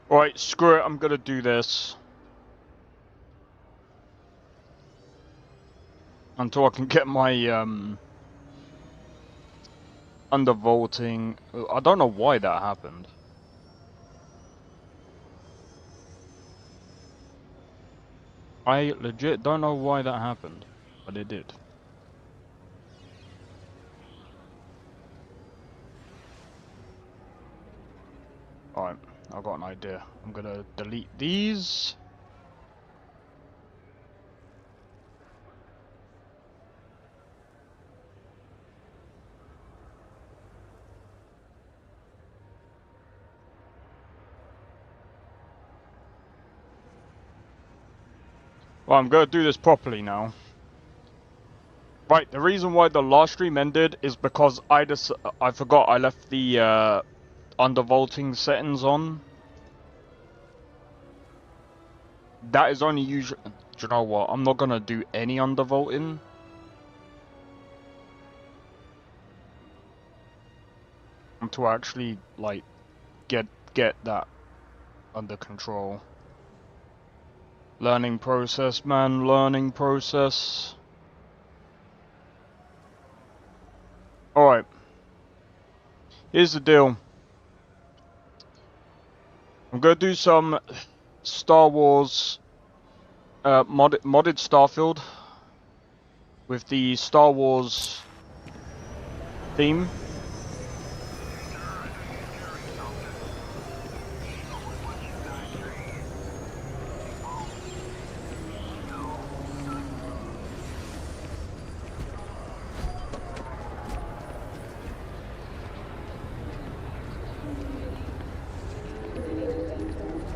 Right, screw it, I'm gonna do this. Until I can get my, undervolting. I don't know why that happened. I legit don't know why that happened, but it did. Alright, I've got an idea. I'm gonna delete these. Well, I'm gonna do this properly now. Right, the reason why the last stream ended is because I forgot I left the undervolting settings on. That is only usually. Do you know what? I'm not gonna do any undervolting. Until I actually like get that under control. Learning process, man. Learning process. Alright. Here's the deal. I'm gonna do some Star Wars modded Starfield with the Star Wars theme.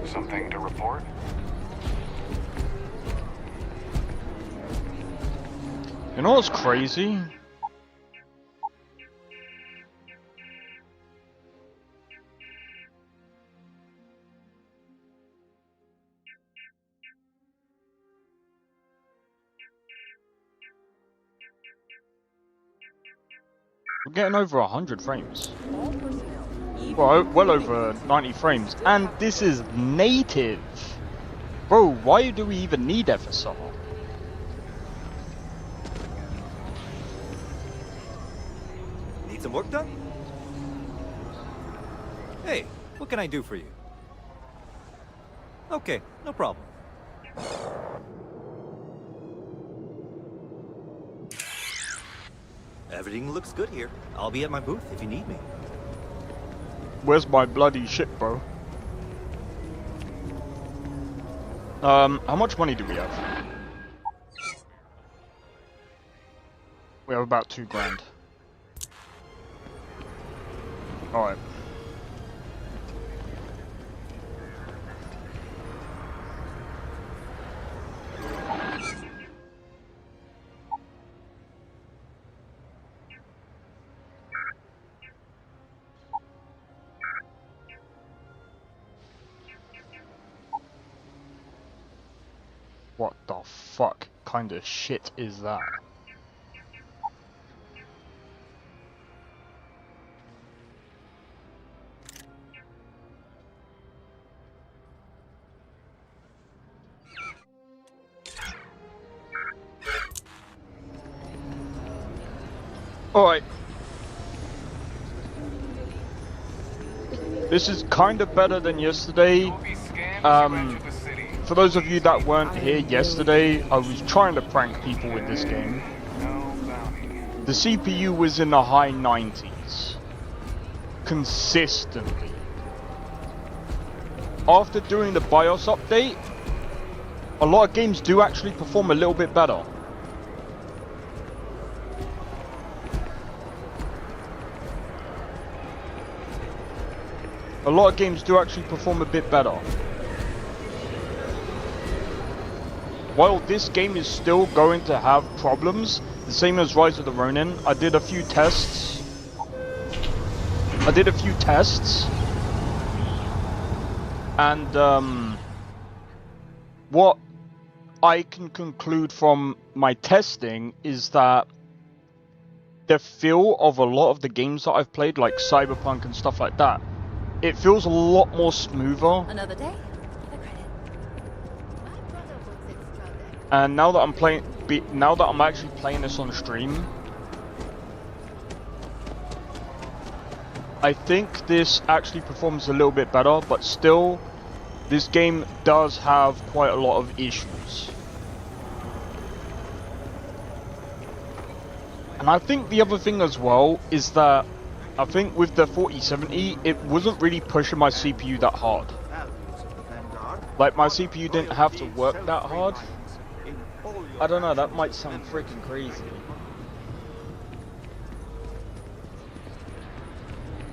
Something to report? You know what's crazy? We're getting over 100 frames. Well over 90 frames. And this is native. Bro, why do we even need FSR? Need some work done? Hey, what can I do for you? Okay, no problem. Everything looks good here. I'll be at my booth if you need me. Where's my bloody shit, bro? How much money do we have? We have about 2 grand. Alright. What the fuck kind of shit is that? Alright. This is kind of better than yesterday. For those of you that weren't here yesterday, I was trying to prank people with this game. The CPU was in the high 90s. Consistently. After doing the BIOS update, a lot of games do actually perform a little bit better. A lot of games do actually perform a bit better. While this game is still going to have problems, the same as Rise of the Ronin, I did a few tests. And what I can conclude from my testing is that the feel of a lot of the games that I've played, like Cyberpunk and stuff like that, it feels a lot more smoother. Another day? Give it credit. My brother works extra there. And now that now that I'm actually playing this on stream, I think this actually performs a little bit better, but still, this game does have quite a lot of issues. And I think the other thing as well is that I think with the 4070, it wasn't really pushing my CPU that hard. Like, my CPU didn't have to work that hard. I don't know, that might sound freaking crazy.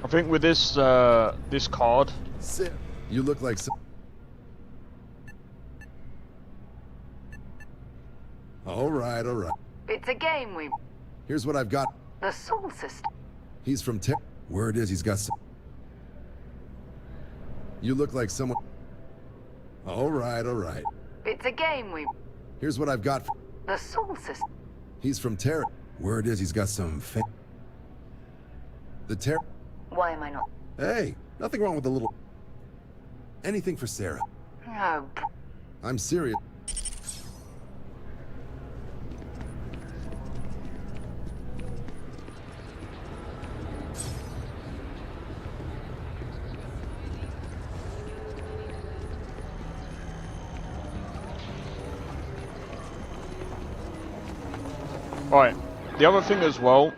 I think with this this card, You look like some... All right. It's a game we... Here's what I've got. The Soul System. He's from Word is he's got some... You look like someone... All right. It's a game we... Here's what I've got. The Soul System. He's from Terra. Word is he's got some... The Terra... Why am I not... Hey, nothing wrong with a little... Anything for Sarah. Oh, I'm serious. right, the other thing as well,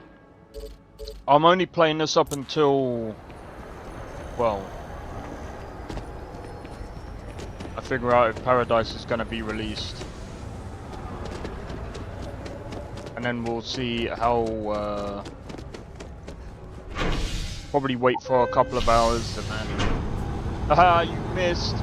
I'm only playing this up until, well, I figure out if Paradise is going to be released. And then we'll see how, probably wait for a couple of hours and then... Haha, you missed!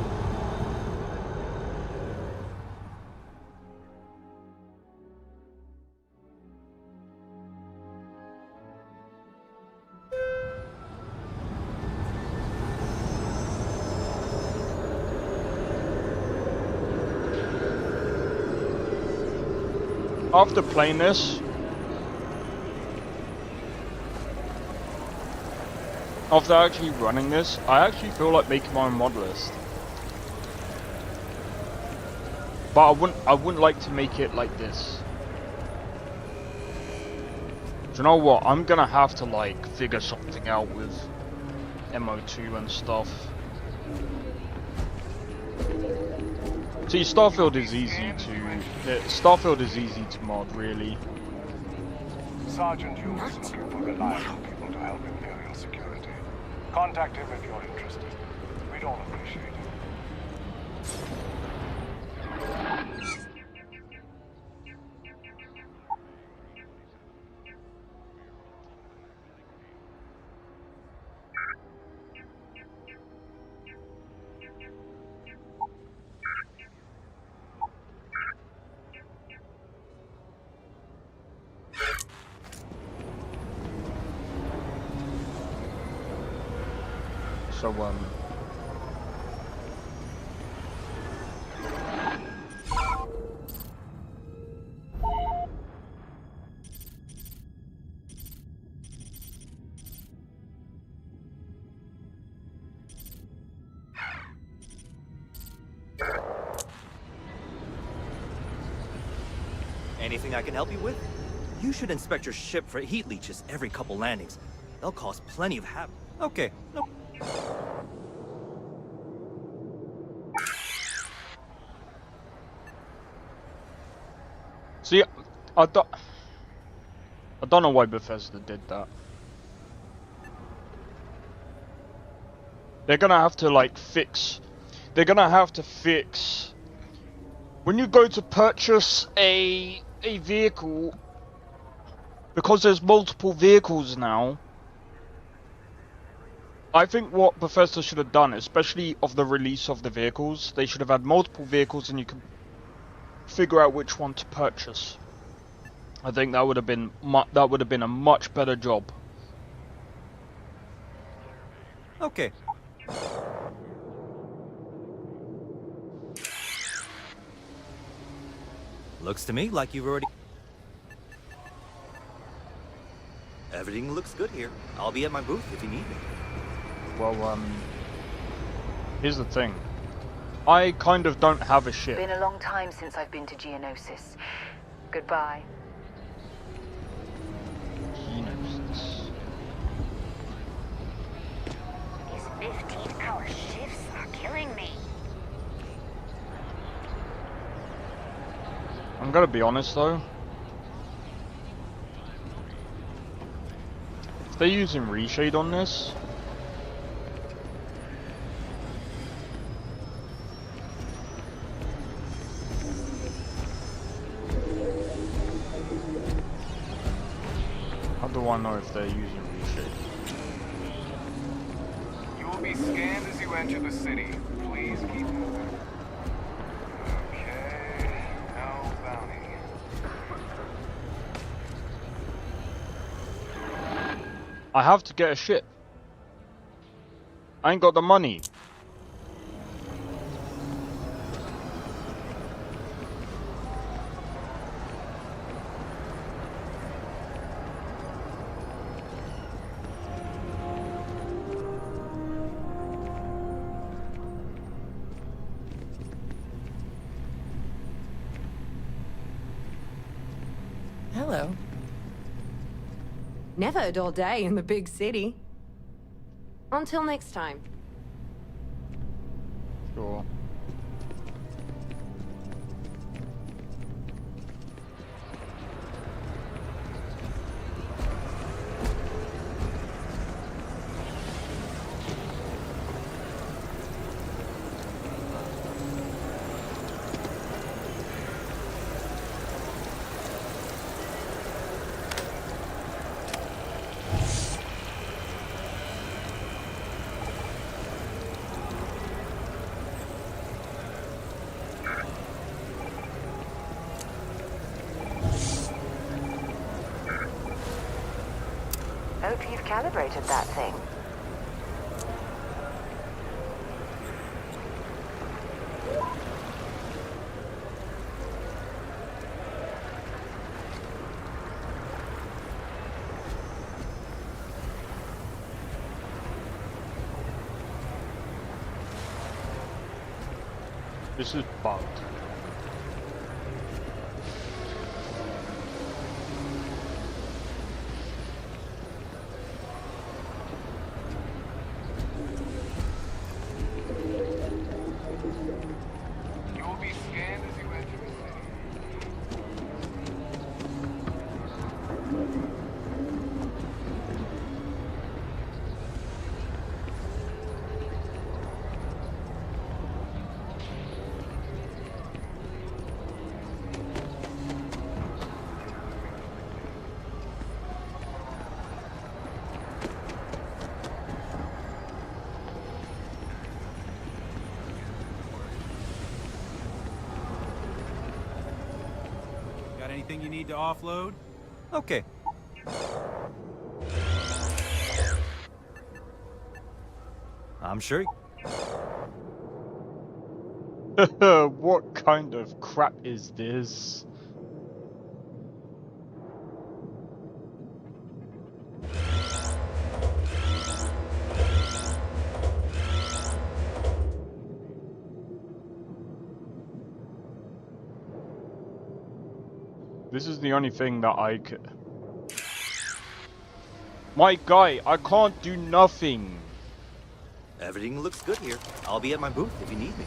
After playing this, after actually running this, I actually feel like making my own mod list. But I wouldn't like to make it like this. Do you know what? I'm gonna have to like figure something out with MO2 and stuff. See, Starfield is easy to mod, really. Sergeant Hughes is looking for reliable people to help Imperial security. Contact him if you're interested. We'd all appreciate it. So, Anything I can help you with? You should inspect your ship for heat leeches every couple landings. They'll cause plenty of havoc. Okay, no. see, I don't know why Bethesda did that. They're gonna have to like fix. They're gonna have to fix. When you go to purchase a vehicle, because there's multiple vehicles now. I think what Bethesda should have done, especially of the release of the vehicles, they should have had multiple vehicles and you can figure out which one to purchase. I think that would have been a much better job. Okay. Looks to me like you've already... Everything looks good here. I'll be at my booth if you need me. Well, Here's the thing. I kind of don't have a ship. Been a long time since I've been to Geonosis. Goodbye. Geonosis. These 15-hour shifts are killing me. I'm gonna be honest though. If they're using reshade on this, how do I know if they're using reshade? You will be scanned as you enter the city. Please keep moving. Okay, no bounty. I have to get a ship. I ain't got the money. Hello. Never a dull day in the big city. Until next time. Sure. Hope you've calibrated that thing. This is bugged. You will be scanned as you enter the city. Got anything you need to offload? Okay. I'm sure. What kind of crap is this? This is the only thing that I could... My guy, I can't do nothing. Everything looks good here. I'll be at my booth if you need me.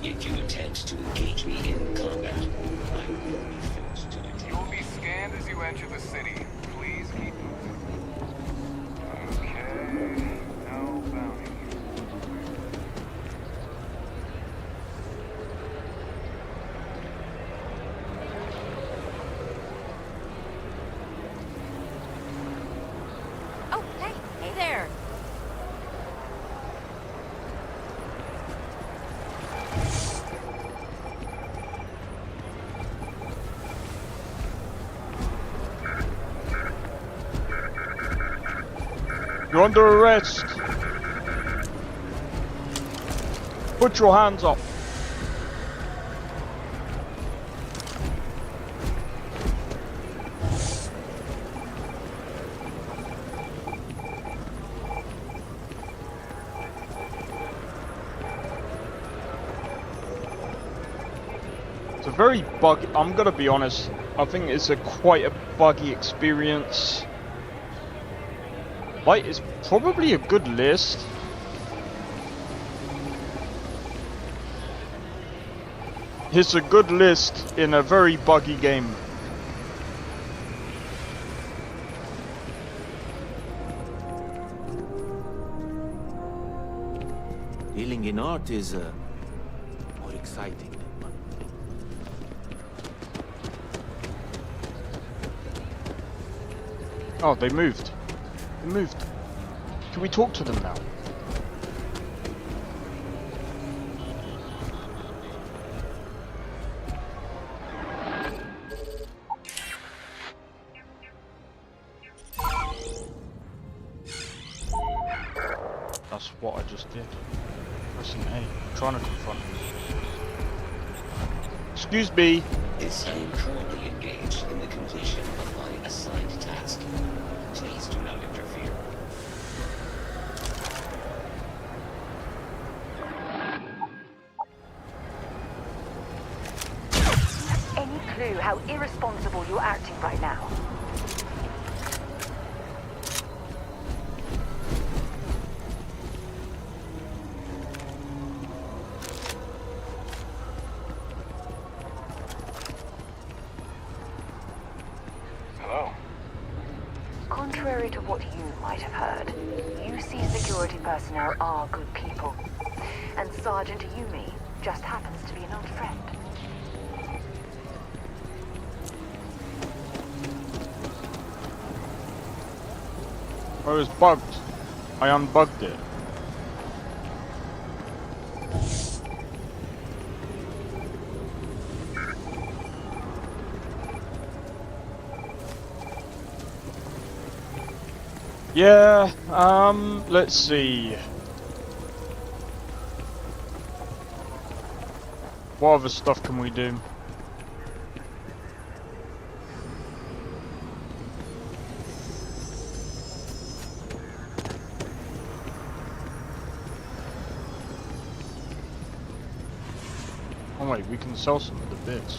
If you attempt to engage me in combat, I will be forced to attack. You will be scanned as you enter the city. Please keep moving. Okay, no bounty. Oh, hey, hey there. You're under arrest. Put your hands up. very buggy. I'm gonna be honest. I think it's quite a buggy experience. Like, it's probably a good list. It's a good list in a very buggy game. Dealing in art is more exciting than money. Oh, they moved. They moved. Can we talk to them now? That's what I just did. Pressing A. I'm trying to confront him. Excuse me. I am currently engaged in the completion of my assigned task. Please do not interfere. Any clue how irresponsible you're acting right now? Hello? Contrary to what you might have heard, UC security personnel are good people. And Sergeant Yumi just happens to be an old friend. I was bugged. I unbugged it. Yeah, let's see. What other stuff can we do? Oh wait, we can sell some of the bits.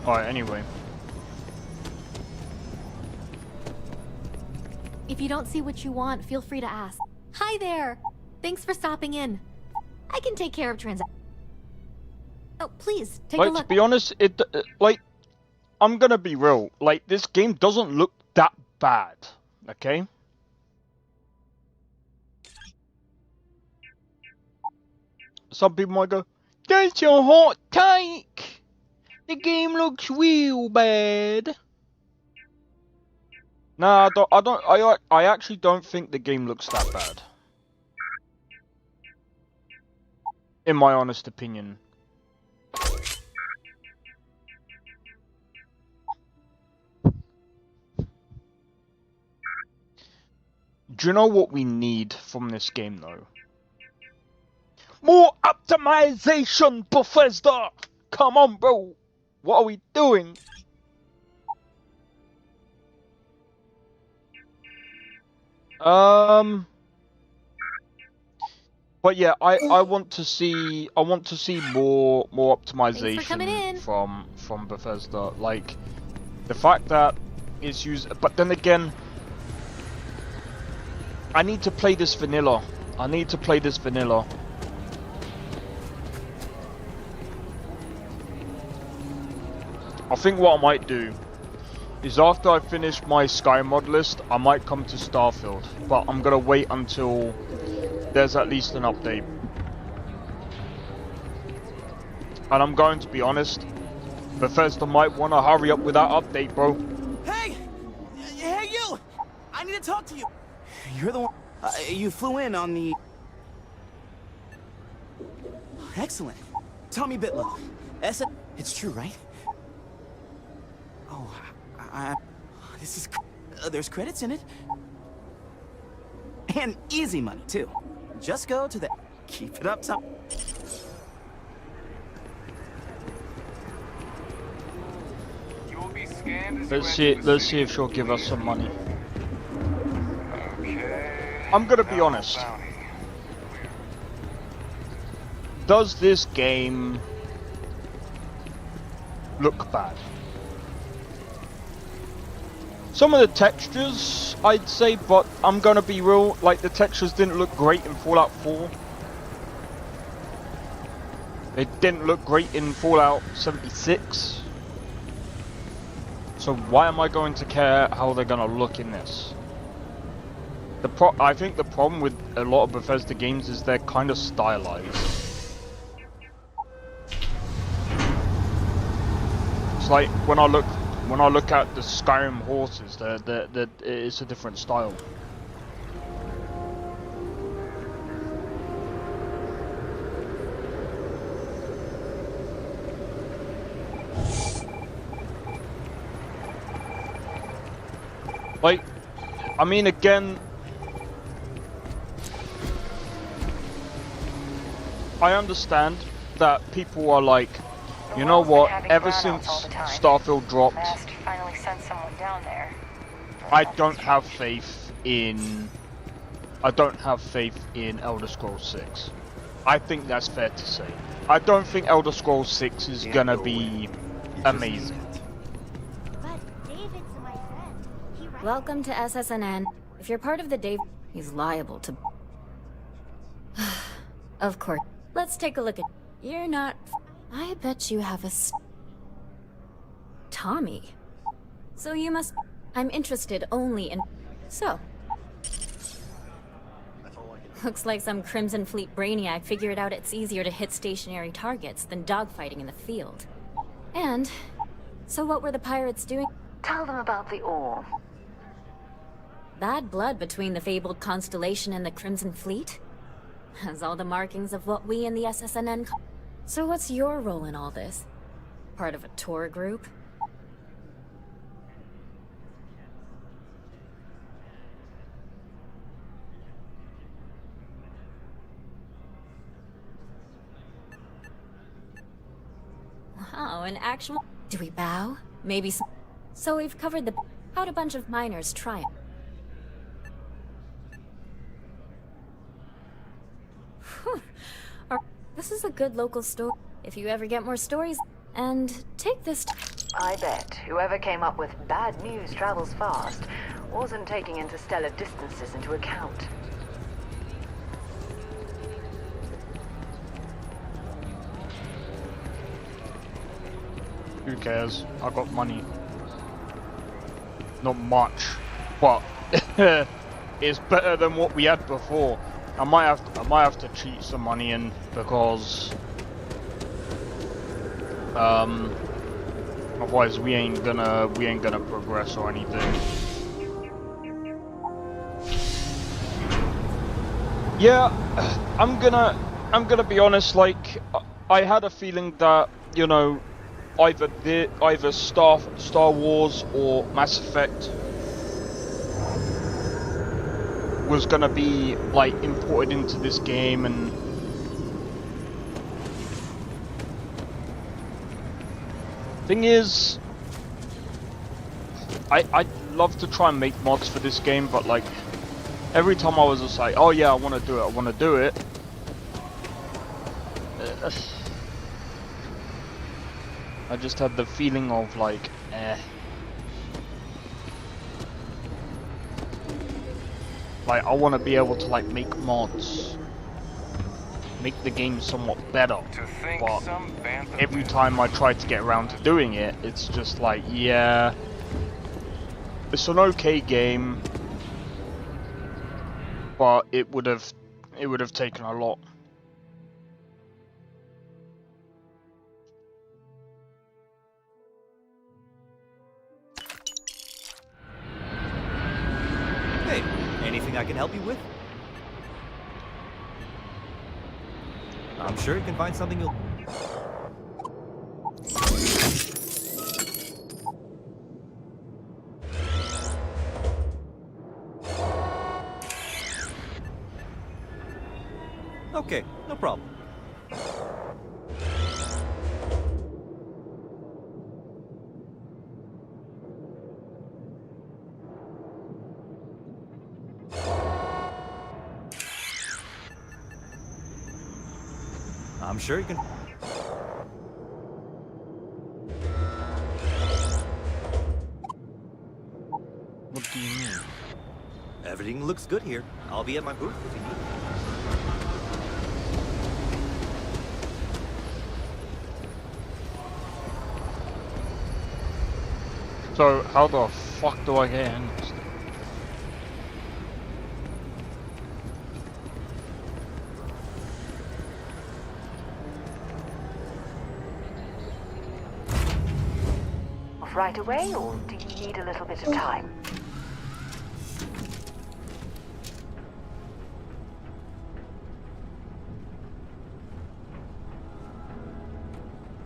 Alright, anyway. If you don't see what you want, feel free to ask. Hi there! Thanks for stopping in. I can take care of transactions. Oh, please, take a Like, look. to be honest, like, I'm gonna be real. Like, this game doesn't look that bad, okay? Some people might go, that's your hot take! The game looks real bad. Nah, I actually don't think the game looks that bad. In my honest opinion. Do you know what we need from this game, though? More optimization, Bethesda! Come on, bro! What are we doing? But yeah, I want to see more optimization from Bethesda. Like, the fact that it's used, but then again, I need to play this vanilla. I think what I might do is after I finish my Sky mod list, I might come to Starfield. But I'm gonna wait until there's at least an update. And I'm going to be honest, Bethesda might want to hurry up with that update, bro. Hey! Hey, you! I need to talk to you. You're the one... you flew in on the... Excellent. Tommy Bitlow. It's true, right? Oh, this is... there's credits in it. And easy money, too. Just go to the... Keep it up, Tom. Let's see if she'll give us some money. I'm gonna be honest. Does this game look bad? Some of the textures, I'd say, but I'm gonna be real, like the textures didn't look great in Fallout 4. They didn't look great in Fallout 76. So why am I going to care how they're gonna look in this? I think the problem with a lot of Bethesda games is they're kind of stylized. It's like when I look at the Skyrim horses, it's a different style. Like, I mean, again, I understand that people are like, you know what, ever since Starfield dropped, I don't have faith in Elder Scrolls 6. I think that's fair to say. I don't think Elder Scrolls 6 is gonna be amazing. Welcome to SSNN. If you're part of the Dave, he's liable to... Of course. Let's take a look at... You're not... I bet you have a... Tommy. So you must... I'm interested only in... So. Looks like some Crimson Fleet brainiac figured out it's easier to hit stationary targets than dogfighting in the field. And... So what were the pirates doing? Tell them about the ore. Bad blood between the fabled Constellation and the Crimson Fleet? Has all the markings of what we in the SSNN... So what's your role in all this? Part of a tour group? Wow, an actual... Do we bow? Maybe some... So we've covered the... How'd a bunch of miners triumph? This is a good local story. If you ever get more stories, and take this. I bet whoever came up with bad news travels fast wasn't taking interstellar distances into account. Who cares? I got money. Not much, but it's better than what we had before. I might have to cheat some money in because otherwise we ain't gonna progress or anything. Yeah, I'm gonna be honest. Like, I had a feeling that, you know, either Star Wars or Mass Effect was gonna be like imported into this game, and thing is, I'd love to try and make mods for this game, but like every time I was just like, oh yeah, I want to do it, I just had the feeling of like, Like, I want to be able to like make mods, make the game somewhat better. To think But some bantha every man- time I try to get around to doing it, it's just like, yeah, it's an okay game, but it would have taken a lot. Hey, anything I can help you with? I'm sure you can find something you'll... Okay, no problem. I'm sure you can... What do you mean? Everything looks good here. I'll be at my booth if you need it. So how the fuck do I get in? Off right away, or do you need a little bit of time?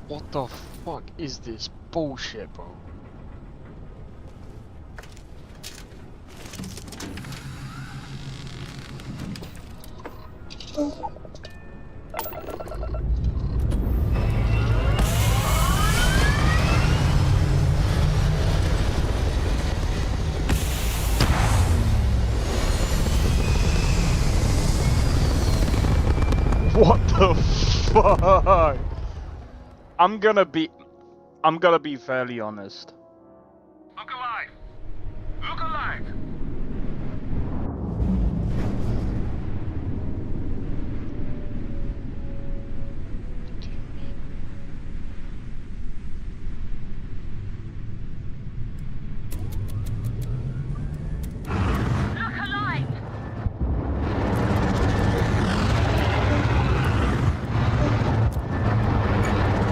What the fuck is this bullshit, bro? What the fuck? I'm gonna be fairly honest. Look alive! Look alive! Look alive!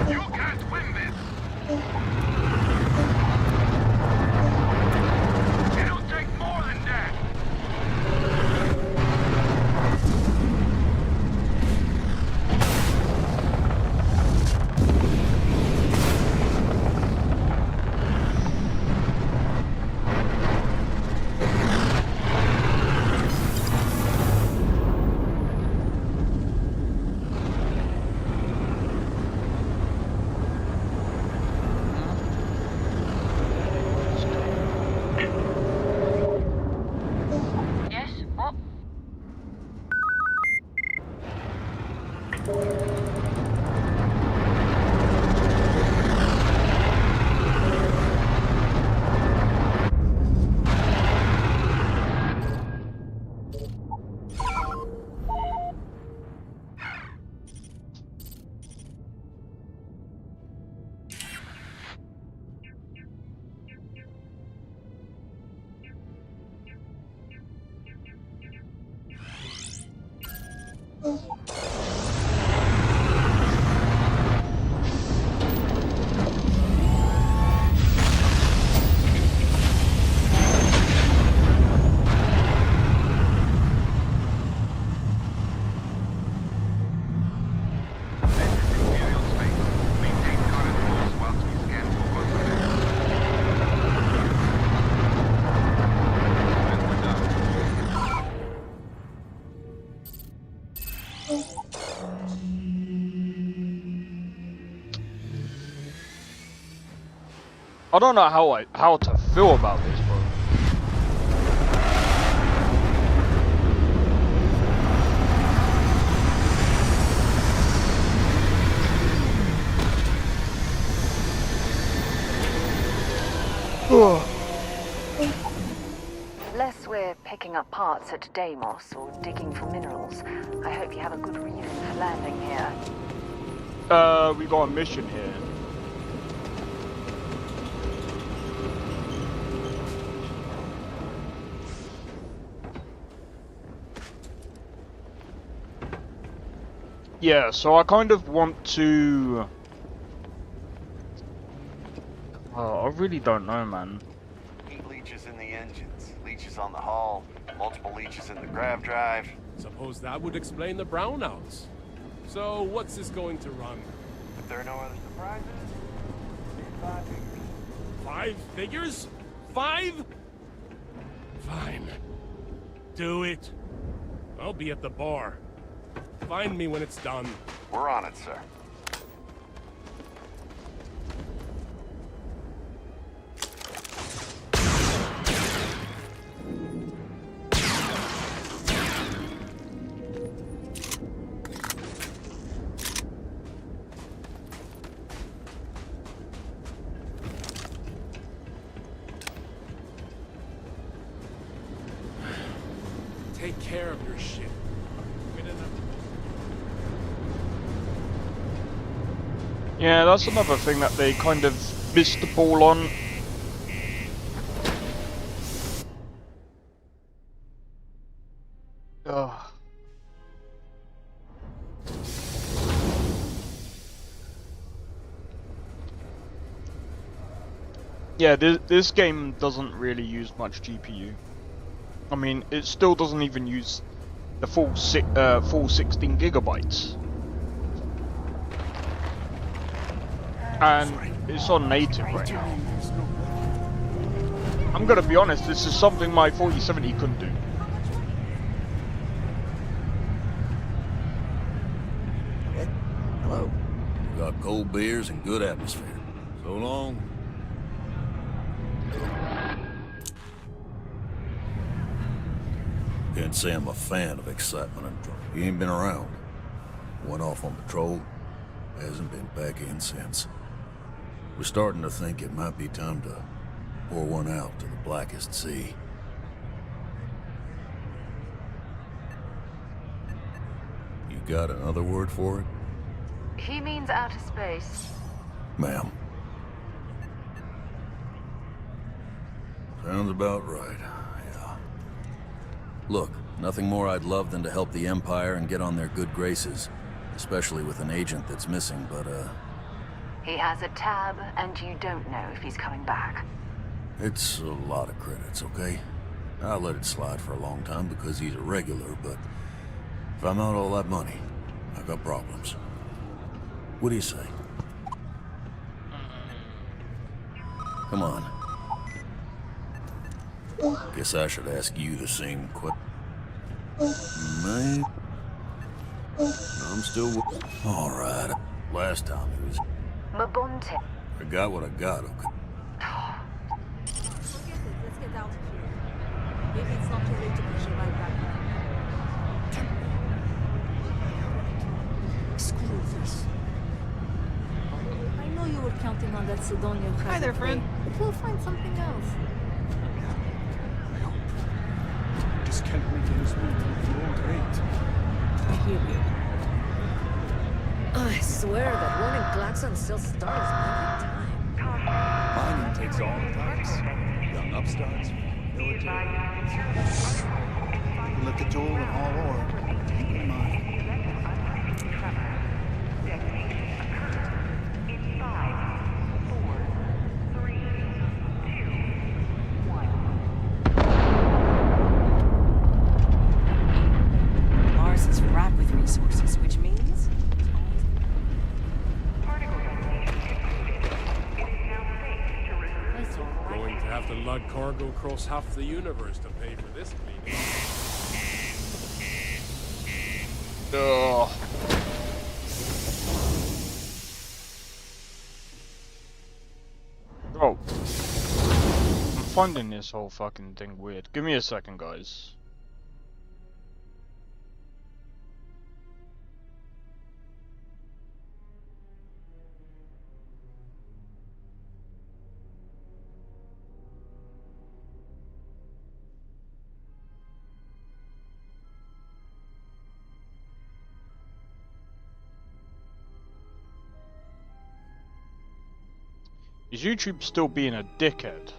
You can't win this! It'll take more than that! Yes? What? Imperial space. Maintain current course whilst we scan for confirmation. And we're done. I don't know how to feel about this, bro. Unless we're picking picking up parts at Deimos or digging for minerals, I hope you have a good reason for landing here. We got a mission here. Yeah, so I kind of want to... Oh, I really don't know, man. Heat leeches in the engines, leeches on the hull, multiple leeches in the grav drive. Suppose that would explain the brownouts. So, what's this going to run? If there are no other surprises, it's 5 figures. 5 figures? 5? Fine. Do it. I'll be at the bar. Find me when it's done. We're on it, sir. Take care of your shit. Yeah, that's another thing that they kind of missed the ball on. Ugh. Yeah, this game doesn't really use much GPU. I mean, it still doesn't even use the full 16 gigabytes. And it's on native right now. I'm gonna be honest, this is something my 4070 couldn't do. Hello. We got cold beers and good atmosphere. So long. Can't say I'm a fan of excitement and drunk. He ain't been around. Went off on patrol. Hasn't been back in since. We're starting to think it might be time to pour one out to the blackest sea. You got another word for it? He means outer space. Ma'am. Sounds about right, yeah. Look, nothing more I'd love than to help the Empire and get on their good graces. Especially with an agent that's missing, but, He has a tab, and you don't know if he's coming back. it's a lot of credits, okay? I'll let it slide for a long time because he's a regular, but if I'm out all that money, I got problems. What do you say? Come on. Guess I should ask you the same question. Man. I'm still... Alright. Last time it was... Mabonte. I got what I got, okay? Let's get out of here. Maybe it's not too late to push a ride back. Screw this. I know you were counting on that Sidonian. Hi there, friend. But we'll find something else. I hope. Just can't make ends meet with the old rate. I hear you. I swear that warning klaxon still starts every time. Mining takes all the types. Young upstarts, military. Look at Joel and haul ore. Keep in mind. Mars is wrapped with resources, which means Going to have to lug cargo across half the universe to pay for this cleaning. Ugh. Oh. I'm finding this whole fucking thing weird. Give me a second, guys. Is YouTube still being a dickhead?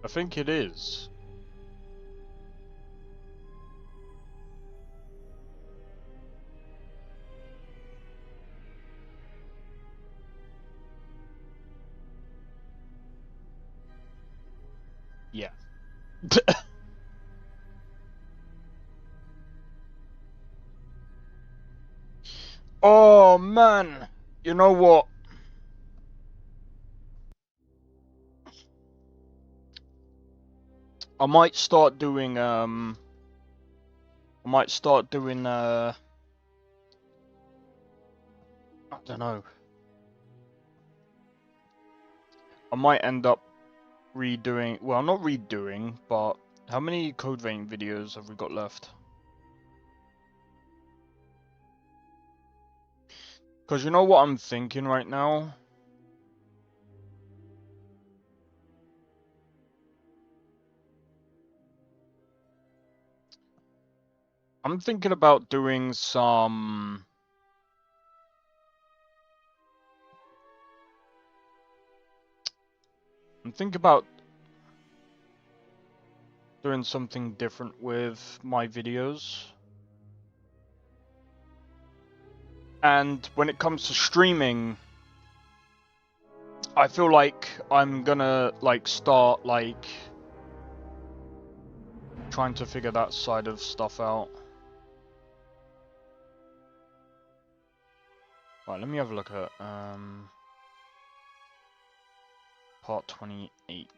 I think it is. Yeah. Oh man, you know what? I might start doing I don't know. I might end up redoing, well, not redoing, but how many Code Vein videos have we got left? Because you know what I'm thinking right now? I'm thinking about doing some... I'm thinking about doing something different with my videos. And when it comes to streaming, I feel like I'm gonna like start like trying to figure that side of stuff out. Right, let me have a look at part 28.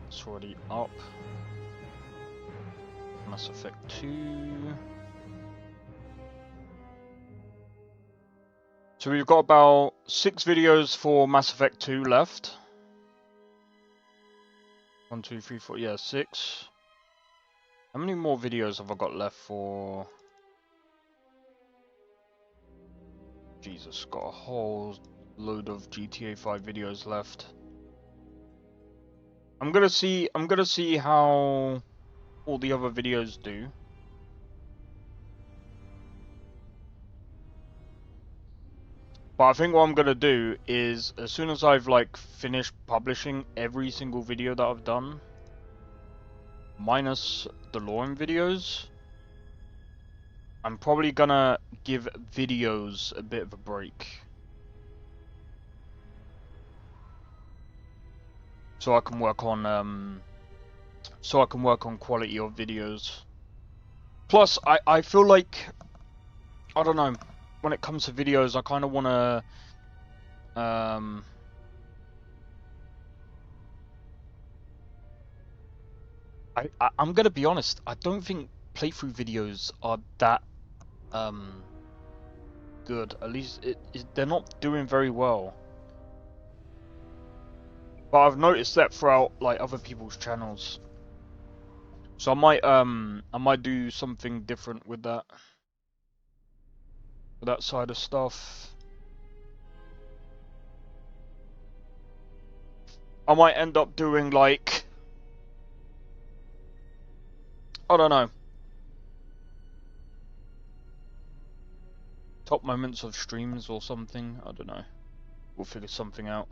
It's already up. Mass Effect 2. So we've got about 6 videos for Mass Effect 2 left. 1, 2, 3, 4, yeah, 6. How many more videos have I got left for? Jesus, got a whole load of GTA 5 videos left. I'm gonna see how all the other videos do. But I think what I'm gonna do is, as soon as I've like finished publishing every single video that I've done, minus the Lauren videos, I'm probably gonna give videos a bit of a break. So I can work on quality of videos. Plus, I feel like, I don't know, when it comes to videos, I kind of want to, I'm gonna be honest, I don't think playthrough videos are that, good. At least they're not doing very well. But I've noticed that throughout, like, other people's channels. So I might do something different with that side of stuff. I might end up doing, like, I don't know, top moments of streams or something. I don't know. We'll figure something out.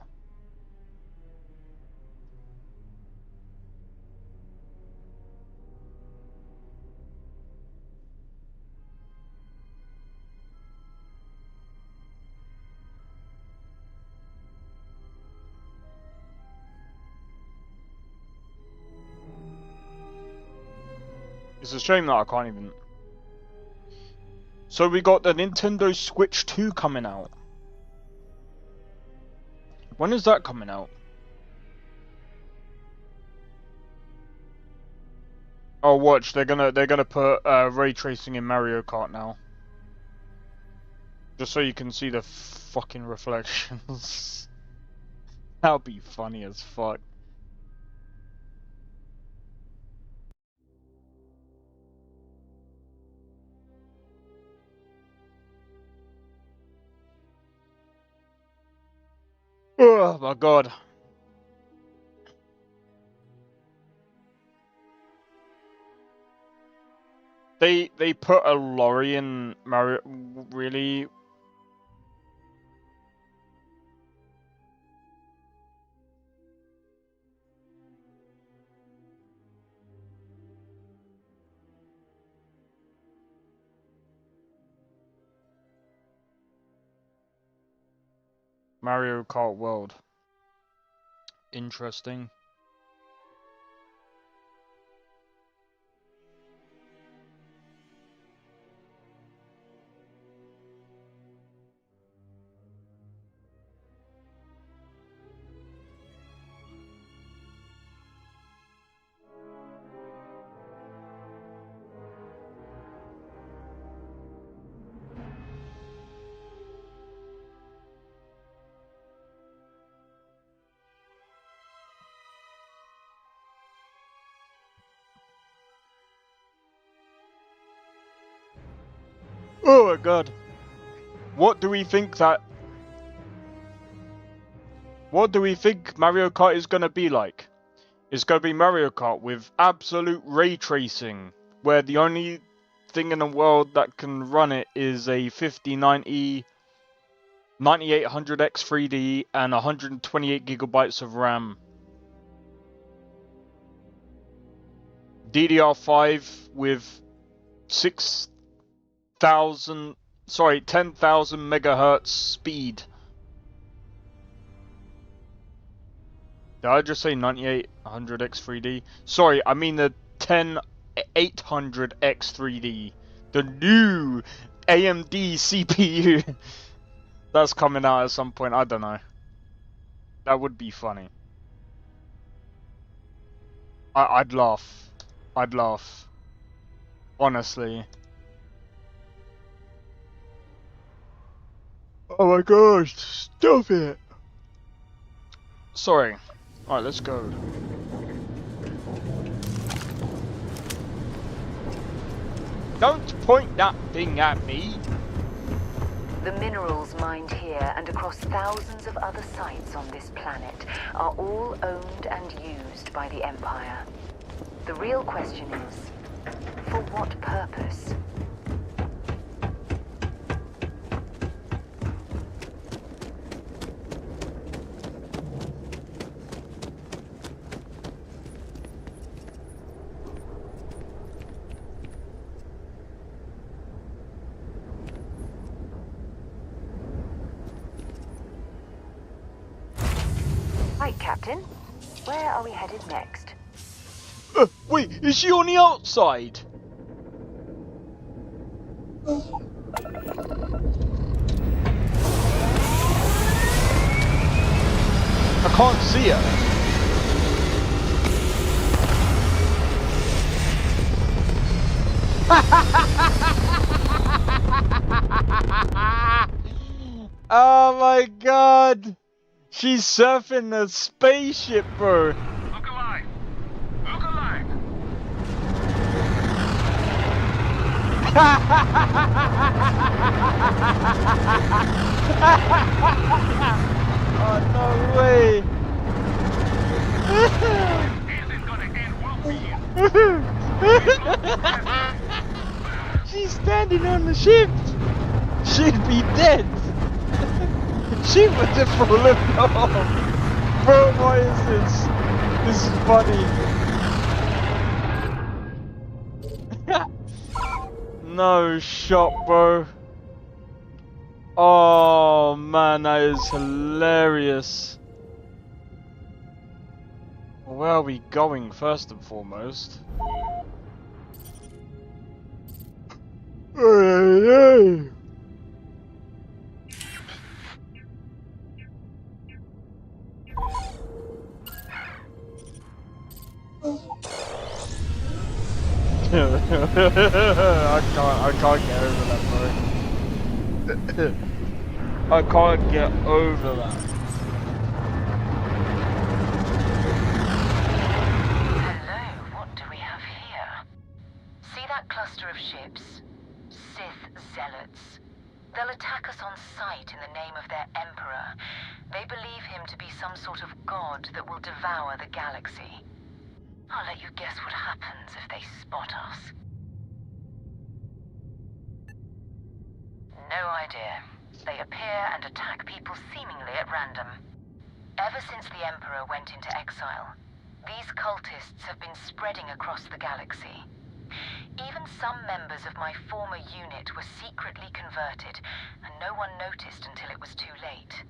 It's a shame that I can't even... So we got the Nintendo Switch 2 coming out. When is that coming out? Oh, watch, they're gonna put ray tracing in Mario Kart now. Just so you can see the fucking reflections. That'll be funny as fuck. Oh my god. They put a lorry in Mario, really? Mario Kart World. Interesting. Oh my god. What do we think Mario Kart is gonna be like? It's gonna be Mario Kart with absolute ray tracing, where the only thing in the world that can run it is a 5090 9800X 3D and 128 gigabytes of RAM. DDR5 with 10,000 megahertz speed. Did I just say 9800X 3D? Sorry, I mean the 10800X 3D. The new AMD CPU. That's coming out at some point, I don't know. That would be funny. I'd laugh. I'd laugh. Honestly. Oh my gosh, stop it! Sorry. Alright, let's go. Don't point that thing at me! The minerals mined here and across thousands of other sites on this planet are all owned and used by the Empire. The real question is, for what purpose? Right, Captain. Where are we headed next? Wait, is she on the outside? I can't see her. Oh my god! She's surfing the spaceship, bro. Look alive! Look alive! Oh no way! Isn't gonna end well for you. She's standing on the ship. She'd be dead. She would have fallen off. Bro, why is this? This is funny. No shot, bro. Oh man, that is hilarious. Where are we going first and foremost? Hey. I can't get over that, bro. I can't get over that. Hello, what do we have here? See that cluster of ships? Sith zealots. They'll attack us on sight in the name of their emperor. They believe him to be some sort of god that will devour the galaxy. I'll let you guess what happens if they spot us. No idea. They appear and attack people seemingly at random. Ever since the Emperor went into exile, these cultists have been spreading across the galaxy. Even some members of my former unit were secretly converted, and no one noticed until it was too late.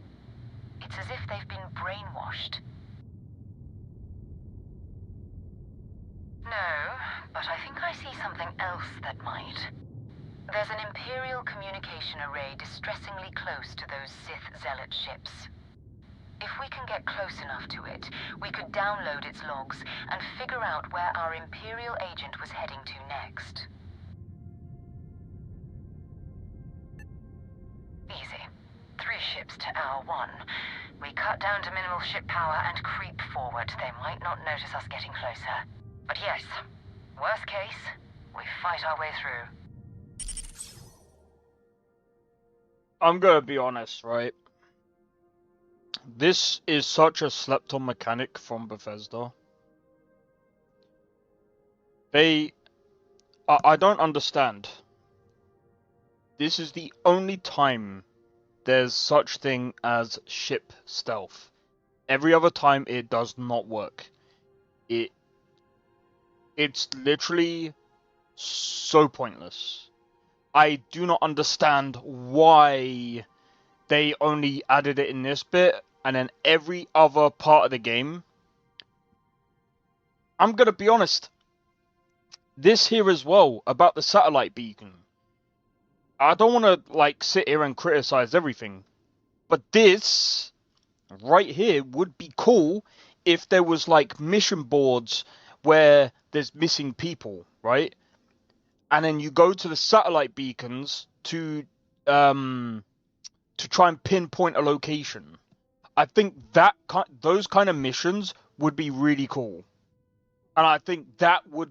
It's as if they've been brainwashed. No, but I think I see something else that might. There's an Imperial communication array distressingly close to those Sith Zealot ships. If we can get close enough to it, we could download its logs and figure out where our Imperial agent was heading to next. Easy. 3 ships to hour 1. We cut down to minimal ship power and creep forward. They might not notice us getting closer. But yes, worst case, we fight our way through. I'm gonna be honest, right? This is such a slept-on mechanic from Bethesda. I don't understand. This is the only time there's such thing as ship stealth. Every other time it does not work. It's literally so pointless. I do not understand why they only added it in this bit, and then every other part of the game. I'm gonna be honest. This here as well, about the satellite beacon. I don't want to, like, sit here and criticize everything. But this, right here, would be cool if there was, like, mission boards where there's missing people, right? And then you go to the satellite beacons to try and pinpoint a location. I think those kind of missions would be really cool. And I think that would,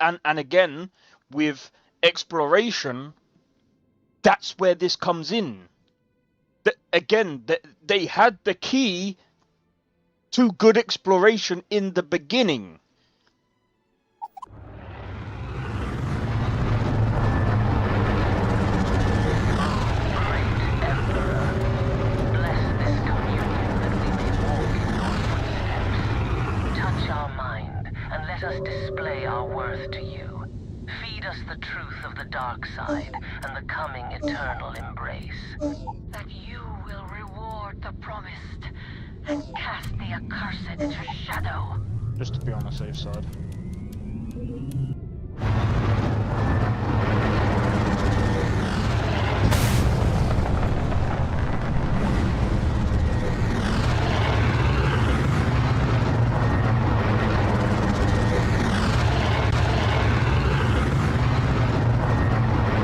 and again, with exploration, that's where this comes in. Again, they had the key to good exploration in the beginning. Let us display our worth to you. Feed us the truth of the dark side and the coming eternal embrace. That you will reward the promised and cast the accursed into shadow. Just to be on the safe side.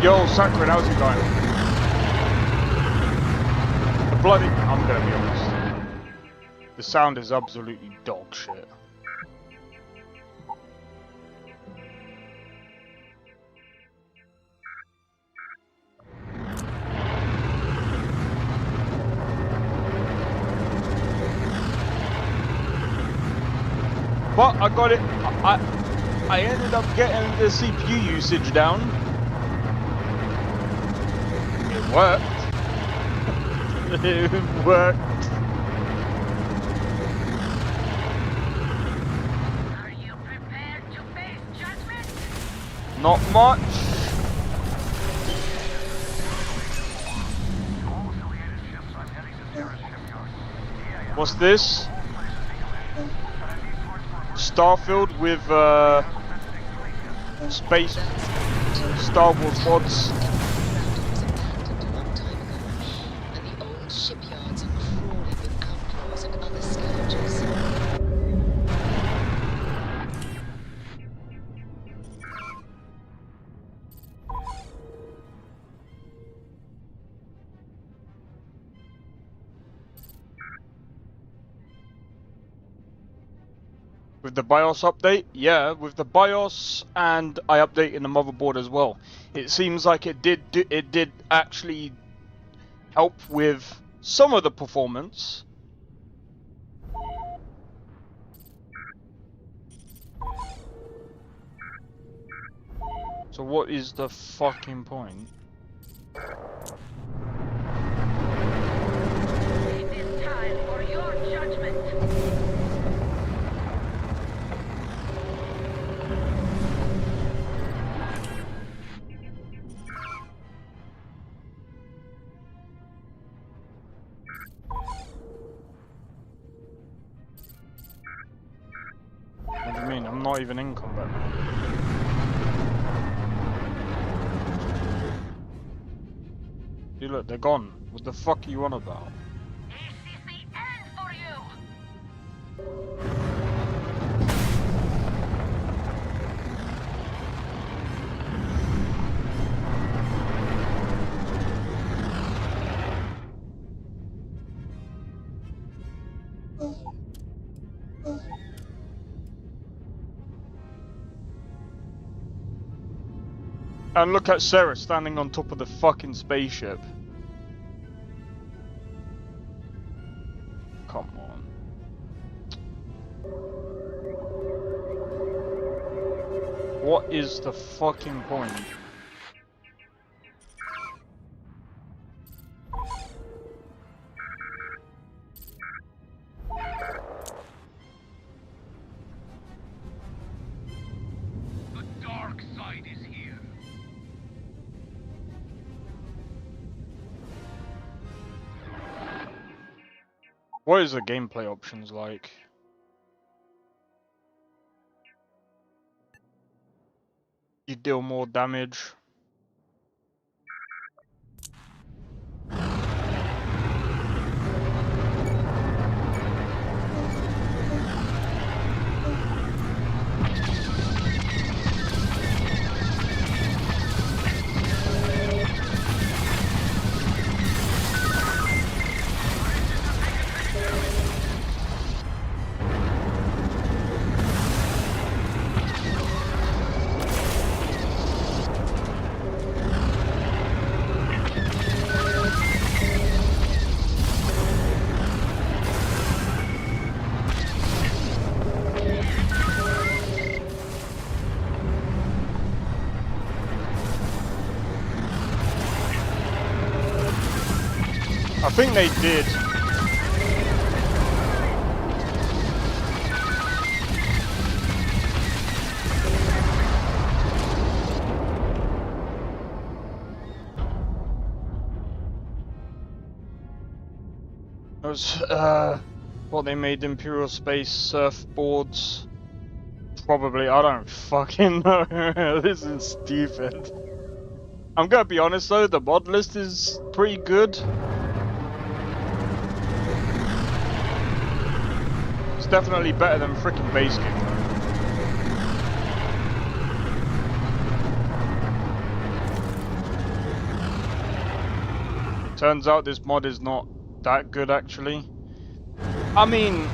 Yo, Sacred, how's it going? The bloody... I'm gonna be honest. The sound is absolutely dog shit. But I got it. I ended up getting the CPU usage down. It worked. It worked. Are you prepared to face judgment? Not much. What's this? Starfield with space Star Wars mods. And the old shipyards are crawling with outlaws and other scavengers. With the BIOS update? Yeah, with the BIOS, and I update in the motherboard as well. It seems like it did actually help with some of the performance. So what is the fucking point? It is time for your judgment. not even in combat mode. See, look, they're gone. What the fuck are you on about? And look at Sarah standing on top of the fucking spaceship. Come on. What is the fucking point? The dark side is here. What is the gameplay options like? You deal more damage. I think they did. It was, what they made Imperial Space surfboards. Probably, I don't fucking know. This is stupid. I'm gonna be honest though, the mod list is pretty good. It's definitely better than frickin' base game though. Turns out this mod is not that good actually. I mean,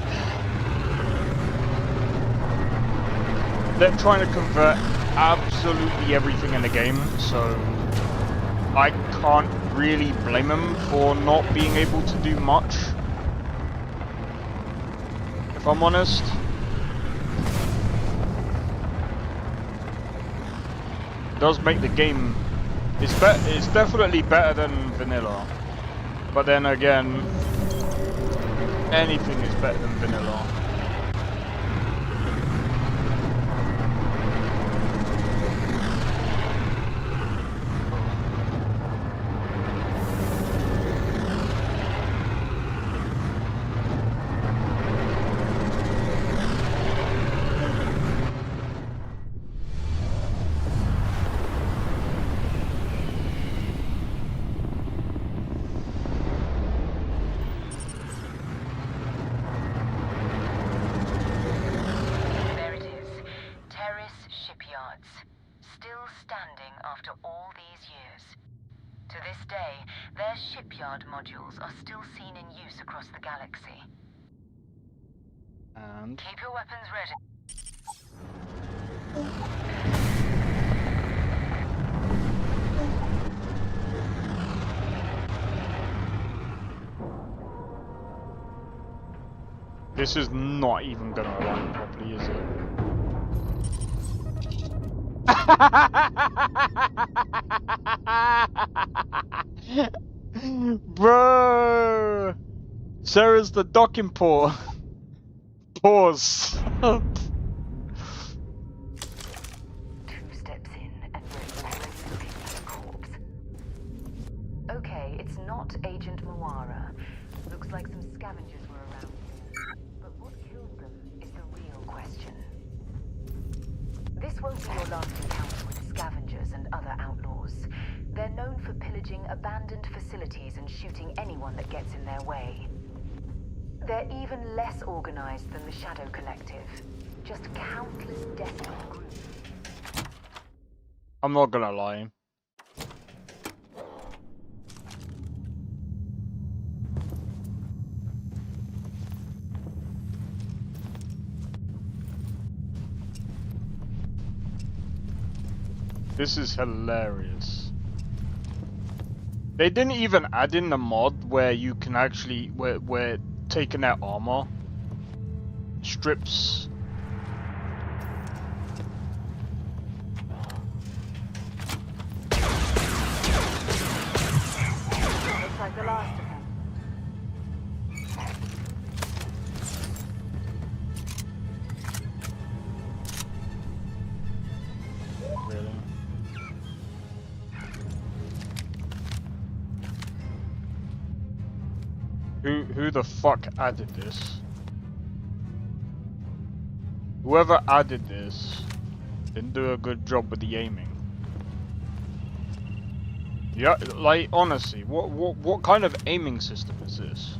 they're trying to convert absolutely everything in the game, so I can't really blame them for not being able to do much. If I'm honest. It does make the game, it's definitely better than vanilla. But then again, anything is better than vanilla. Modules are still seen in use across the galaxy. And keep your weapons ready. this is not even gonna align properly, is it? Bro, Sarah's the docking port. Pause. 2 steps in and we're already looking at a corpse. Okay, it's not Agent Moara. Looks like some scavengers were around here. But what killed them is the real question. This won't be your last encounter with scavengers and other outlaws. They're known for pillaging abandoned facilities and shooting anyone that gets in their way. They're even less organized than the Shadow Collective. Just countless desperate groups. I'm not gonna lie. This is hilarious. They didn't even add in the mod where you can actually, where taking their armor strips. Looks like the last of them. Really? Who the fuck added this? Whoever added this didn't do a good job with the aiming. Yeah, like honestly, what kind of aiming system is this?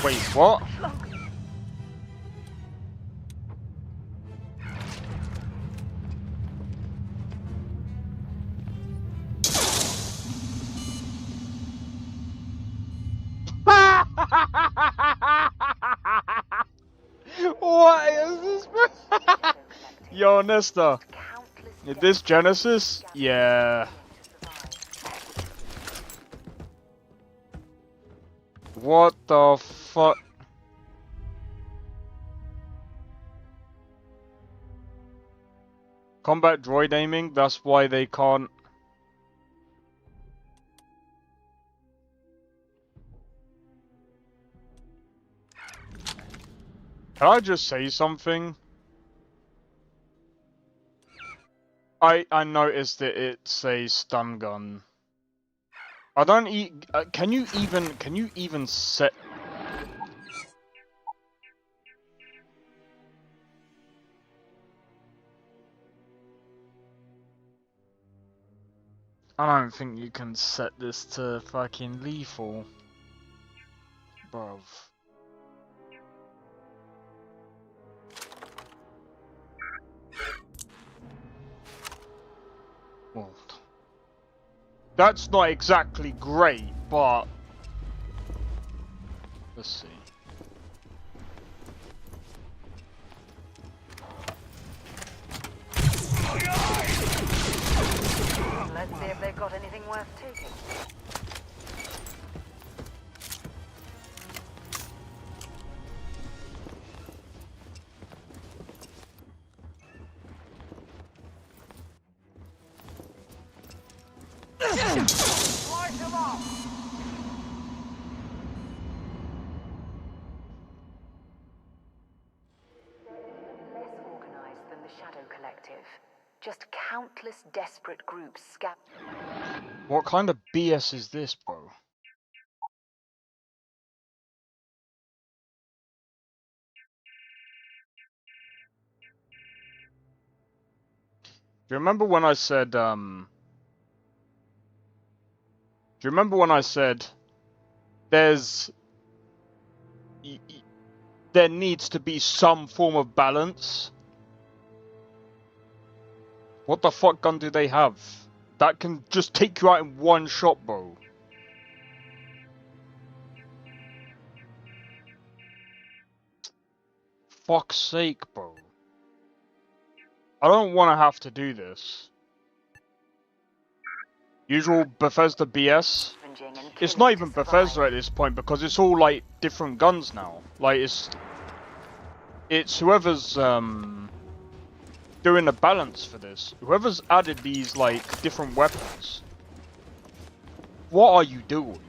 Wait, what? What is this? Yo, Nesta. Is this Genesis? Yeah. What the fuck? Combat droid aiming, that's why they can't. Can I just say something? I noticed that it's a stun gun. I don't can you even set? I don't think you can set this to fucking lethal, bruv. Well, that's not exactly great, but let's see. Let's see if they've got anything worth taking. Light them up! Less organized than the Shadow Collective. Just countless desperate groups What kind of BS is this, bro? Do you remember when I said, Do you remember when I said there needs to be some form of balance? What the fuck gun do they have? That can just take you out in one shot, bro. Fuck's sake, bro. I don't want to have to do this. Usual Bethesda BS. It's not even Bethesda at this point because it's all like different guns now. Like it's whoever's doing the balance for this. Whoever's added these like different weapons. What are you doing?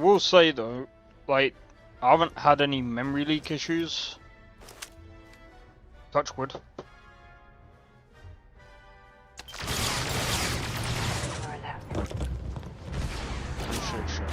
will say though, like, I haven't had any memory leak issues. Touch wood. Shit.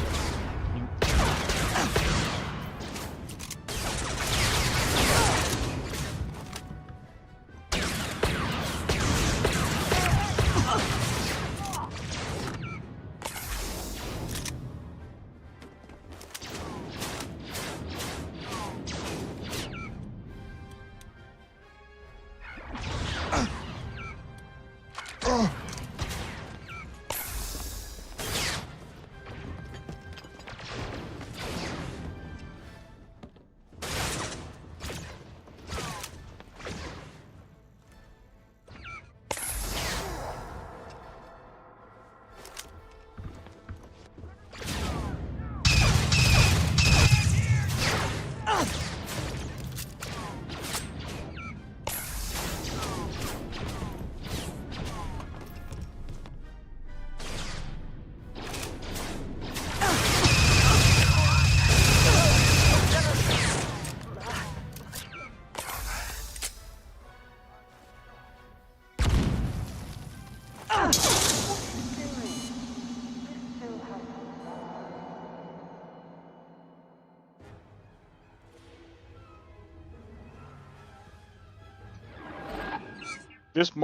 This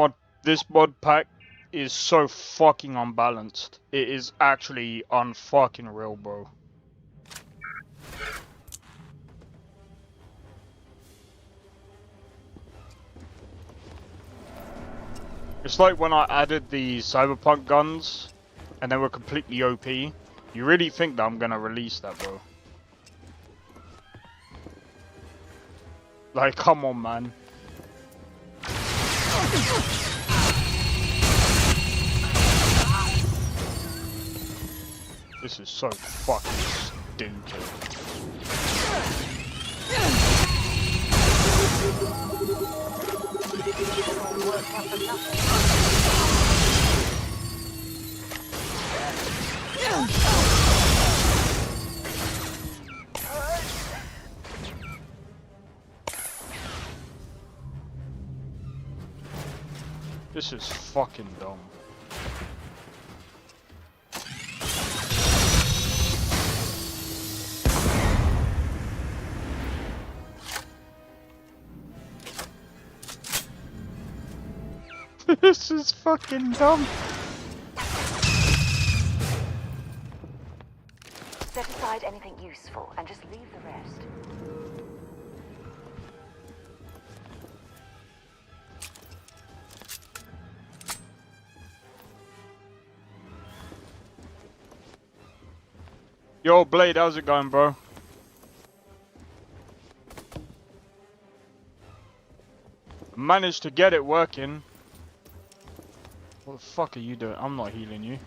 mod pack is so fucking unbalanced. It is actually unfucking real, bro. It's like when I added the cyberpunk guns and they were completely OP. You really think that I'm gonna release that, bro? Like, come on, man. This is so fucking stupid. This is fucking dumb. This is fucking dumb. Set aside anything useful and just leave the rest. Yo, Blade, how's it going, bro? Managed to get it working. What the fuck are you doing? I'm not healing you.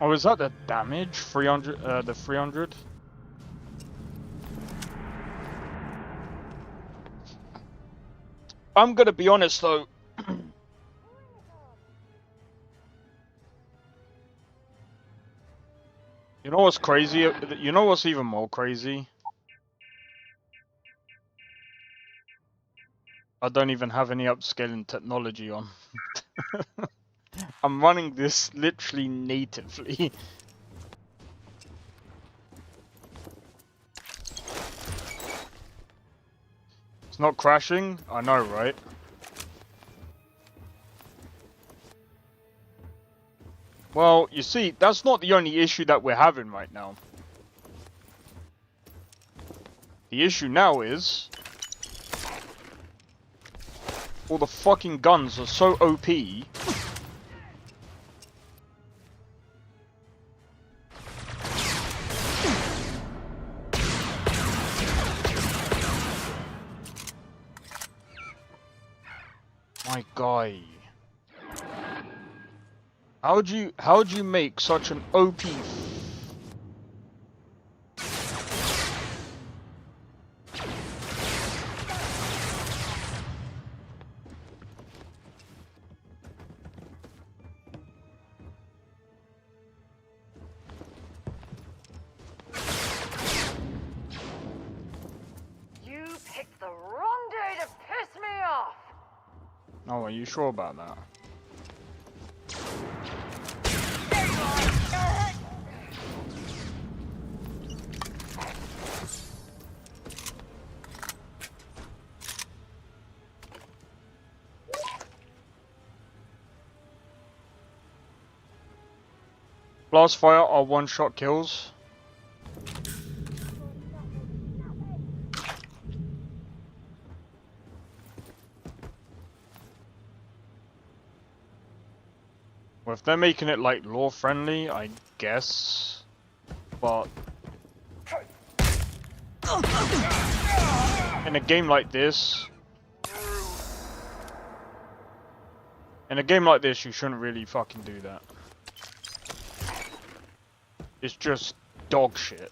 Oh, is that the damage? 300, the 300? I'm gonna be honest though. You know what's crazy? You know what's even more crazy? I don't even have any upscaling technology on. I'm running this literally natively. It's not crashing? I know, right? Well, you see, that's not the only issue that we're having right now. The issue now is... all the fucking guns are so OP. My guy. How'd you make such an OP You picked the wrong day to piss me off! Oh, are you sure about that? Blast fire are one-shot kills. Well, if they're making it like lore friendly, I guess. But in a game like this, you shouldn't really fucking do that. It's just dog shit.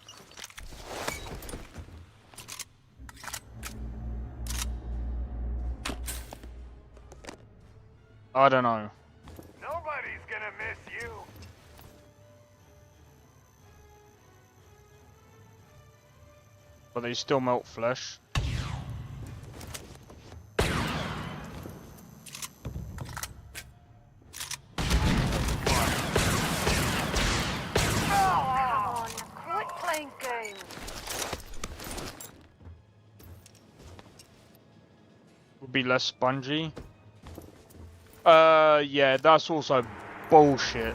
I don't know. Nobody's gonna miss you. But they still melt flesh. Oh, quit playing games. Would be less spongy. Yeah, that's also bullshit.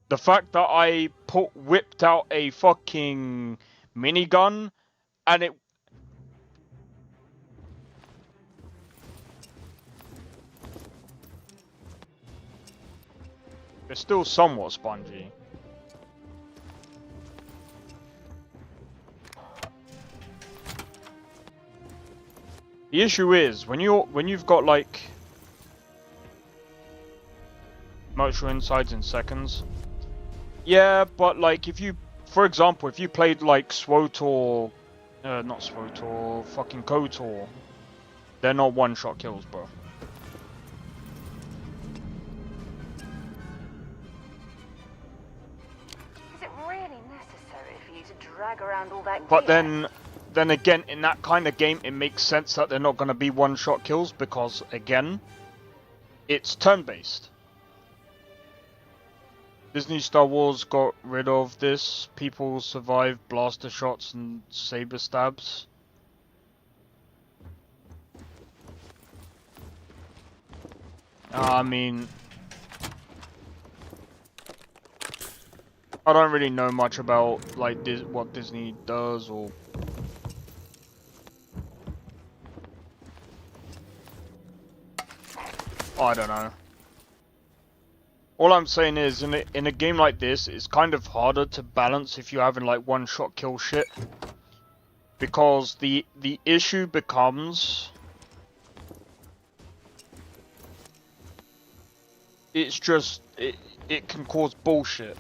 The fact that I whipped out a fucking minigun and it's still somewhat spongy. The issue is when you've got like motor insides in seconds. Yeah, but like if you, for example, if you played like SWOTOR, not SWOTOR, fucking KOTOR, they're not one-shot kills, bro. Is it really necessary for you to drag around all that But gear? then again, in that kind of game, it makes sense that they're not going to be one-shot kills because, again, it's turn-based. Disney Star Wars got rid of this. People survive blaster shots and saber stabs. I mean, I don't really know much about like what Disney does or. I don't know. All I'm saying is, in a game like this, it's kind of harder to balance if you're having like one-shot kill shit, because the issue becomes it's just it can cause bullshit.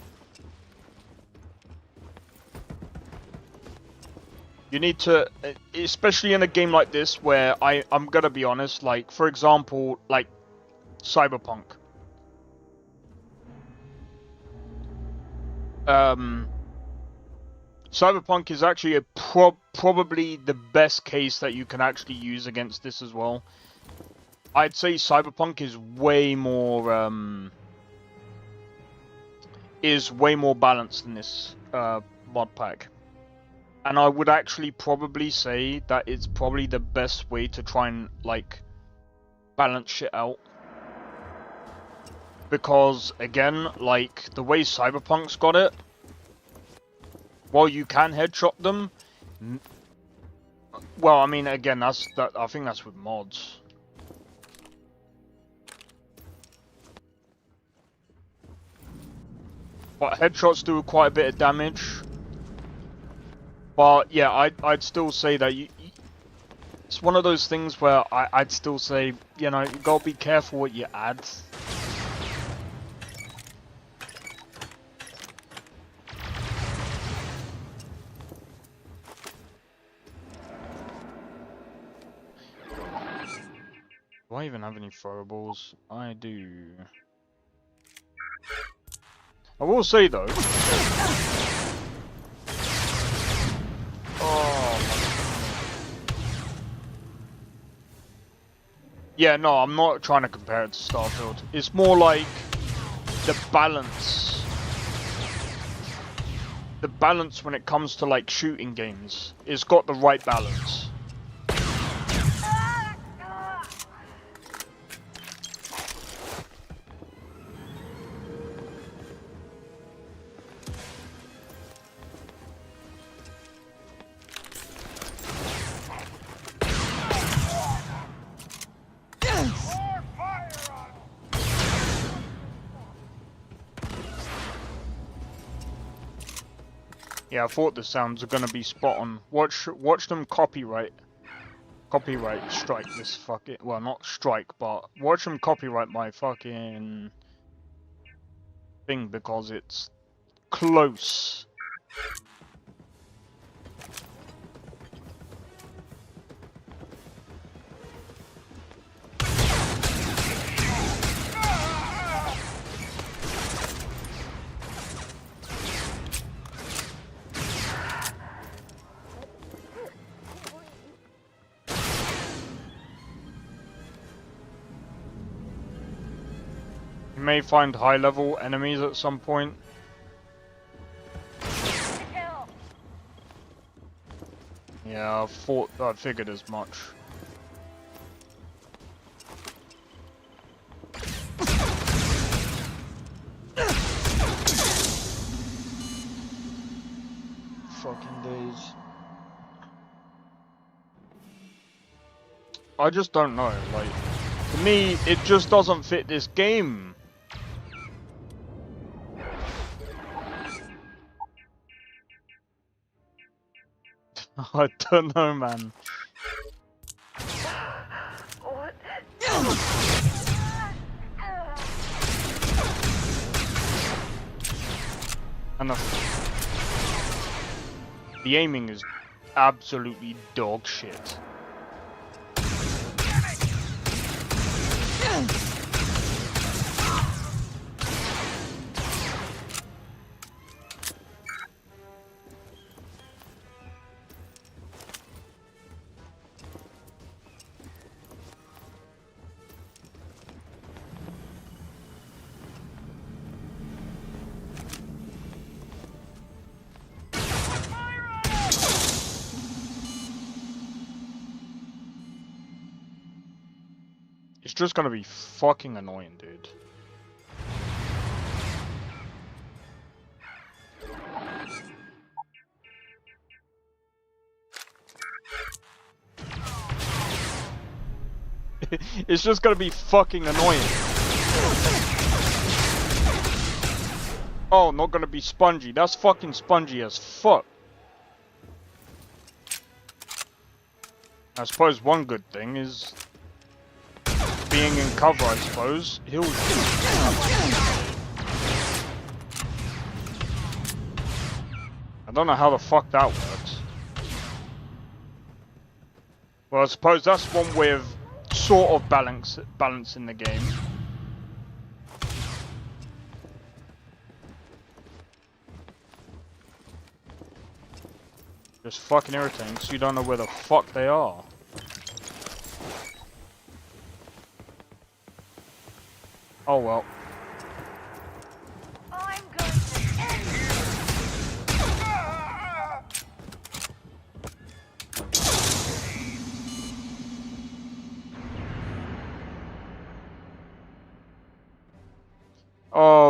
You need to, especially in a game like this where I'm gonna be honest, like for example, like Cyberpunk. Cyberpunk is actually probably the best case that you can actually use against this as well. I'd say Cyberpunk is way more, is way more balanced in this mod pack. And I would actually probably say that it's probably the best way to try and, like, balance shit out. Because, again, like, the way Cyberpunk's got it, while you can headshot them, well, I mean, again, I think that's with mods. But headshots do quite a bit of damage. But yeah, I'd still say that it's one of those things where I'd still say, you know, you gotta be careful what you add. Do I even have any throwables? I do. I will say though. Yeah, no, I'm not trying to compare it to Starfield. It's more like the balance. The balance when it comes to like shooting games. It's got the right balance. Yeah, I thought the sounds are gonna be spot on. Watch them copyright strike this fucking, well, not strike, but watch them copyright my fucking thing because it's close. You may find high-level enemies at some point. Yeah, I figured as much. Fucking days. I just don't know, like, to me, it just doesn't fit this game. I don't know, man. And the aiming is absolutely dog shit. It's just gonna be fucking annoying, dude. It's just gonna be fucking annoying. Oh, not gonna be spongy. That's fucking spongy as fuck. I suppose one good thing is being in cover, I suppose. He'll... I don't know how the fuck that works. Well, I suppose that's one way of sort of balancing the game. Just fucking irritating, so you don't know where the fuck they are. Oh well. I'm going to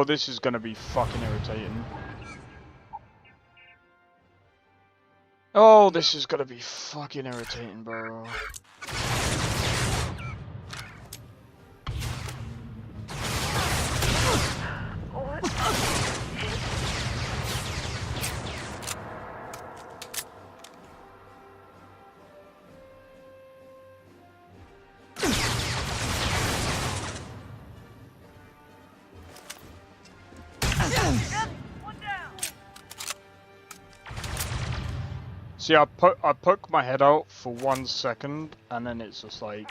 this is gonna be fucking irritating. Oh, this is gonna be fucking irritating, bro. See, I poke my head out for 1 second, and then it's just like...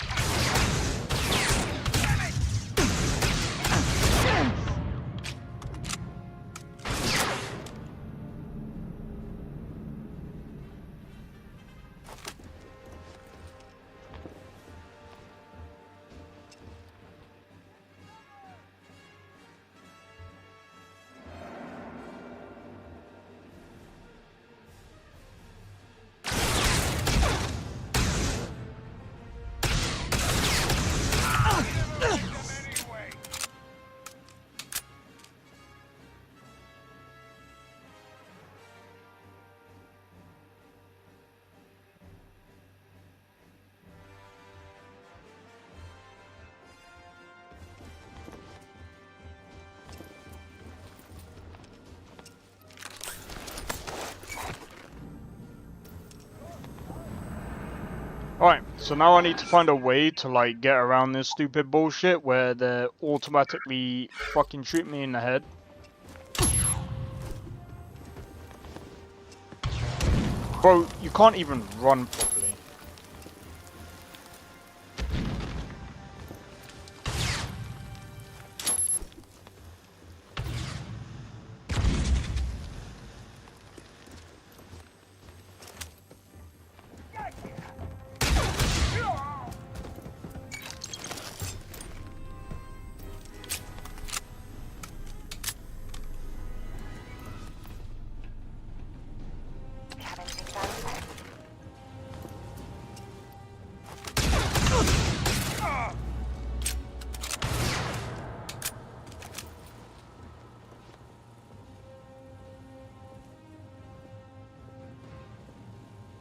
Alright, so now I need to find a way to like get around this stupid bullshit where they're automatically fucking shoot me in the head. Bro, you can't even run properly.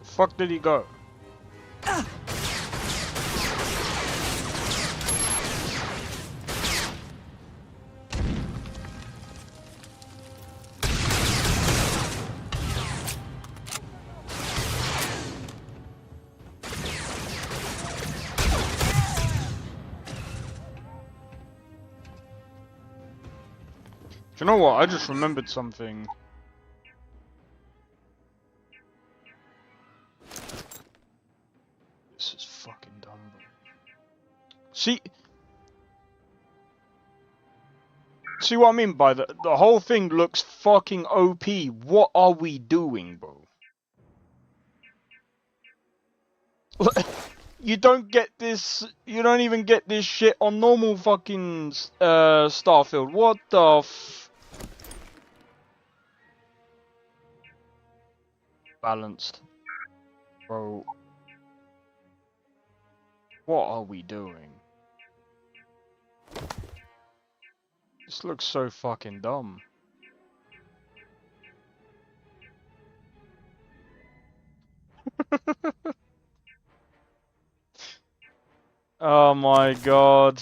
Fuck did he go? Do you know what? I just remembered something. This is fucking dumb, bro. See what I mean by the whole thing looks fucking OP. What are we doing, bro? You don't get this. You don't even get this shit on normal fucking Starfield. What the f? Balanced, bro. What are we doing? This looks so fucking dumb. Oh my god.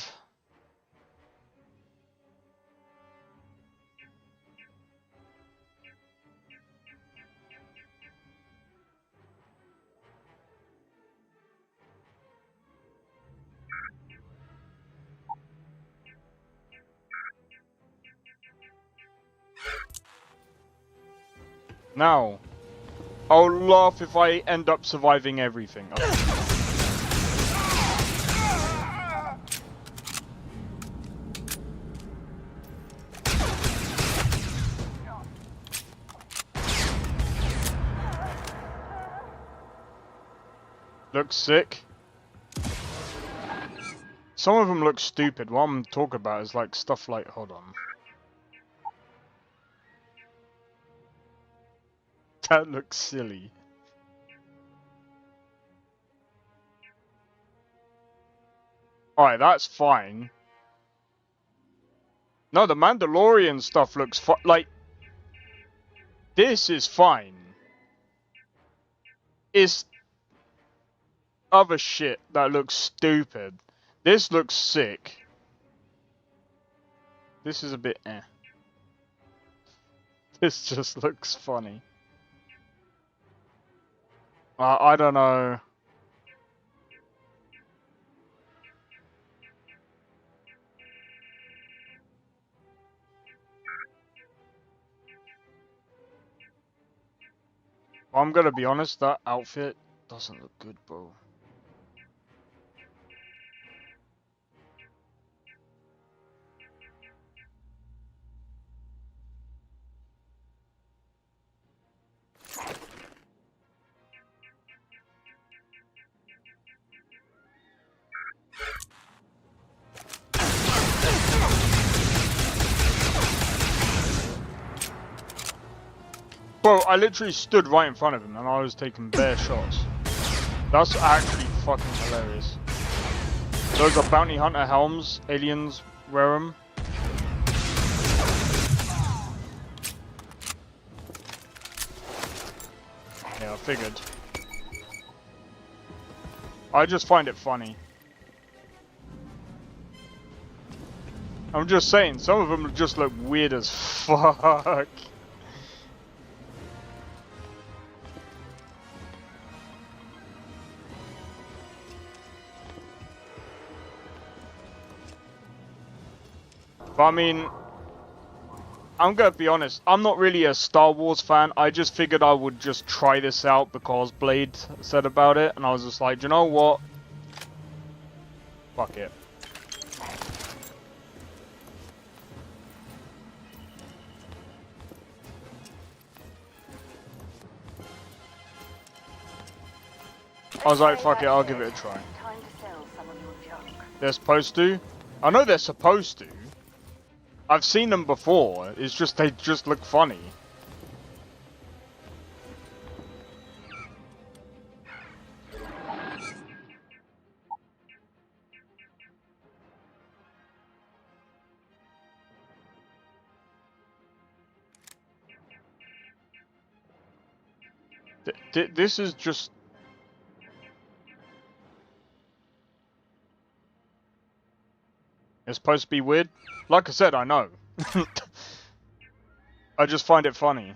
Now, I'll laugh if I end up surviving everything. Looks sick. Some of them look stupid. What I'm talking about is like stuff like, hold on. That looks silly. Alright, that's fine. No, the Mandalorian stuff looks like... This is fine. It's other shit that looks stupid. This looks sick. This is a bit eh. This just looks funny. I don't know. I'm gonna be honest, that outfit doesn't look good, bro. Bro, I literally stood right in front of him and I was taking bare shots. That's actually fucking hilarious. Those are bounty hunter helms. Aliens wear them. Yeah, I figured. I just find it funny. I'm just saying, some of them just look weird as fuck. But I mean, I'm gonna be honest, I'm not really a Star Wars fan. I just figured I would just try this out because Blade said about it, and I was just like, do you know what? Fuck it. I was like, fuck it, I'll give it a try. They're supposed to? I know they're supposed to. I've seen them before, it's just they just look funny. This is just... It's supposed to be weird? Like I said, I know. I just find it funny.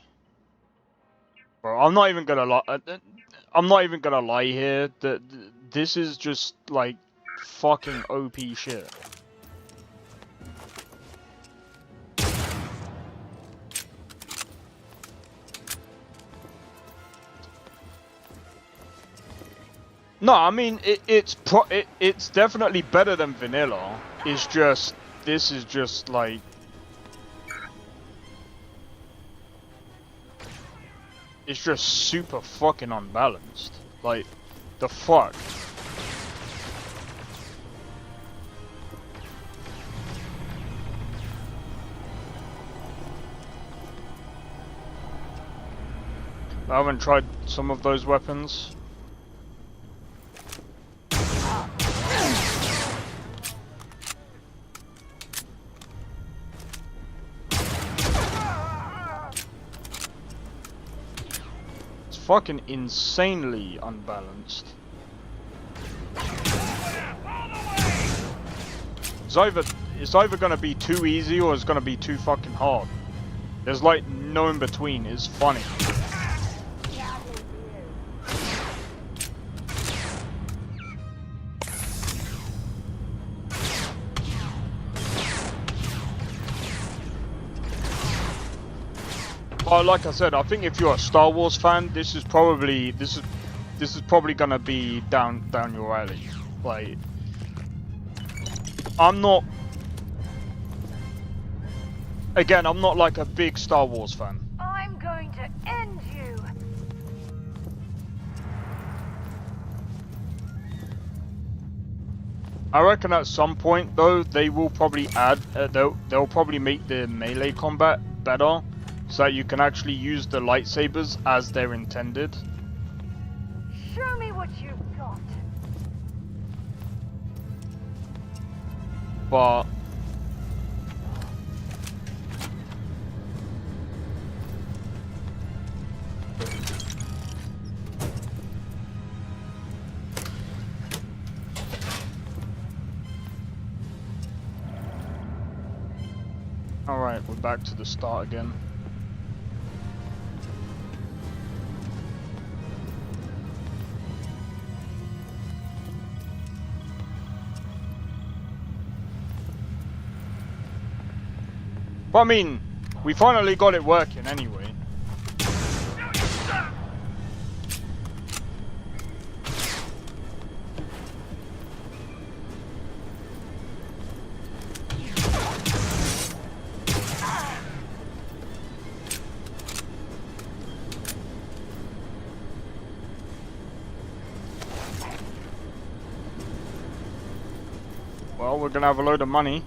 Bro, I'm not even gonna lie. I'm not even gonna lie here. This is just like fucking OP shit. No, I mean it's definitely better than vanilla. It's just this is just like it's just super fucking unbalanced. Like the fuck. I haven't tried some of those weapons. Fucking insanely unbalanced. It's either gonna be too easy or it's gonna be too fucking hard. There's like no in between. It's funny. Like I said, I think if you're a Star Wars fan, this is probably gonna be down your alley. Like, I'm not like a big Star Wars fan. I'm going to end you. I reckon at some point though they will probably add they'll probably make the melee combat better. So that you can actually use the lightsabers as they're intended. Show me what you've got. But Alright, we're back to the start again. But I mean, we finally got it working anyway. Well, we're gonna have a load of money.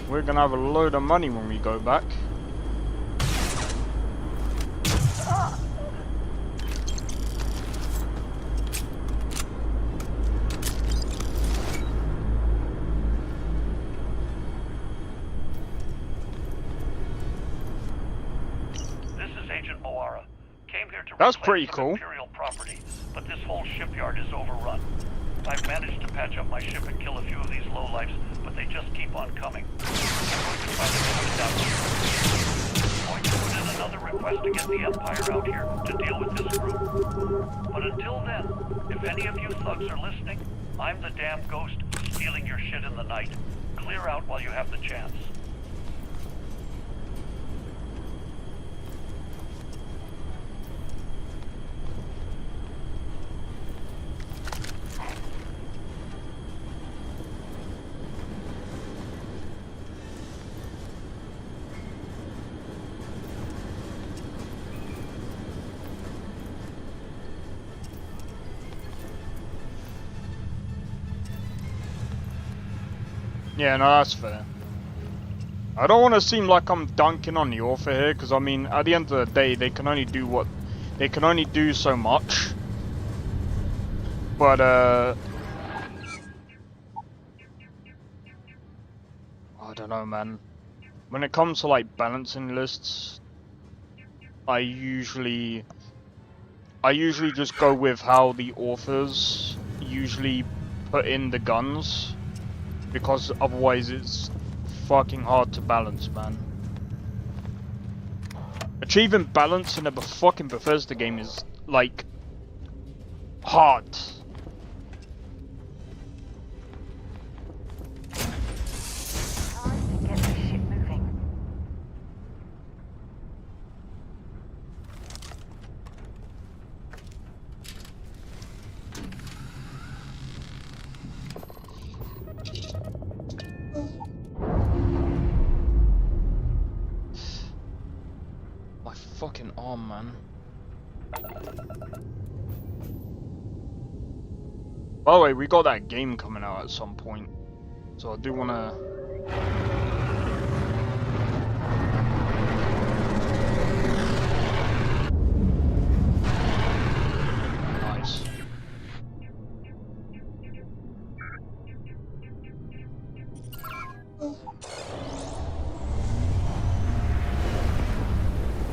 We're gonna have a load of money when we go back. This is Agent Moara. Came here to That's reclaim pretty some cool. Imperial property, but this whole shipyard is overrun. I've managed to patch up my ship and kill a few of these lowlifes, but they just keep on coming. I'm going to try to get them down here. I'm going to put in another request to get the Empire out here to deal with this group. But until then, if any of you thugs are listening, I'm the damn ghost stealing your shit in the night. Clear out while you have the chance. Yeah, no, that's fair. I don't want to seem like I'm dunking on the author here, because I mean, at the end of the day, they can only do so much. But I don't know, man. When it comes to like balancing lists, I usually just go with how the authors usually put in the guns. Because otherwise it's fucking hard to balance, man. Achieving balance in a fucking Bethesda game is, like, hard. Fucking arm, man. By the way, we got that game coming out at some point, so I do wanna. Nice.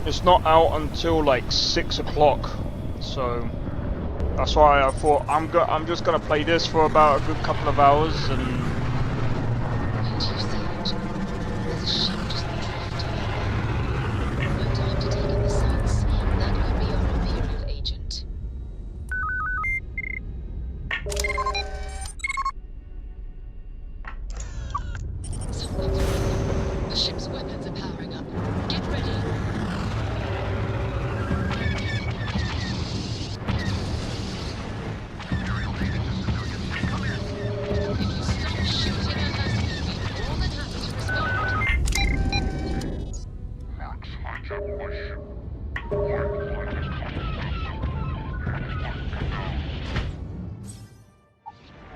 It's not out until like 6 o'clock, so that's why I thought I'm just gonna play this for about a good couple of hours and.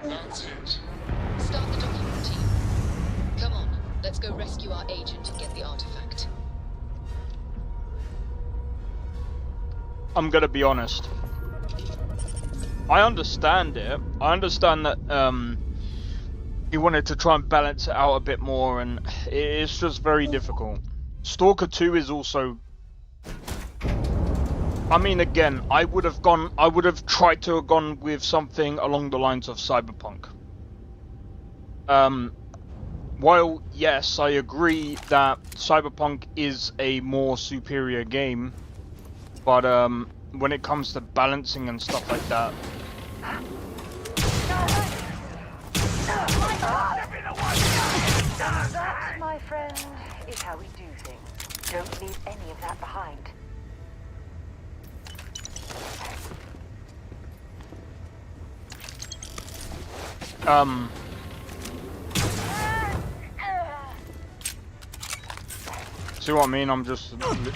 That's it. Start the document team. Come on, let's go rescue our agent and get the artifact. I'm gonna be honest. I understand it. I understand that he wanted to try and balance it out a bit more, and it's just very difficult. Stalker 2 is also. I mean, again, I would have tried to have gone with something along the lines of Cyberpunk. while yes, I agree that Cyberpunk is a more superior game, but when it comes to balancing and stuff like that, That, my friend, is how we do things. Don't leave any of that behind. see what I mean? I'm just literally...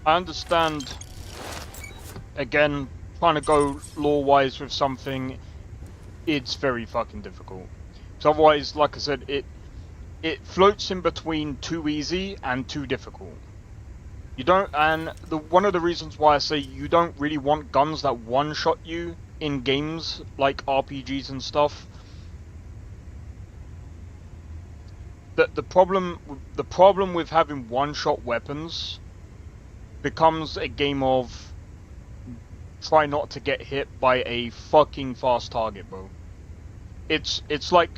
I understand, again, trying to go lore-wise with something, it's very fucking difficult. So otherwise, like I said, it floats in between too easy and too difficult. You don't, and one of the reasons why I say you don't really want guns that one-shot you in games like RPGs and stuff. The problem with having one-shot weapons becomes a game of try not to get hit by a fucking fast target, bro. It's like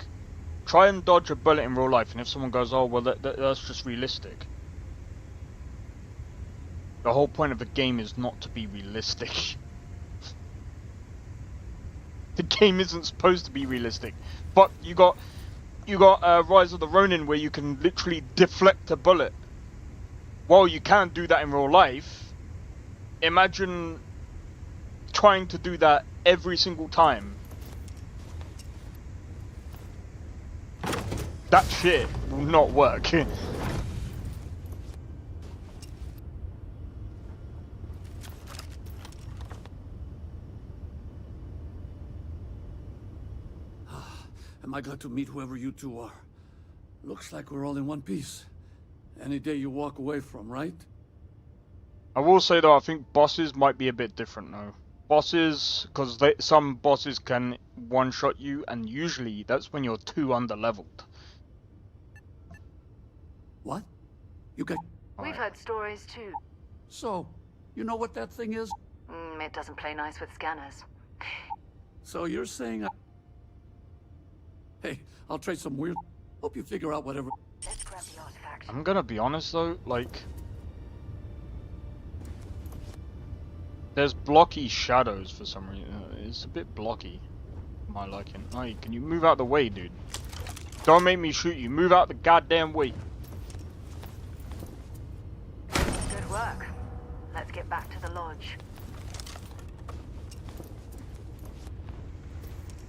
try and dodge a bullet in real life, and if someone goes, oh well, that's just realistic. The whole point of the game is not to be realistic. The game isn't supposed to be realistic. But you got Rise of the Ronin where you can literally deflect a bullet. Well, you can't do that in real life. Imagine trying to do that every single time. That shit will not work. Am I glad to meet whoever you two are. Looks like we're all in one piece. Any day you walk away from, right? I will say though, I think bosses might be a bit different though. Bosses, because some bosses can one-shot you, and usually that's when you're too under-leveled. What? You got... We've heard stories too. So, you know what that thing is? It doesn't play nice with scanners. So you're saying Hey, I'll trade some weird... Hope you figure out whatever... Let's grab the artifact. I'm gonna be honest though, like... There's blocky shadows for some reason. It's a bit blocky. My liking. Hey, can you move out the way, dude? Don't make me shoot you. Move out the goddamn way. Good work. Let's get back to the lodge.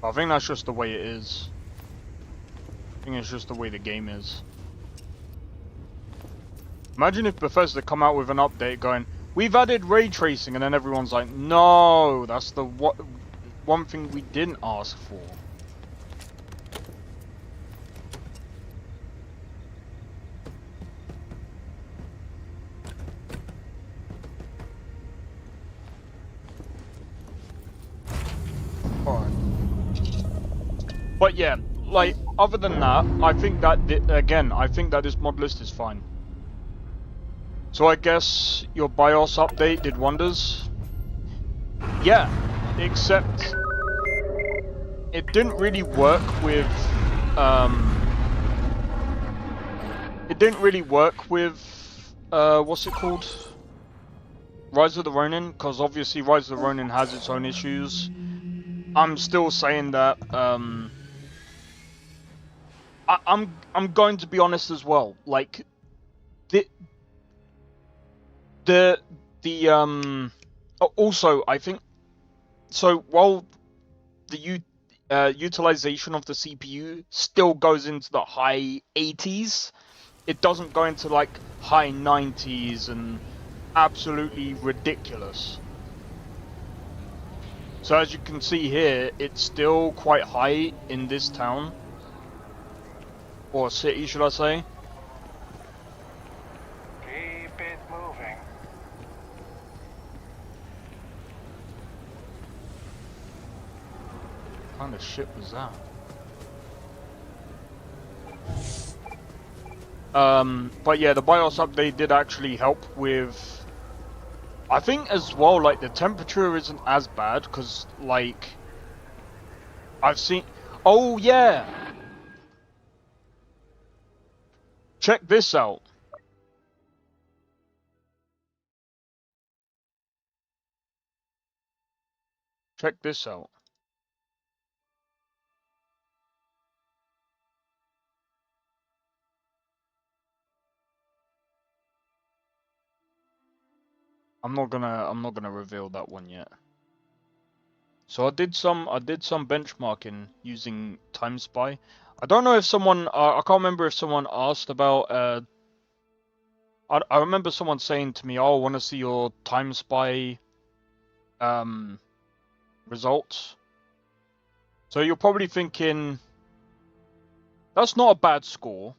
I think that's just the way it is. I think it's just the way the game is. Imagine if Bethesda come out with an update going, we've added ray tracing, and then everyone's like, no, that's the one thing we didn't ask for. Alright. But yeah, like, other than that, I think that, again, I think that this mod list is fine. So I guess your BIOS update did wonders? Yeah, except it didn't really work with, what's it called? Rise of the Ronin, because obviously Rise of the Ronin has its own issues. I'm still saying that, I'm going to be honest as well, like, also, I think, so while the utilization of the CPU still goes into the high 80s, it doesn't go into like high 90s and absolutely ridiculous. So as you can see here, it's still quite high in this town, or city should I say. Keep it moving. What kind of shit was that? But yeah, the BIOS update did actually help with... I think as well, like, the temperature isn't as bad, because, like... I've seen... Oh, yeah! Check this out. Check this out. I'm not gonna reveal that one yet. So I did some benchmarking using Time Spy. I don't know if someone I can't remember if someone asked about I remember someone saying to me, "Oh, I want to see your Time Spy results." So you're probably thinking that's not a bad score.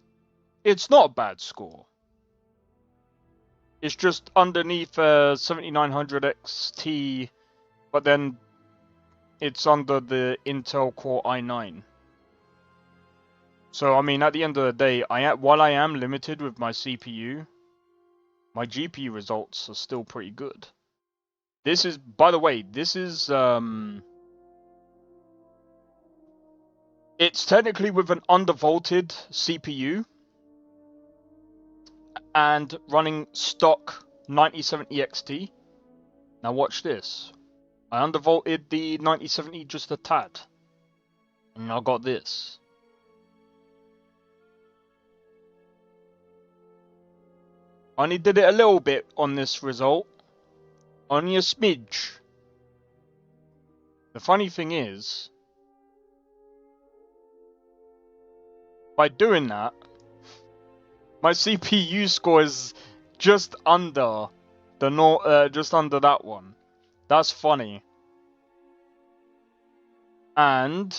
It's not a bad score. It's just underneath 7900 XT, but then it's under the Intel Core i9. So I mean, at the end of the day, while I am limited with my CPU, my GPU results are still pretty good. This is, by the way, this is it's technically with an undervolted CPU and running stock 9070 XT. Now watch this. I undervolted the 9070 just a tad. And I got this. Only did it a little bit on this result. Only a smidge. The funny thing is, by doing that, my CPU score is just under the just under that one. That's funny. And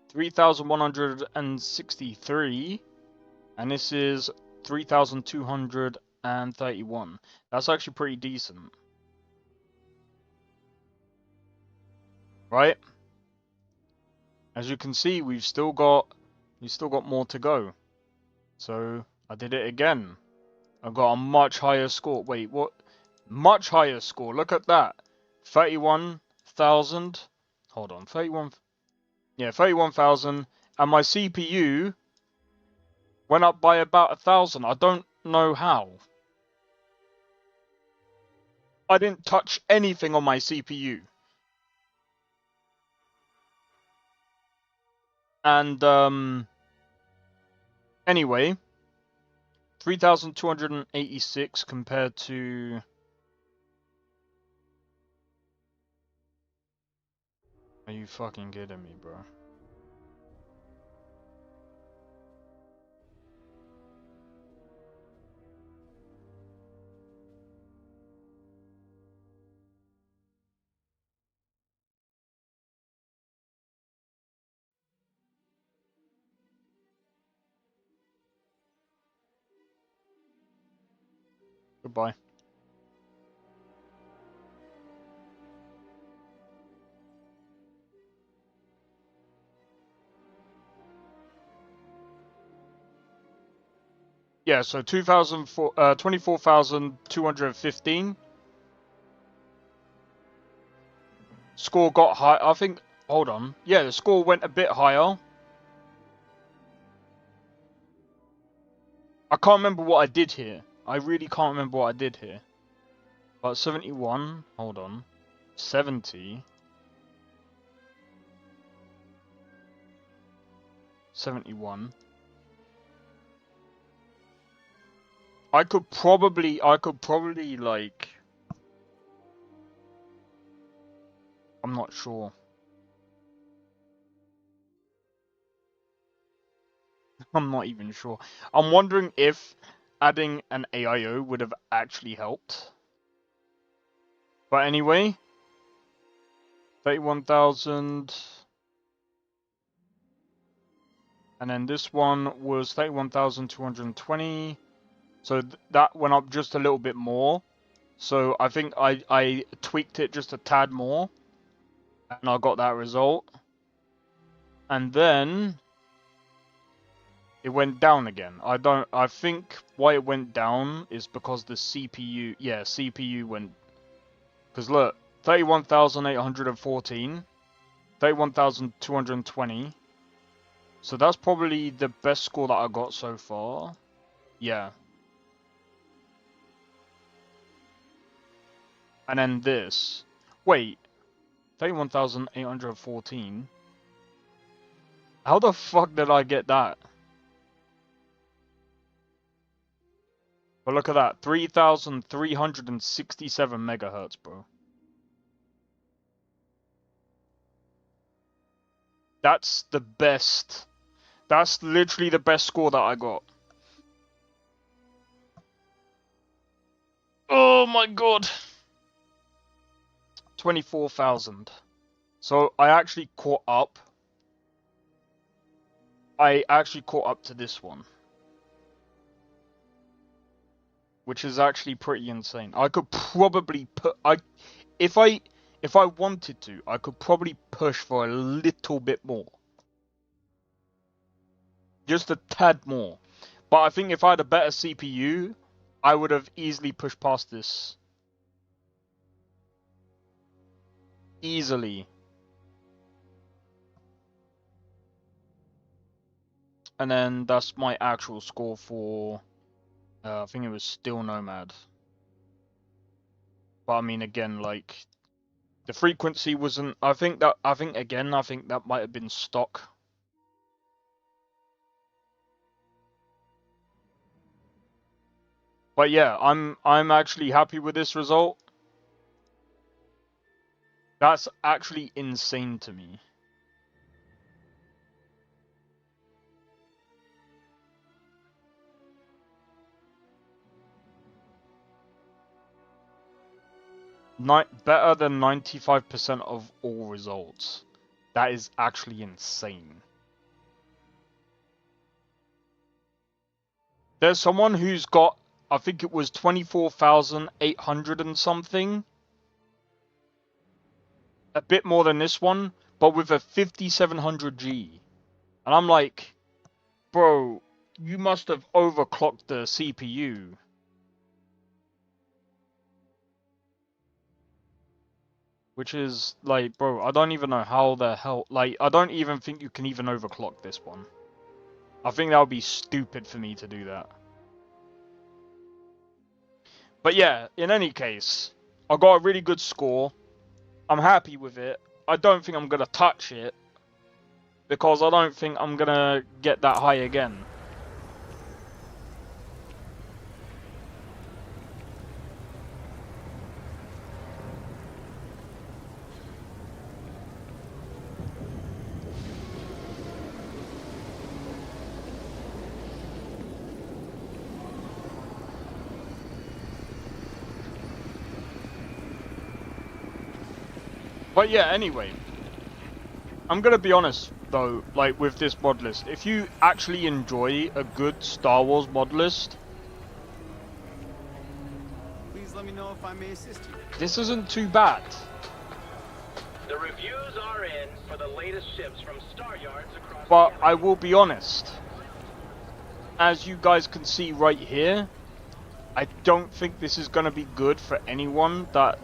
3163, and this is 3231. That's actually pretty decent, right? As you can see, we've still got more to go. So I did it again. I got a much higher score. Wait, what? Much higher score. Look at that. 31,000. Hold on, 31. Yeah, 31,000. And my CPU went up by about 1,000. I don't know how. I didn't touch anything on my CPU. And anyway, 3,286 compared to... Are you fucking kidding me, bro? Goodbye. Yeah, so 24,215. Score got high. I think. Hold on. Yeah, the score went a bit higher. I can't remember what I did here. I really can't remember what I did here. But 71. Hold on. 70. 71. I could probably like... I'm not sure. I'm not even sure. I'm wondering if adding an AIO would have actually helped. But anyway, 31,000. And then this one was 31,220. So that went up just a little bit more. So I think I tweaked it just a tad more. And I got that result. And then It went down again. I think why it went down is because the CPU, yeah, CPU went, because look, 31,814, 31,220, so that's probably the best score that I got so far, yeah. And then this, wait, 31,814, how the fuck did I get that? But look at that, 3,367 megahertz, bro. That's the best. That's literally the best score that I got. Oh my god. 24,000. So I actually caught up. I actually caught up to this one. Which is actually pretty insane. I could probably put if I wanted to, I could probably push for a little bit more. Just a tad more. But I think if I had a better CPU, I would have easily pushed past this. Easily. And then that's my actual score for I think it was still Nomad. But I mean, again, like, the frequency wasn't. I think that might have been stock. But yeah, I'm actually happy with this result. That's actually insane to me. Better than 95% of all results. That is actually insane. There's someone who's got, I think it was 24,800 and something. A bit more than this one, but with a 5700G. And I'm like, bro, you must have overclocked the CPU. Which is, like, bro, I don't even know how the hell, like, I don't even think you can even overclock this one. I think that would be stupid for me to do that. But yeah, in any case, I got a really good score. I'm happy with it. I don't think I'm going to touch it, because I don't think I'm going to get that high again. But yeah, anyway, I'm gonna be honest though, like with this mod list, if you actually enjoy a good Star Wars mod list, Please let me know if I may assist you. this isn't too bad. The reviews are in for the latest ships from star yards across. But I will be honest, as you guys can see right here, I don't think this is gonna be good for anyone that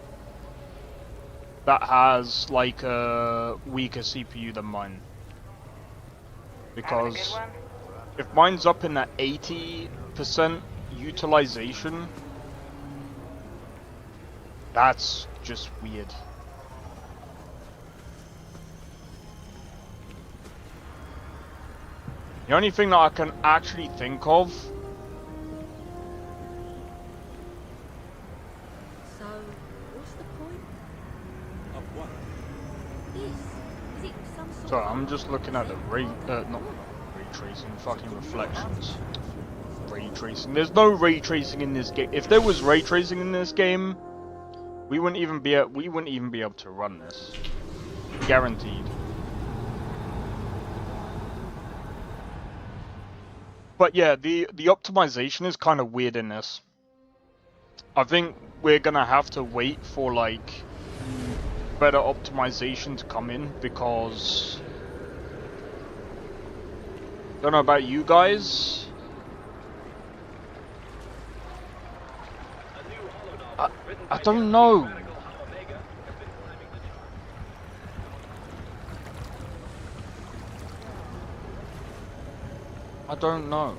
has like a weaker CPU than mine, because if mine's up in that 80% utilization, that's just weird. The only thing that I can actually think of Sorry, I'm just looking at the not ray tracing, fucking reflections. Ray tracing. There's no ray tracing in this game. If there was ray tracing in this game, we wouldn't even be able to run this. Guaranteed. But yeah, the optimization is kind of weird in this. I think we're gonna have to wait for like better optimization to come in, because Don't know about you guys. I don't know. I don't know.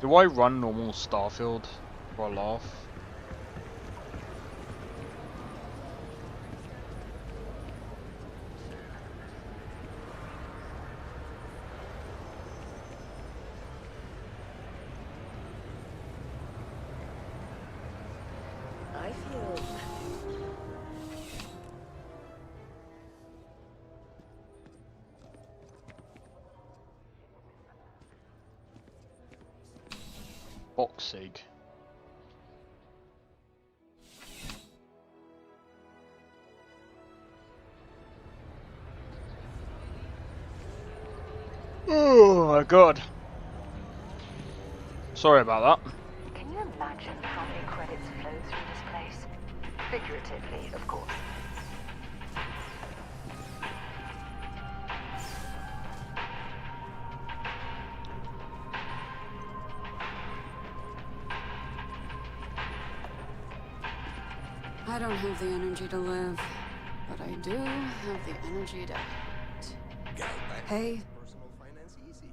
Do I run normal Starfield for a laugh? I feel... Boxig. Oh my god. Sorry about that. Can you imagine how many credits flow through this place? Figuratively, of course. I don't have the energy to live, but I do have the energy to hate. Hey. Personal finance easy.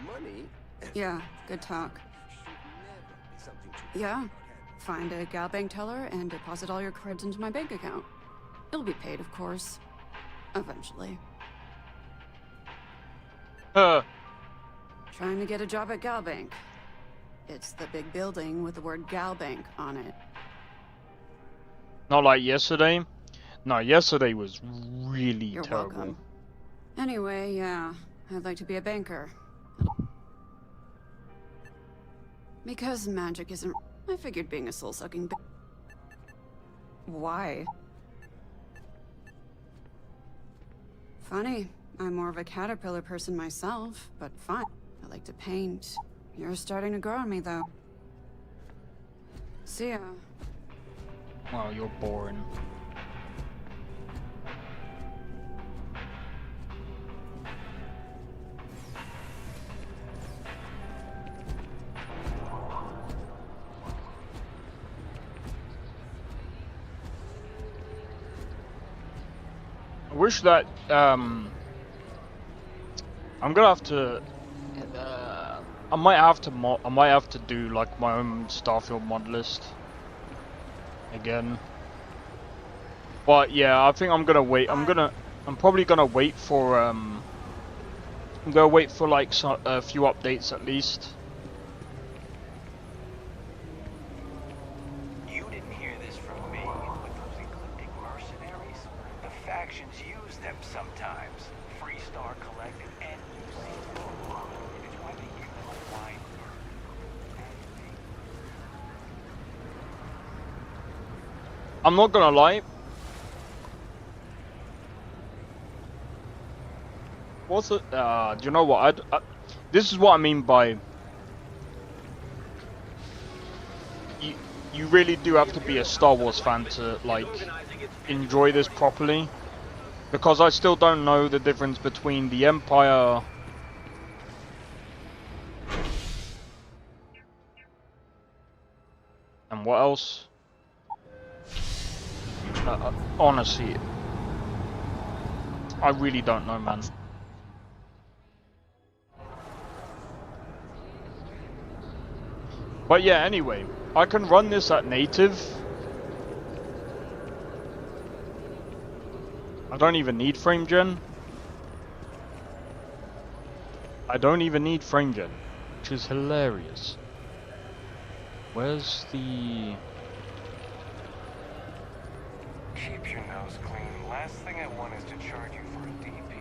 Money. Yeah, good talk. Yeah, find a gal bank teller and deposit all your creds into my bank account. It'll be paid, of course. Eventually. Trying to get a job at Gal Bank. It's the big building with the word Gal Bank on it. Not like yesterday. No, yesterday was really You're terrible. welcome. Anyway, yeah, I'd like to be a banker. Because magic isn't... I figured being a soul-sucking Why? Funny. I'm more of a caterpillar person myself, but fine. I like to paint. You're starting to grow on me, though. See ya. Wow, you're boring. I wish that, I'm gonna have to, I might have to do like my own Starfield mod list again. But yeah, I think I'm gonna wait. I'm probably gonna wait for I'm gonna wait for like a few updates at least. You didn't hear this from me, but those ecliptic mercenaries, the factions use them sometimes. Freestar Collective and UC. It's why they give them a wide I'm not gonna lie. What's it? Do you know what? This is what I mean by you really do have to be a Star Wars fan to like enjoy this properly, because I still don't know the difference between the Empire and what else. Honestly, I really don't know, man. But yeah, anyway, I can run this at native. I don't even need frame gen. I don't even need frame gen, which is hilarious. Where's the... Keep your nose clean. Last thing I want is to charge you for a DP.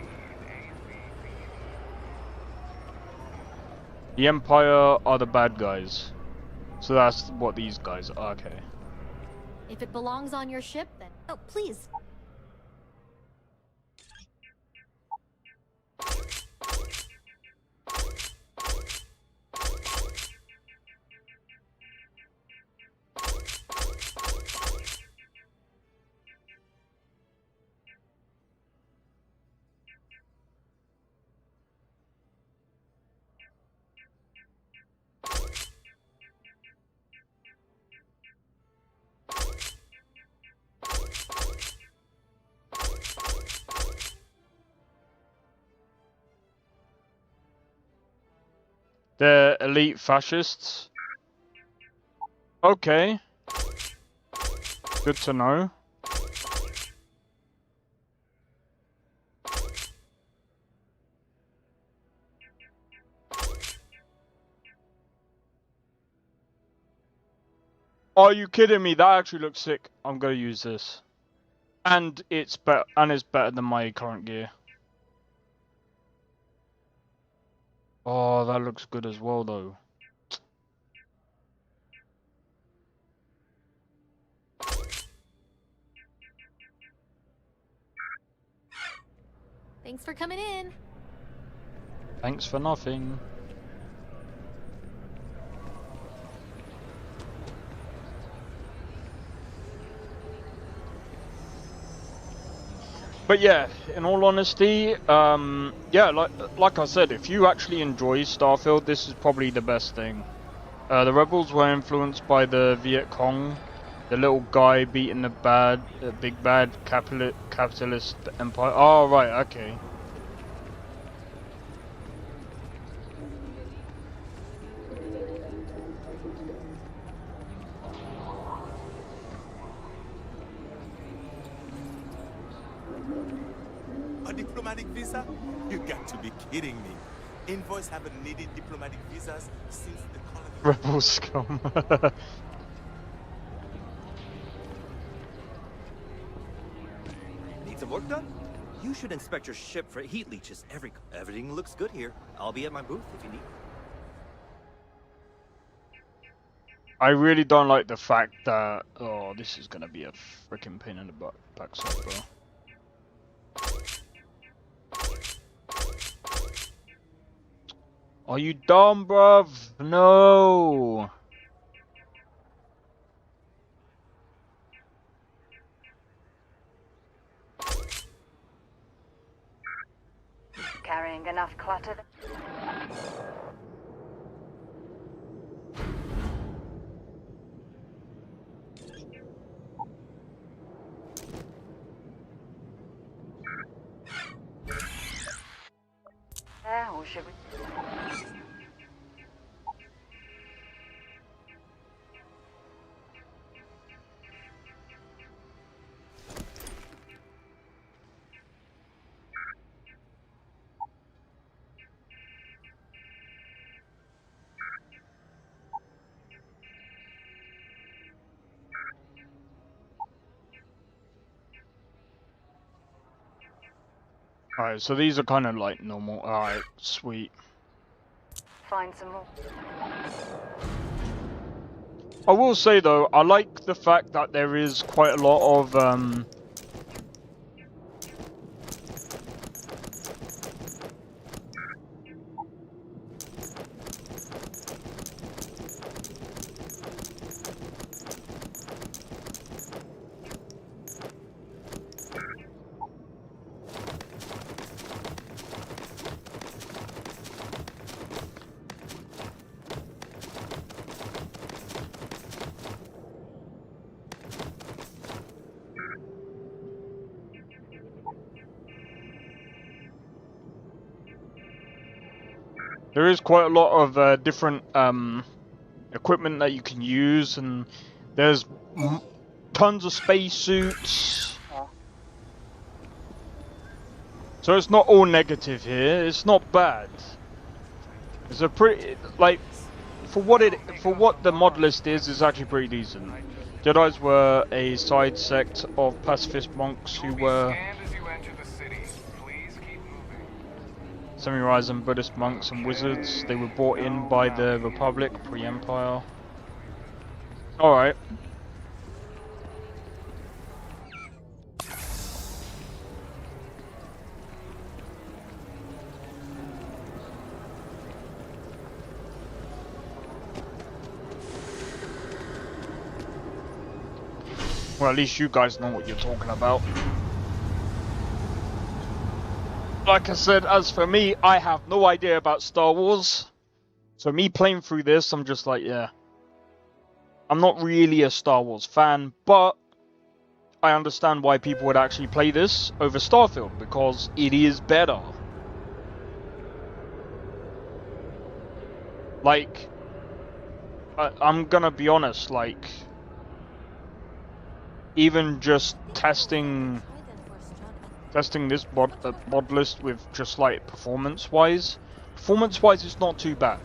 The Empire are the bad guys. So that's what these guys are. Okay. If it belongs on your ship, then... Oh, please. They're elite fascists. Okay. Good to know. Are you kidding me? That actually looks sick. I'm gonna use this. And it's better than my current gear. Oh, that looks good as well though. Thanks for coming in. Thanks for nothing. But yeah, in all honesty, yeah, like I said, if you actually enjoy Starfield, this is probably the best thing. The rebels were influenced by the Viet Cong, the little guy beating the big bad capitalist empire. Oh right, okay. A diplomatic visa? You got to be kidding me. Envoys haven't needed diplomatic visas since the colony. Rebel scum. Need some work done? You should inspect your ship for heat leeches Everything looks good here. I'll be at my booth if you need. I really don't like the fact that... Oh, this is gonna be a freaking pain in the backside, bro. Are you dumb, bruv? No! Carrying enough clutter? Or should we? Alright, so these are kind of like normal. Alright, sweet. Find some more. I will say though, I like the fact that there is quite a lot of there is quite a lot of different equipment that you can use, and there's tons of spacesuits. So it's not all negative here. It's not bad. It's a pretty for what the mod list is, it's actually pretty decent. Jedi's were a side sect of pacifist monks who were semi-rising Buddhist monks and wizards. They were brought in by the Republic pre-Empire. Alright. Well, at least you guys know what you're talking about. Like I said, as for me, I have no idea about Star Wars. So me playing through this, I'm just like, yeah. I'm not really a Star Wars fan, but I understand why people would actually play this over Starfield, because it is better. Like, I'm gonna be honest, like, even just testing this mod list with just like performance-wise, it's not too bad.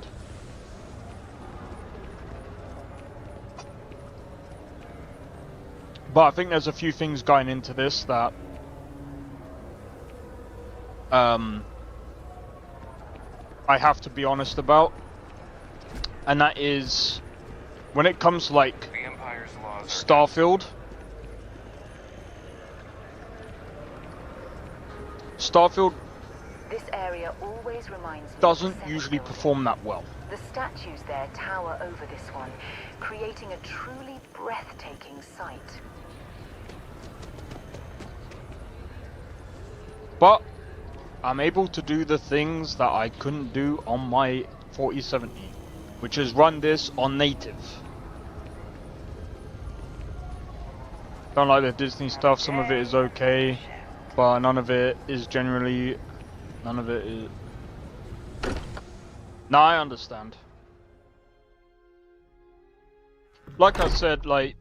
But I think there's a few things going into this that I have to be honest about, and that is when it comes to like Starfield. This area always reminds me doesn't usually perform that well. The statues there tower over this one, creating a truly breathtaking sight. But I'm able to do the things that I couldn't do on my 4070, which is run this on native. Don't like the Disney stuff, some of it is okay, but none of it is generally... None of it is... No, I understand. Like I said, like...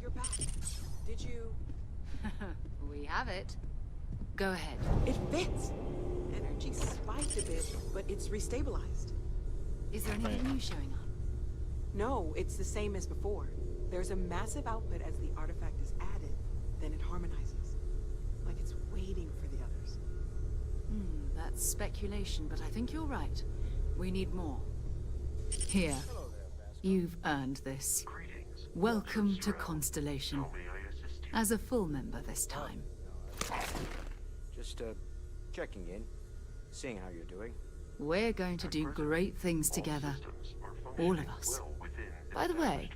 You're back. Did you... We have it. Go ahead. It fits. Energy spiked a bit, but it's restabilized. Is there anything new showing up? No, it's the same as before. There's a massive output as the artifact is added, then it harmonizes. Like it's waiting for the others. That's speculation, but I think you're right. We need more. Here. You've earned this. Welcome to Constellation. As a full member this time. Just, checking in. Seeing how you're doing. We're going to do great things together. All of us. By the way,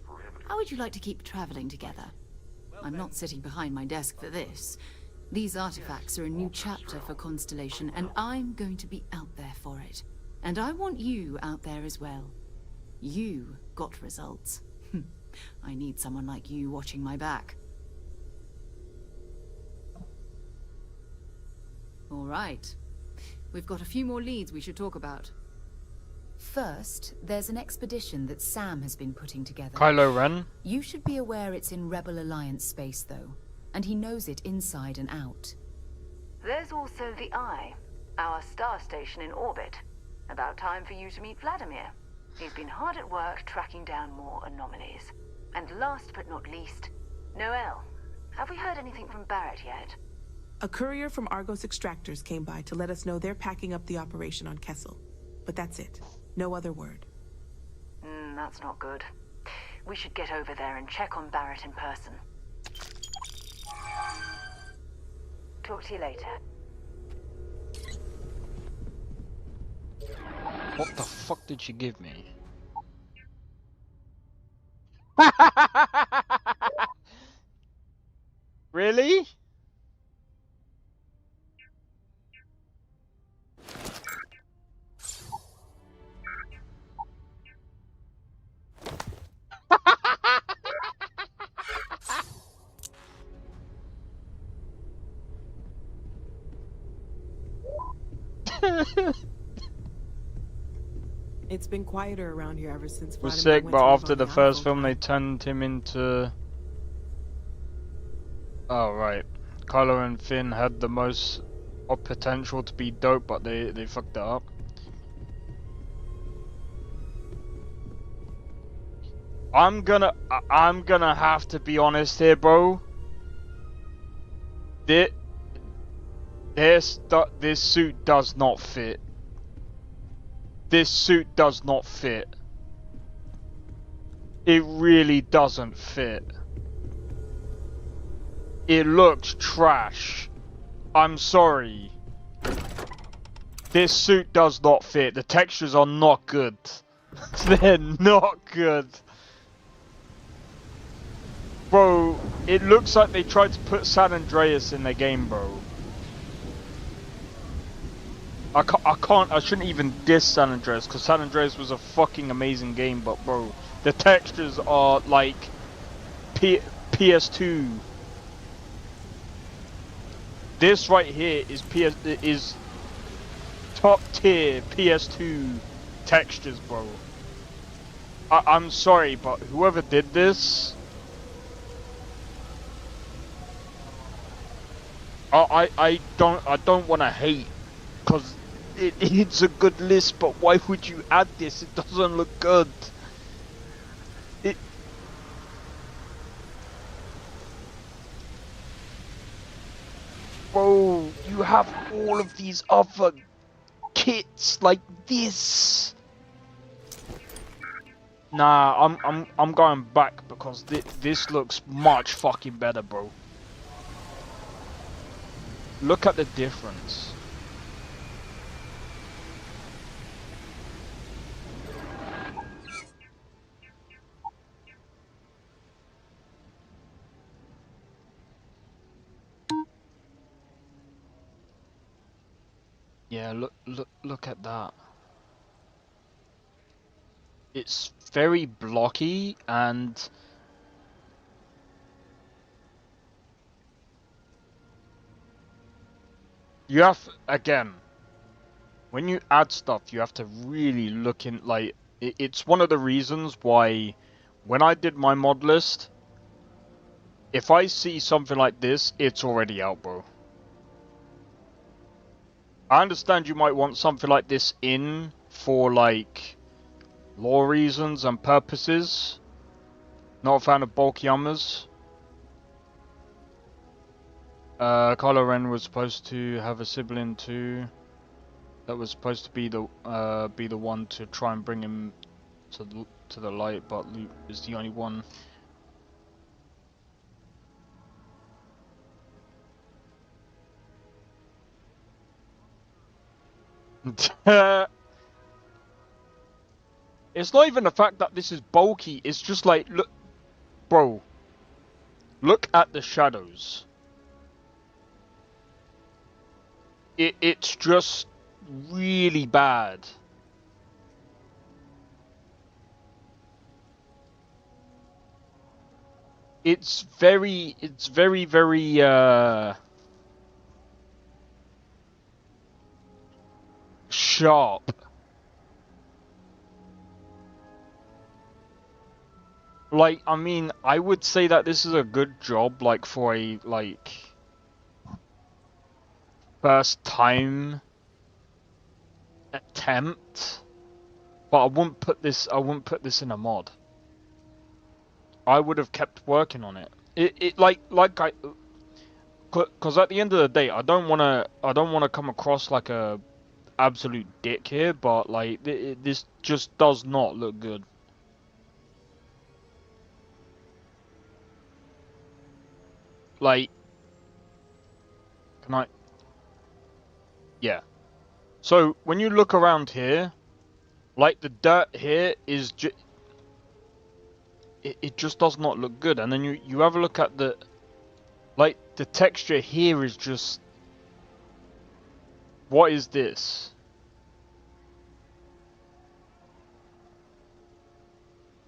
how would you like to keep traveling together? I'm not sitting behind my desk for this. These artifacts are a new chapter for Constellation, and I'm going to be out there for it. And I want you out there as well. You got results. I need someone like you watching my back. All right. We've got a few more leads we should talk about. First, there's an expedition that Sam has been putting together. Kylo Ren? You should be aware it's in Rebel Alliance space, though, and he knows it inside and out. There's also the Eye, our star station in orbit. About time for you to meet Vladimir. He's been hard at work tracking down more anomalies. And last but not least, Noel. Have we heard anything from Barrett yet? A courier from Argos Extractors came by to let us know they're packing up the operation on Kessel. But that's it. No other word. That's not good. We should get over there and check on Barrett in person. Talk to you later. What the fuck did she give me? Really? It's been quieter around here ever since Was Vladimir sick, went but to live after on the the first Alpha. film they turned him into... Oh right. Kylo and Finn had the most of potential to be dope, but they fucked it up. I'm gonna have to be honest here, bro. This suit does not fit. This suit does not fit. It really doesn't fit. It looks trash. I'm sorry. This suit does not fit. The textures are not good. They're not good. Bro, it looks like they tried to put San Andreas in their game, bro. I shouldn't even diss San Andreas, because San Andreas was a fucking amazing game, but bro, the textures are like PS2. This right here is top tier PS2 textures, bro. I'm sorry, but whoever did this, I don't want to hate, cause it's a good list, but why would you add this? It doesn't look good. Bro, you have all of these other kits like this. Nah, I'm going back because this looks much fucking better, bro. Look at the difference. Yeah, look at that. It's very blocky and you have, again, when you add stuff, you have to really look in, like, it's one of the reasons why when I did my mod list, if I see something like this, it's already out, bro. I understand you might want something like this in for, like, lore reasons and purposes. Not a fan of bulky armors. Kylo Ren was supposed to have a sibling too. That was supposed to be the one to try and bring him to the light, but Luke is the only one. It's not even the fact that this is bulky. It's just like, look, bro. Look at the shadows. It's just really bad. It's very sharp. Like, I mean, I would say that this is a good job, like, for a, like, first time attempt. But I wouldn't put this in a mod. I would have kept working on it. Cause at the end of the day, I don't wanna come across like a absolute dick here, but like, this just does not look good. Like, can I? Yeah. So when you look around here, like the dirt here is just, it just does not look good. And then you have a look at the, like, the texture here is just, what is this?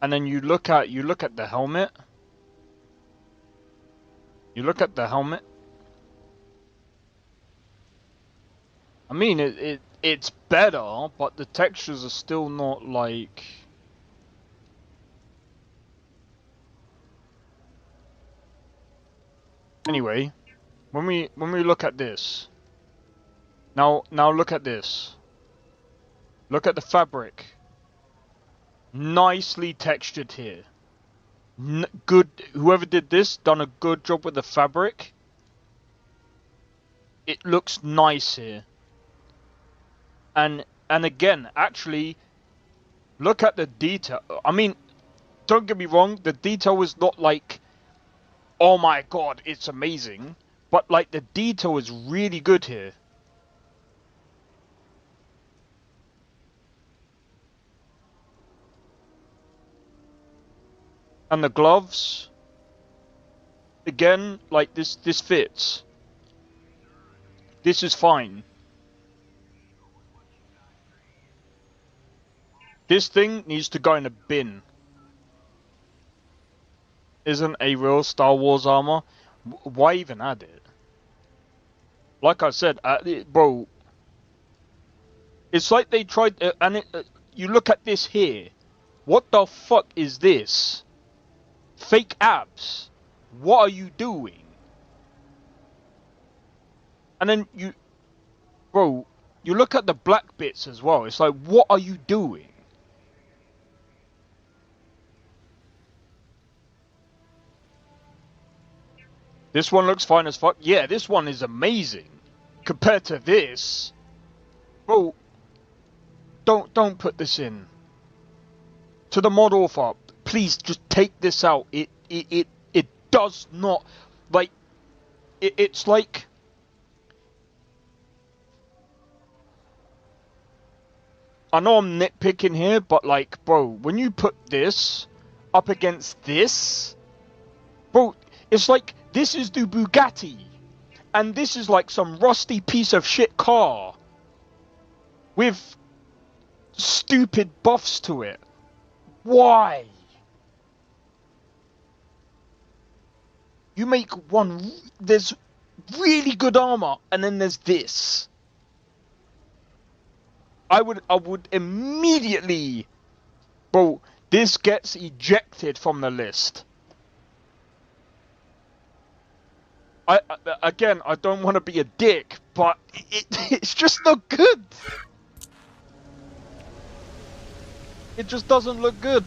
And then you look at the helmet. You look at the helmet. I mean, it's better, but the textures are still not like. Anyway, when we look at this. Now look at this. Look at the fabric. Nicely textured here. Good. Whoever did this done a good job with the fabric. It looks nice here. And again, actually, look at the detail. I mean, don't get me wrong. The detail is not like, oh my god, it's amazing. But like, the detail is really good here. And the gloves, again, like, this fits. This is fine. This thing needs to go in a bin. Isn't a real Star Wars armor. Why even add it? Like I said, bro, it's like they tried, you look at this here. What the fuck is this? Fake abs. What are you doing? And then bro, you look at the black bits as well. It's like, what are you doing? This one looks fine as fuck. Yeah, this one is amazing. Compared to this. Bro, don't put this in. To the mod author, please just take this out. It does not, like, it's like, I know I'm nitpicking here, but like, bro, when you put this up against this, bro, it's like, this is the Bugatti, and this is like some rusty piece of shit car with stupid buffs to it. Why? You make one, there's really good armor, and then there's this. I would immediately, bro, this gets ejected from the list. Again, I don't want to be a dick, but it's just not good. It just doesn't look good.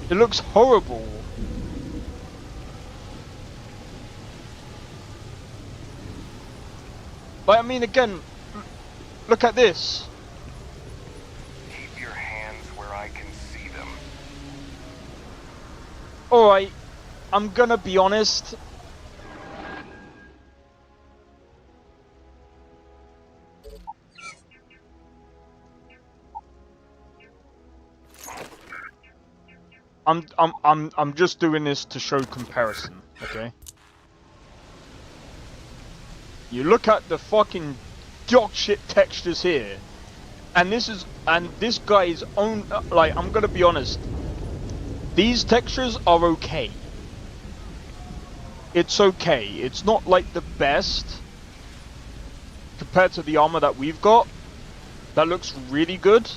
It looks horrible. Like, I mean, again, look at this. Keep your hands where I can see them. Alright, I'm gonna be honest. I'm just doing this to show comparison, okay? You look at the fucking dog shit textures here, and this guy's own, like, I'm gonna be honest, these textures are okay. It's okay. It's not like the best compared to the armor that we've got. That looks really good.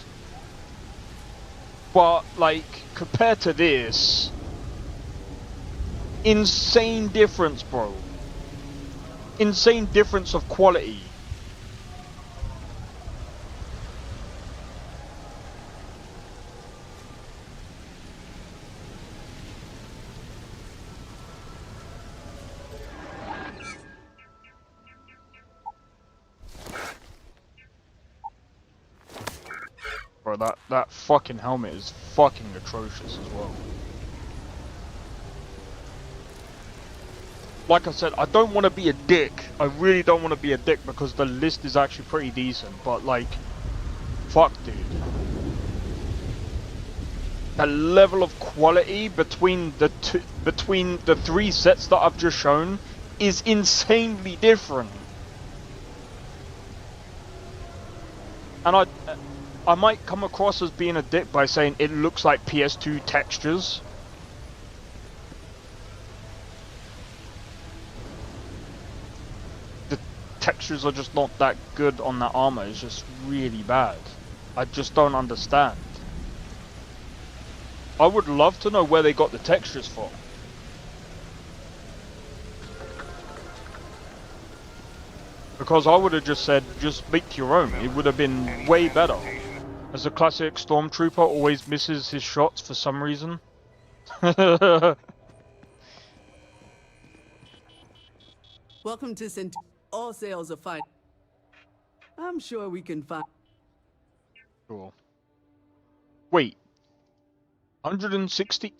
But like, compared to this, insane difference, bro. Insane difference of quality. Bro, that fucking helmet is fucking atrocious as well. Like I said, I don't want to be a dick. I really don't want to be a dick because the list is actually pretty decent. But like, fuck, dude. The level of quality between the three sets that I've just shown is insanely different. And I might come across as being a dick by saying it looks like PS2 textures. The textures are just not that good on that armor. It's just really bad. I just don't understand. I would love to know where they got the textures from. Because I would have just said, just make your own. It would have been way better. As a classic stormtrooper always misses his shots for some reason. Welcome to all sales are fine. I'm sure we can find. Cool. Wait. 160?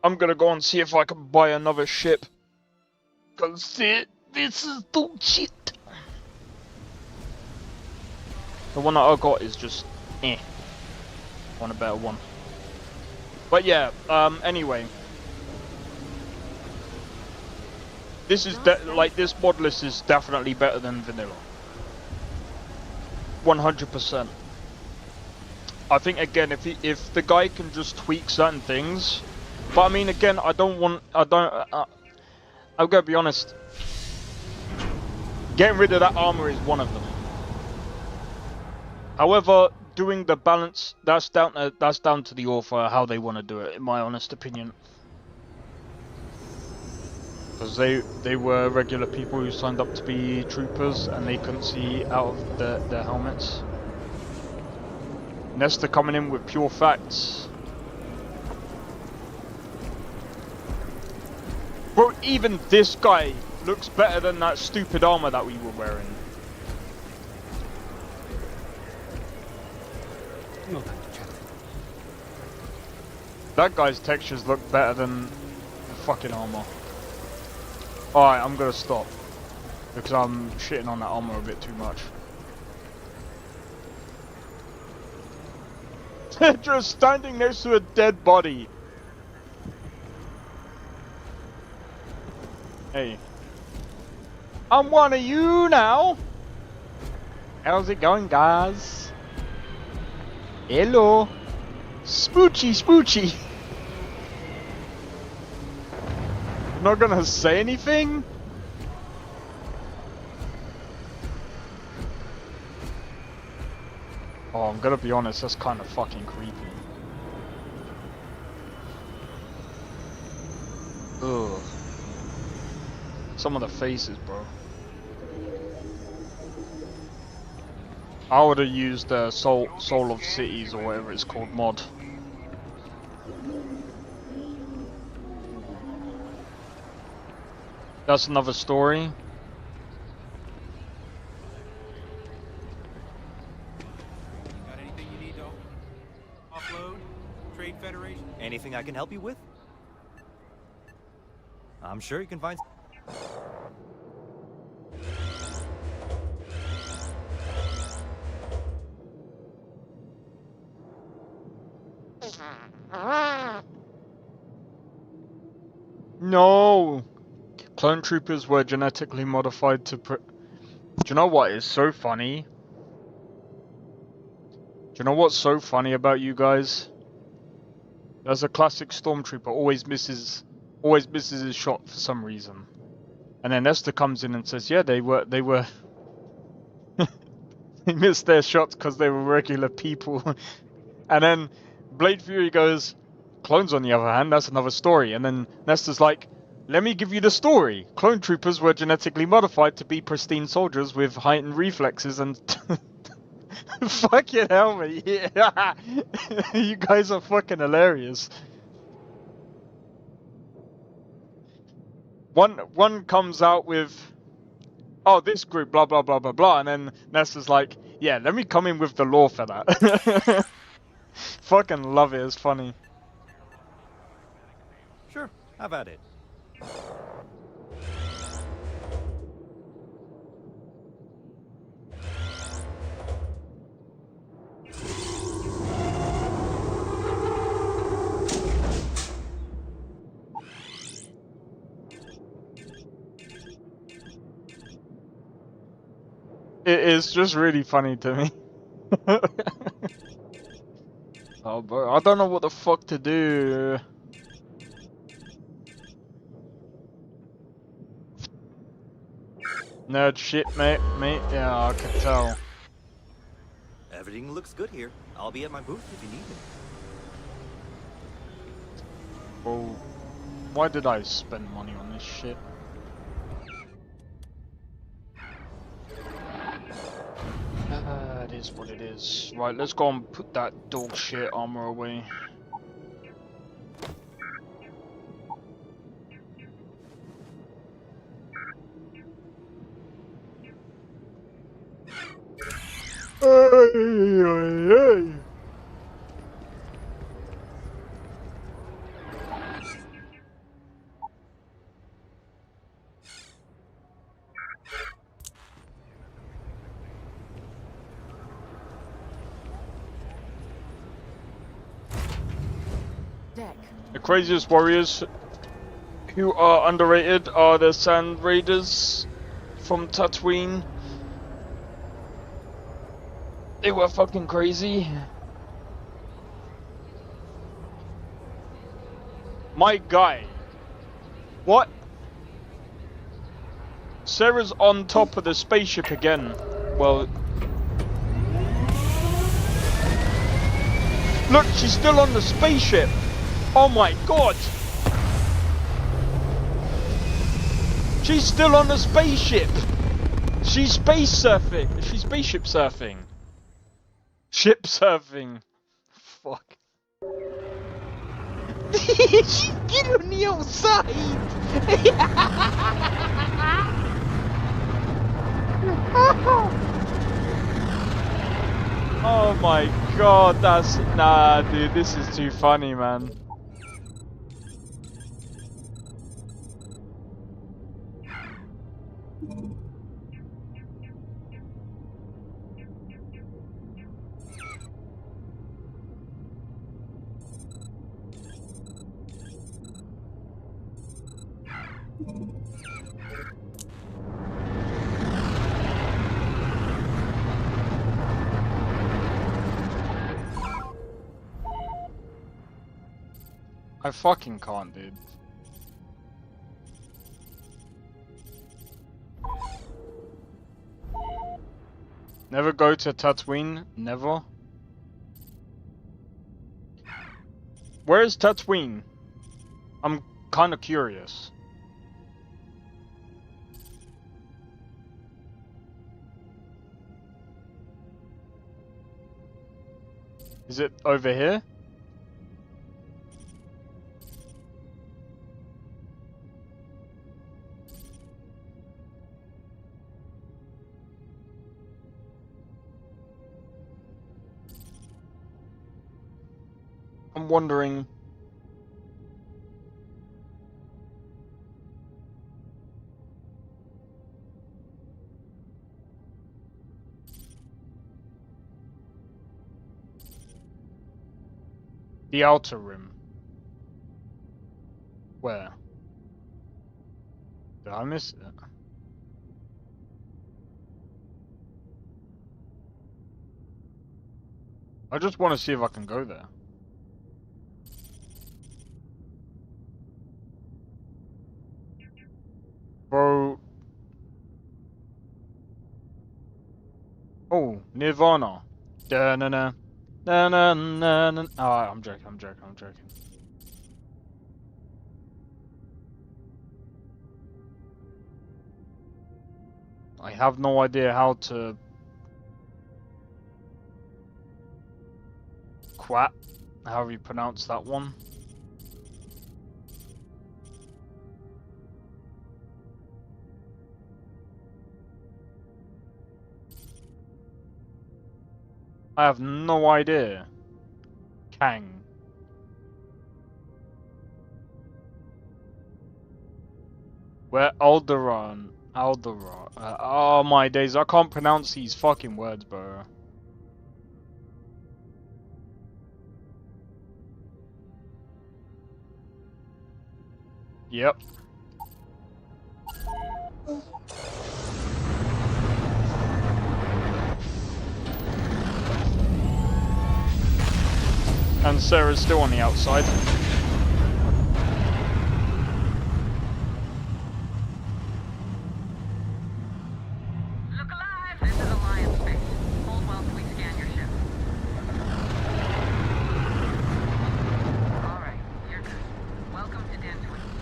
I'm gonna go and see if I can buy another ship. Cause this is bullshit. The one that I got is just eh. Want a better one. But yeah, anyway. This is like this mod list is definitely better than vanilla. 100%. I think again, if the guy can just tweak certain things, but I mean again, I'm gonna be honest. Getting rid of that armor is one of them. However, doing the balance, that's down to the author how they want to do it, in my honest opinion. Because they were regular people who signed up to be troopers and they couldn't see out of their helmets. Nesta coming in with pure facts. Bro, even this guy looks better than that stupid armor that we were wearing. That guy's textures look better than the fucking armor. Alright, I'm gonna stop. Because I'm shitting on that armor a bit too much. Just standing next to a dead body. Hey. I'm one of you now. How's it going, guys? Hello. Smoochy, smoochy. Not gonna say anything? Oh, I'm gonna be honest, that's kind of fucking creepy. Ugh. Some of the faces, bro. I would have used Soul of Cities or whatever it's called mod. That's another story. Got anything you need to offload? Trade Federation? Anything I can help you with? I'm sure you can find. No! Clone troopers were genetically modified to Do you know what is so funny? Do you know what's so funny about you guys? There's a classic stormtrooper always misses his shot for some reason. And then Esther comes in and says, yeah, they were they missed their shots because they were regular people. And then Blade Fury goes, clones on the other hand, that's another story. And then Nestor's like, let me give you the story. Clone troopers were genetically modified to be pristine soldiers with heightened reflexes and... Fucking hell, mate. Yeah. You guys are fucking hilarious. One comes out with, oh, this group, blah, blah, blah, blah, blah. And then Nestor's like, yeah, let me come in with the lore for that. Fucking love it. It's funny. Sure, how about it? It is just really funny to me. Oh, bro, I don't know what the fuck to do. Nerd shit, mate. Yeah, I can tell. Everything looks good here. I'll be at my booth if you need me. Well, why did I spend money on this shit? It is what it is. Right, let's go and put that dog shit armor away. Deck. The craziest warriors who are underrated are the Sand Raiders from Tatooine. They were fucking crazy. My guy. What? Sarah's on top of the spaceship again. Well... Look, she's still on the spaceship! Oh my god! She's still on the spaceship! She's space surfing! She's spaceship surfing! Ship surfing! Fuck. Get on the outside! Oh my god, that's... Nah, dude, this is too funny, man. I fucking can't, dude. Never go to Tatooine? Never? Where is Tatooine? I'm kinda curious. Is it over here? I'm wondering... The outer rim. Where? Did I miss it? I just want to see if I can go there. Bro. Oh, Nirvana. Da-na-na. Na-na-na-na. Oh, I'm joking. I have no idea how to... Quat. However you pronounce that one. I have no idea. Kang. Where Alderaan? Alderaan. Oh my days, I can't pronounce these fucking words, bro. Yep. And Sarah's still on the outside. Look alive! This is Alliance Space. Hold while we scan your ship. Alright, you're good. Welcome to Dantooine.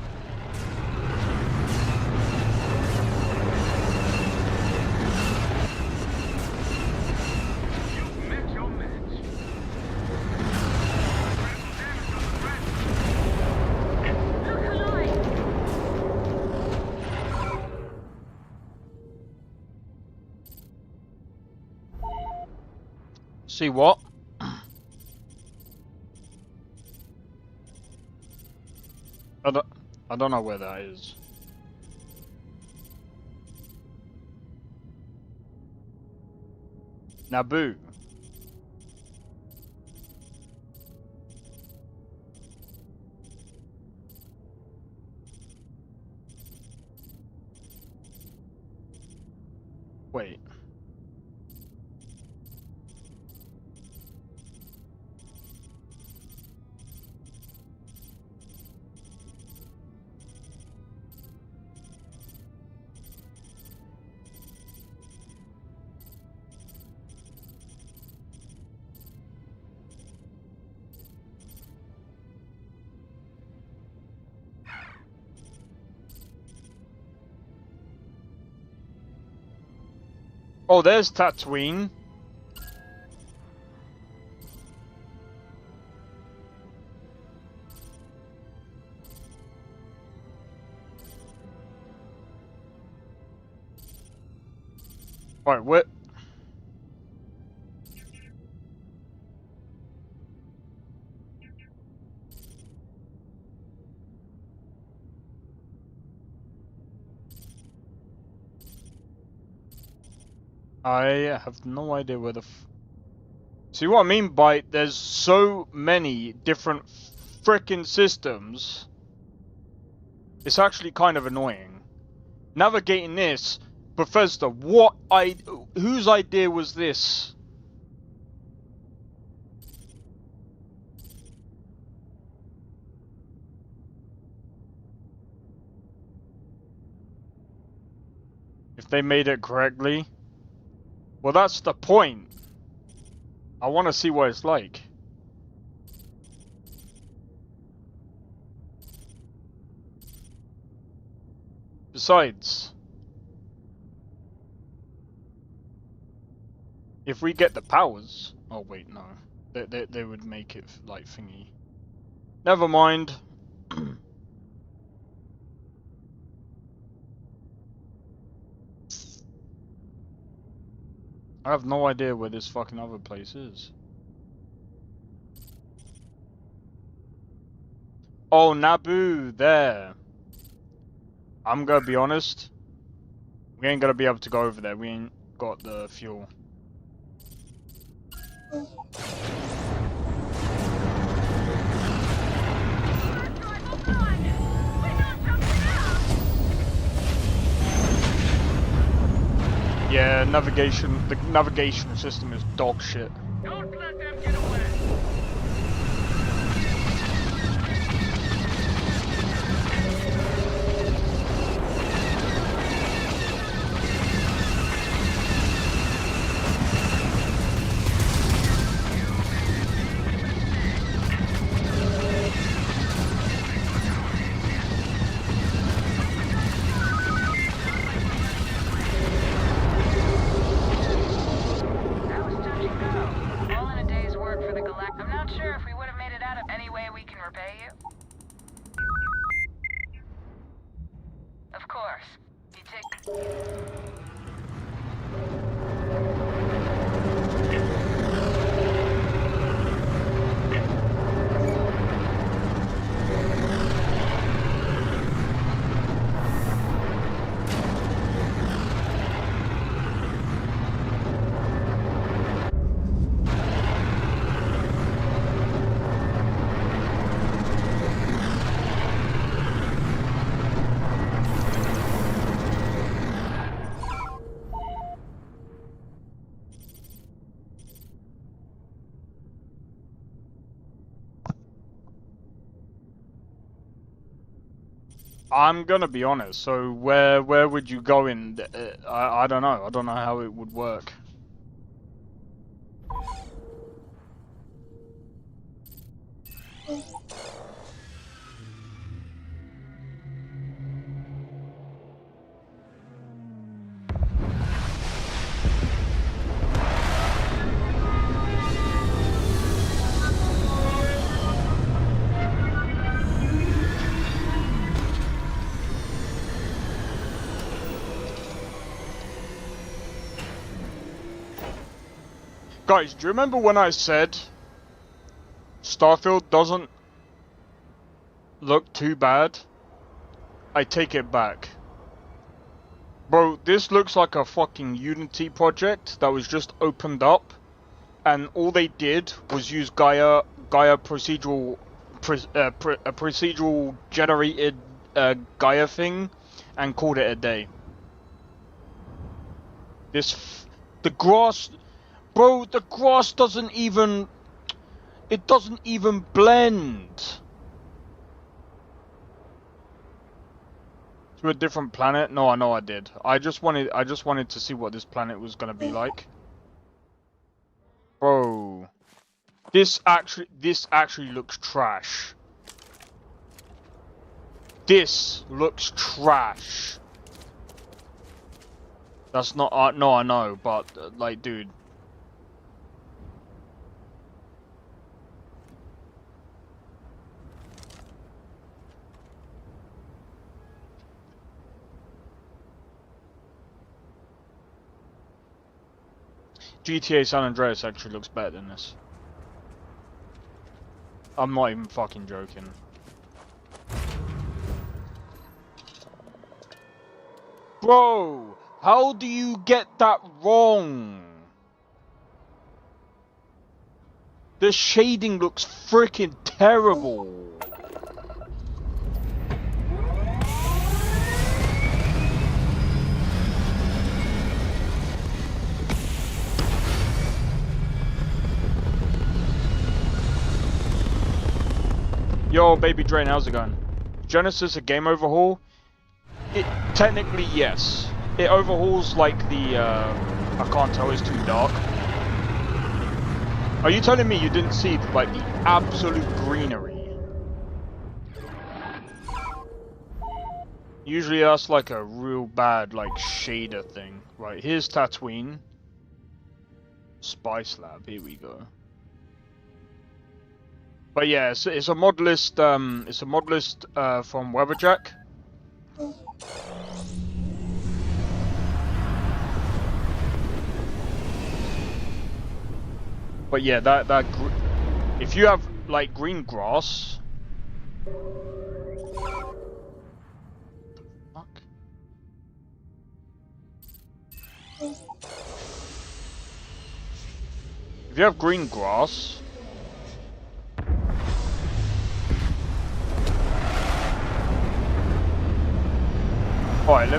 You've met your match. See what? I don't know where that is. Naboo. Wait. Oh, there's Tatooine. Alright, what? I have no idea where the See what I mean by there's so many different frickin' systems. It's actually kind of annoying. Navigating this, Bethesda, whose idea was this? If they made it correctly. Well, that's the point. I want to see what it's like. Besides, if we get the powers... Oh wait, no. They would make it like thingy. Never mind. I have no idea where this fucking other place is. Oh, Naboo, there. I'm gonna be honest. We ain't gonna be able to go over there. We ain't got the fuel. Yeah, the navigation system is dog shit. Don't let them get away. I'm gonna be honest. So where would you go in? I don't know. I don't know how it would work. Guys, do you remember when I said Starfield doesn't look too bad? I take it back. Bro, this looks like a fucking Unity project that was just opened up, and all they did was use Gaia procedural generated Gaia thing, and called it a day. The grass, bro, the grass doesn't even, it doesn't even blend. To a different planet? No, I know I did. I just wanted to see what this planet was gonna be like. Bro, this actually looks trash. This looks trash. That's not, no, I know, but, like, dude. GTA San Andreas actually looks better than this. I'm not even fucking joking. Bro, how do you get that wrong? The shading looks freaking terrible. Yo, Baby Drain, how's it going? Genesis a game overhaul? Technically, yes. It overhauls like the, I can't tell, it's too dark. Are you telling me you didn't see like the absolute greenery? Usually that's like a real bad like shader thing. Right, here's Tatooine. Spice Lab, here we go. But yeah, it's a mod list, from Weatherjack. But yeah, if you have like green grass, fuck. If you have green grass, alright,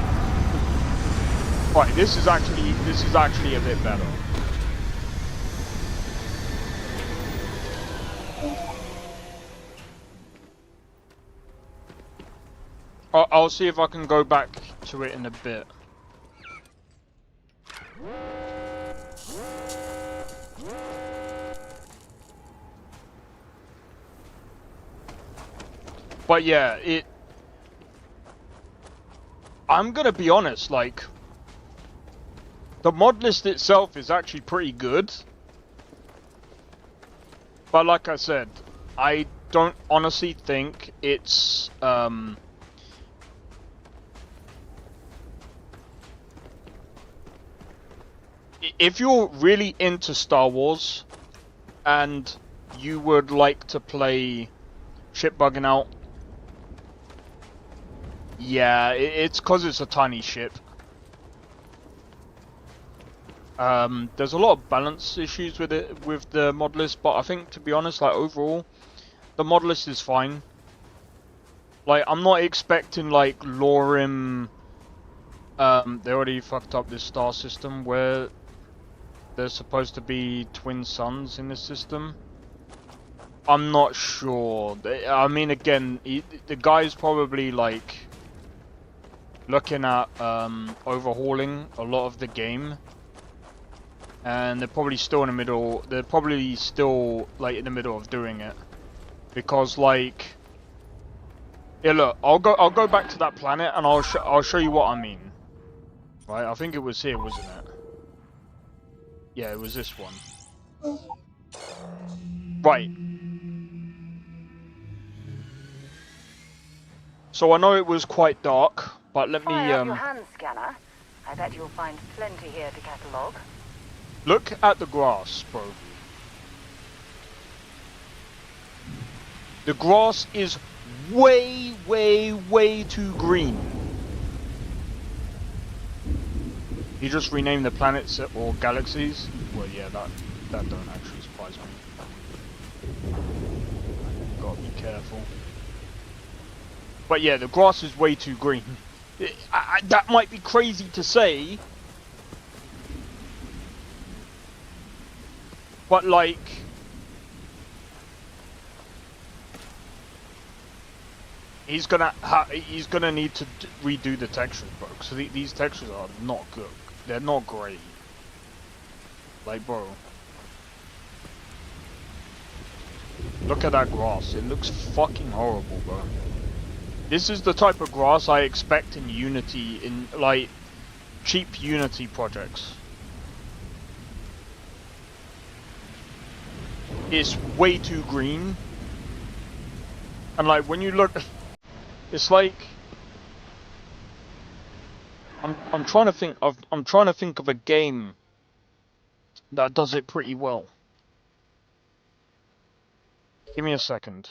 alright, this is actually a bit better. I'll see if I can go back to it in a bit. But yeah, I'm gonna be honest, like, the mod list itself is actually pretty good. But like I said, I don't honestly think it's, if you're really into Star Wars and you would like to play ship bugging out, yeah, it's because it's a tiny ship. There's a lot of balance issues with it, with the mod list, but I think, to be honest, like, overall, the mod list is fine. Like, I'm not expecting, like, Lorim, they already fucked up this star system where there's supposed to be twin suns in this system. I'm not sure. I mean, again, the guy's probably, like, looking at overhauling a lot of the game, and they're probably still in the middle. They're probably still like in the middle of doing it, because like, yeah, look, I'll go back to that planet and I'll show you what I mean. Right, I think it was here, wasn't it? Yeah, it was this one. Right. So I know it was quite dark, but let me Fire up your hand scanner. I bet you'll find plenty here to catalogue. Look at the grass, bro. The grass is way, way, way too green. You just rename the planets or galaxies? Well, yeah, that don't actually surprise me. Gotta be careful. But yeah, the grass is way too green. That might be crazy to say, But like, he's gonna need to redo the textures, bro. So these textures are not good. They're not great. Like, bro, look at that grass. It looks fucking horrible, bro. This is the type of grass I expect in Unity, in like cheap Unity projects. It's way too green, and like when you look, it's like I'm trying to think of a game that does it pretty well. Give me a second.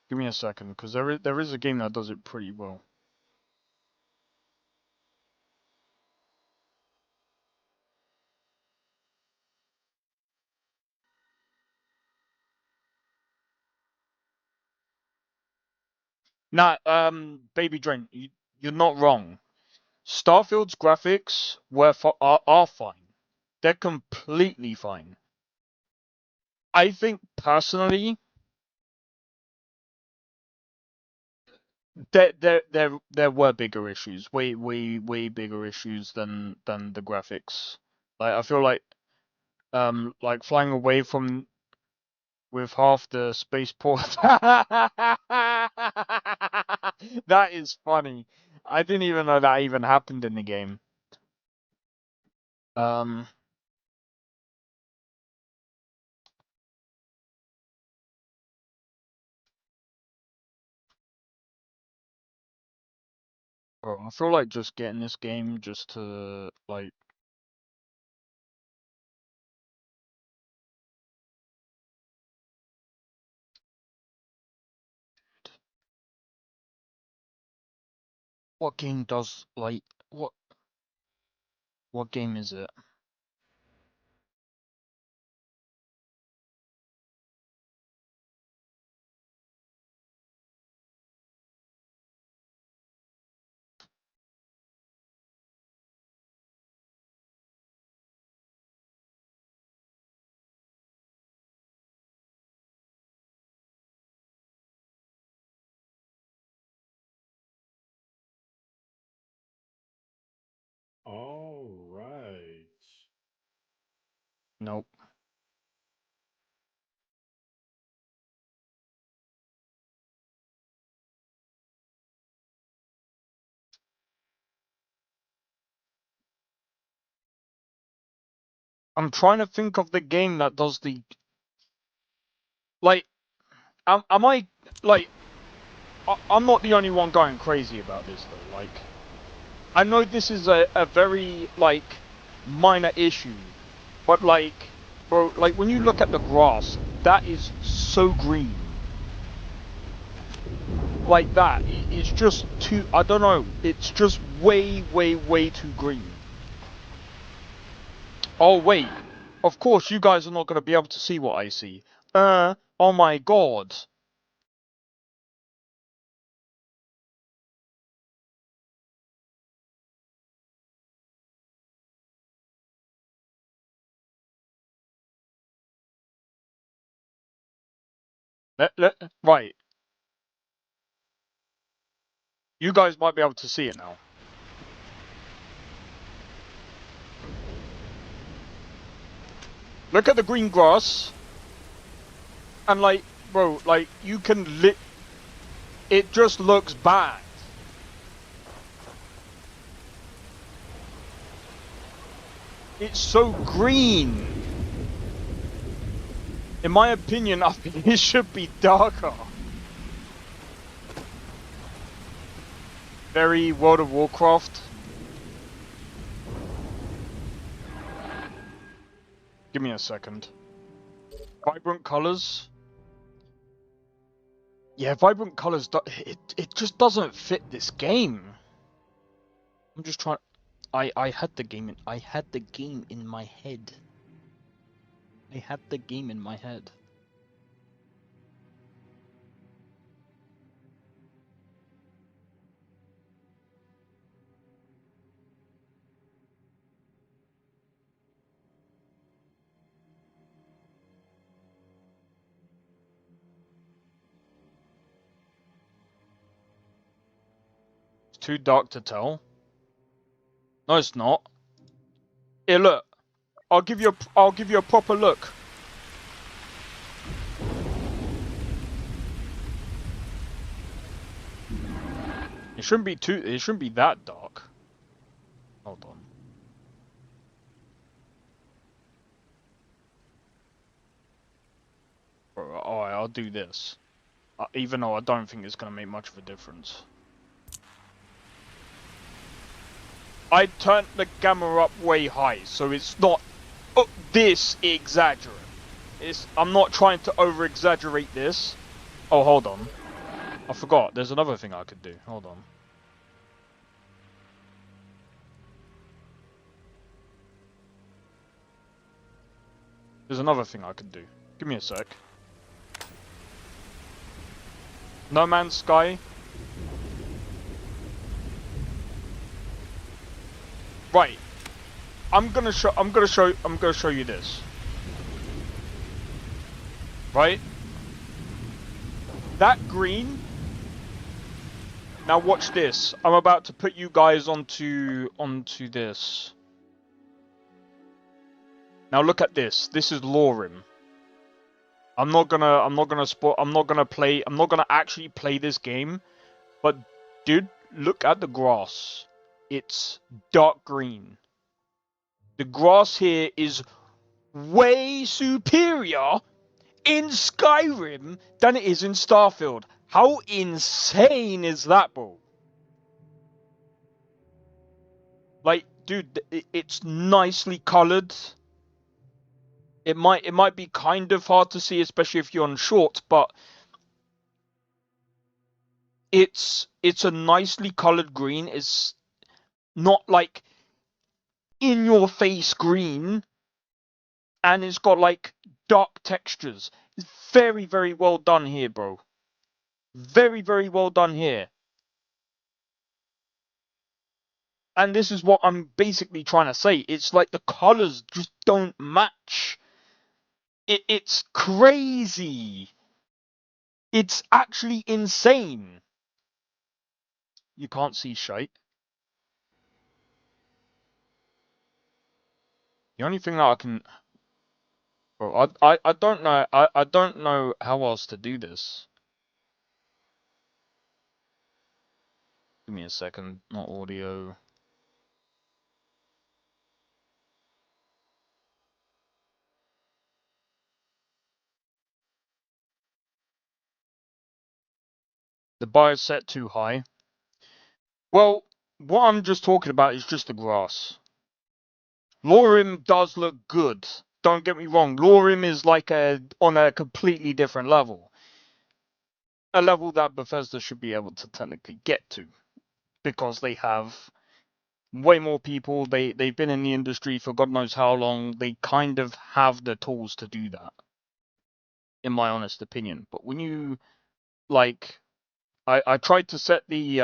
Give me a second, because there is a game that does it pretty well. Nah, Baby Drain, you're not wrong. Starfield's graphics are fine. They're completely fine. I think personally, there were bigger issues, way bigger issues than the graphics. Like I feel like flying away from with half the spaceport. That is funny. I didn't even know that even happened in the game. Um, bro, I feel like just getting this game just to like. What game does like what game is it? All right. Nope. I'm trying to think of the game that does the like. Am I like? I'm not the only one going crazy about this though. Like, I know this is a very like minor issue, but like, bro, like when you look at the grass, that is so green. Like that, it's just too. I don't know. It's just way too green. Oh wait, of course you guys are not going to be able to see what I see. Oh my god. Right, you guys might be able to see it now. Look at the green grass, and like, bro, like you can it just looks bad. It's so green. In my opinion, I think it should be darker. Very World of Warcraft. Give me a second. Vibrant colors. Yeah, vibrant colors. It just doesn't fit this game. I'm just trying. I had the game in. I had the game in my head. I had the game in my head. too dark to tell. No, it's not. Here, look. I'll give you a proper look. It shouldn't be that dark. Hold on. Alright, I'll do this. Even though I don't think it's gonna make much of a difference. I turned the gamma up way high, so it's not this exaggerate. I'm not trying to over-exaggerate this. Oh, hold on. I forgot. There's another thing I could do. Hold on. There's another thing I could do. Give me a sec. No Man's Sky. Right. I'm gonna show you this. Right? That green. Now watch this. I'm about to put you guys onto this. Now look at this. This is Lorim. I'm not gonna actually play this game, but dude, look at the grass. It's dark green. The grass here is way superior in Skyrim than it is in Starfield. How insane is that, bro? Like, dude, it's nicely colored. It might be kind of hard to see, especially if you're on shorts, but it's a nicely colored green. It's not like in your face green, and it's got like dark textures. It's very, very well done here, bro. Very, very well done here. And this is what I'm basically trying to say. It's like the colors just don't match. It's crazy. It's actually insane. You can't see shite. The only thing that I can... Bro, I don't know. I don't know how else to do this. Give me a second. Not audio. The bio set too high. Well, what I'm just talking about is just the grass. Lorim does look good. Don't get me wrong. Lorim is like on a completely different level. A level that Bethesda should be able to technically get to. Because they have way more people. They've been in the industry for God knows how long. They kind of have the tools to do that. In my honest opinion. But when you, like... I tried to set the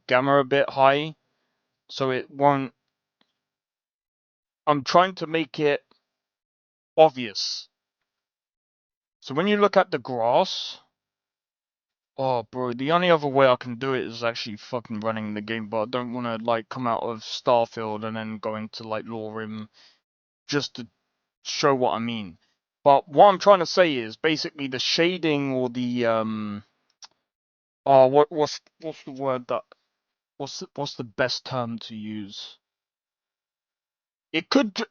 gamma a bit high. So it won't... I'm trying to make it obvious. So when you look at the grass... Oh, bro, the only other way I can do it is actually fucking running the game, but I don't want to, like, come out of Starfield and then go into, like, Lorim just to show what I mean. But what I'm trying to say is basically the shading or the, Oh, what's the word that... What's the best term to use? It could...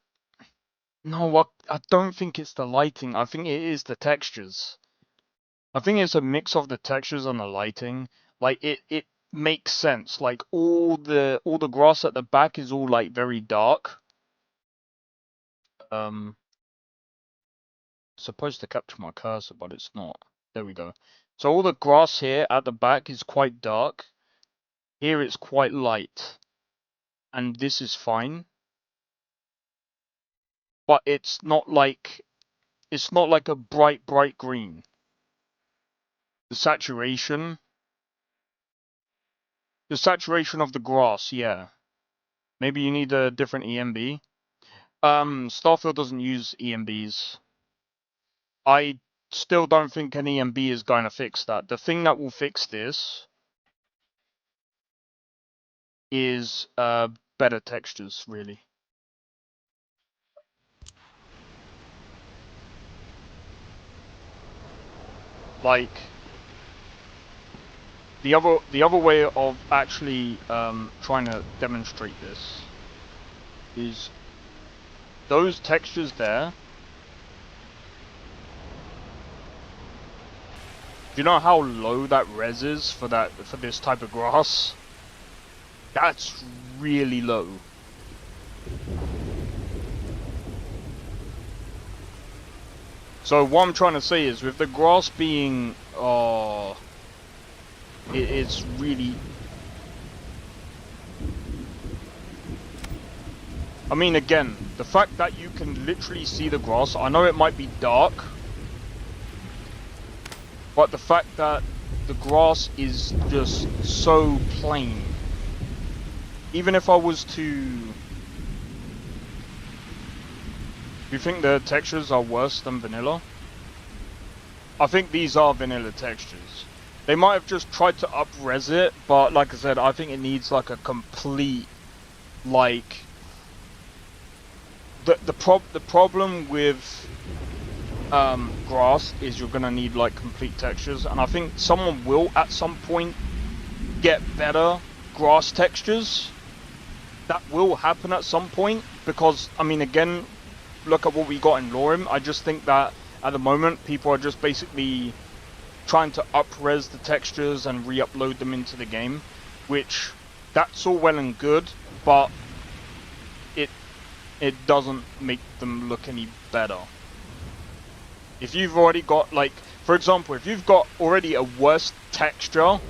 No, I don't think it's the lighting. I think it is the textures. I think it's a mix of the textures and the lighting. Like it makes sense. Like all the grass at the back is all like very dark. Supposed to capture my cursor, but it's not. There we go. So all the grass here at the back is quite dark. Here it's quite light. And this is fine. But it's not like a bright green. The saturation of the grass, yeah. Maybe you need a different EMB. Starfield doesn't use EMBs. I still don't think an EMB is going to fix that. The thing that will fix this is better textures, really. Like the other way of actually trying to demonstrate this is those textures there. Do you know how low that res is for this type of grass? That's really low. So what I'm trying to say is, with the grass being, it's really. I mean, again, the fact that you can literally see the grass. I know it might be dark, but the fact that the grass is just so plain. Even if I was to... Do you think the textures are worse than vanilla? I think these are vanilla textures. They might have just tried to up-res it, but like I said, I think it needs like a complete, like... The problem with grass is you're gonna need like complete textures, and I think someone will at some point get better grass textures. That will happen at some point, because I mean, again, look at what we got in Lorem. I just think that at the moment people are just basically trying to up-res the textures and re-upload them into the game, which that's all well and good, but it doesn't make them look any better. If you've already got, like, for example, if you've got already a worse texture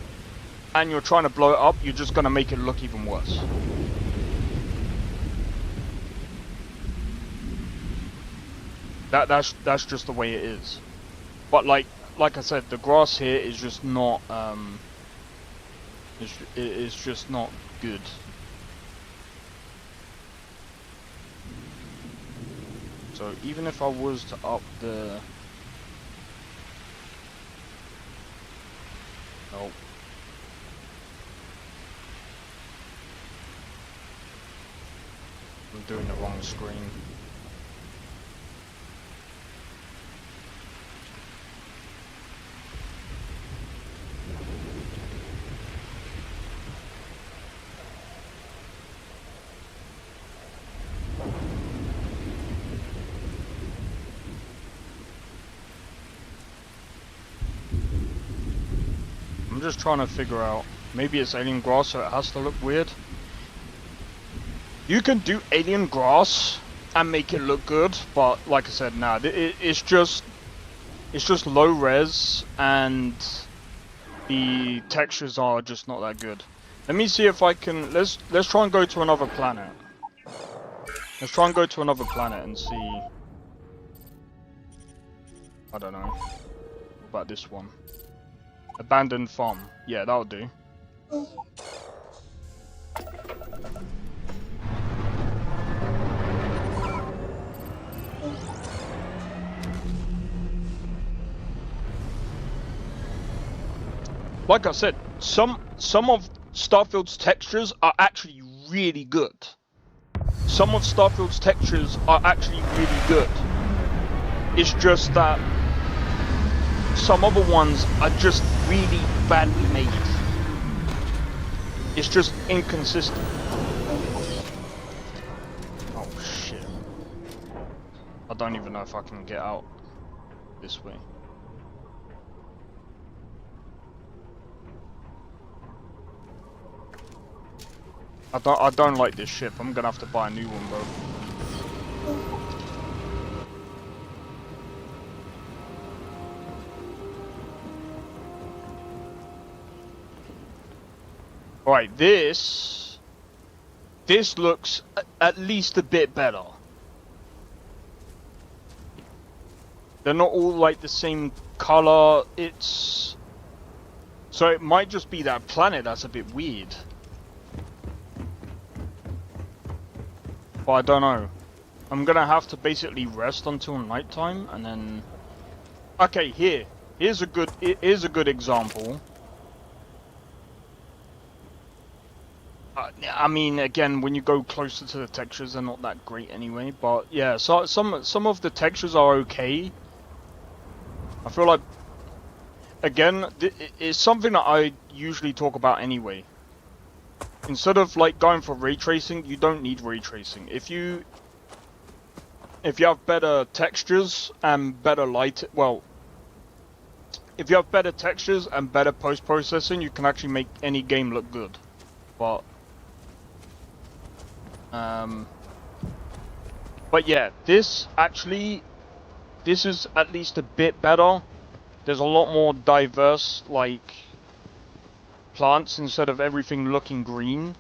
and you're trying to blow it up, you're just gonna make it look even worse. That's just the way it is. But like I said, the grass here is just not it's just not good. So even if I was to up the... Oh. I'm doing the wrong screen. I'm just trying to figure out, maybe it's alien grass so it has to look weird. You can do alien grass and make it look good, but like I said, nah, it's just low res and the textures are just not that good. Let me see if I can, let's try and go to another planet. Let's try and go to another planet and see. I don't know. What about this one? Abandoned farm. Yeah, that'll do. Like I said, some of Starfield's textures are actually really good. Some of Starfield's textures are actually really good. It's just that some other ones are just really badly made. It's just inconsistent. Oh shit. I don't even know if I can get out this way. I don't like this ship. I'm gonna have to buy a new one, bro. Alright, this looks at least a bit better. They're not all like the same color. So it might just be that planet that's a bit weird. But I don't know. I'm gonna have to basically rest until nighttime and then... Okay, here's a good example. I mean, again, when you go closer to the textures, they're not that great anyway. But yeah, so some of the textures are okay. I feel like, again, it's something that I usually talk about anyway. Instead of like going for ray tracing, you don't need ray tracing. If you have better textures and better light, well, if you have better textures and better post-processing, you can actually make any game look good. But yeah, this is at least a bit better. There's a lot more diverse, like, plants instead of everything looking green.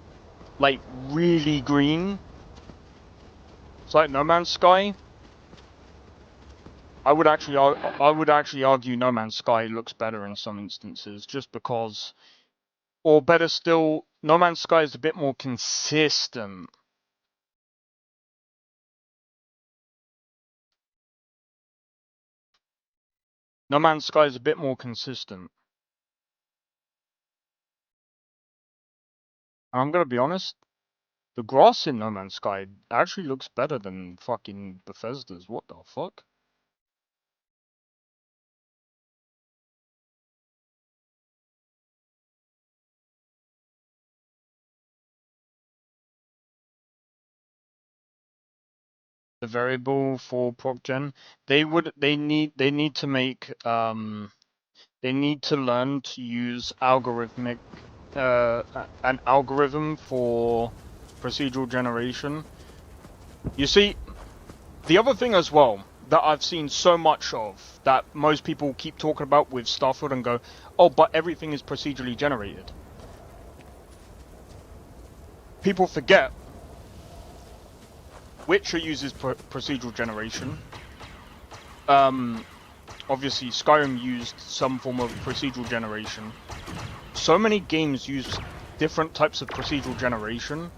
Like, really green. It's like No Man's Sky. I would actually argue No Man's Sky looks better in some instances, just because, or better still, No Man's Sky is a bit more consistent. No Man's Sky is a bit more consistent. And I'm gonna be honest, the grass in No Man's Sky actually looks better than fucking Bethesda's. What the fuck? The variable for ProcGen, they need to make they need to learn to use algorithmic an algorithm for procedural generation. You see, the other thing as well that I've seen so much of that most people keep talking about with Starfield and go, oh, but everything is procedurally generated. People forget Witcher uses procedural generation. Obviously Skyrim used some form of procedural generation. So many games use different types of procedural generation,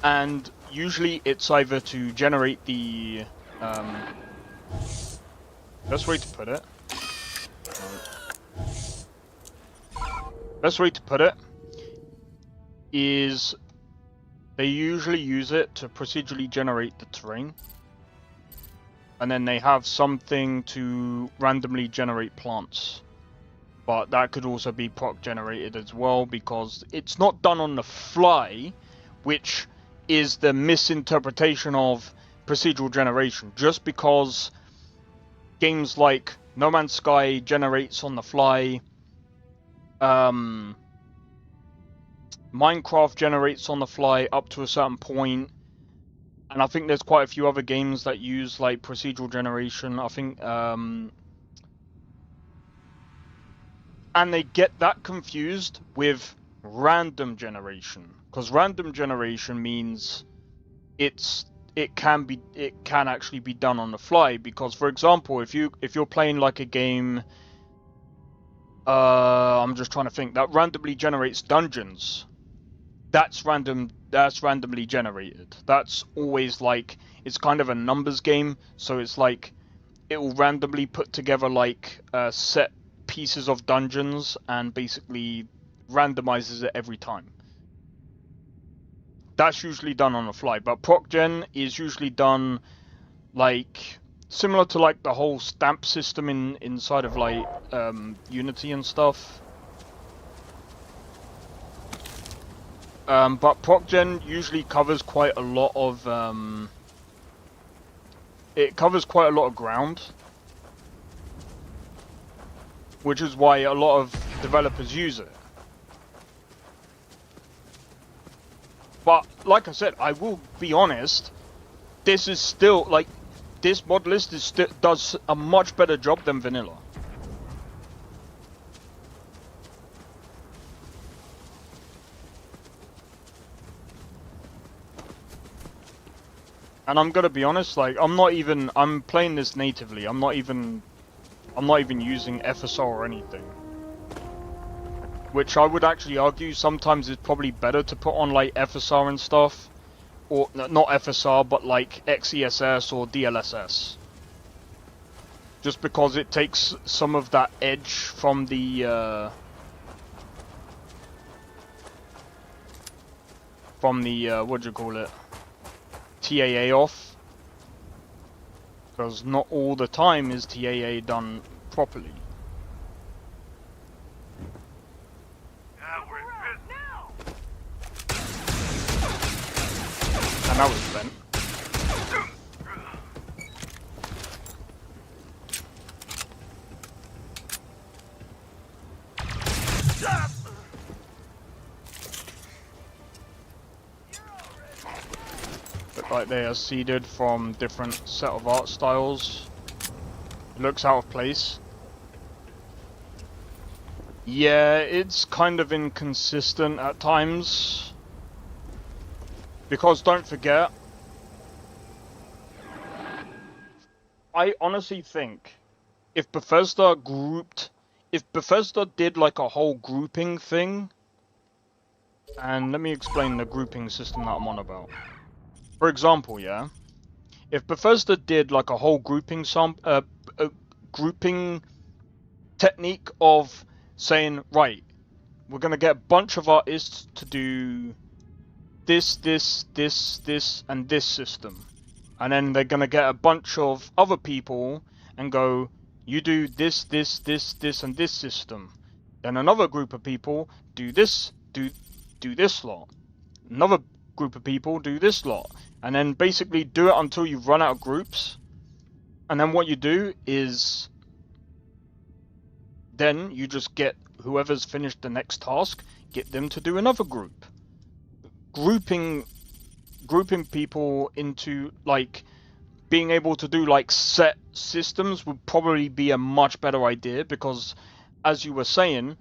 and usually it's either to generate the best way to put it is they usually use it to procedurally generate the terrain, and then they have something to randomly generate plants. But that could also be proc generated as well, because it's not done on the fly, which is the misinterpretation of procedural generation. Just because games like No Man's Sky generates on the fly, Minecraft generates on the fly up to a certain point, and I think there's quite a few other games that use like procedural generation. I think and they get that confused with random generation, because random generation means it can actually be done on the fly. Because, for example, if you're playing like a game, I'm just trying to think, that randomly generates dungeons, that's randomly generated. That's always like, it's kind of a numbers game, so it's like it will randomly put together like set pieces of dungeons and basically randomizes it every time. That's usually done on the fly, but ProcGen is usually done like similar to like the whole stamp system inside of like Unity and stuff. But ProcGen usually covers quite a lot of ground, which is why a lot of developers use it. But like I said, I will be honest, this is still like, this mod list is does a much better job than vanilla. And I'm gonna be honest, like, I'm playing this natively. I'm not even using FSR or anything. Which I would actually argue sometimes it's probably better to put on like FSR and stuff. Or, not FSR, but like XESS or DLSS. Just because it takes some of that edge from the from the what do you call it, TAA off, because not all the time is TAA done properly. And that was bent. Look like they are seeded from different set of art styles. It looks out of place. Yeah, it's kind of inconsistent at times. Because don't forget, I honestly think if Bethesda did like a whole grouping thing, and let me explain the grouping system that I'm on about. For example, yeah, if Bethesda did like a whole grouping grouping technique of saying, right, we're gonna get a bunch of artists to do this, and this system. And then they're gonna get a bunch of other people and go, you do this, and this system. Then another group of people do this, do this lot. Another group of people do this lot. And then basically do it until you run out of groups. And then what you do is then you just get whoever's finished the next task, get them to do another group. Grouping people into like being able to do like set systems would probably be a much better idea, because as you were saying,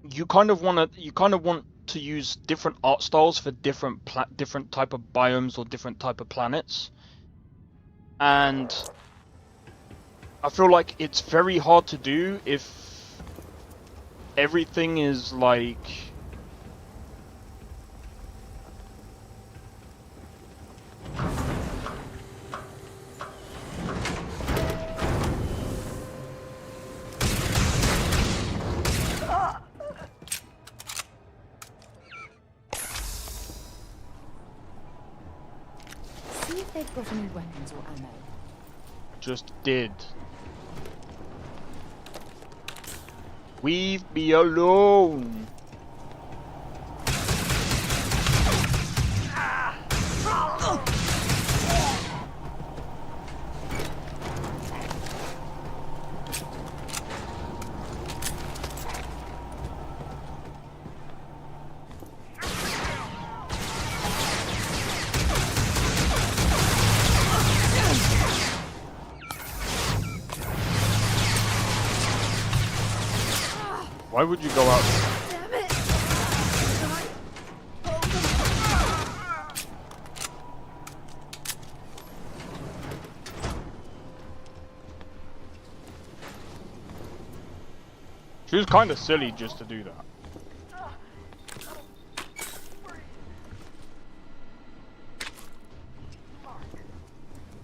you kind of want to use different art styles for different type of biomes or different type of planets, and I feel like it's very hard to do if everything is like See if they've got any weapons or ammo. just did. Leave me alone. Why would you go out there? Damn it! She was kind of silly just to do that.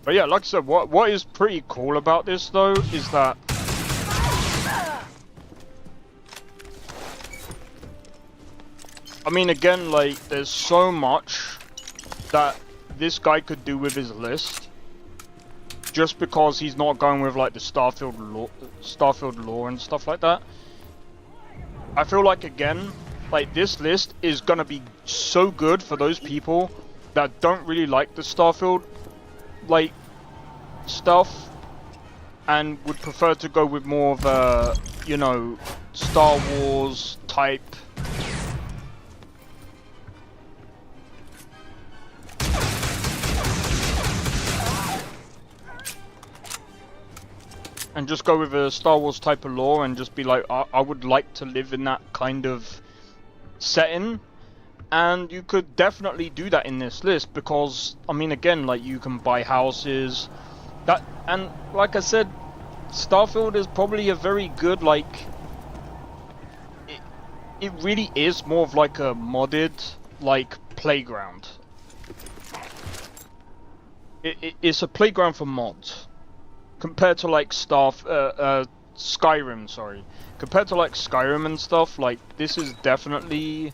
But yeah, like I said, what is pretty cool about this though is that I mean, again, like, there's so much that this guy could do with his list, just because he's not going with like the Starfield lore and stuff like that. I feel like, again, like this list is gonna be so good for those people that don't really like the Starfield like stuff and would prefer to go with more of a, you know, Star Wars type. And just go with a Star Wars type of lore and just be like, I would like to live in that kind of setting. And you could definitely do that in this list because, I mean, again, like, you can buy houses. And like I said, Starfield is probably a very good, like, it really is more of like a modded, like, playground. It's a playground for mods. Compared to like Skyrim, sorry. compared to like Skyrim and stuff, like this is definitely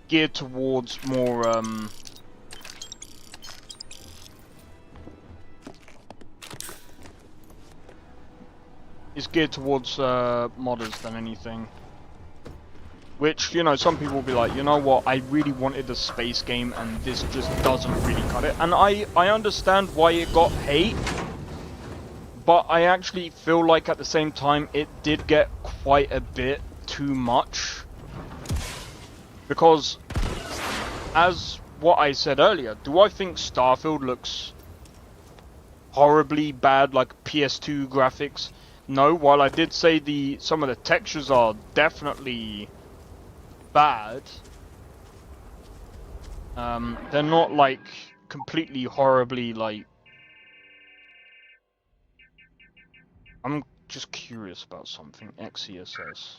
geared towards more it's geared towards modders than anything. Which, you know, some people will be like, you know what, I really wanted a space game and this just doesn't really cut it. And I understand why it got hate, but I actually feel like at the same time it did get quite a bit too much. Because, as what I said earlier, do I think Starfield looks horribly bad, like PS2 graphics? No, while I did say some of the textures are definitely bad, they're not like completely horribly like. I'm just curious about something. XCSS.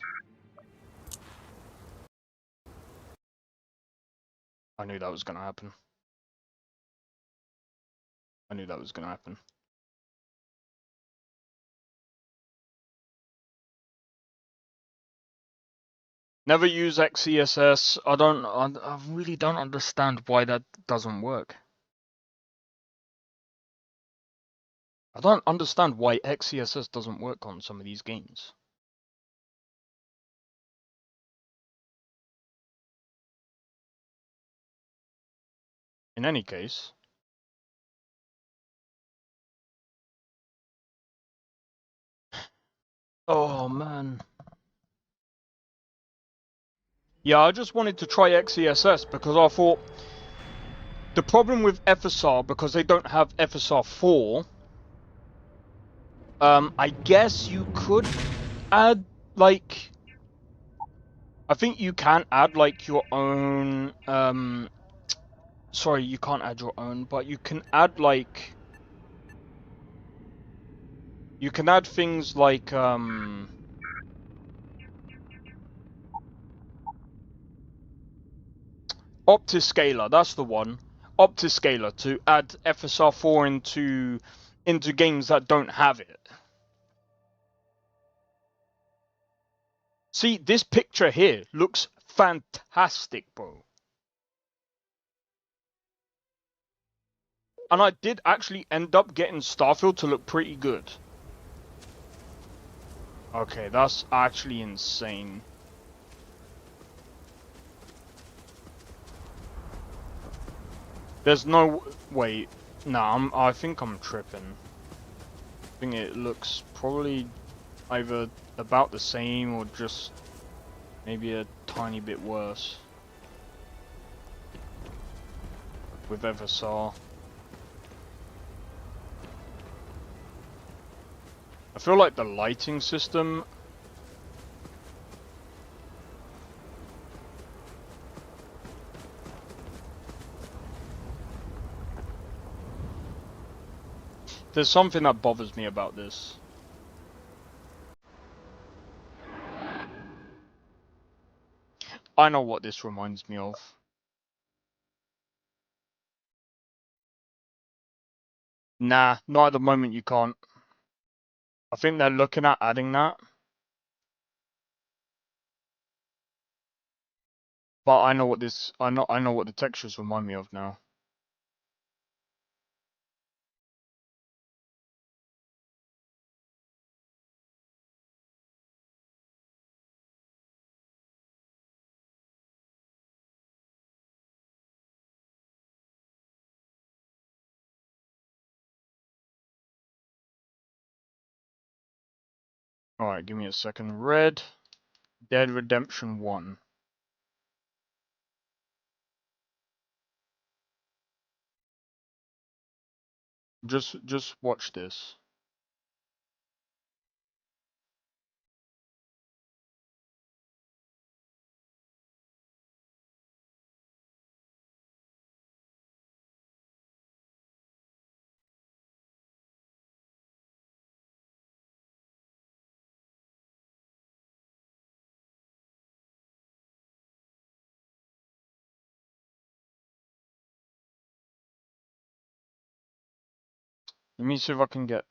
I knew that was gonna happen. I knew that was gonna happen. Never use XCSS. I really don't understand why that doesn't work. I don't understand why XCSS doesn't work on some of these games. In any case. Oh man. Yeah, I just wanted to try XCSS because I thought the problem with FSR, because they don't have FSR 4, I guess you could add, like, I think you can add, like, your own, sorry, you can't add your own, but you can add, like, you can add things like, Optiscaler, that's the one. Optiscaler, to add FSR 4 into games that don't have it. See, this picture here looks fantastic, bro. And I did actually end up getting Starfield to look pretty good. Okay, that's actually insane. There's no... Wait. Nah, I think I'm tripping. I think it looks probably either about the same or just maybe a tiny bit worse. With FSR. I feel like the lighting system... There's something that bothers me about this. I know what this reminds me of. Nah, not at the moment you can't. I think they're looking at adding that. But I know what this I know what the textures remind me of now. Alright, give me a second. Red Dead Redemption 1. Just watch this. Let me see if I can get...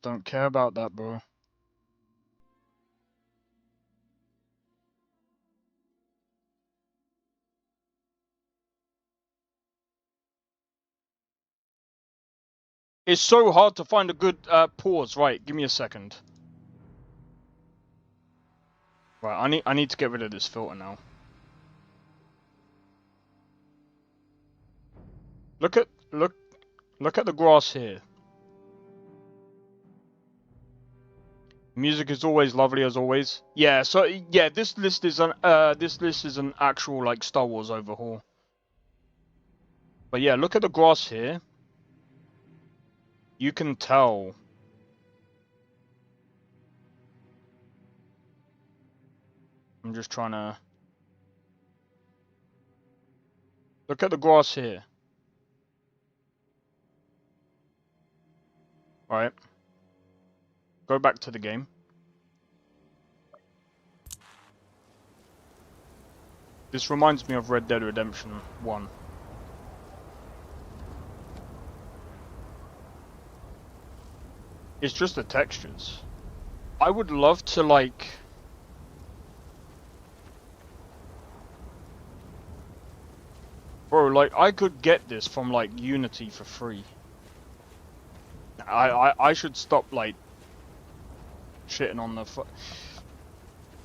Don't care about that, bro. It's so hard to find a good pause. Right, give me a second. Right, I need to get rid of this filter now. Look at the grass here. Music is always lovely as always. Yeah, so yeah, this list is an actual like Star Wars overhaul. But yeah, look at the grass here. You can tell. I'm just trying to look at the grass here. Right. Go back to the game. This reminds me of Red Dead Redemption 1. It's just the textures. I would love to like... Bro, like, I could get this from, like, Unity for free. I should stop, like, shitting on the...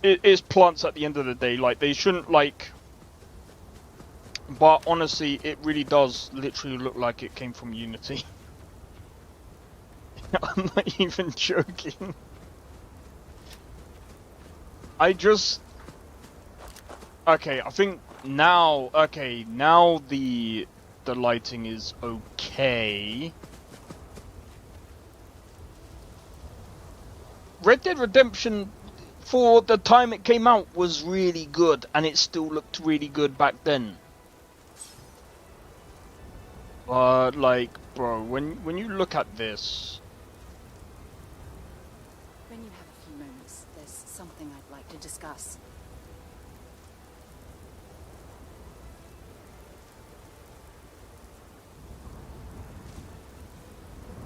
It's plants at the end of the day, like, they shouldn't, like... But, honestly, it really does literally look like it came from Unity. I'm not even joking. I just... Okay, I think now... Okay, now the lighting is okay. Red Dead Redemption, for the time it came out, was really good, and it still looked really good back then. But, like, bro, when you look at this... When you have a few moments, there's something I'd like to discuss.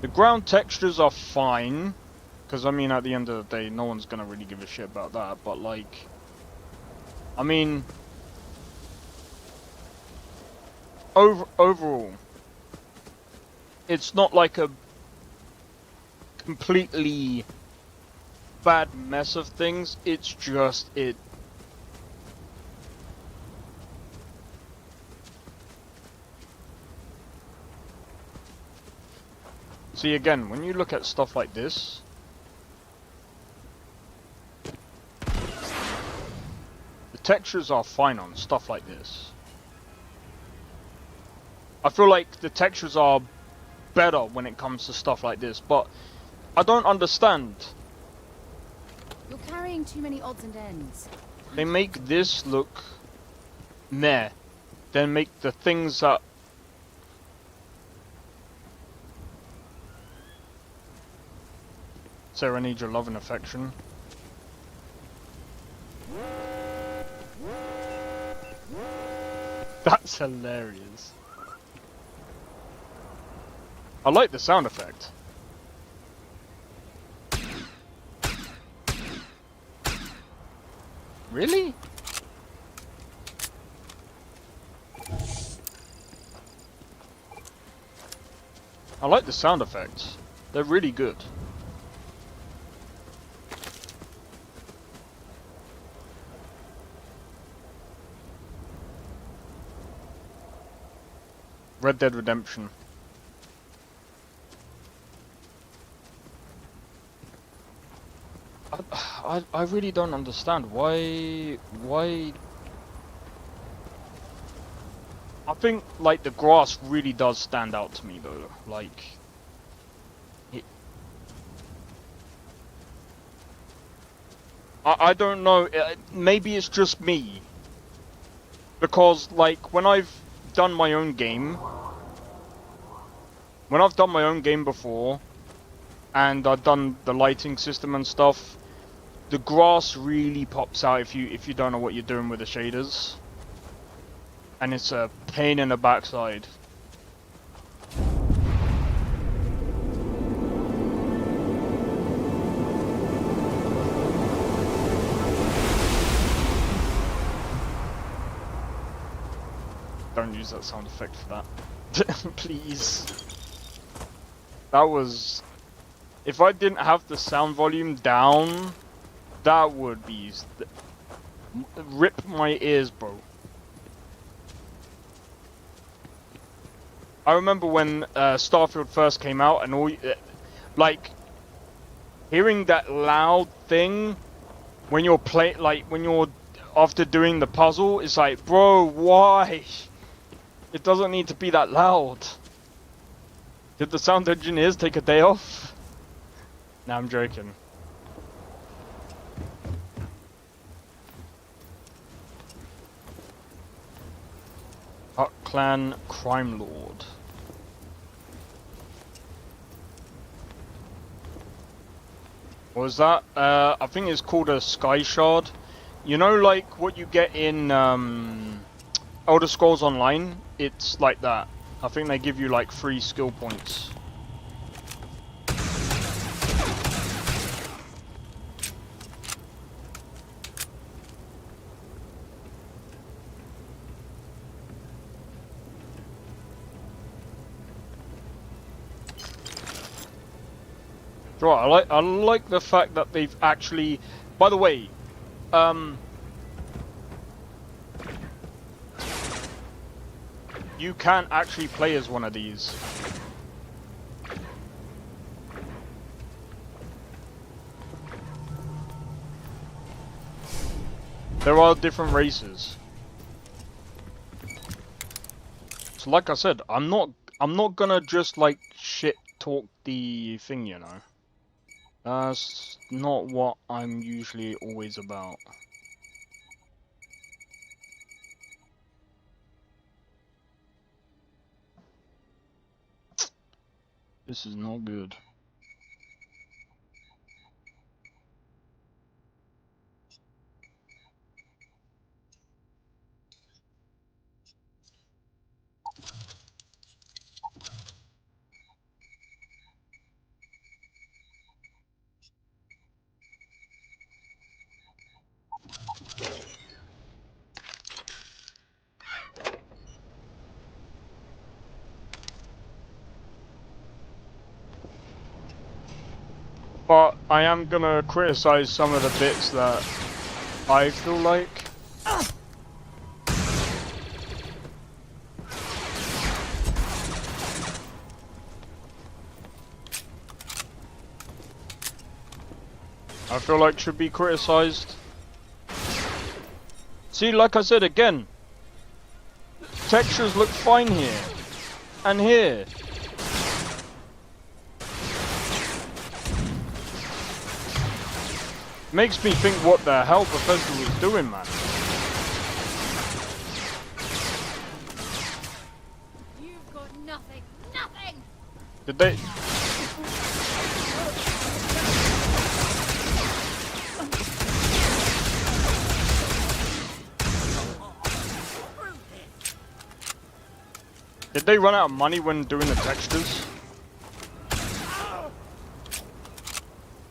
The ground textures are fine, because, I mean, at the end of the day, no one's gonna really give a shit about that, but, like... I mean... Overall... It's not like a... completely... bad mess of things, it's just, See, again, when you look at stuff like this... The textures are fine on stuff like this. I feel like the textures are better when it comes to stuff like this, but I don't understand. You're carrying too many odds and ends. They make this look meh, then make the things that... Sarah, I need your love and affection. That's hilarious. I like the sound effect. Really? I like the sound effects. They're really good. Red Dead Redemption. I really don't understand why I think like the grass really does stand out to me though, like I don't know, maybe it's just me, because like when I've done my own game before and I've done the lighting system and stuff, the grass really pops out if you don't know what you're doing with the shaders, and it's a pain in the backside. Don't use that sound effect for that. Please. That was... If I didn't have the sound volume down, that would be... Rip my ears, bro. I remember when Starfield first came out and all... like, hearing that loud thing when you're when you're after doing the puzzle, it's like, bro, why? It doesn't need to be that loud. Did the sound engineers take a day off? Nah, I'm joking. Hut Clan Crime Lord. What was that? I think it's called a Sky Shard. You know, like what you get in Elder Scrolls Online? It's like that. I think they give you like 3 skill points. Right, I like the fact that they've actually... By the way, you can actually play as one of these. There are different races. So like I said, I'm not gonna just like shit talk the thing, you know. That's not what I'm usually always about. This is not good. But I am gonna criticize some of the bits that I feel like. I feel like should be criticized. See, like I said again, textures look fine here and here. Makes me think what the hell Bethesda was doing, man. You've got nothing. Nothing! Did they... Did they run out of money when doing the textures?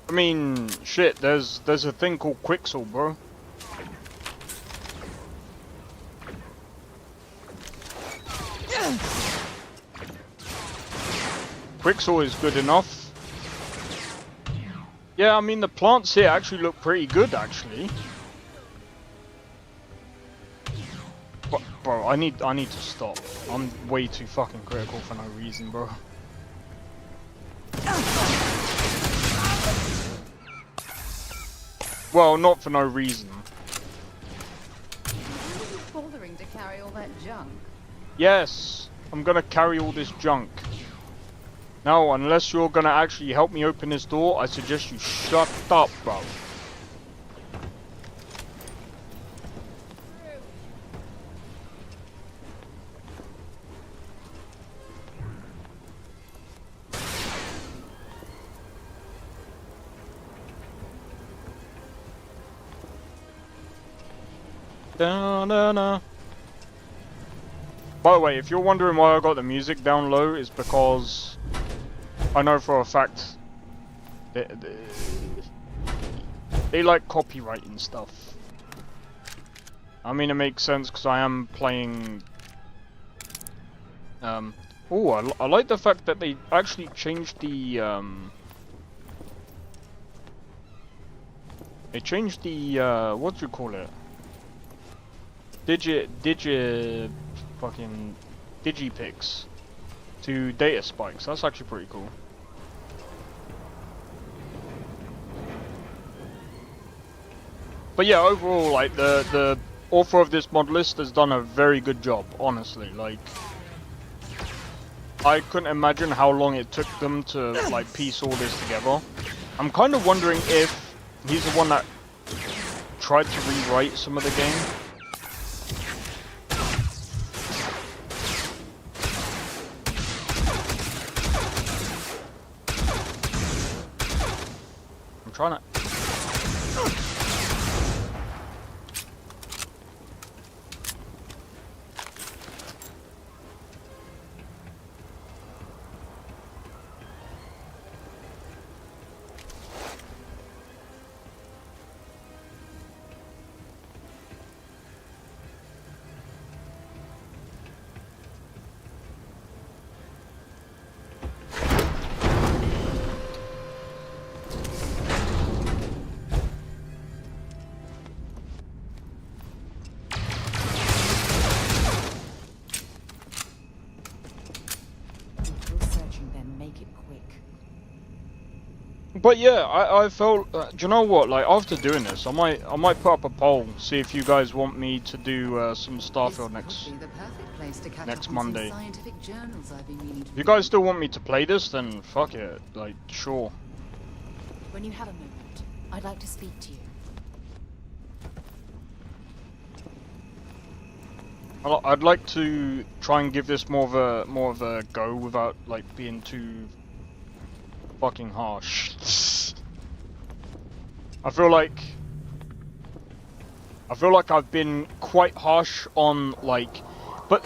I mean, shit, there's a thing called Quixel, bro. Quixel is good enough. Yeah, I mean, the plants here actually look pretty good, actually. But, bro, I need to stop. I'm way too fucking critical for no reason, bro. Well, not for no reason. Are you bothering to carry all that junk? Yes, I'm gonna carry all this junk. Now, unless you're gonna actually help me open this door, I suggest you shut up, bro. Da-da-da. By the way, if you're wondering why I got the music down low, it's because I know for a fact they like copyrighting stuff. I mean, it makes sense because I am playing Oh, I like the fact that they actually changed the they changed the what do you call it? Fucking digipix to data spikes. That's actually pretty cool. But yeah, overall, like the author of this mod list has done a very good job. Honestly, like I couldn't imagine how long it took them to like piece all this together. I'm kind of wondering if he's the one that tried to rewrite some of the game. I'm trying to... But yeah, I felt, do you know what? Like after doing this, I might put up a poll, see if you guys want me to do some Starfield next Monday. If you guys still want me to play this, then fuck it. Like sure. When you have a moment, I'd like to speak to you. I'd like to try and give this more of a go without like being too fucking harsh. I feel like I've been quite harsh on like, but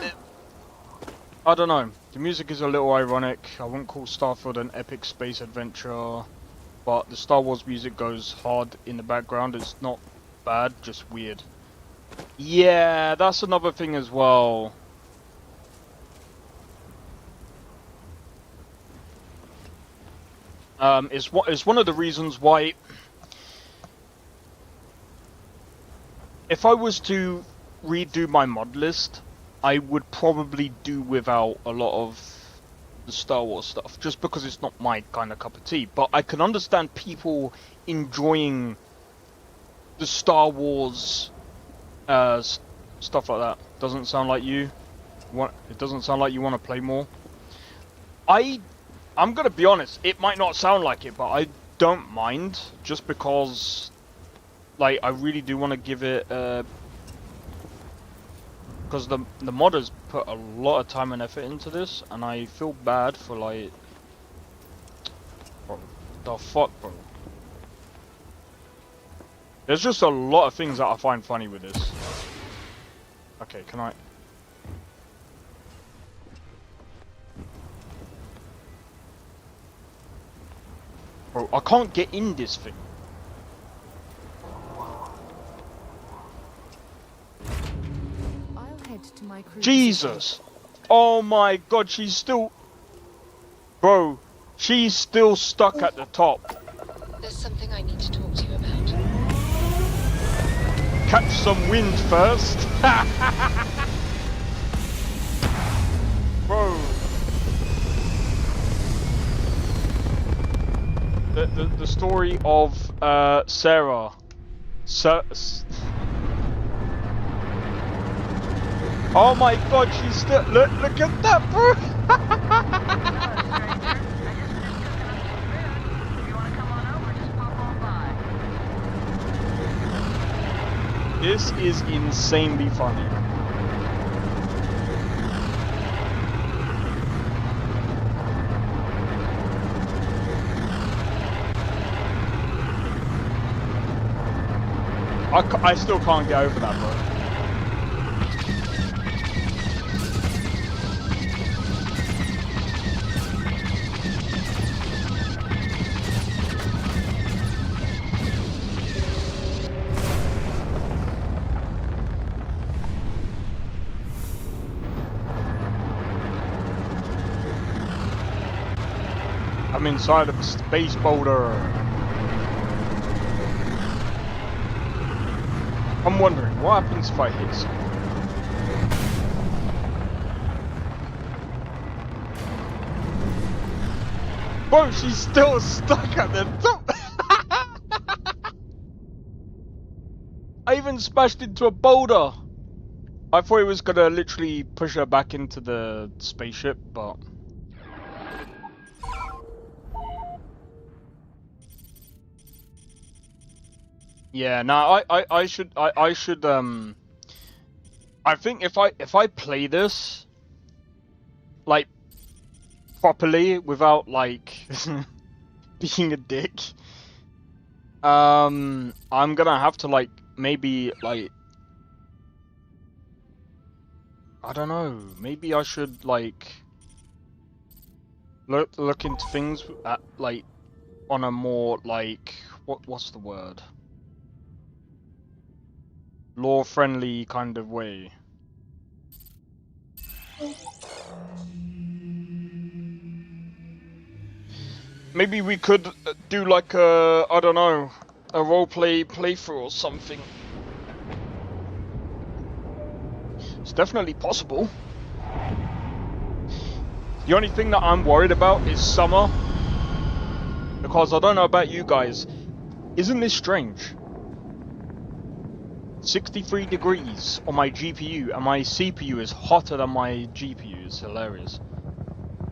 I don't know. The music is a little ironic. I wouldn't call Starfield an epic space adventure, but the Star Wars music goes hard in the background. It's not bad, just weird. Yeah, that's another thing as well. It's one of the reasons why, if I was to redo my mod list, I would probably do without a lot of the Star Wars stuff, just because it's not my kind of cup of tea. But I can understand people enjoying the Star Wars stuff like that. Doesn't sound like you want. It doesn't sound like you want to play more. I'm gonna be honest, it might not sound like it, but I don't mind, just because, like, I really do want to give it, because the modders put a lot of time and effort into this, and I feel bad for, like, bro, the fuck, bro. There's just a lot of things that I find funny with this. Okay, can I... Bro, I can't get in this thing. I'll head to my crew. Jesus! Oh my god, she's still... Bro, she's still stuck at the top. There's something I need to talk to you about. Catch some wind first. Bro. The story of Sarah. Oh my god, she's still look at that, bro. This is insanely funny. I still can't get over that, bro. I'm inside of a space boulder. I'm wondering, what happens if I hit something? Bro, she's still stuck at the top! I even smashed into a boulder! I thought it was gonna literally push her back into the spaceship, but... Yeah, no, I should I think if I play this like properly without like being a dick, I'm gonna have to like maybe like I don't know, maybe I should like look into things at like on a more like what's the word? Law-friendly kind of way. Maybe we could do like a, I don't know, a roleplay playthrough or something. It's definitely possible. The only thing that I'm worried about is summer. Because I don't know about you guys. Isn't this strange? 63 degrees on my GPU and my CPU is hotter than my GPU. It's hilarious.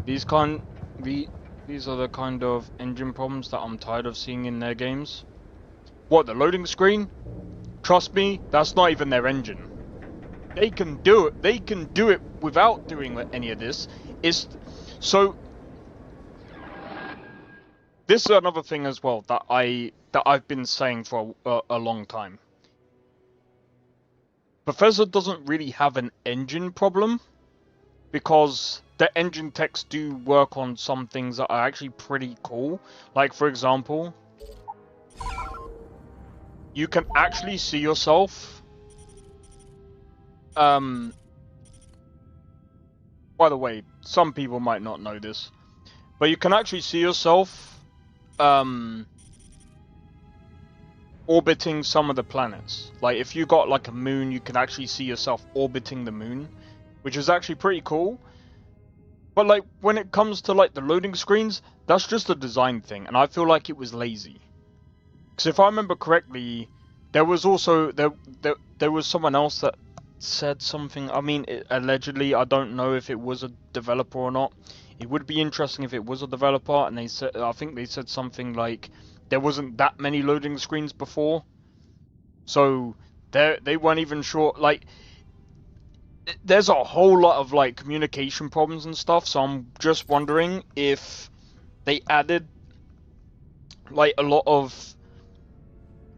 These are the kind of engine problems that I'm tired of seeing in their games. What, the loading screen? Trust me, that's not even their engine. They can do it. They can do it without doing any of this. So this is another thing as well that I've been saying for a long time. Bethesda doesn't really have an engine problem because the engine techs do work on some things that are actually pretty cool. Like for example, you can actually see yourself. By the way, some people might not know this, but you can actually see yourself orbiting some of the planets. Like if you got like a moon, you can actually see yourself orbiting the moon, which is actually pretty cool. But like when it comes to like the loading screens, that's just a design thing, and I feel like it was lazy. Because if I remember correctly, there was also there was someone else that said something. I mean, allegedly, I don't know if it was a developer or not. It would be interesting if it was a developer, and they said, I think they said something like there wasn't that many loading screens before, so they weren't even sure. Like, there's a whole lot of like communication problems and stuff. So I'm just wondering if they added like a lot of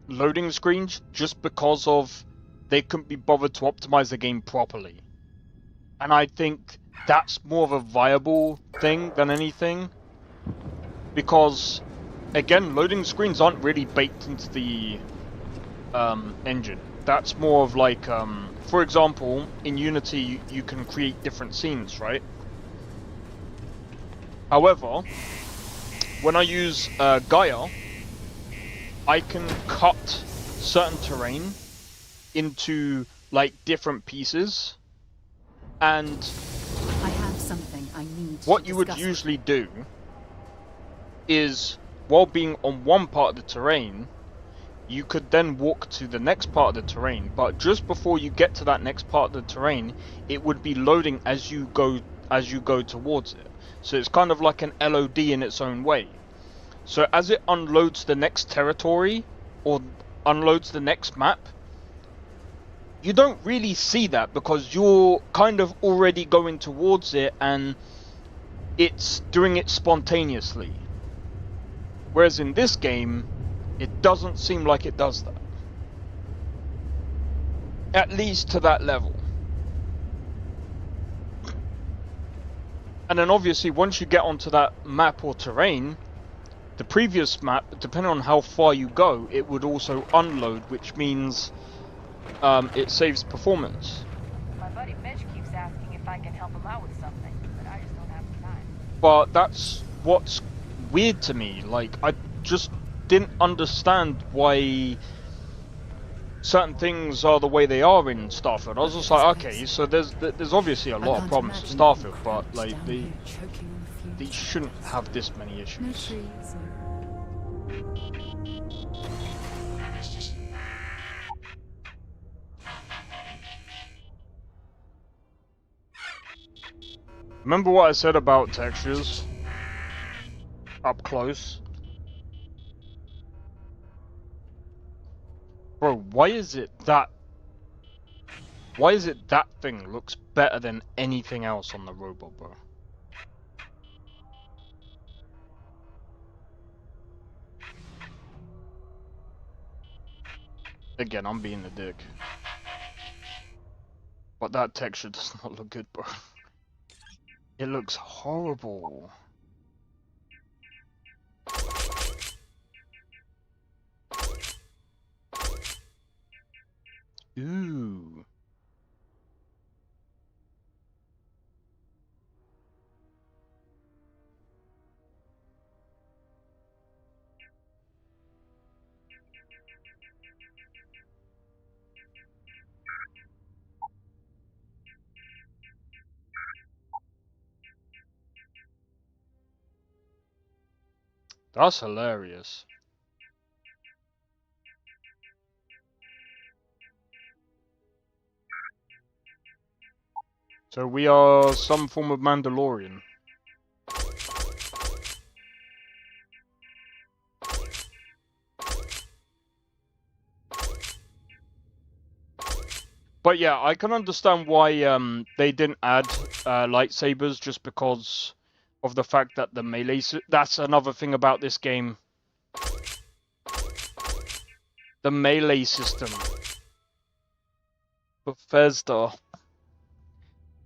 loading screens just because of they couldn't be bothered to optimize the game properly. And I think that's more of a viable thing than anything, because again, loading screens aren't really baked into the engine. That's more of like, for example, in Unity you can create different scenes, right? However, when I use Gaia, I can cut certain terrain into like different pieces, and I have something I need to what you would discuss. usually do is, while being on one part of the terrain, you could then walk to the next part of the terrain, but just before you get to that next part of the terrain, it would be loading as you go towards it. So it's kind of like an LOD in its own way. So as it unloads the next territory or unloads the next map, you don't really see that because you're kind of already going towards it and it's doing it spontaneously. Whereas in this game, it doesn't seem like it does that. At least to that level. And then obviously once you get onto that map or terrain, the previous map, depending on how far you go, it would also unload, which means it saves performance. My buddy Mitch keeps asking if I can help him out with something, but I just don't have the time. But that's what's weird to me. Like, I just didn't understand why certain things are the way they are in Starfield. I was just like, okay, so there's obviously a lot of problems in Starfield, but like they shouldn't have this many issues. Remember what I said about textures up close? Bro, why is it that thing looks better than anything else on the robot, bro? Again, I'm being a dick. But that texture does not look good, bro. It looks horrible. Ooh. That's hilarious. So we are some form of Mandalorian. But yeah, I can understand why they didn't add lightsabers just because of the fact that the melee... That's another thing about this game. The melee system. Bethesda.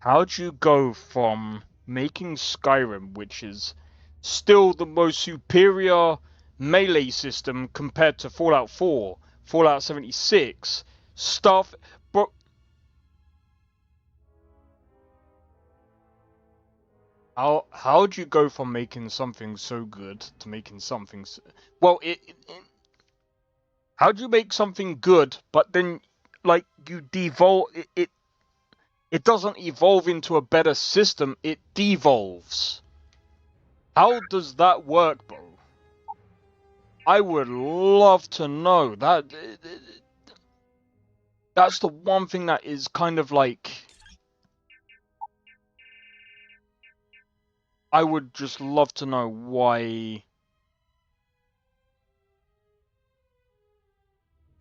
How'd you go from making Skyrim, which is still the most superior melee system compared to Fallout 4, Fallout 76, stuff... Bro, how'd you go from making something so good to making something so... Well, how'd you make something good, but then, like, you devolve... It doesn't evolve into a better system, it devolves. How does that work, bro? I would love to know. That's the one thing that is kind of like... I would just love to know why...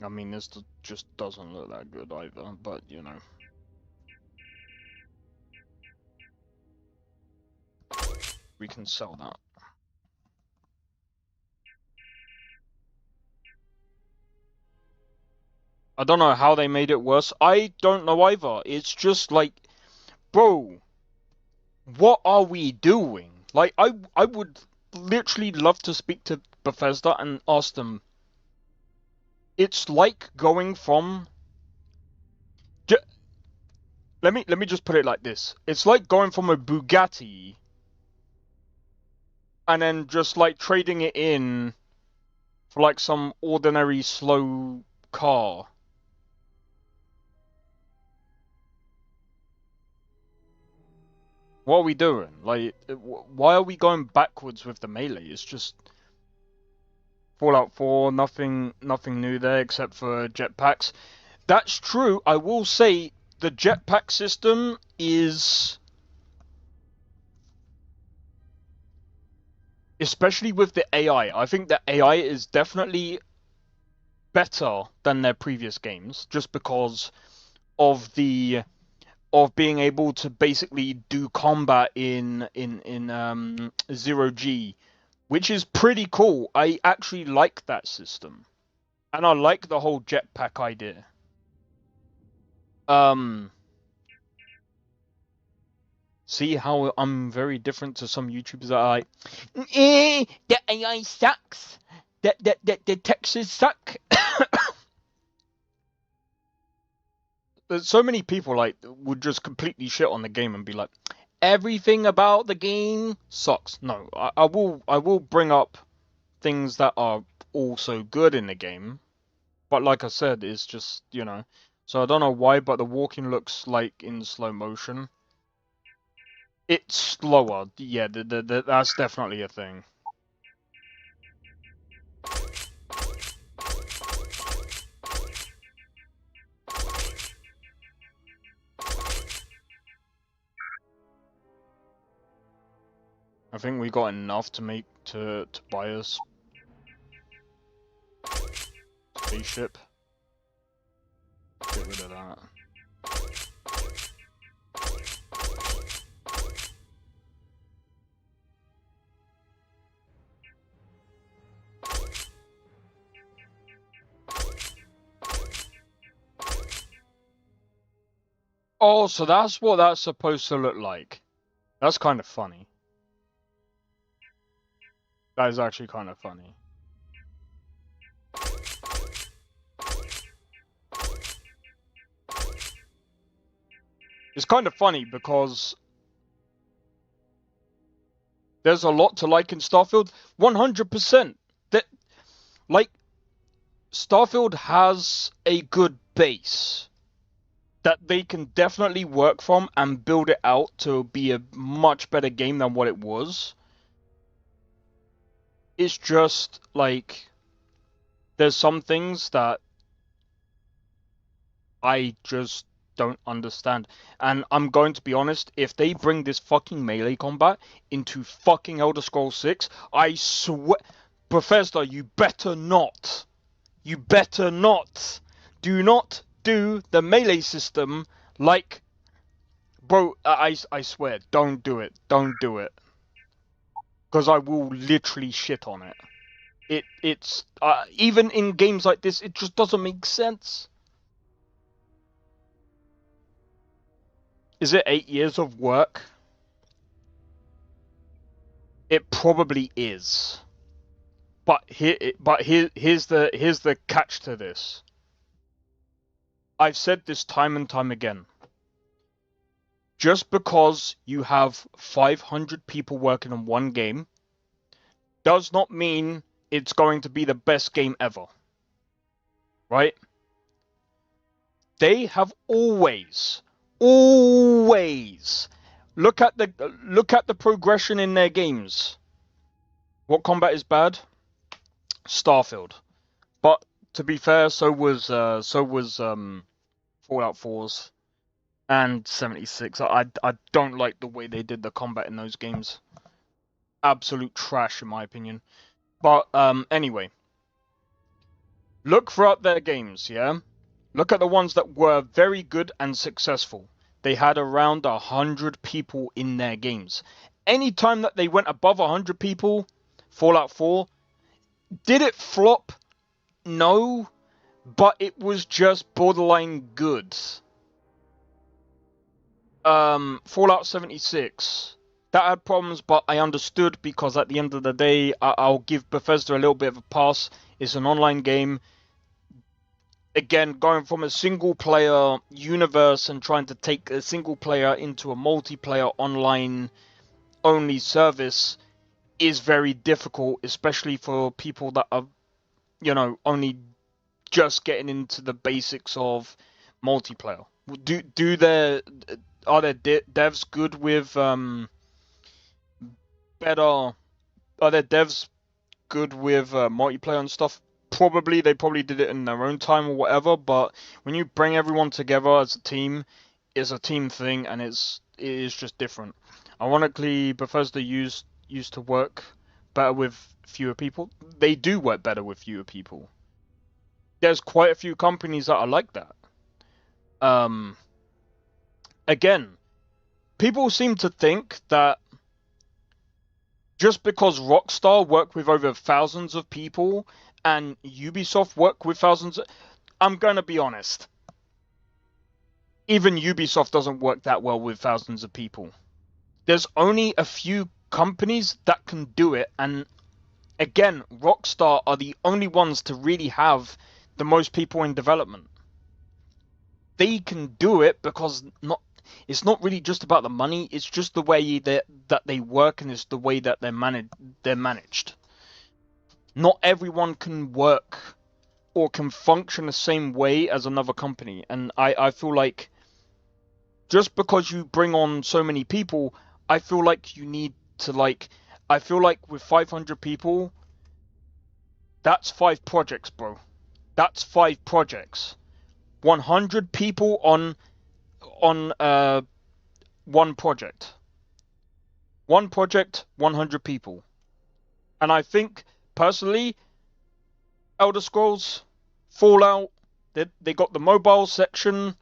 I mean, this just doesn't look that good either, but, you know. We can sell that. I don't know how they made it worse. I don't know either. It's just like... Bro, what are we doing? Like, I would literally love to speak to Bethesda and ask them. It's like going from... Let me just put it like this. It's like going from a Bugatti and then just like trading it in for like some ordinary slow car. What are we doing? Like, why are we going backwards with the melee? It's just Fallout 4, nothing new there except for jetpacks. That's true. I will say the jetpack system is, especially with the AI. I think the AI is definitely better than their previous games, just because of being able to basically do combat in 0G, which is pretty cool. I actually like that system, and I like the whole jetpack idea. See how I'm very different to some YouTubers that are like, the AI sucks. The textures suck. There's so many people like would just completely shit on the game and be like, everything about the game sucks. No, I will bring up things that are also good in the game. But like I said, it's just, you know. So I don't know why, but the walking looks like in slow motion. It's slower. Yeah, that's definitely a thing. I think we got enough to make to buy us spaceship. Get rid of that. Oh, so that's what that's supposed to look like. That's kind of funny. That is actually kind of funny. It's kind of funny because there's a lot to like in Starfield. 100%. That, like, Starfield has a good base that they can definitely work from and build it out to be a much better game than what it was. It's just, like, there's some things that I just don't understand. And I'm going to be honest, if they bring this fucking melee combat into fucking Elder Scrolls 6, I swear... Bethesda, you better not. You better not. Do not do the melee system like... Bro, I swear, don't do it. Don't do it. Because I will literally shit on it. It's... even in games like this, it just doesn't make sense. Is it 8 years of work? It probably is. But here's the catch to this. I've said this time and time again. Just because you have 500 people working on one game does not mean it's going to be the best game ever. Right? They have always look at the progression in their games. What combat is bad? Starfield. But to be fair, so was Fallout 4's and 76. I don't like the way they did the combat in those games. Absolute trash in my opinion. But anyway, look throughout their games, yeah? Look at the ones that were very good and successful. They had around 100 people in their games. Anytime that they went above 100 people, Fallout 4, did it flop? No, but it was just borderline good. Fallout 76, that had problems, but I understood because at the end of the day, I'll give Bethesda a little bit of a pass. It's an online game. Again, going from a single player universe and trying to take a single player into a multiplayer online only service is very difficult, especially for people that are, you know, only just getting into the basics of multiplayer. Are there devs good with multiplayer and stuff? Probably. They probably did it in their own time or whatever, but when you bring everyone together as a team, it's a team thing and it is just different. Ironically, Bethesda used to work better with fewer people. They do work better with fewer people. There's quite a few companies that are like that. Again, people seem to think that just because Rockstar work with over thousands of people and Ubisoft work with thousands, I'm gonna be honest. Even Ubisoft doesn't work that well with thousands of people. There's only a few companies that can do it, and again, Rockstar are the only ones to really have the most people in development. They can do it because it's not really just about the money. It's just the way that they work, and it's the way that they're managed. Not everyone can work or can function the same way as another company, and I feel like just because you bring on so many people, I feel like you need to like. I feel like with 500 people, that's 5 projects, bro. That's 5 projects. 100 people on one project. One project, 100 people. And I think personally, Elder Scrolls, Fallout, they got the mobile section.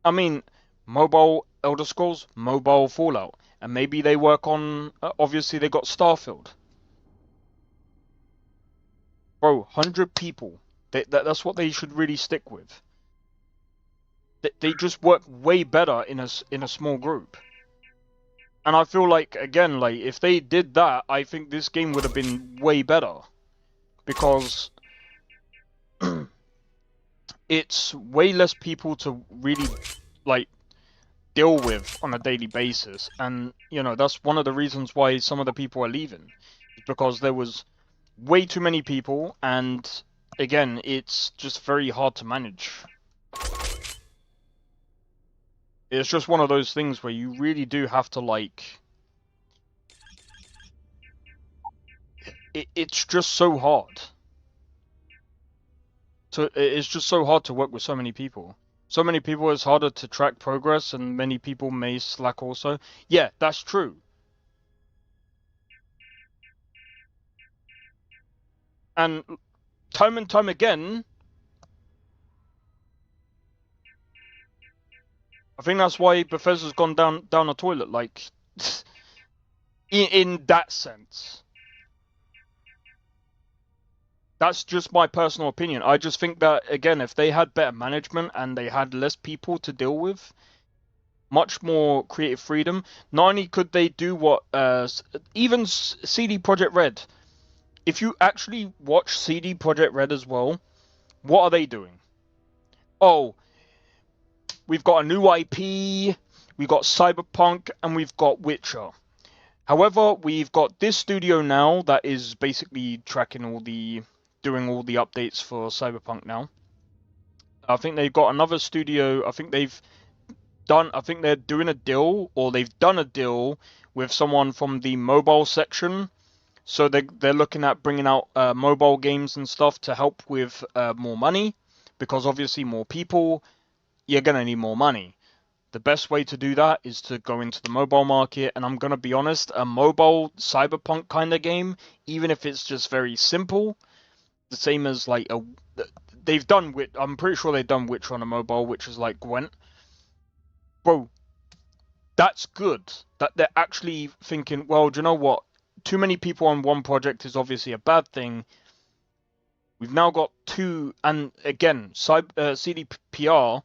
I mean, mobile Elder Scrolls, mobile Fallout, and maybe they work on. Obviously, they got Starfield. Bro, 100 people. That's what they should really stick with. They just work way better in a small group. And I feel like, again, like if they did that, I think this game would have been way better, because it's way less people to really like deal with on a daily basis. And you know, that's one of the reasons why some of the people are leaving, because there was way too many people, and again, it's just very hard to manage. It's just one of those things where you really do have to like. It's just so hard. So it's just so hard to work with so many people. So many people, it's harder to track progress, and many people may slack also. Yeah, that's true. And time again, I think that's why Bethesda's gone down the toilet, like, in that sense. That's just my personal opinion. I just think that, again, if they had better management and they had less people to deal with, much more creative freedom, not only could they do what, even CD Projekt Red, if you actually watch CD Projekt Red as well, what are they doing? Oh, we've got a new IP, we've got Cyberpunk, and we've got Witcher. However, we've got this studio now that is basically tracking doing all the updates for Cyberpunk now. I think they've got another studio. I think they're doing a deal, or they've done a deal with someone from the mobile section. So they're looking at bringing out mobile games and stuff to help with more money, because obviously more people, you're gonna need more money. The best way to do that is to go into the mobile market, and I'm gonna be honest, a mobile Cyberpunk kind of game, even if it's just very simple, the same as like I'm pretty sure they've done Witcher on a mobile, which is like Gwent. Bro, that's good. That they're actually thinking, well, do you know what? Too many people on one project is obviously a bad thing. We've now got 2, and again, CDPR,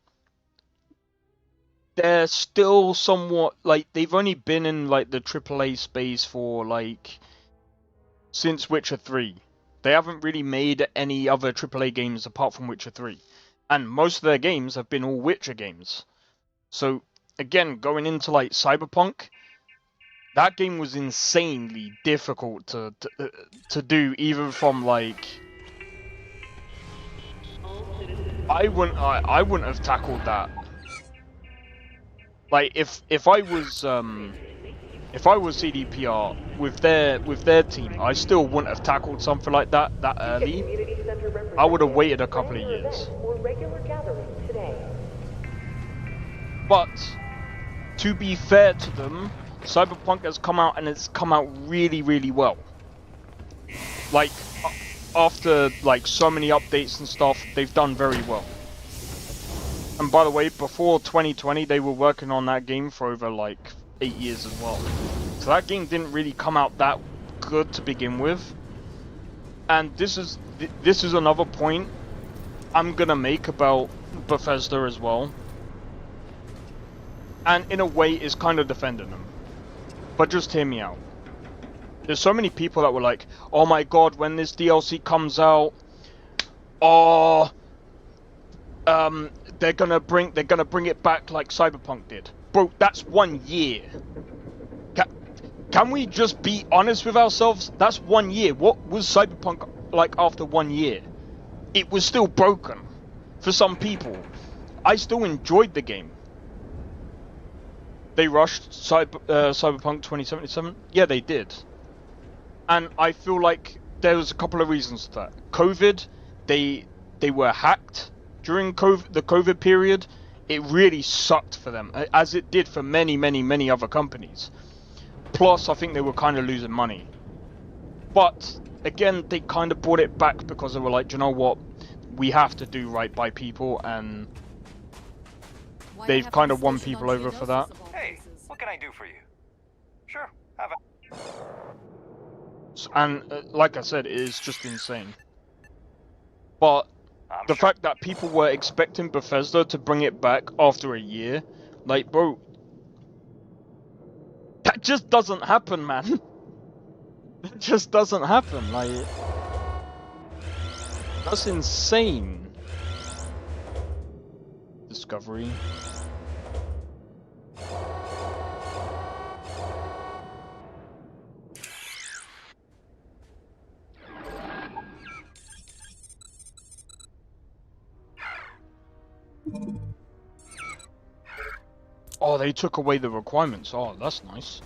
they're still somewhat, like, they've only been in, like, the AAA space for, like, since Witcher 3. They haven't really made any other AAA games apart from Witcher 3. And most of their games have been all Witcher games. So, again, going into, like, Cyberpunk, that game was insanely difficult to do, even from, like... I wouldn't have tackled that. Like, if I was CDPR with their team, I still wouldn't have tackled something like that early. I would have waited a couple of years. But to be fair to them, Cyberpunk has come out, and it's come out really, really well. Like, after like so many updates and stuff, they've done very well. And by the way, before 2020, they were working on that game for over like 8 years as well. So that game didn't really come out that good to begin with. And this is another point I'm gonna make about Bethesda as well. And in a way, is kind of defending them. But just hear me out. There's so many people that were like, oh my god, when this DLC comes out, they're gonna bring it back like Cyberpunk did. Bro, that's 1 year. Can we just be honest with ourselves? That's 1 year. What was Cyberpunk like after 1 year? It was still broken for some people. I still enjoyed the game. They rushed Cyberpunk 2077? Yeah, they did. And I feel like there was a couple of reasons to that. COVID, they were hacked during the COVID period. It really sucked for them, as it did for many other companies. Plus, I think they were kind of losing money. But, again, they kind of brought it back because they were like, you know what? We have to do right by people, and they've kind of won people over for that. Hey, what can I do for you? Sure, have a... And, like I said, it is just insane. But the fact that people were expecting Bethesda to bring it back after a year, like, bro, that just doesn't happen, man. It just doesn't happen. Like, that's insane. Discovery. Oh, they took away the requirements. Oh, that's nice.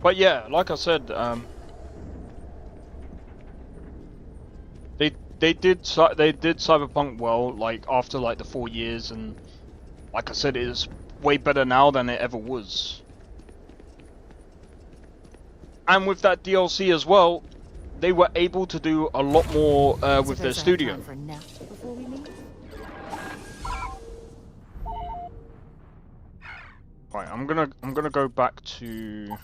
But yeah, like I said, they did Cyberpunk well, like after like the 4 years, and like I said, it is way better now than it ever was. And with that DLC as well, they were able to do a lot more with their studio. Right, I'm gonna go back to.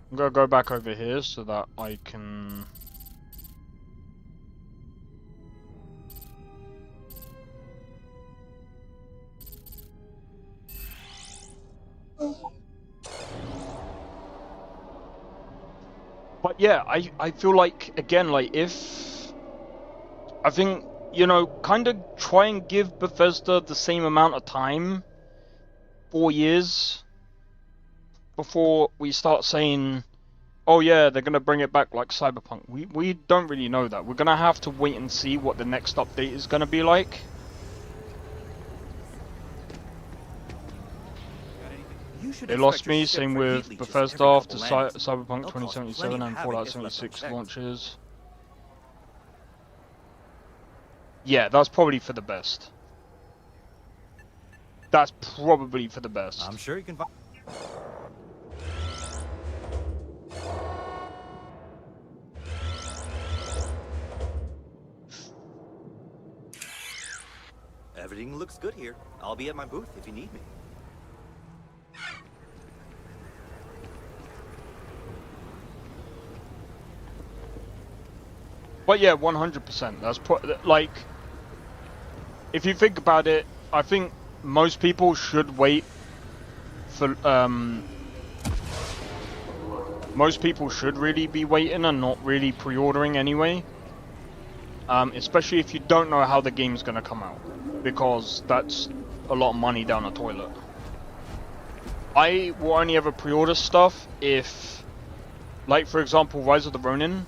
I'm gonna go back over here so that I can. But yeah, I feel like, again, like, if I think, you know, kind of try and give Bethesda the same amount of time, 4 years, before we start saying, oh yeah, they're gonna bring it back like Cyberpunk. We don't really know that. We're gonna have to wait and see what the next update is gonna be like. They lost me, same with Bethesda after Cyberpunk 2077 and Fallout 76 launches. Yeah, that's probably for the best. That's probably for the best. I'm sure you can find... Everything looks good here. I'll be at my booth if you need me. But yeah, 100%. That's like, if you think about it, I think most people should wait for most people should really be waiting and not really pre-ordering anyway. Especially if you don't know how the game's gonna come out, because that's a lot of money down the toilet. I will only ever pre-order stuff if, like, for example, Rise of the Ronin.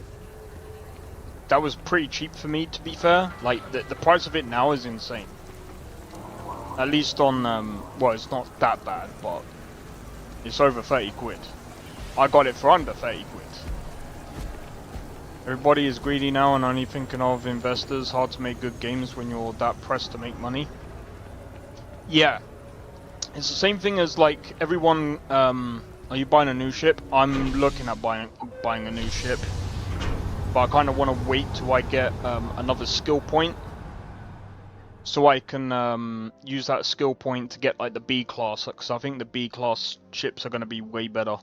That was pretty cheap for me, to be fair. Like, the price of it now is insane. At least on, well, it's not that bad, but it's over 30 quid. I got it for under 30 quid. Everybody is greedy now and only thinking of investors. Hard to make good games when you're that pressed to make money. Yeah. It's the same thing as, like, everyone, are you buying a new ship? I'm looking at buying a new ship. But I kind of want to wait till I get another skill point, so I can use that skill point to get like the B class, because I think the B class ships are going to be way better.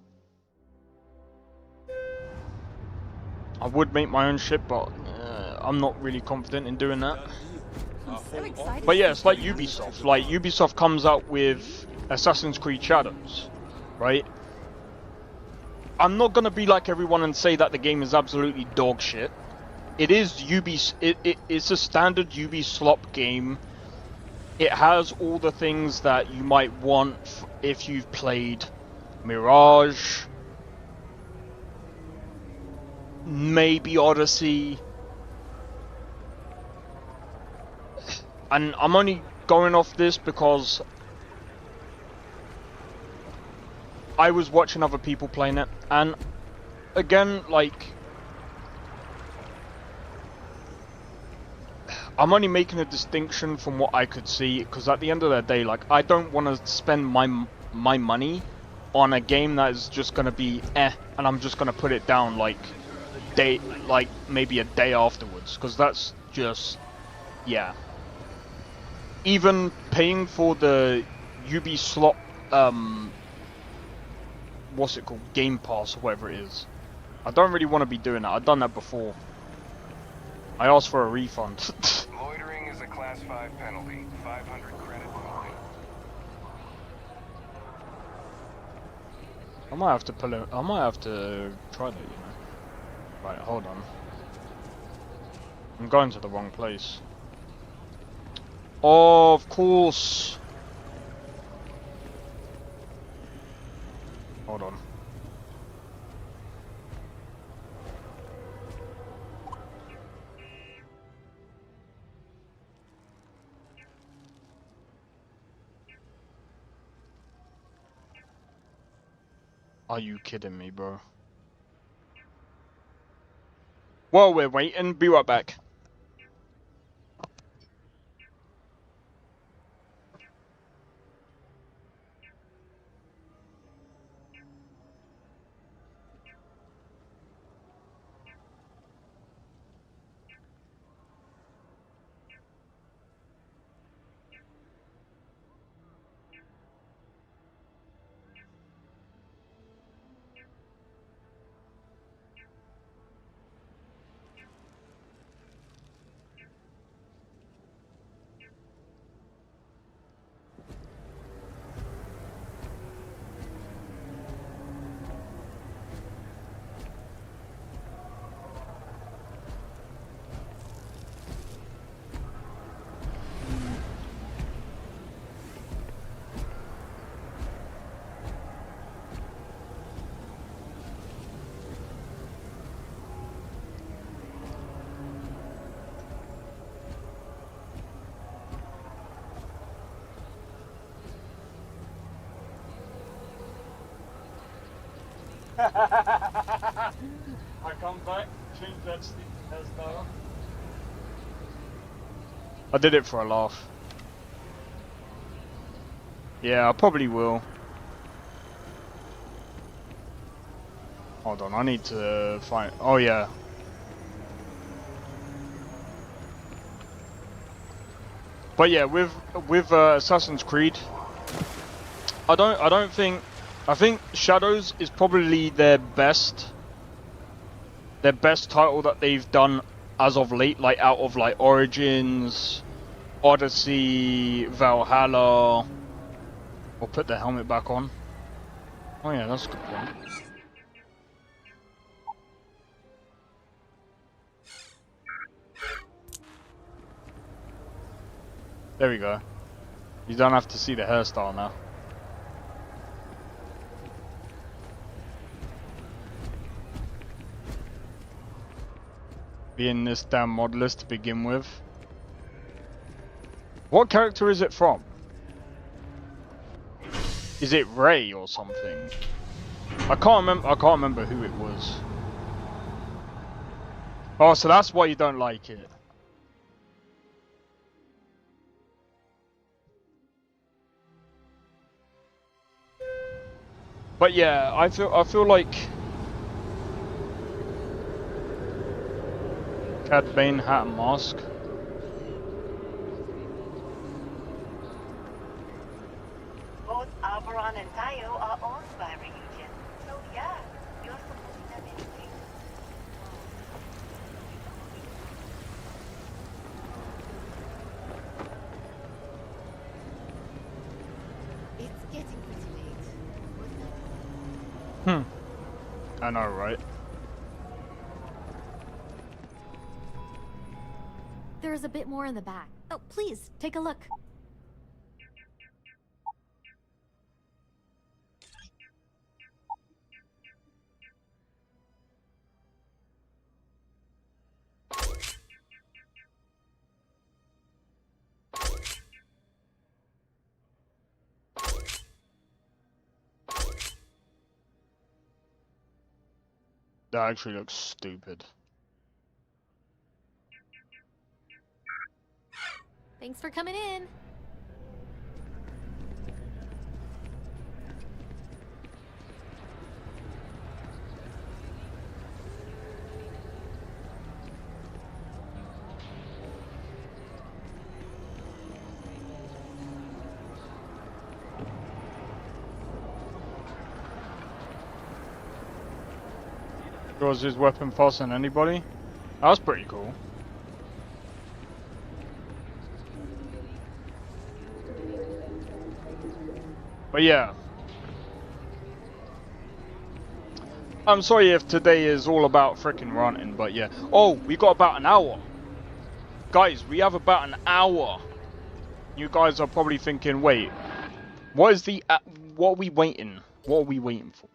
I would make my own ship, but I'm not really confident in doing that. But yeah, it's like Ubisoft. Like, Ubisoft comes out with Assassin's Creed Shadows. right? I'm not gonna be like everyone and say that the game is absolutely dog shit. It is it's a standard Ubi slop game. It has all the things that you might want if you've played Mirage, maybe Odyssey. And I'm only going off this because I was watching other people playing it, and again, like, I'm only making a distinction from what I could see, because at the end of the day, like, I don't want to spend my money on a game that is just gonna be and I'm just gonna put it down like maybe a day afterwards, because that's just, yeah. Even paying for the Ubi slot, what's it called, Game Pass or whatever it is, I don't really want to be doing that. I've done that before. I asked for a refund. Loitering is a Class 5 penalty. 500 credit only. I might have to pull it. I might have to try that, you know. Right, hold on. I'm going to the wrong place. Oh, of course. Hold on. Are you kidding me, bro? While we're waiting, be right back. I come back, change that hairstyle. I did it for a laugh. Yeah, I probably will. Hold on, I need to find. Oh yeah. But yeah, with Assassin's Creed, I think Shadows is probably their best title that they've done as of late, like out of like Origins, Odyssey, Valhalla. Or put the helmet back on. Oh yeah, that's a good point. There we go. You don't have to see the hairstyle now. Being this damn mod list to begin with. What character is it from? Is it Ray or something? I can't remember who it was. Oh, so that's why you don't like it. But yeah, I feel like Cad Bane hat and mask. Both Oberon and Tayo are owned by Ryujin. So yeah, you're supposed to have anything. It's getting pretty late. Hmm. I know, right? There's a bit more in the back. Oh, please, take a look. That actually looks stupid. Thanks for coming in. Draws his weapon faster than anybody. That's pretty cool. But yeah. I'm sorry if today is all about frickin' ranting, but yeah. Oh, we got about an hour. Guys, we have about an hour. You guys are probably thinking, wait, what is the... what are we waiting? What are we waiting for?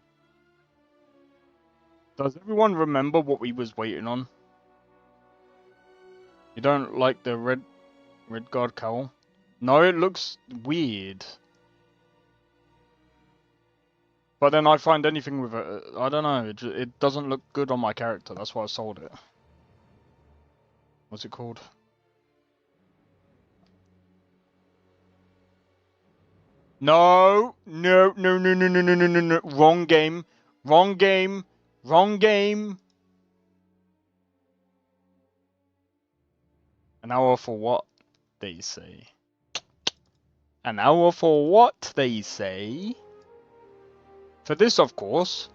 Does everyone remember what we was waiting on? You don't like the red guard cowl? No, it looks weird. But then I find anything with it, I don't know, it doesn't look good on my character. That's why I sold it. What's it called? No, no, no, no, no, no, no, no, no, no. Wrong game. Wrong game. Wrong game. An hour for what, they say. An hour for what, they say. For this, of course.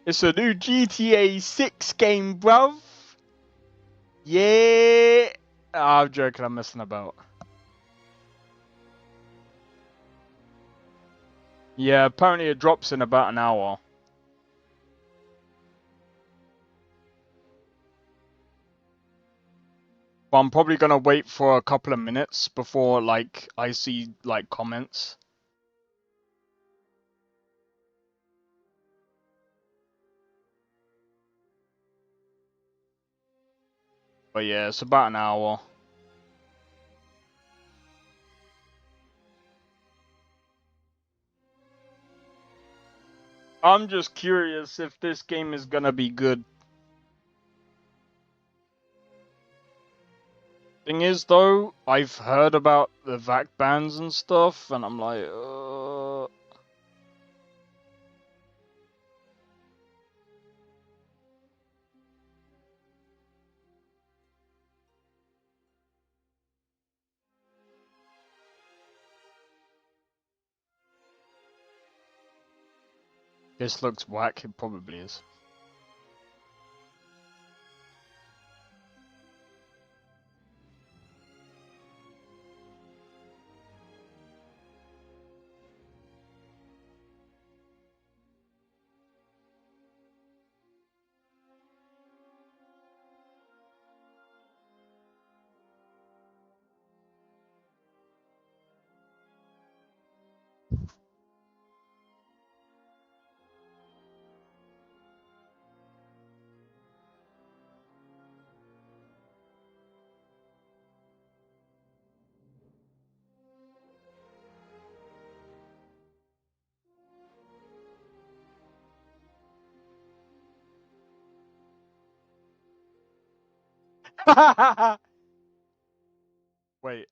It's a new GTA 6 game, bruv. Yeah. I'm joking, I'm messing about. Yeah, apparently it drops in about an hour. But I'm probably gonna wait for a couple of minutes before, like, I see, like, comments. But yeah, it's about an hour. I'm just curious if this game is gonna be good. Thing is, though, I've heard about the VAC bans and stuff, and I'm like, this looks whack. It probably is. Wait.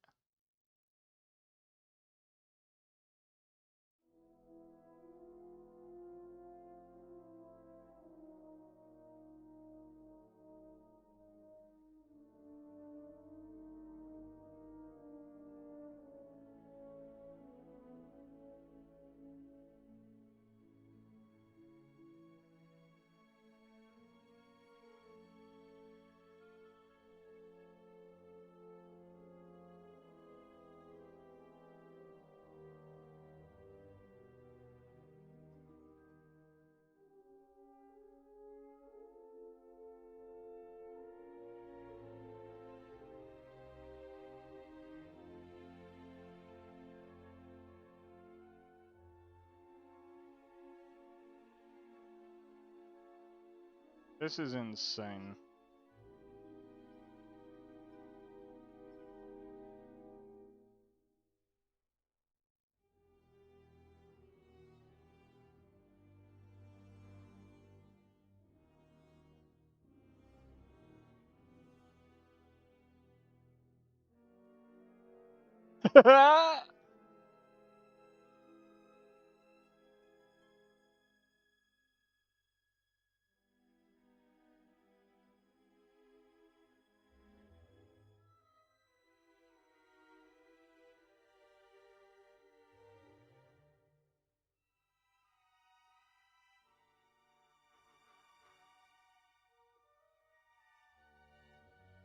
This is insane.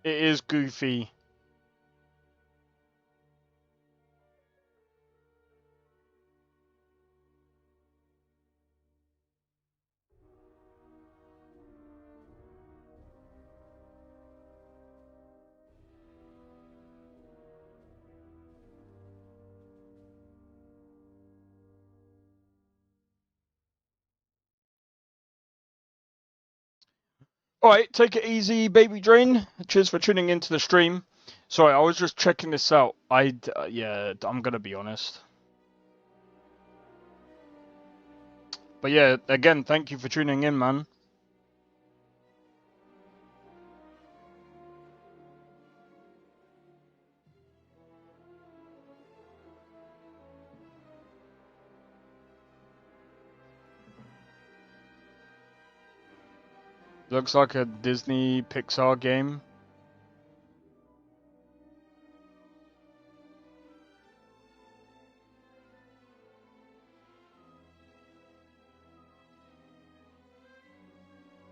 It is goofy. Alright, take it easy, Baby Drain. Cheers for tuning into the stream. Sorry, I was just checking this out. Yeah, I'm gonna be honest. But yeah, again, thank you for tuning in, man. Looks like a Disney Pixar game.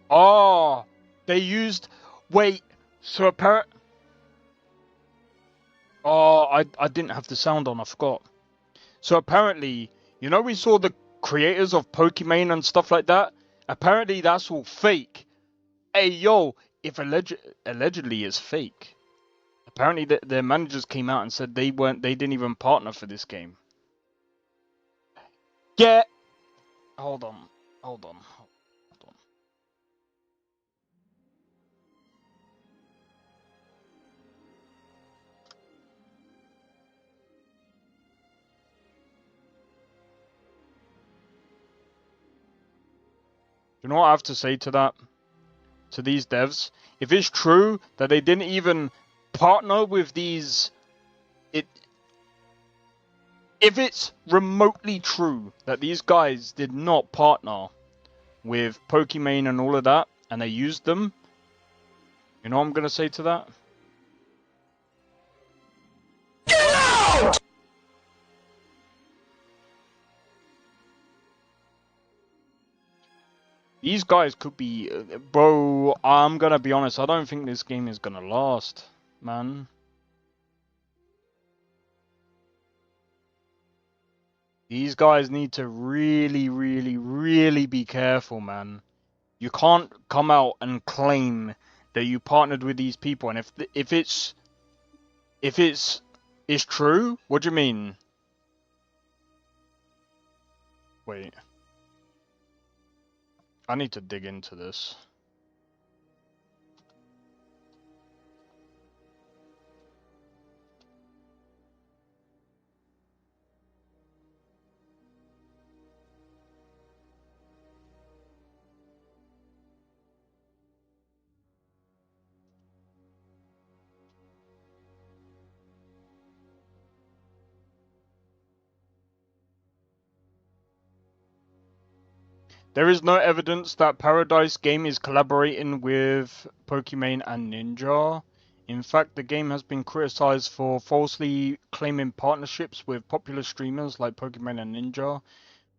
Oh, they used. Wait, so apparently. Oh, I didn't have the sound on. I forgot. So apparently, you know, we saw the creators of Pokimane and stuff like that. Apparently, that's all fake. Hey, yo, if allegedly it's fake. Apparently, their managers came out and said they didn't even partner for this game. Get. Hold on. Hold on. You know what I have to say to that? To these devs? If it's true that they didn't even partner with these... If it's remotely true that these guys did not partner with Pokimane and all of that, and they used them, you know what I'm going to say to that? Get out! These guys could be... Bro, I'm going to be honest, I don't think this game is going to last, man. These guys need to really, really, really be careful, man. You can't come out and claim that you partnered with these people, and if it's true, what do you mean? Wait, I need to dig into this. There is no evidence that Paradise Game is collaborating with Pokimane and Ninja. In fact, the game has been criticized for falsely claiming partnerships with popular streamers like Pokimane and Ninja.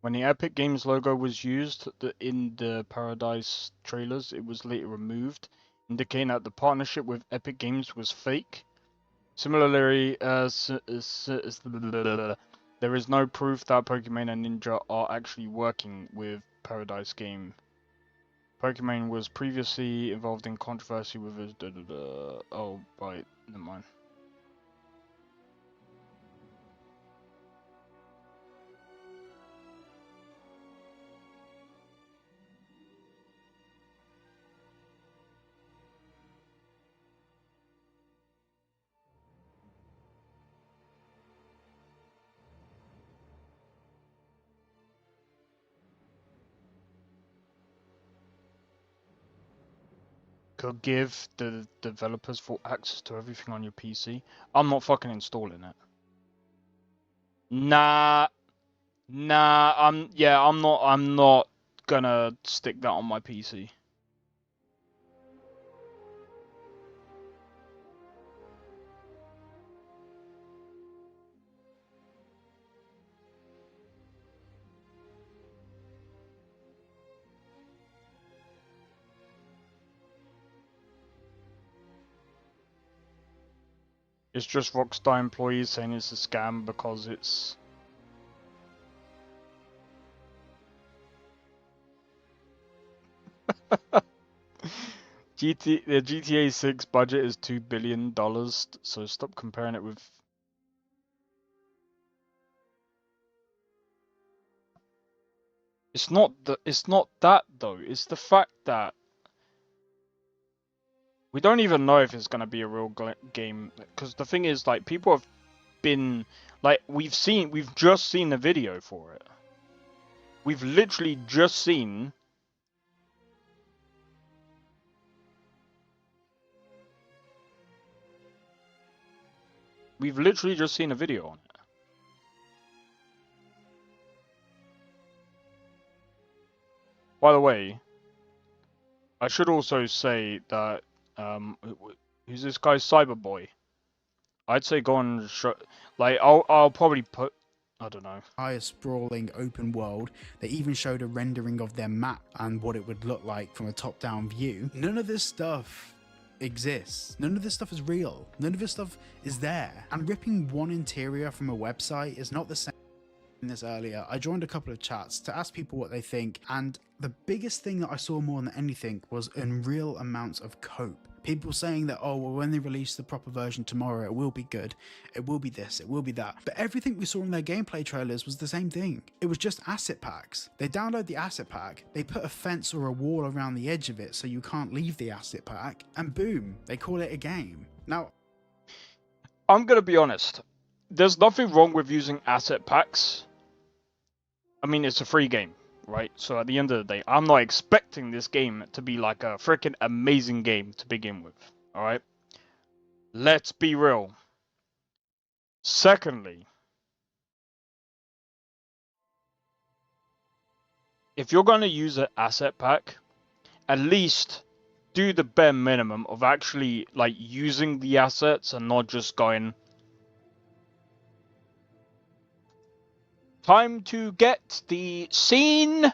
When the Epic Games logo was used in the Paradise trailers, it was later removed, indicating that the partnership with Epic Games was fake. Similarly, there is no proof that Pokimane and Ninja are actually working with Paradise Game. Pokimane was previously involved in controversy with his... Oh, right, never mind. could give the developers full access to everything on your PC, I'm not fucking installing it. Nah, I'm not gonna stick that on my PC. It's just Rockstar employees saying it's a scam because it's... the GTA 6 budget is $2 billion, so stop comparing it with... It's not that though, it's the fact that we don't even know if it's gonna be a real game, because the thing is, like, people have been, like, we've just seen the video for it. We've literally just seen... We've literally just seen a video on it. By the way, I should also say that, who's this guy, Cyberboy? I'd say go and like, I'll probably put, I don't know. Highest sprawling open world. They even showed a rendering of their map and what it would look like from a top-down view. None of this stuff exists. None of this stuff is real. None of this stuff is there. And ripping one interior from a website is not the same. This earlier, I joined a couple of chats to ask people what they think, and the biggest thing that I saw more than anything was unreal amounts of cope. People saying that, oh, well, when they release the proper version tomorrow, it will be good, it will be this, it will be that. But everything we saw in their gameplay trailers was the same thing. It was just asset packs. They download the asset pack, they put a fence or a wall around the edge of it so you can't leave the asset pack, and boom, they call it a game. Now, I'm gonna be honest, there's nothing wrong with using asset packs. I mean, it's a free game, right? So at the end of the day, I'm not expecting this game to be like a freaking amazing game to begin with, alright? Let's be real. Secondly, if you're going to use an asset pack, at least do the bare minimum of actually, like, using the assets and not just going... Time to get the scene.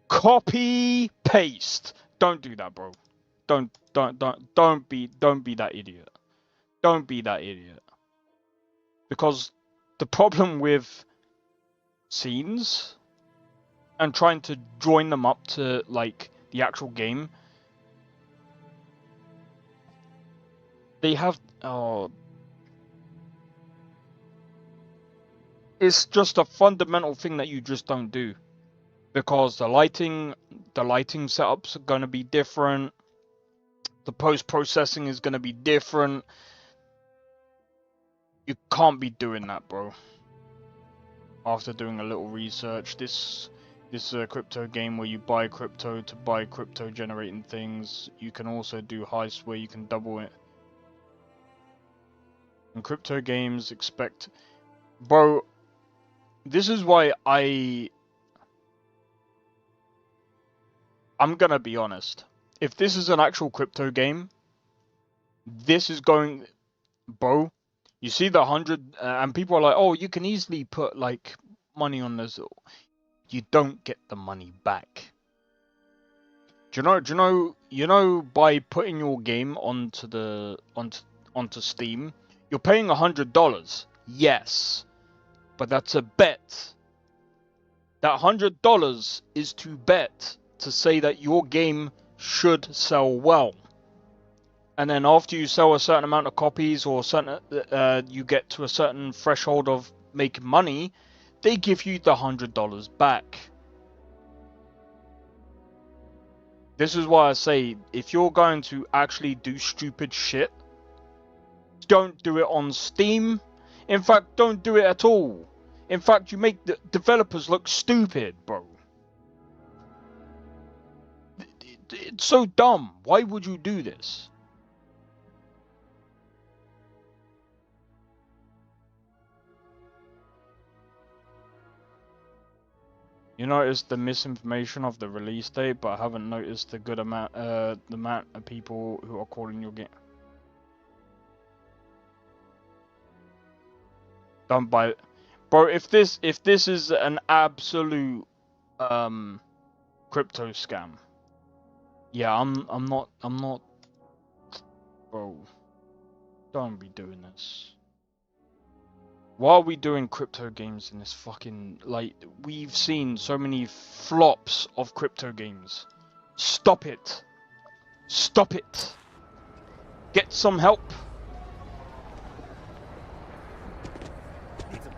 Copy paste. Don't do that, bro. Don't be that idiot. Don't be that idiot. Because the problem with scenes and trying to join them up to, like, the actual game, they have it's just a fundamental thing that you just don't do, because the lighting setups are going to be different, the post-processing is going to be different. You can't be doing that, bro. After doing a little research, this is a crypto game where you buy crypto to buy crypto generating things. You can also do heists where you can double it. In crypto games, expect... Bro, this is why I'm gonna be honest. If this is an actual crypto game, this is going... Bro, you see the 100... and people are like, oh, you can easily put, like, money on this. You don't get the money back. Do you know by putting your game onto Steam, you're paying $100. Yes. But that's a bet. That $100 is to bet to say that your game should sell well. And then after you sell a certain amount of copies, or certain, you get to a certain threshold of making money, they give you the $100 back. This is why I say, if you're going to actually do stupid shit, don't do it on Steam. In fact, don't do it at all. In fact, you make the developers look stupid, bro. so dumb. Why would you do this? You noticed the misinformation of the release date, but I haven't noticed the good amount, the amount of people who are calling your game. Done by, bro. If this is an absolute crypto scam, yeah, I'm not, bro. Don't be doing this. Why are we doing crypto games in this fucking, like, we've seen so many flops of crypto games. Stop it. Stop it. Get some help.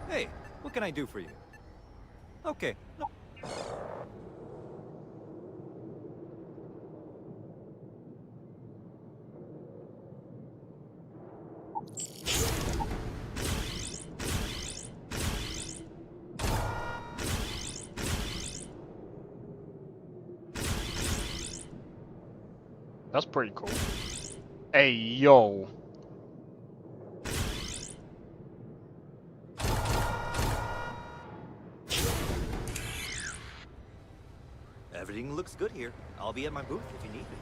Hey, what can I do for you? Okay. That's pretty cool. Hey, yo. Everything looks good here. I'll be at my booth if you need me.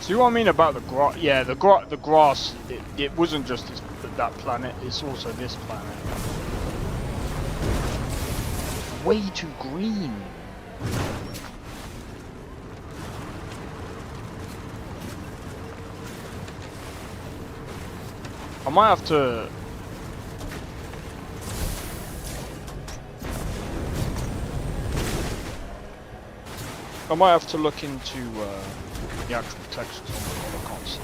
See what I mean about the grass? Yeah, the grass. It wasn't just that planet. It's also this planet. Way too green. I might have to. I might have to look into the actual textures on the mod. I can't see.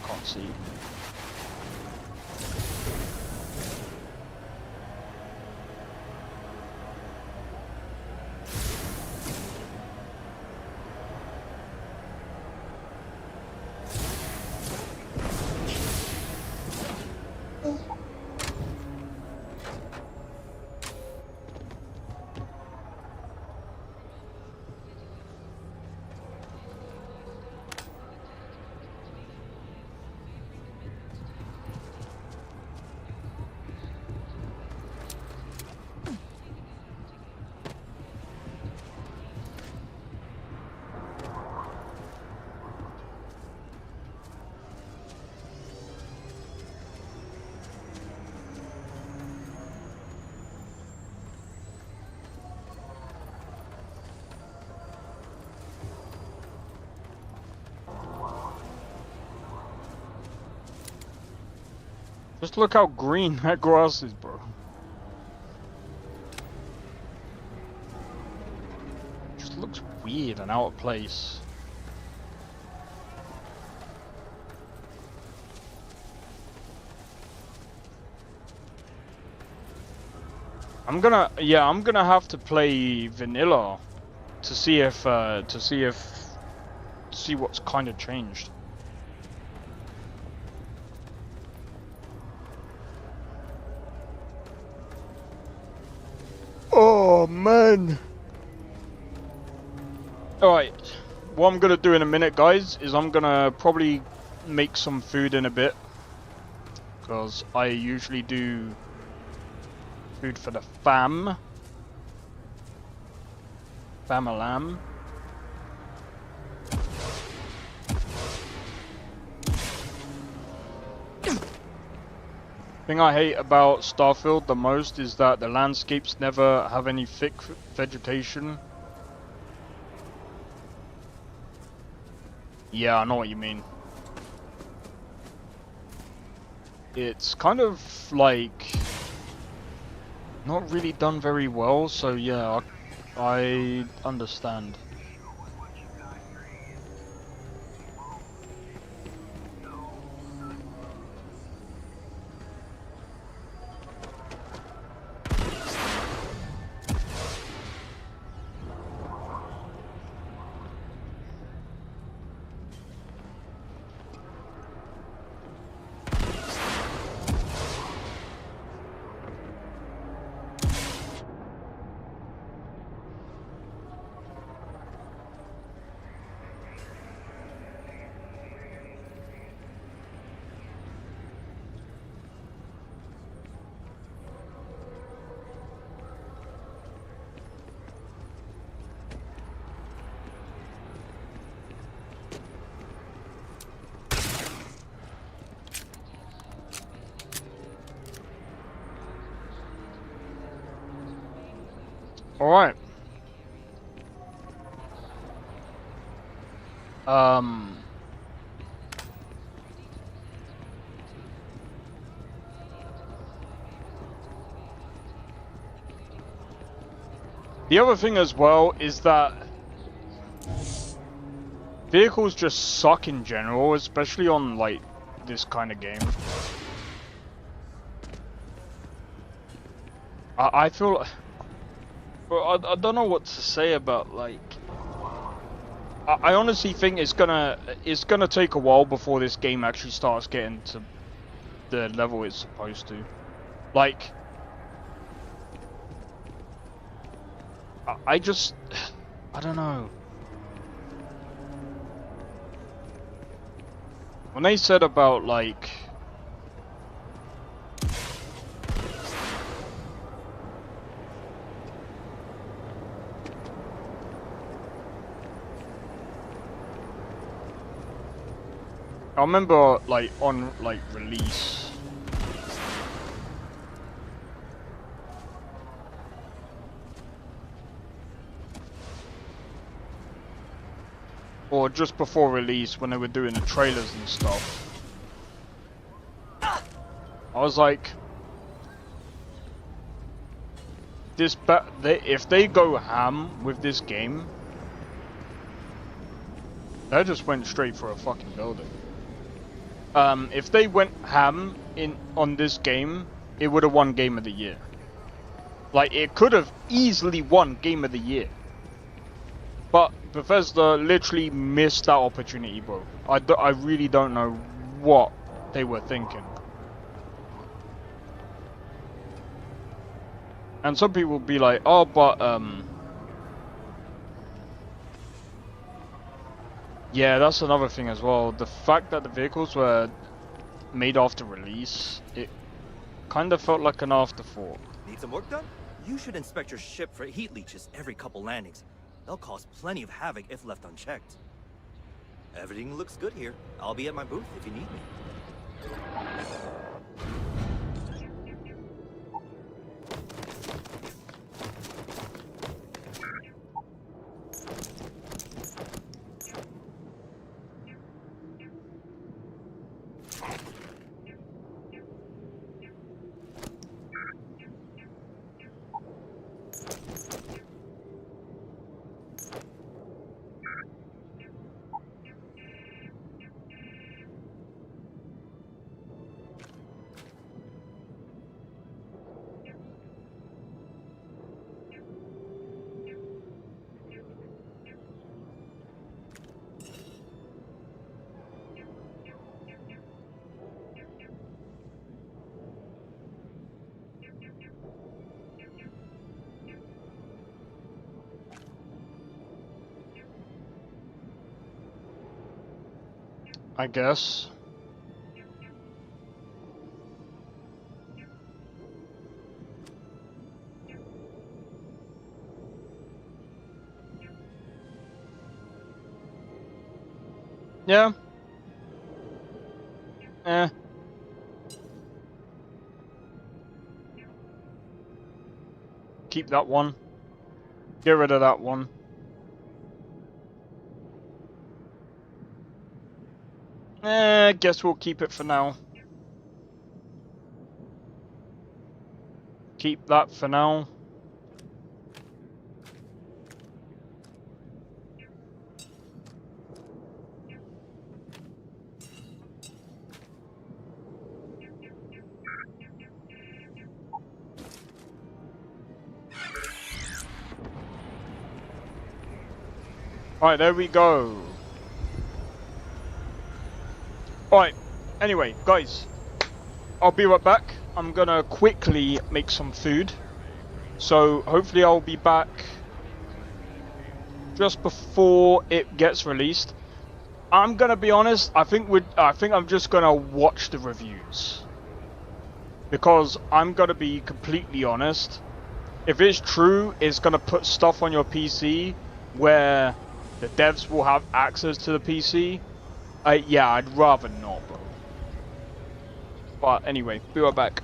Can't see. Just look how green that grass is, bro. Just looks weird and out of place. I'm gonna have to play vanilla to see what's kind of changed. Oh man. Alright, what I'm gonna do in a minute, guys, is I'm gonna probably make some food in a bit. Because I usually do food for the fam. Fam-a-lam. Thing I hate about Starfield the most is that the landscapes never have any thick vegetation. Yeah, I know what you mean. It's kind of like not really done very well, so yeah, I understand. Alright. The other thing as well is that vehicles just suck in general, especially on like this kind of game. I feel, well, I don't know what to say about like. I honestly think it's gonna take a while before this game actually starts getting to the level it's supposed to. Like, I just, I don't know. When they said about like, I remember like on like release, or just before release when they were doing the trailers and stuff, I was like, if they go ham with this game, they just went straight for a fucking building. If they went ham on this game, it would have won Game of the Year. Like, it could have easily won Game of the Year. But Bethesda literally missed that opportunity, bro. I really don't know what they were thinking. And some people will be like, oh, but, yeah, that's another thing as well. The fact that the vehicles were made after release, it kind of felt like an afterthought. Need some work done? You should inspect your ship for heat leeches every couple landings. They'll cause plenty of havoc if left unchecked. Everything looks good here. I'll be at my booth if you need me. I guess. Yeah. Eh. Keep that one. Get rid of that one. Guess we'll keep it for now. Keep that for now. Alright, there we go. Alright, anyway, guys. I'll be right back. I'm gonna quickly make some food. So, hopefully I'll be back just before it gets released. I'm gonna be honest, I think I'm just gonna watch the reviews. Because I'm gonna be completely honest. If it's true, it's gonna put stuff on your PC where the devs will have access to the PC. Yeah, I'd rather not, bro. But anyway, be right back.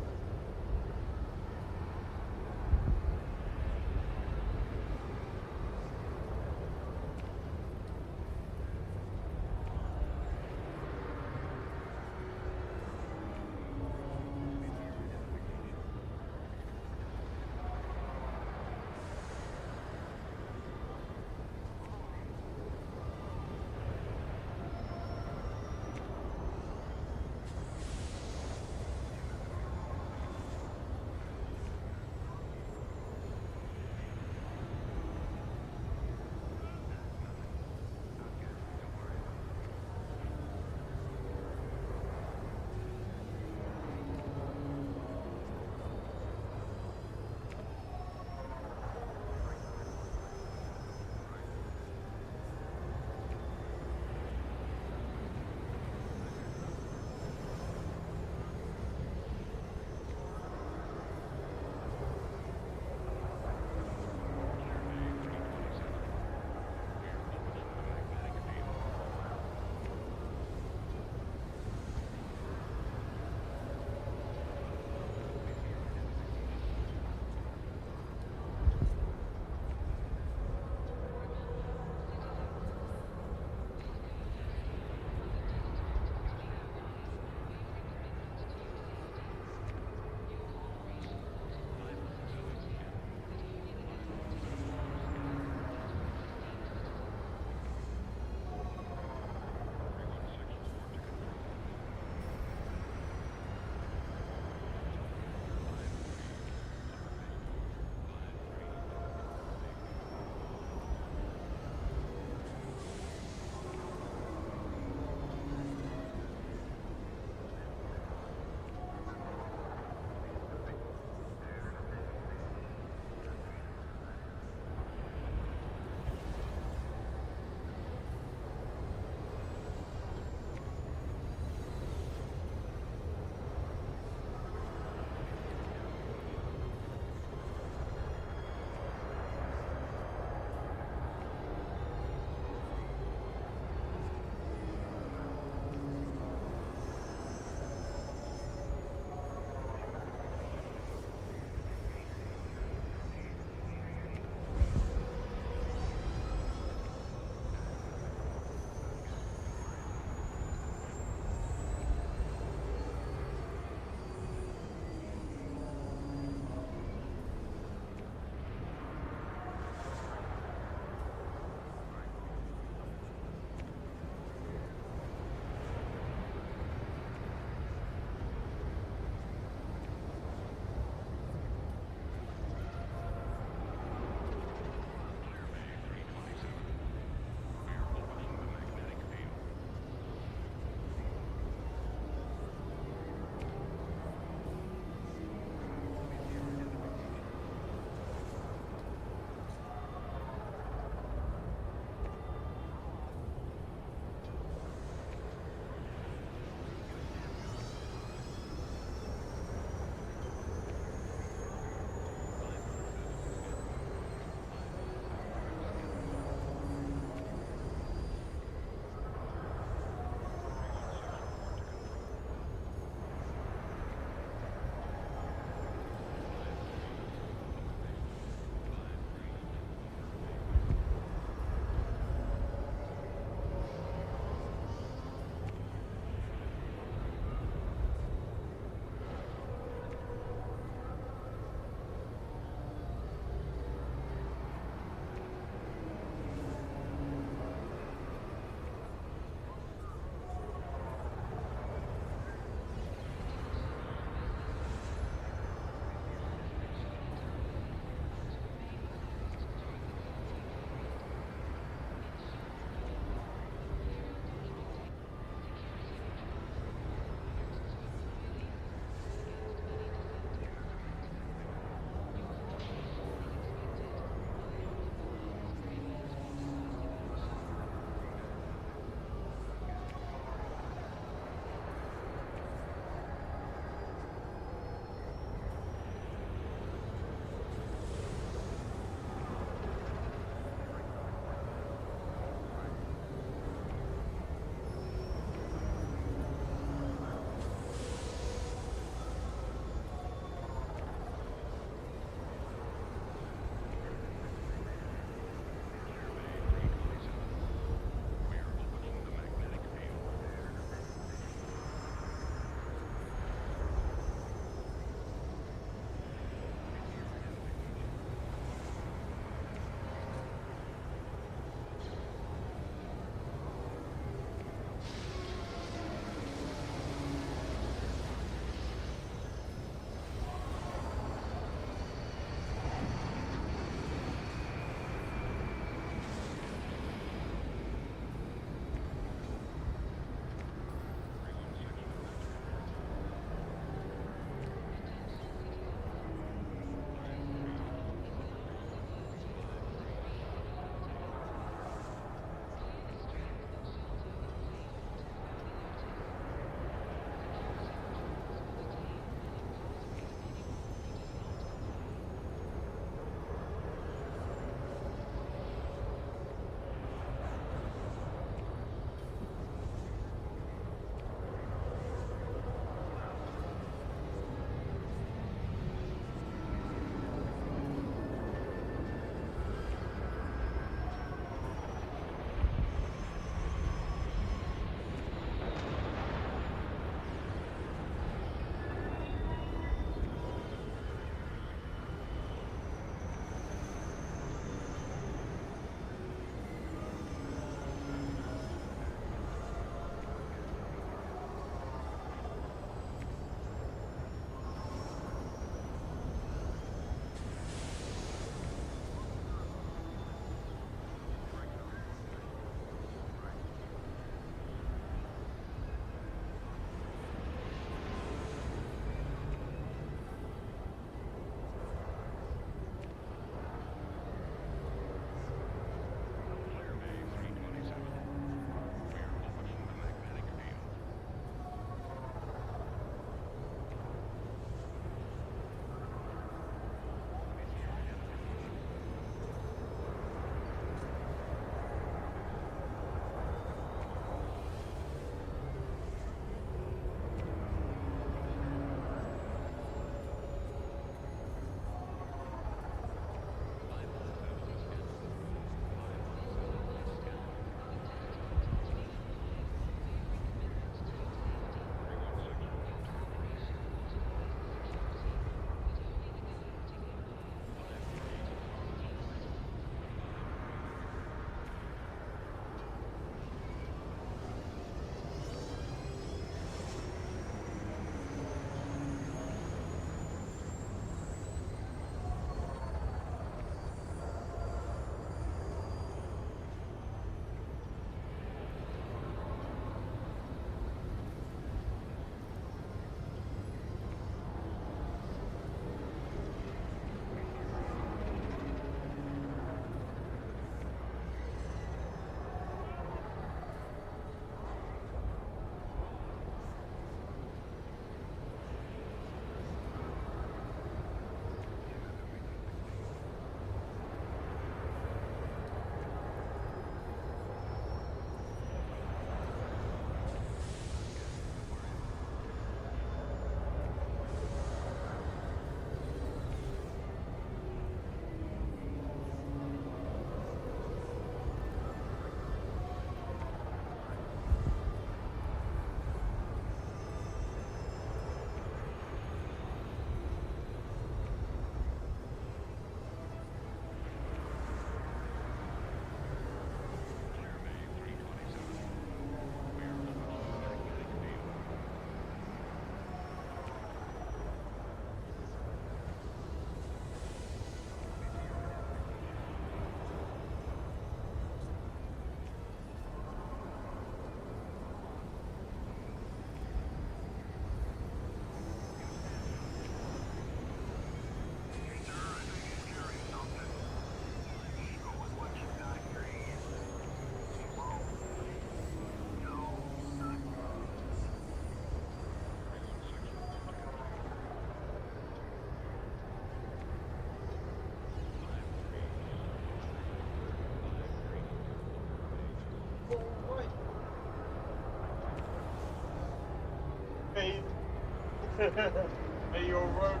Hey, you're right.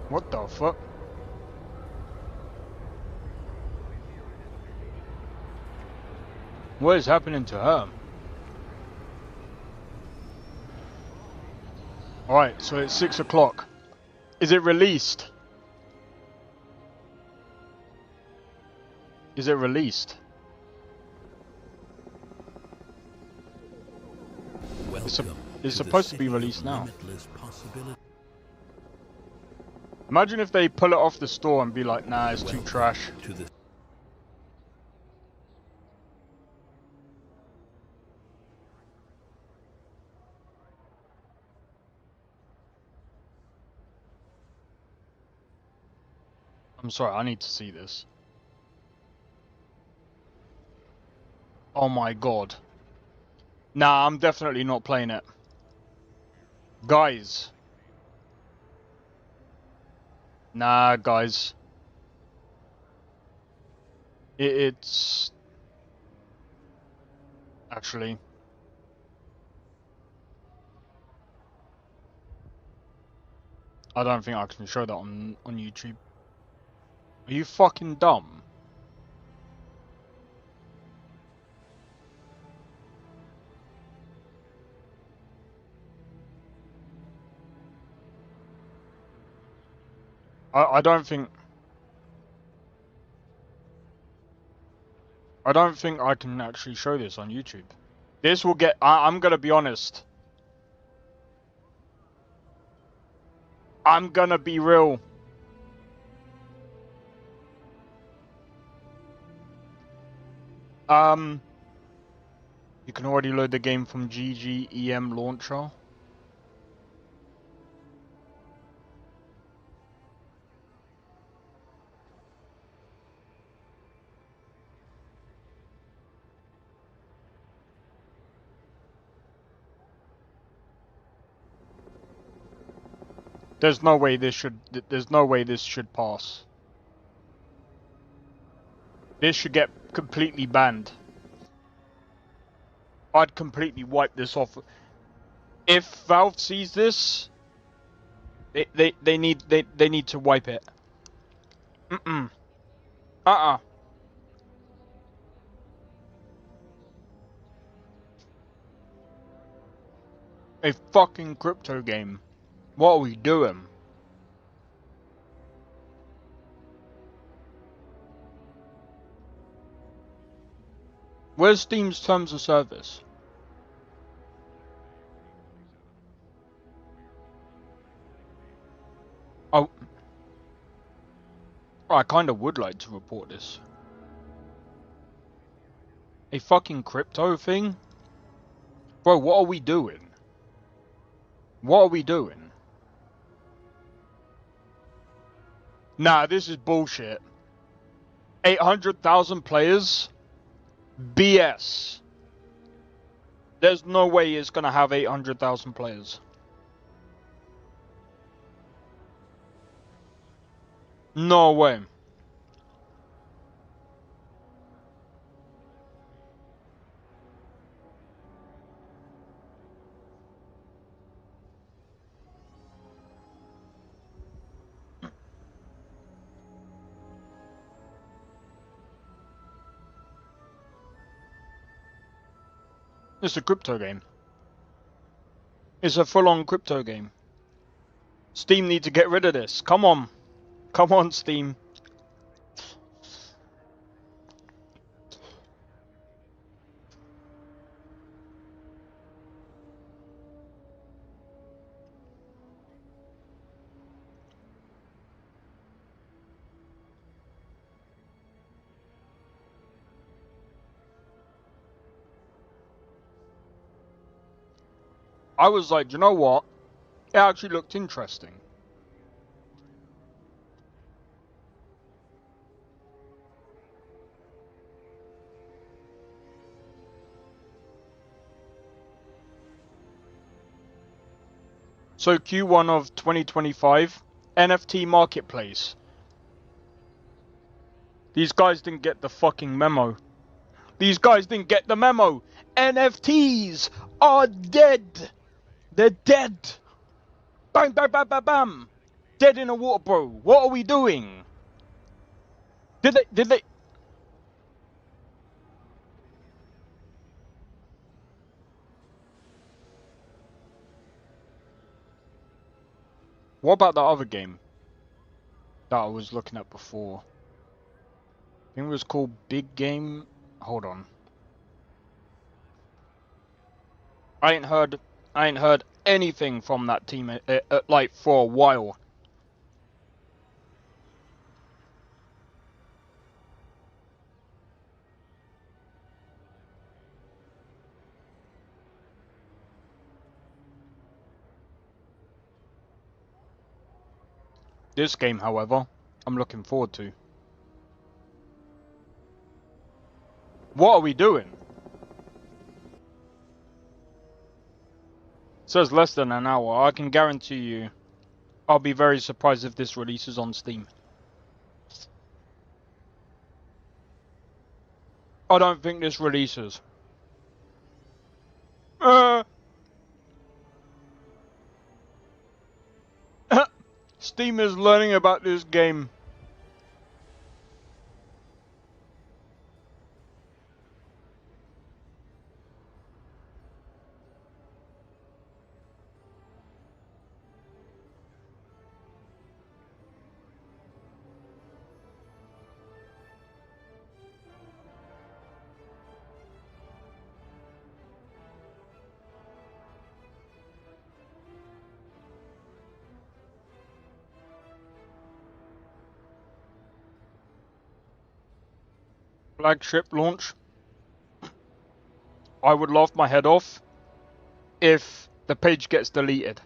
What the fuck? What is happening to her? Alright, so it's 6 o'clock. Is it released? Is it released? It's supposed to be released now. Imagine if they pull it off the store and be like, nah, it's too trash. I'm sorry, I need to see this. Oh my god. Nah, I'm definitely not playing it. Guys. Nah, guys. It's... Actually... I don't think I can show that on YouTube. Are you fucking dumb? I don't think... I don't think I can actually show this on YouTube. This will get... I'm gonna be honest. I'm gonna be real. You can already load the game from GGEM launcher. There's no way this should... There's no way this should pass. This should get completely banned. I'd completely wipe this off. If Valve sees this, they need to wipe it. Uh-uh. A fucking crypto game. What are we doing? Where's Steam's terms of service? Oh, I kind of would like to report this. A fucking crypto thing? Bro, what are we doing? What are we doing? Nah, this is bullshit. 800,000 players? BS. There's no way it's gonna have 800,000 players. No way. It's a crypto game. It's a full-on crypto game. Steam need to get rid of this. Come on. Come on, Steam. I was like, do you know what? It actually looked interesting. So Q1 of 2025, NFT marketplace. These guys didn't get the fucking memo. These guys didn't get the memo. NFTs are dead. They're dead. Bang, bang, bang, bang, bam. Dead in the water, bro. What are we doing? Did they? What about the other game that I was looking at before? I think it was called Big Game. Hold on. I ain't heard anything from that team like for a while. This game, however, I'm looking forward to. What are we doing? It says less than an hour. I can guarantee you I'll be very surprised if this releases on Steam. I don't think this releases. Steam is learning about this game. Flagship launch. I would laugh my head off if the page gets deleted.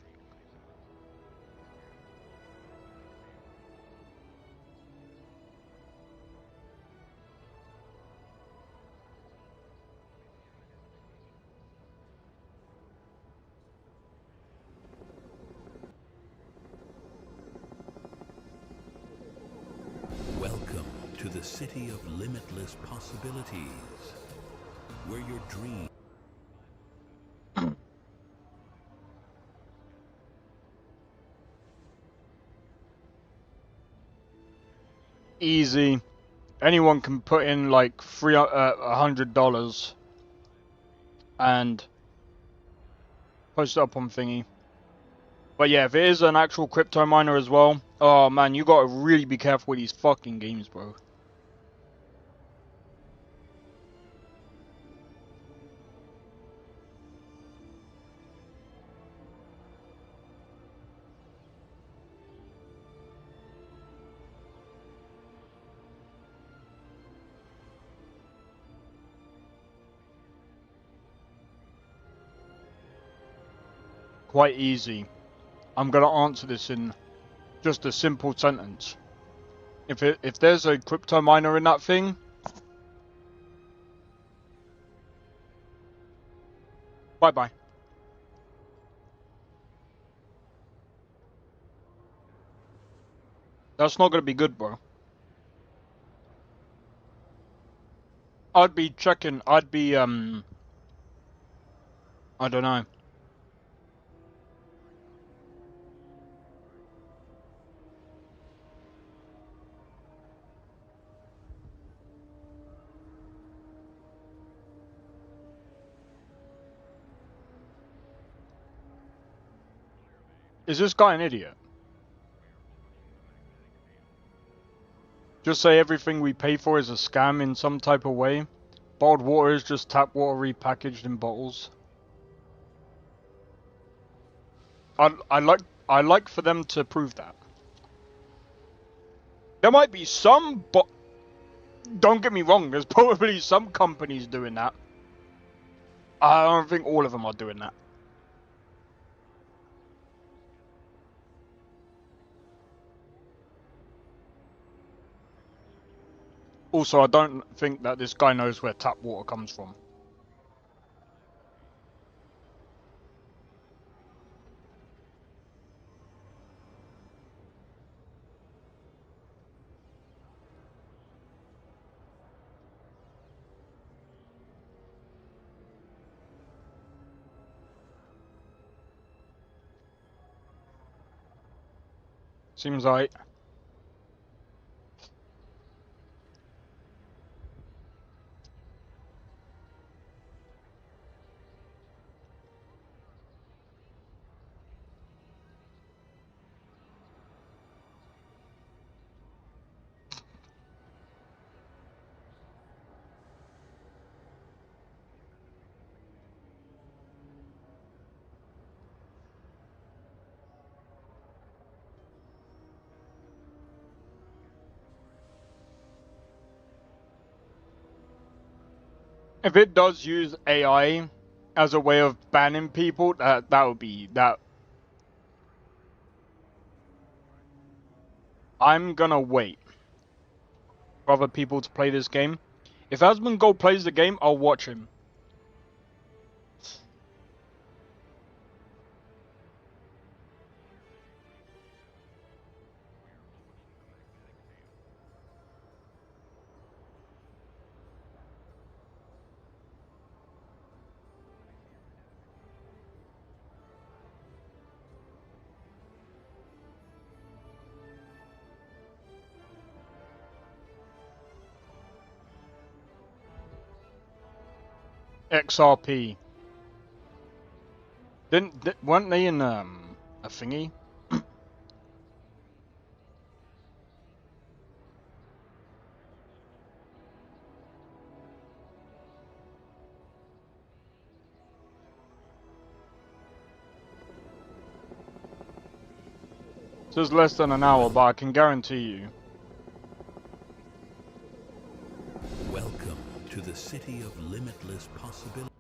Welcome to the city of limitless possibilities, where your dreams... Easy. Anyone can put in like $100 and post it up on thingy. But yeah, if it is an actual crypto miner as well, oh man, you gotta really be careful with these fucking games, bro. Quite easy. I'm gonna answer this in just a simple sentence. If there's a crypto miner in that thing, bye bye. That's not gonna be good, bro. I'd be checking. I don't know. Is this guy an idiot? Just say everything we pay for is a scam in some type of way. Bottled water is just tap water repackaged in bottles. I like for them to prove that. There might be some, but don't get me wrong, there's probably some companies doing that. I don't think all of them are doing that. Also, I don't think that this guy knows where tap water comes from. Seems like. If it does use AI as a way of banning people, that would be that. I'm gonna wait for other people to play this game. If Asmongold plays the game, I'll watch him. XRP. Weren't they in a thingy? Says less than an hour, but I can guarantee you. Welcome to the city of limitless possibilities.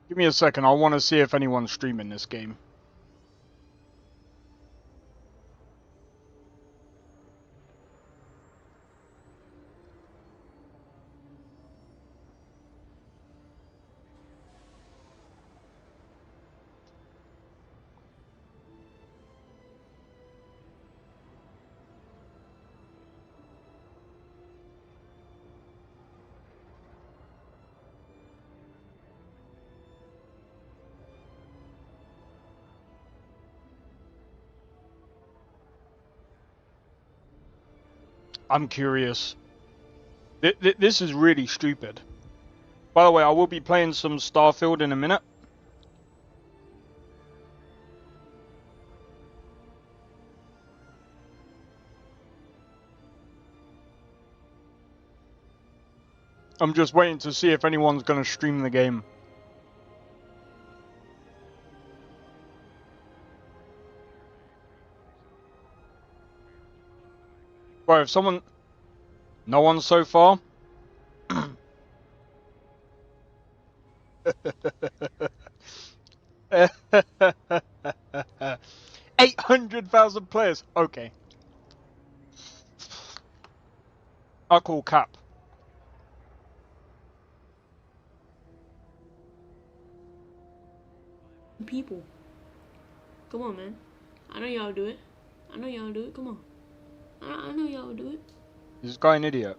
Give me a second, I want to see if anyone's streaming this game. I'm curious. This is really stupid. By the way, I will be playing some Starfield in a minute. I'm just waiting to see if anyone's going to stream the game. Bro, if someone... No one so far? 800,000 players. Okay. I call cap. People. Come on, man. I know y'all do it. I know y'all do it. Come on. I know y'all do it. Is this guy an idiot?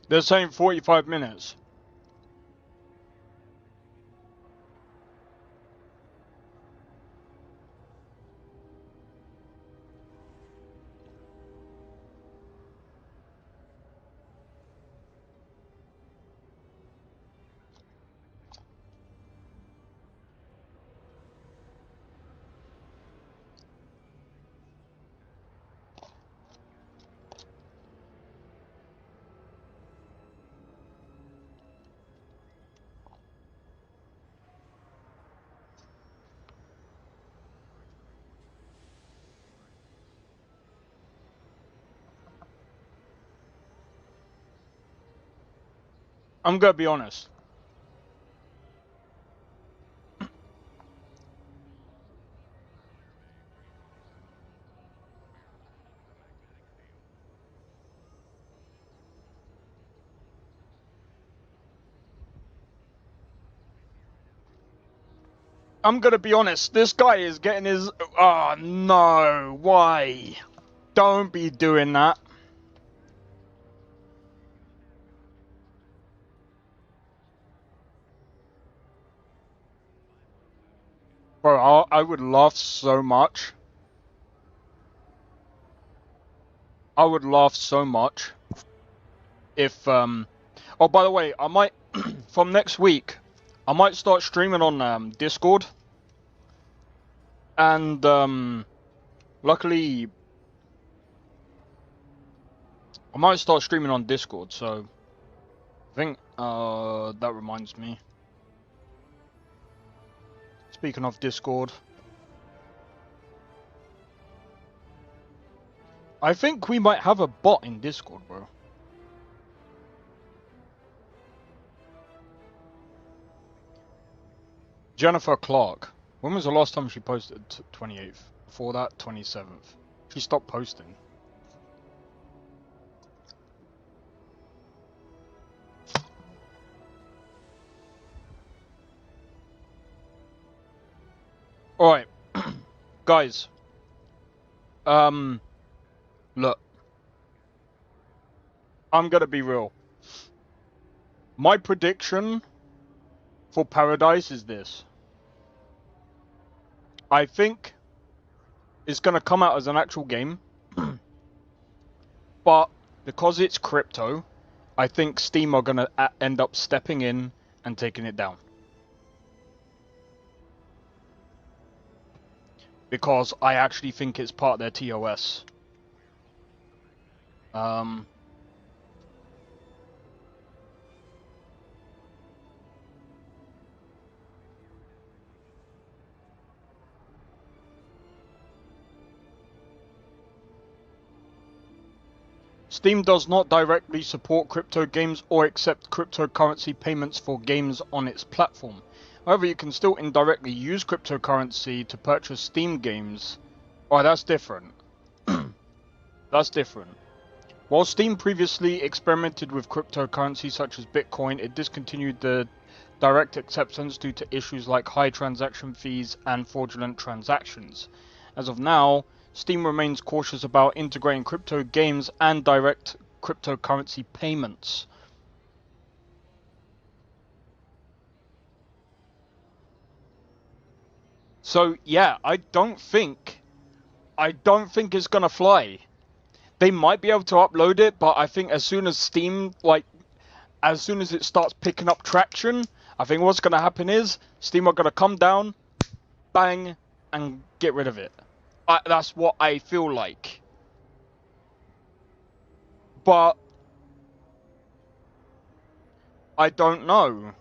They're saying 45 minutes. I'm gonna be honest. I'm gonna be honest, this guy is getting his... Oh, no. Why? Don't be doing that. Bro, I would laugh so much. I would laugh so much if, Oh, by the way, I might... from next week, I might start streaming on Discord. And, luckily... I might start streaming on Discord, so... I think, that reminds me. Speaking of Discord... I think we might have a bot in Discord, bro. Jennifer Clark. When was the last time she posted? 28th. Before that, 27th. She stopped posting. Alright. Guys. Look. I'm gonna be real. My prediction for Paradise is this. I think it's gonna come out as an actual game. But because it's crypto, I think Steam are gonna end up stepping in and taking it down. Because I actually think it's part of their TOS. Steam does not directly support crypto games or accept cryptocurrency payments for games on its platform. However, you can still indirectly use cryptocurrency to purchase Steam games. Oh, that's different. That's different. While Steam previously experimented with cryptocurrency such as Bitcoin, it discontinued the direct acceptance due to issues like high transaction fees and fraudulent transactions. As of now, Steam remains cautious about integrating crypto games and direct cryptocurrency payments. So yeah, I don't think it's gonna fly. They might be able to upload it, but I think as soon as Steam, as soon as it starts picking up traction, I think what's gonna happen is Steam are gonna come down, bang, and get rid of it. That's what I feel like. But I don't know.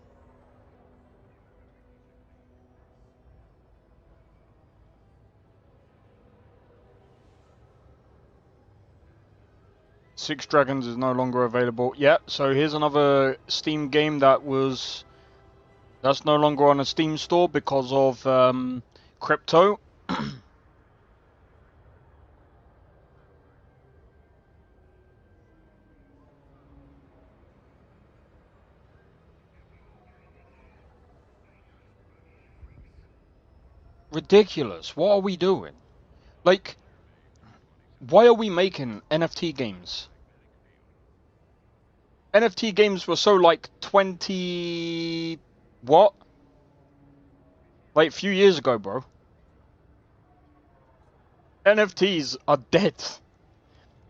Six Dragons is no longer available. Yeah, so here's another Steam game that's no longer on a Steam store because of crypto. Ridiculous. What are we doing? Like, why are we making NFT games? NFT games were so like 20... what? Like a few years ago, bro. NFTs are dead.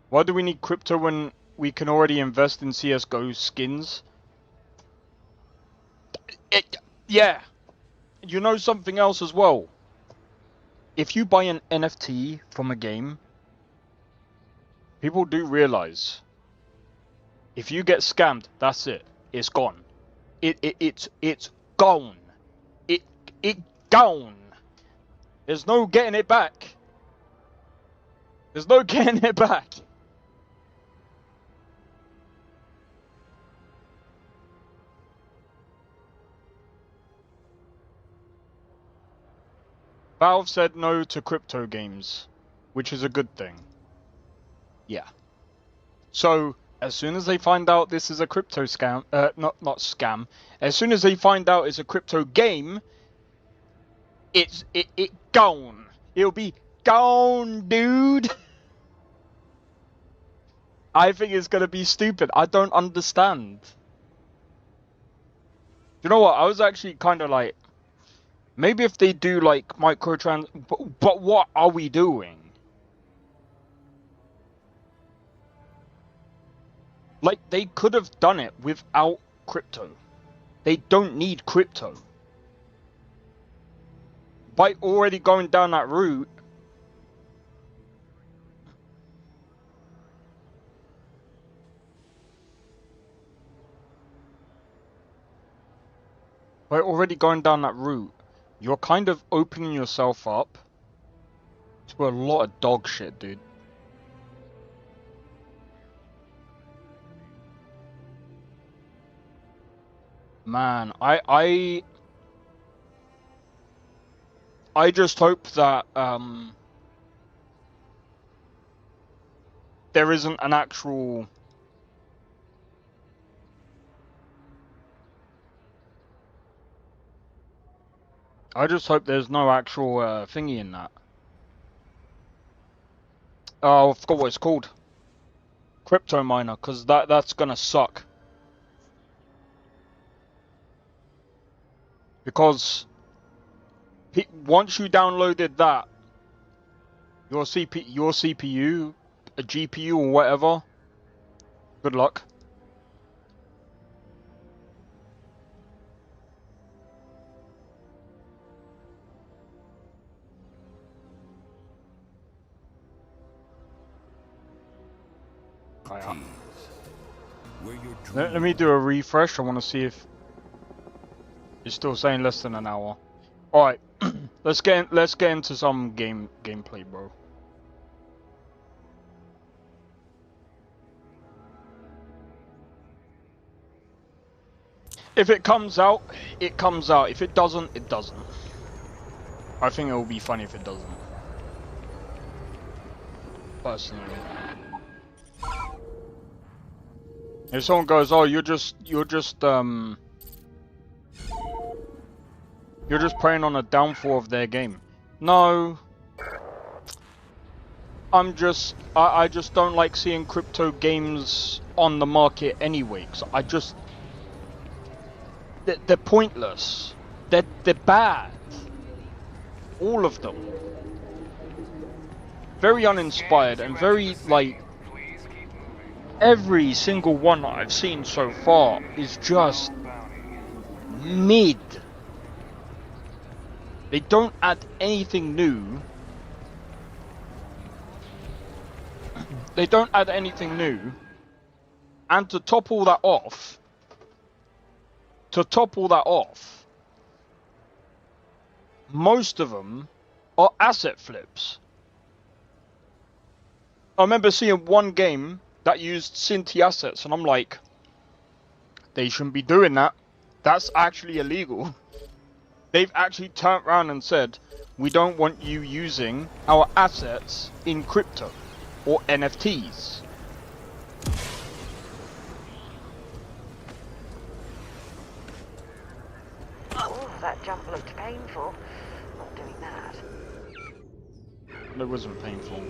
Why do we need crypto when we can already invest in CSGO skins? Yeah. You know something else as well? If you buy an NFT from a game, people do realize if you get scammed, that's it. It's gone. It's gone. It gone. There's no getting it back. There's no getting it back. Valve said no to crypto games, which is a good thing. Yeah. So, as soon as they find out this is a crypto scam, not scam, as soon as they find out it's a crypto game, it gone. It'll be gone, dude. I think it's gonna be stupid. I don't understand. You know what? I was actually kind of like, maybe if they do like microtrans, but what are we doing? Like, they could have done it without crypto. They don't need crypto. By already going down that route, you're kind of opening yourself up to a lot of dog shit, dude. Man, I just hope that there isn't an actual I just hope there's no actual thingy in that. Oh, I forgot what it's called. Crypto miner, because that's gonna suck. Because once you downloaded that, your CPU, a GPU or whatever, good luck. Let me do a refresh. I want to see if it's still saying less than an hour. All right, let's get into some gameplay, bro. If it comes out, it comes out. If it doesn't, it doesn't. I think it will be funny if it doesn't. Personally. If someone goes, "Oh, you're just preying on a downfall of their game." No. I just don't like seeing crypto games on the market anyway. Cause they're pointless. They're bad. All of them. Very uninspired and very like. Every single one that I've seen so far is just mid. They don't add anything new. They don't add anything new. And to top all that off, most of them are asset flips. I remember seeing one game that used Cinti assets, and I'm like, they shouldn't be doing that. That's actually illegal. They've actually turned around and said, we don't want you using our assets in crypto or NFTs. Oh, that jump looked painful. Not doing that. It wasn't painful.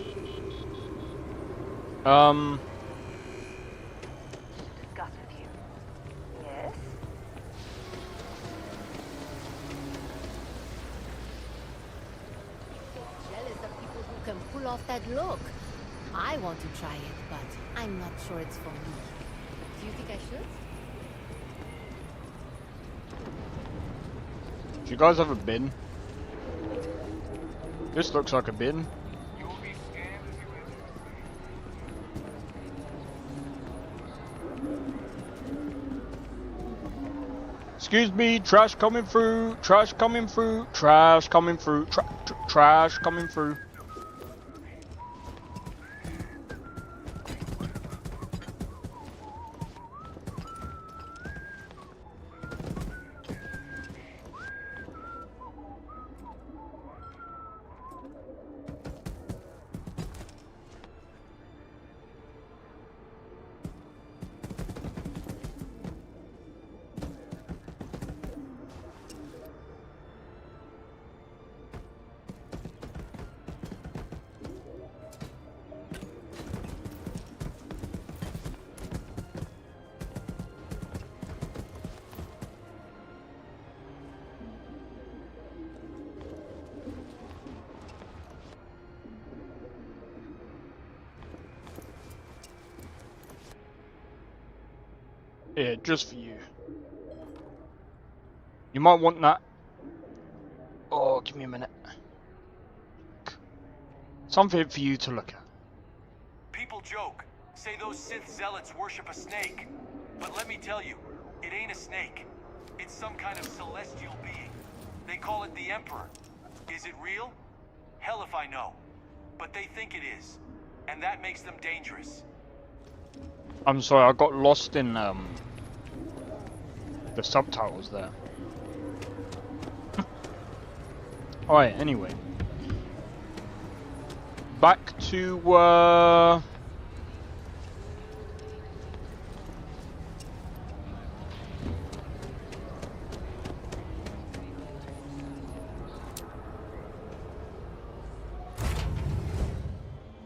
Discuss with you. Yes? Jealous of people who can pull off that look. I want to try it, but I'm not sure it's for me. Do you think I should? Do you guys have a bin? This looks like a bin. Excuse me, trash coming through, trash coming through, trash coming through, trash coming through. Here, just for you. You might want that. Oh, give me a minute. Something for you to look at. People joke, say those Sith zealots worship a snake. But let me tell you, it ain't a snake. It's some kind of celestial being. They call it the Emperor. Is it real? Hell if I know. But they think it is. And that makes them dangerous. I'm sorry, I got lost in the subtitles there. Alright, anyway. Back to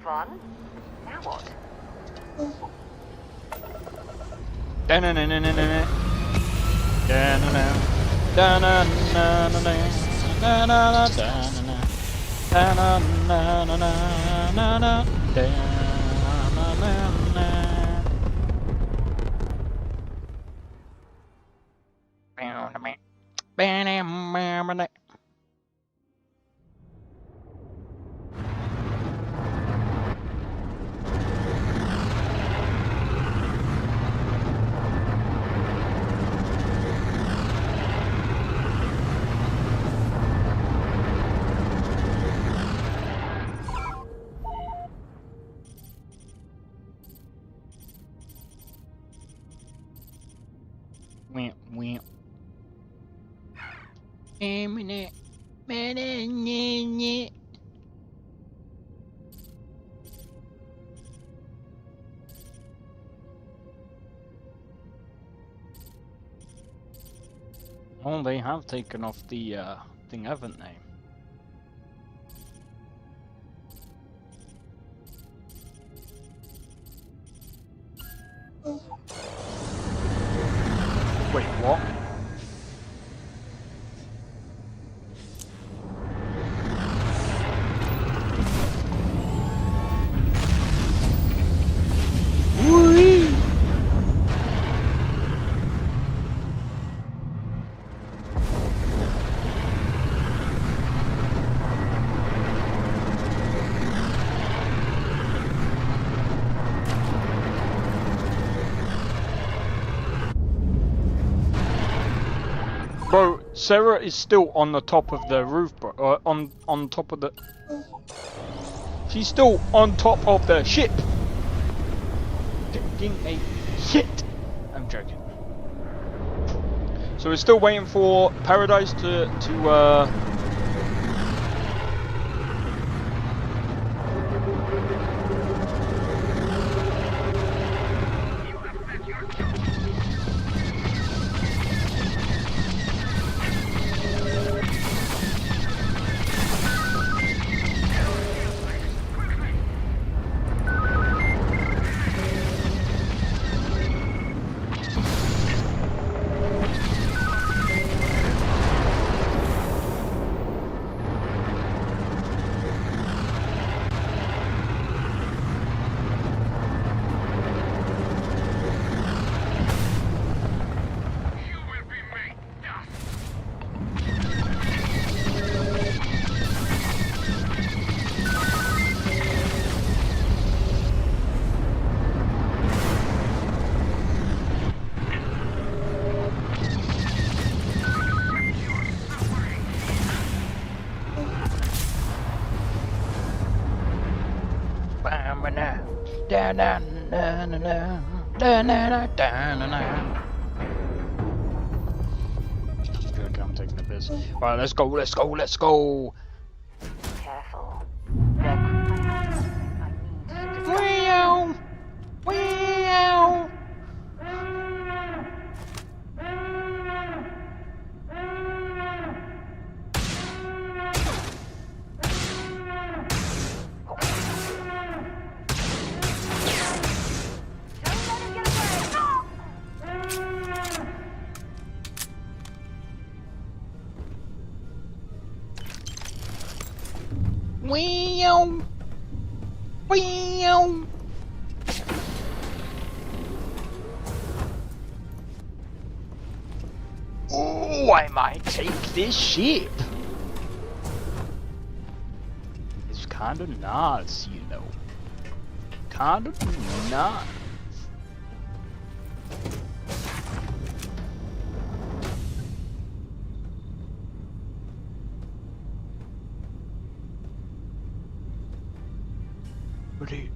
Fun? Now what? oh, they have taken off the thing, haven't they? Wait, what? Bro, Sarah is still on the top of the roof, bro. On top of the... She's still on top of the ship! Taking a shit! I'm joking. So we're still waiting for Paradise to I'm taking the piss. Right, let's go, let's go, let's go! Careful. Meow! Meow! Meow! Meow! I might take this ship. It's kind of nice, you know. Kind of nice. Ready?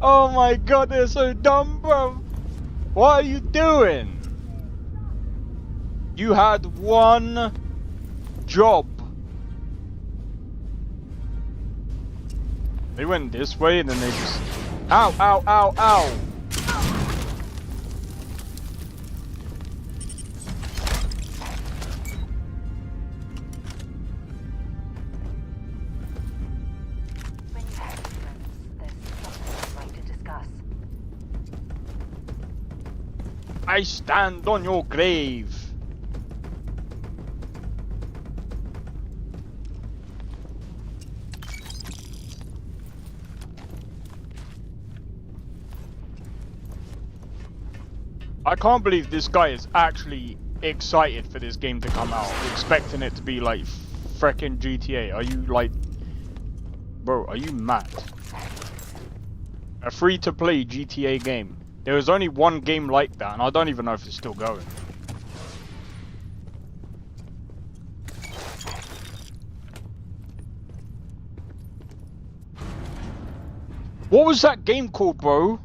Oh my god, they're so dumb, bro. What are you doing? You had one job. They went this way and then they just... Ow, ow, ow, ow! I stand on your grave. I can't believe this guy is actually excited for this game to come out, expecting it to be like freaking GTA. Are you like... Bro, are you mad? A free-to-play GTA game. There was only one game like that, and I don't even know if it's still going. What was that game called, bro?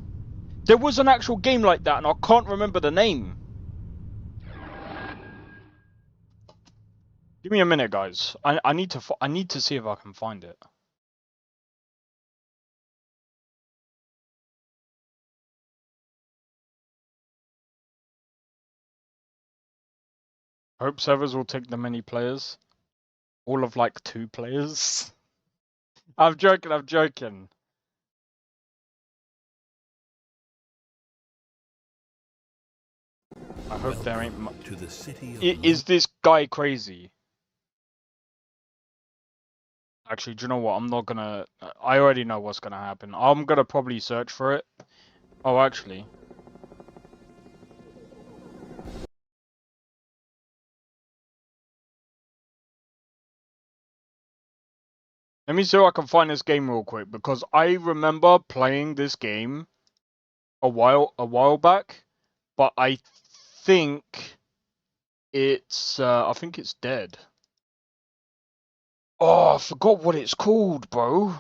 There was an actual game like that, and I can't remember the name. Give me a minute, guys. I need to see if I can find it. Hope servers will take the many players. All of like 2 players. I'm joking, I'm joking. I hope there ain't much. To the city of Is this guy crazy? Actually, do you know what? I'm not gonna... I already know what's gonna happen. I'm gonna probably search for it. Oh, actually. Let me see if I can find this game real quick, because I remember playing this game a while back, but I think it's dead. Oh, I forgot what it's called, bro.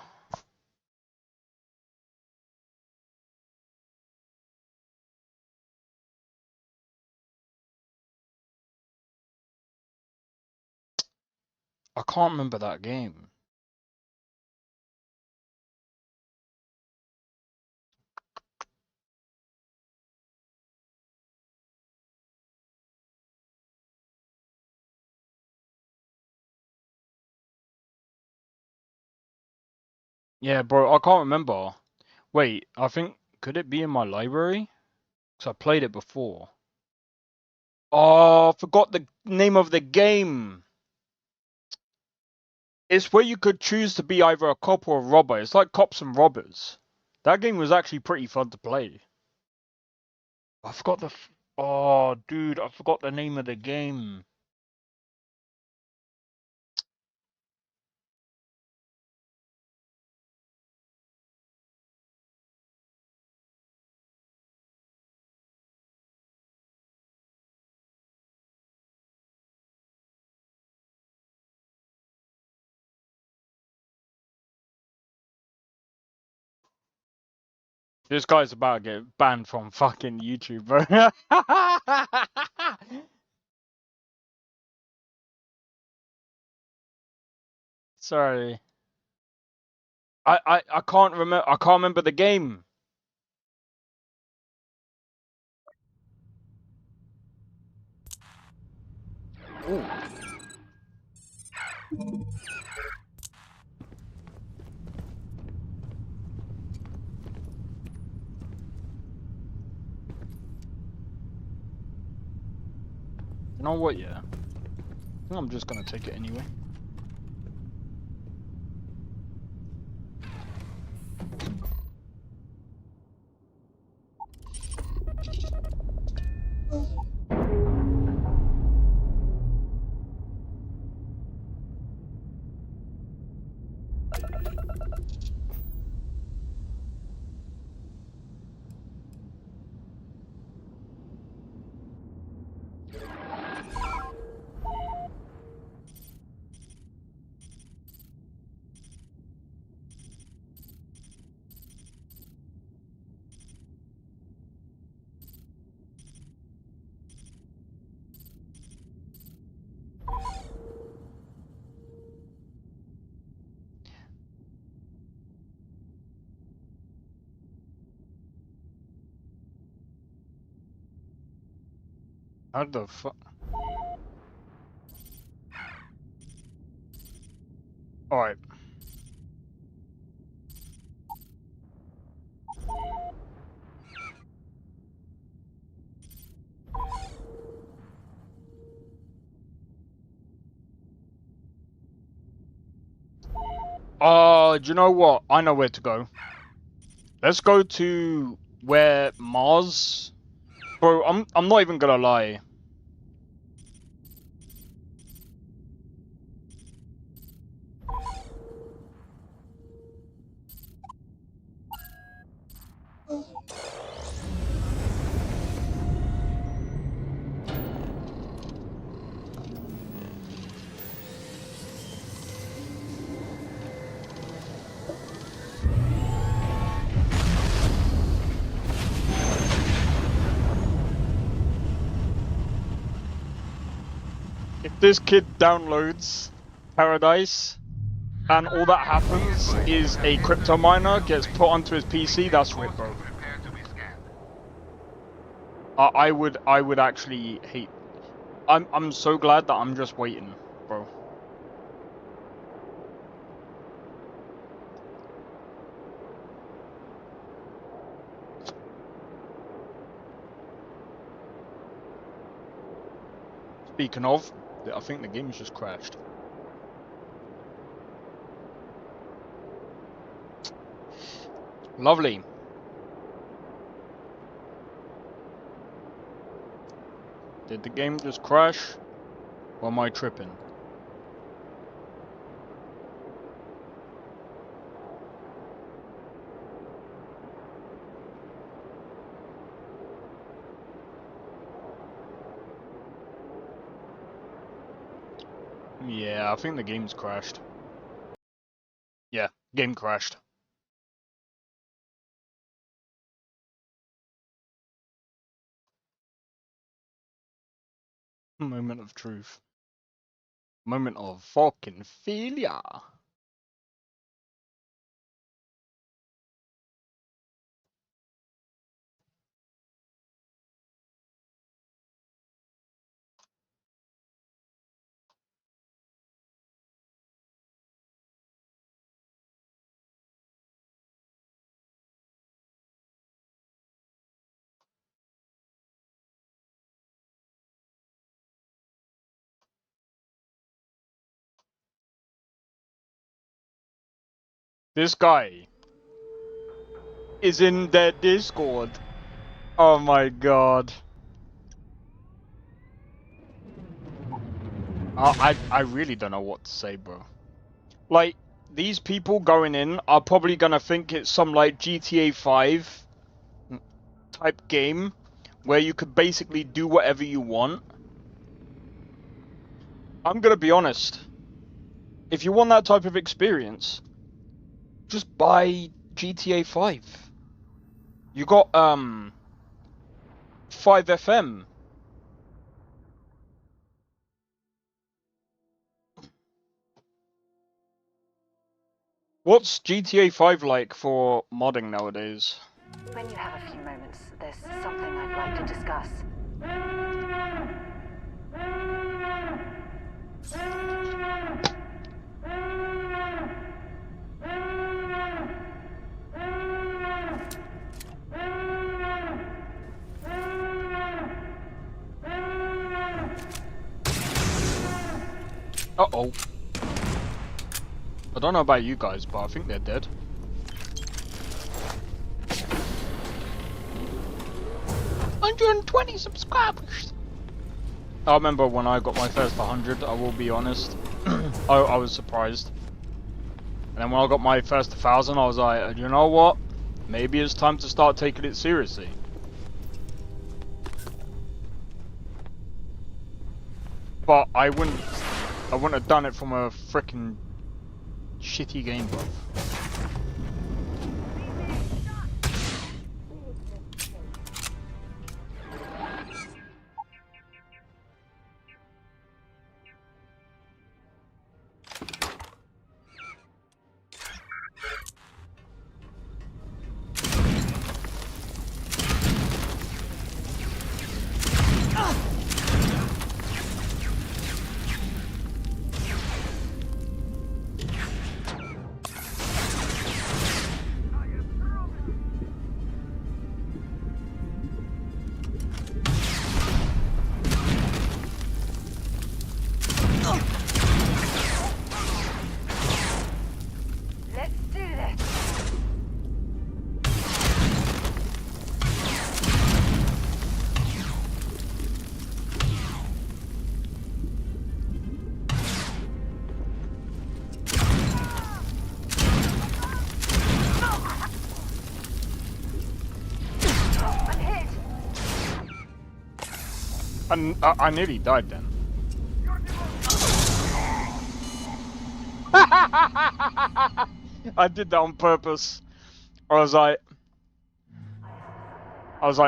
I can't remember that game. Yeah, bro, I can't remember. Wait, I think... Could it be in my library? Because I played it before. Oh, I forgot the name of the game. It's where you could choose to be either a cop or a robber. It's like Cops and Robbers. That game was actually pretty fun to play. I forgot the... Oh, dude, I forgot the name of the game. This guy's about to get banned from fucking YouTube, bro. Sorry. I can't remember. I can't remember the game. Ooh. You know what? Yeah. I think I'm just gonna take it anyway. How the fuck? Alright. Do you know what? I know where to go. Let's go to where Mars. Bro, I'm not even gonna lie. If this kid downloads Paradise and all that happens is a crypto miner gets put onto his PC, that's rip, bro. I would actually hate. I'm so glad that I'm just waiting, bro. Speaking of, I think the game's just crashed. Lovely. Did the game just crash? Or am I tripping? Yeah, I think the game's crashed. Yeah, game crashed. Moment of truth. Moment of fucking failure. This guy is in their Discord. Oh my god. I really don't know what to say, bro. Like, these people going in are probably gonna think it's some like GTA 5 type game where you could basically do whatever you want. I'm gonna be honest. If you want that type of experience, just buy GTA 5. You got 5FM. What's GTA 5 like for modding nowadays? When you have a few moments, there's something I'd like to discuss. Uh-oh. I don't know about you guys, but I think they're dead. $120 subscribers! I remember when I got my first 100, I will be honest. I was surprised. And then when I got my first 1,000, I was like, you know what? Maybe it's time to start taking it seriously. But I wouldn't have done it from a frickin' shitty game, bro. I nearly died then. I did that on purpose. I was like,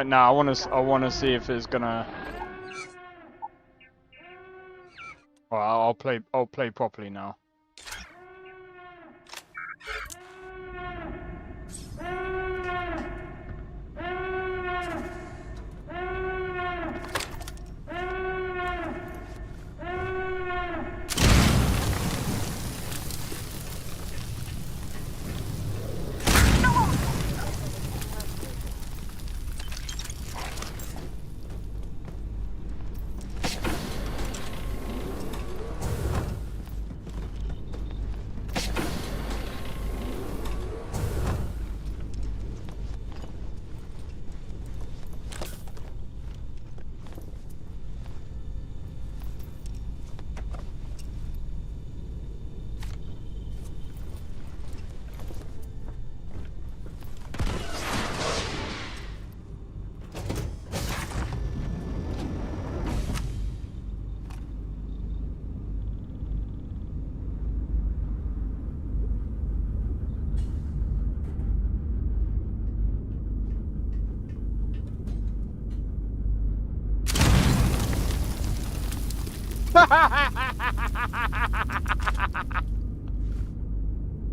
nah, I wanna see if it's gonna. Alright, I'll play properly now.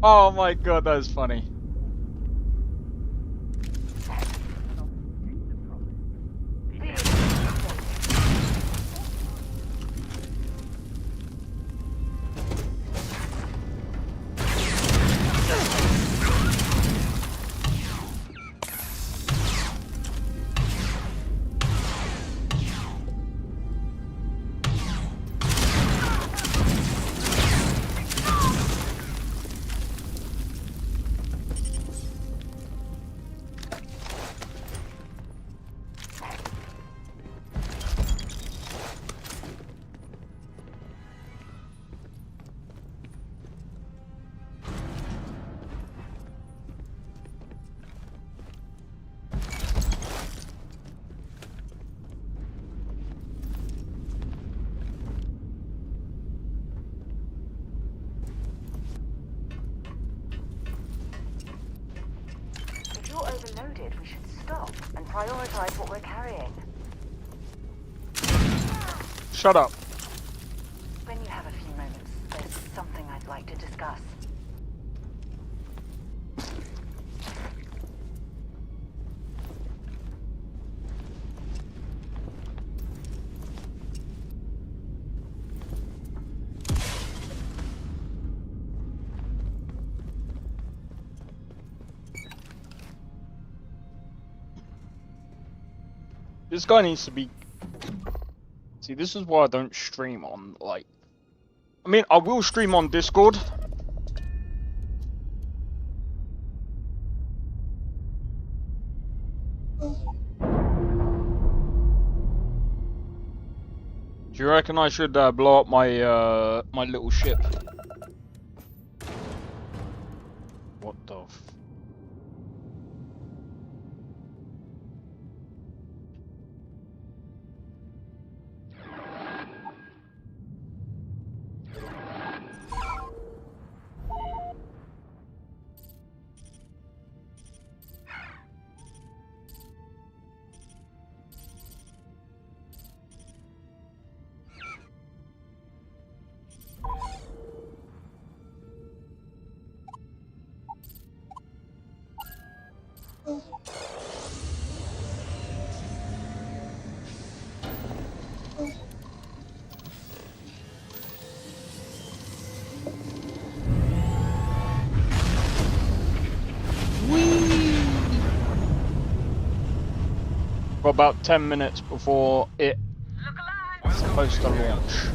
Oh my god, that is funny. If you're overloaded, we should stop and prioritize what we're carrying. Shut up. When you have a few moments, there's something I'd like to discuss. This guy needs to be... See, this is why I don't stream on, like... I mean, I will stream on Discord. Do you reckon I should blow up my my little ship? What the f... Got about 10 minutes before it's supposed to launch.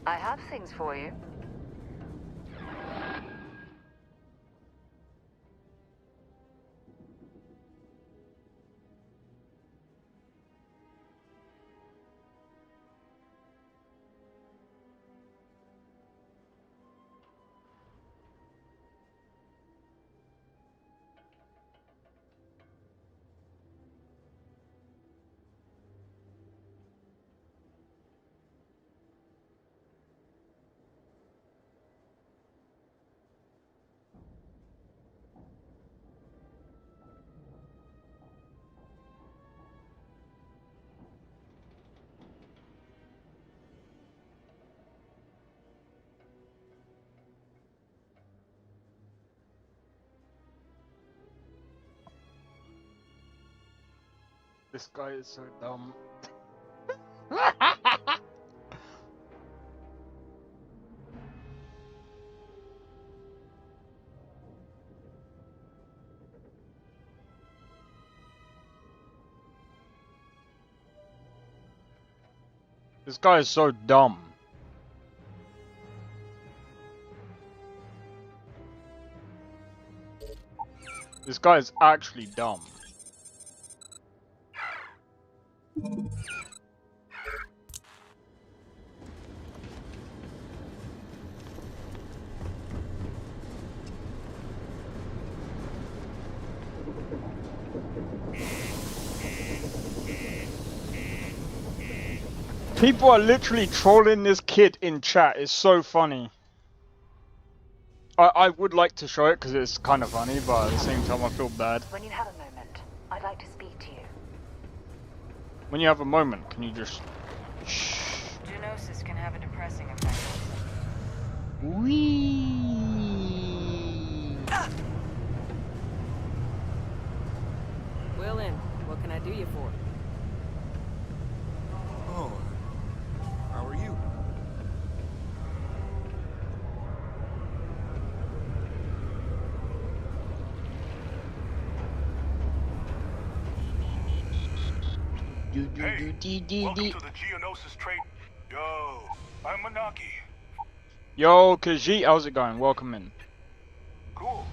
I have things for you. This guy is so dumb. This guy is so dumb. This guy is actually dumb. People are literally trolling this kid in chat. It's so funny. I would like to show it because it's kind of funny, but at the same time I feel bad. When you have a moment, I'd like to speak to you. When you have a moment, can you just... Shh. Genosis can have a depressing effect. Wee. Willin, what can I do you for? Oh, how are you? Welcome to the Geonosis trade. Yo, I'm Manaki. Yo, Khajiit, how's it going? Welcome in. Cool.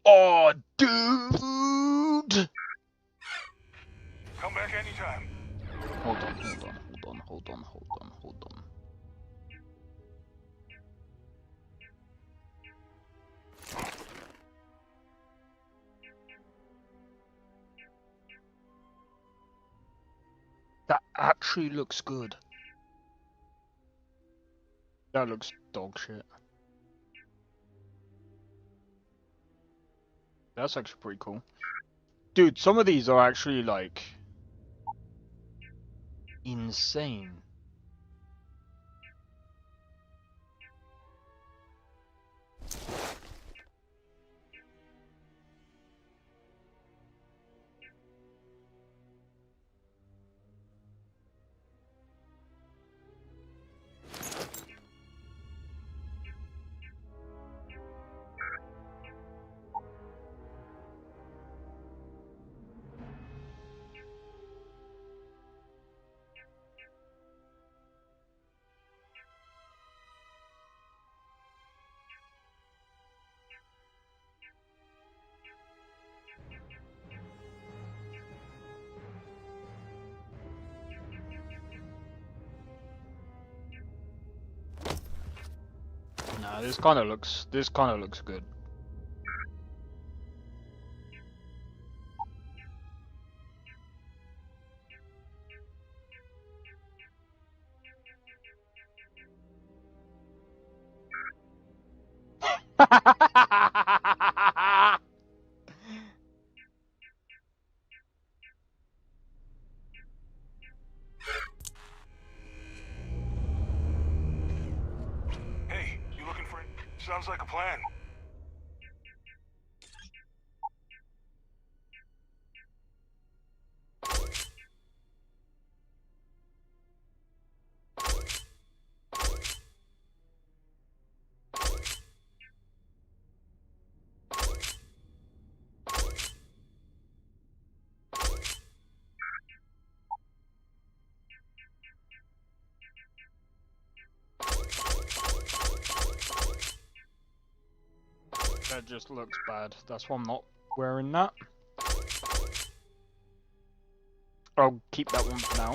Oh, dude! Come back anytime. Hold on, hold on, hold on, hold on, hold on, hold on. That actually looks good. That looks dog shit. That's actually pretty cool. Dude, some of these are actually like insane. Nah, this kind of looks good. Hey, you looking for it? Sounds like a plan. That just looks bad. That's why I'm not wearing that. I'll keep that one for now.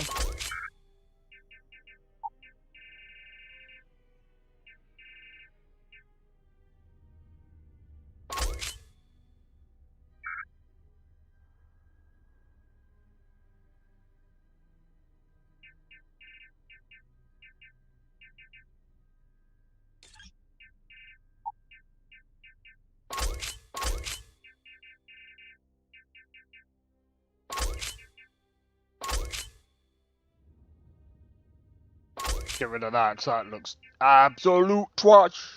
Get rid of that, because that looks absolute trash.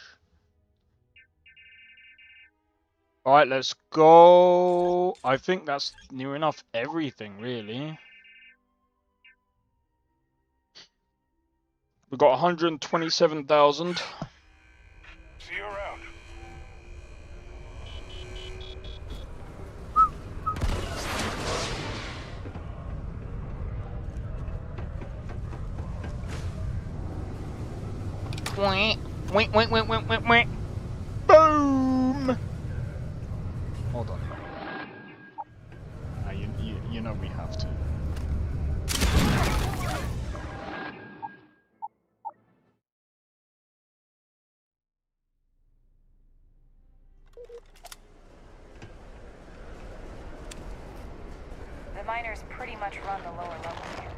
Alright, let's go. I think that's near enough everything, really. We've got 127,000. See you around. Wait. Boom! Hold on. You know we have to. The miners pretty much run the lower levels here.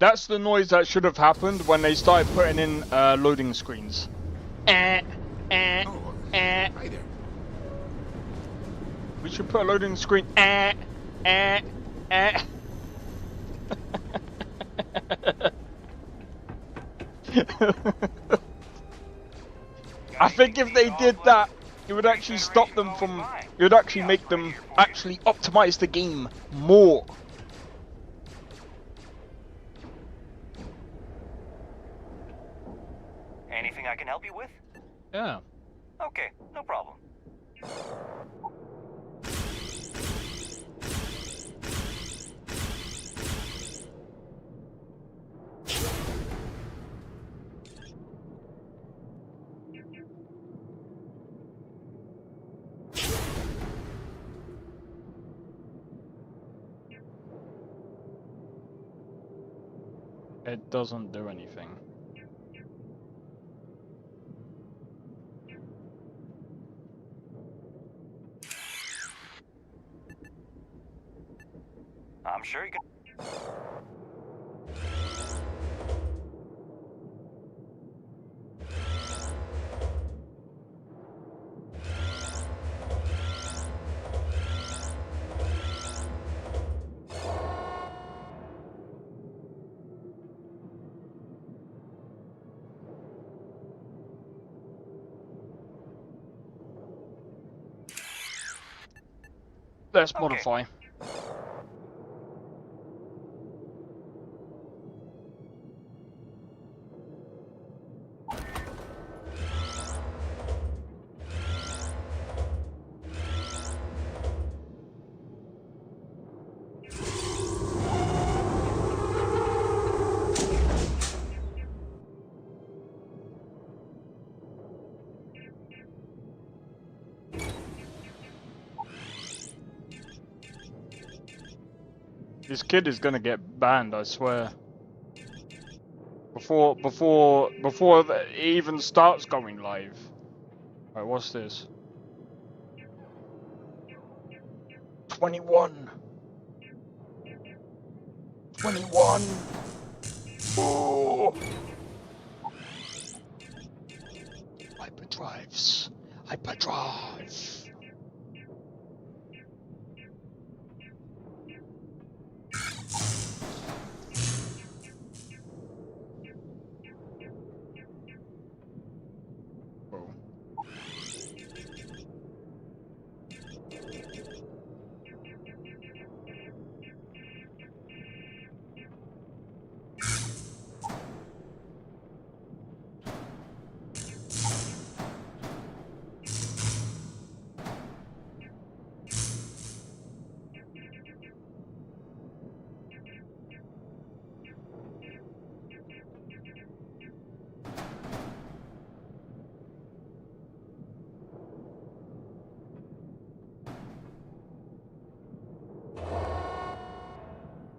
That's the noise that should have happened when they started putting in loading screens. Hi there. We should put a loading screen. I think if they did that, it would actually stop them from. It would actually make them actually optimize the game more. Anything I can help you with? Yeah. Okay, no problem. It doesn't do anything. I'm sure you can. Let's modify. This kid is gonna get banned, I swear. Before it even starts going live. Alright, what's this? 21. 21. Oh. Hyperdrives. Hyperdrive. Oh.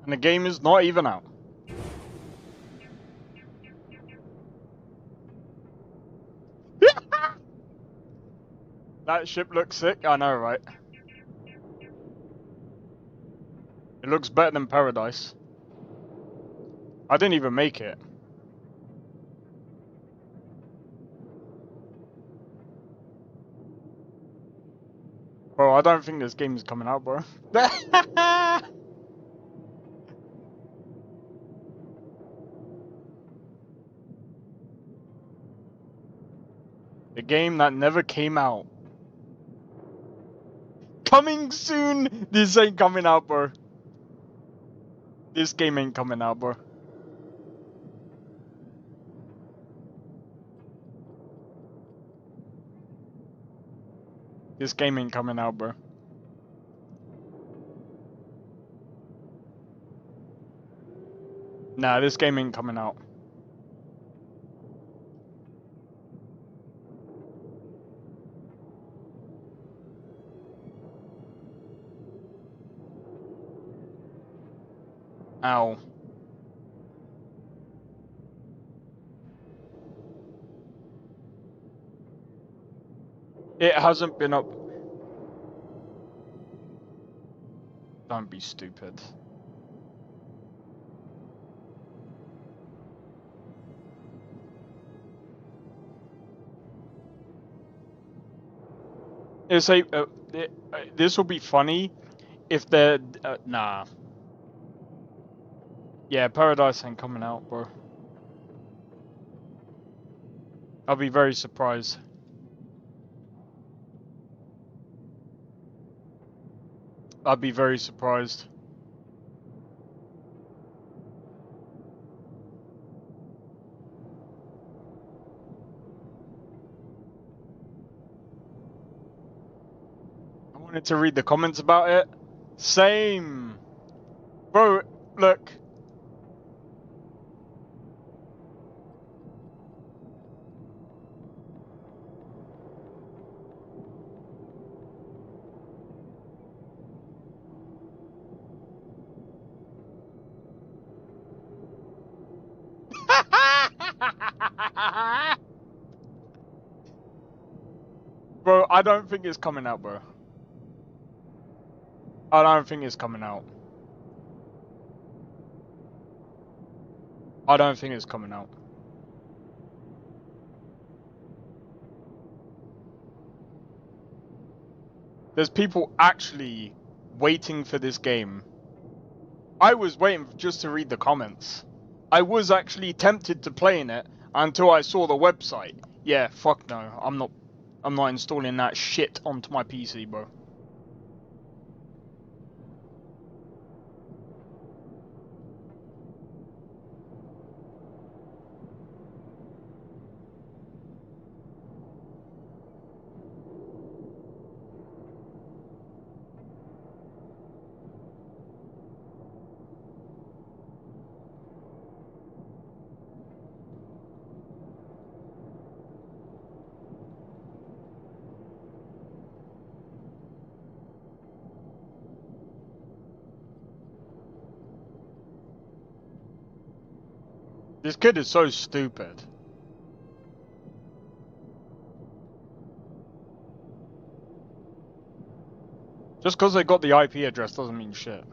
And the game is not even out. That ship looks sick, I know, right? It looks better than Paradise. I didn't even make it. Bro, I don't think this game is coming out, bro. The game that never came out. Coming soon! This ain't coming out, bro. This game ain't coming out, bro. This game ain't coming out, bro. Nah, this game ain't coming out. Ow. It hasn't been up. Don't be stupid. It's a. This will be funny if they're. Nah. Yeah, Paradise ain't coming out, bro. I'll be very surprised. I'd be very surprised. I wanted to read the comments about it. Same. Bro, look. Bro, I don't think it's coming out, bro. I don't think it's coming out. I don't think it's coming out. There's people actually waiting for this game. I was waiting just to read the comments. I was actually tempted to play in it until I saw the website. Yeah, fuck no. I'm not installing that shit onto my PC, bro. This kid is so stupid. Just because they got the IP address doesn't mean shit.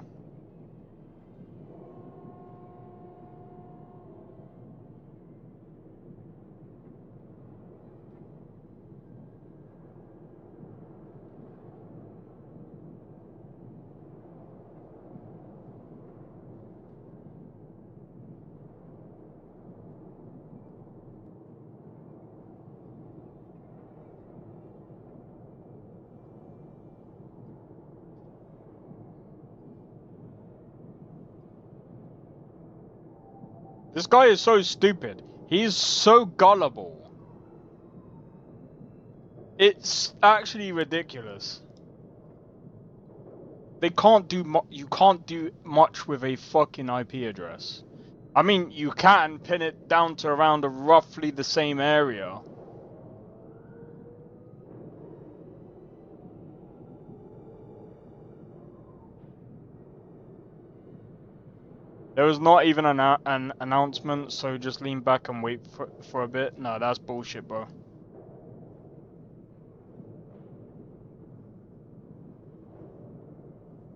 This guy is so stupid. He's so gullible. It's actually ridiculous. They can't do you can't do much with a fucking IP address. I mean, you can pin it down to around roughly the same area. There was not even an announcement, so just lean back and wait for a bit. No, that's bullshit, bro.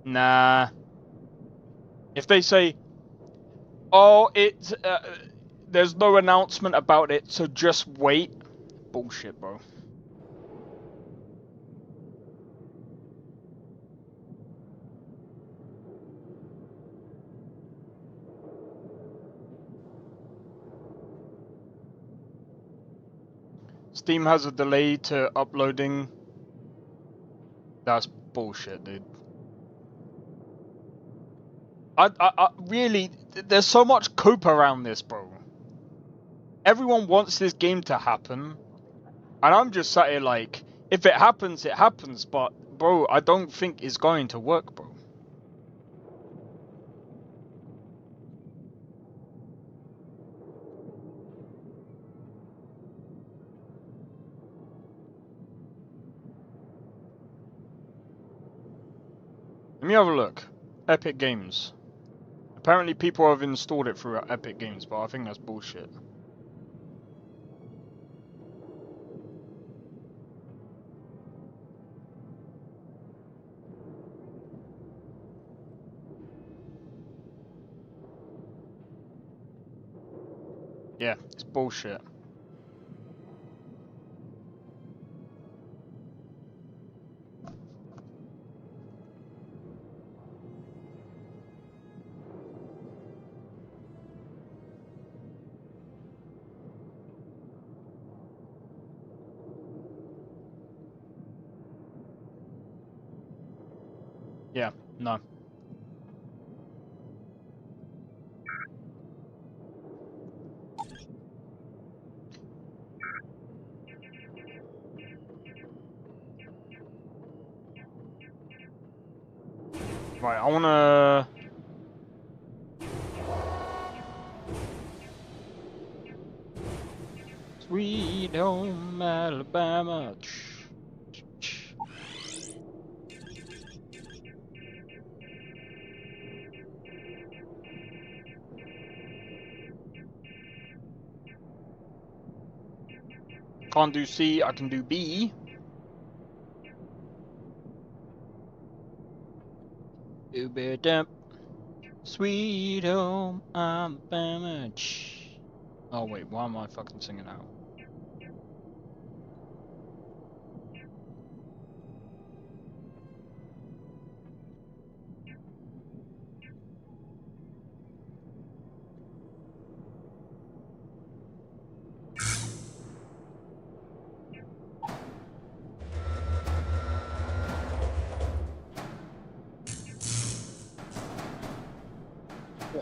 Nah. If they say, oh, there's no announcement about it, so just wait. Bullshit, bro. Steam has a delay to uploading. That's bullshit, dude. I really, there's so much cope around this, bro. Everyone wants this game to happen, and I'm just sat here like, if it happens, it happens, but bro, I don't think it's going to work, bro. Let me have a look. Epic Games. Apparently people have installed it through Epic Games, but I think that's bullshit. Yeah, it's bullshit. Yeah, no. Right, I wanna... Sweet home Alabama. Can't do C, I can do B. Doobie-dump. Sweet home Alabama. Oh wait, why am I fucking singing out?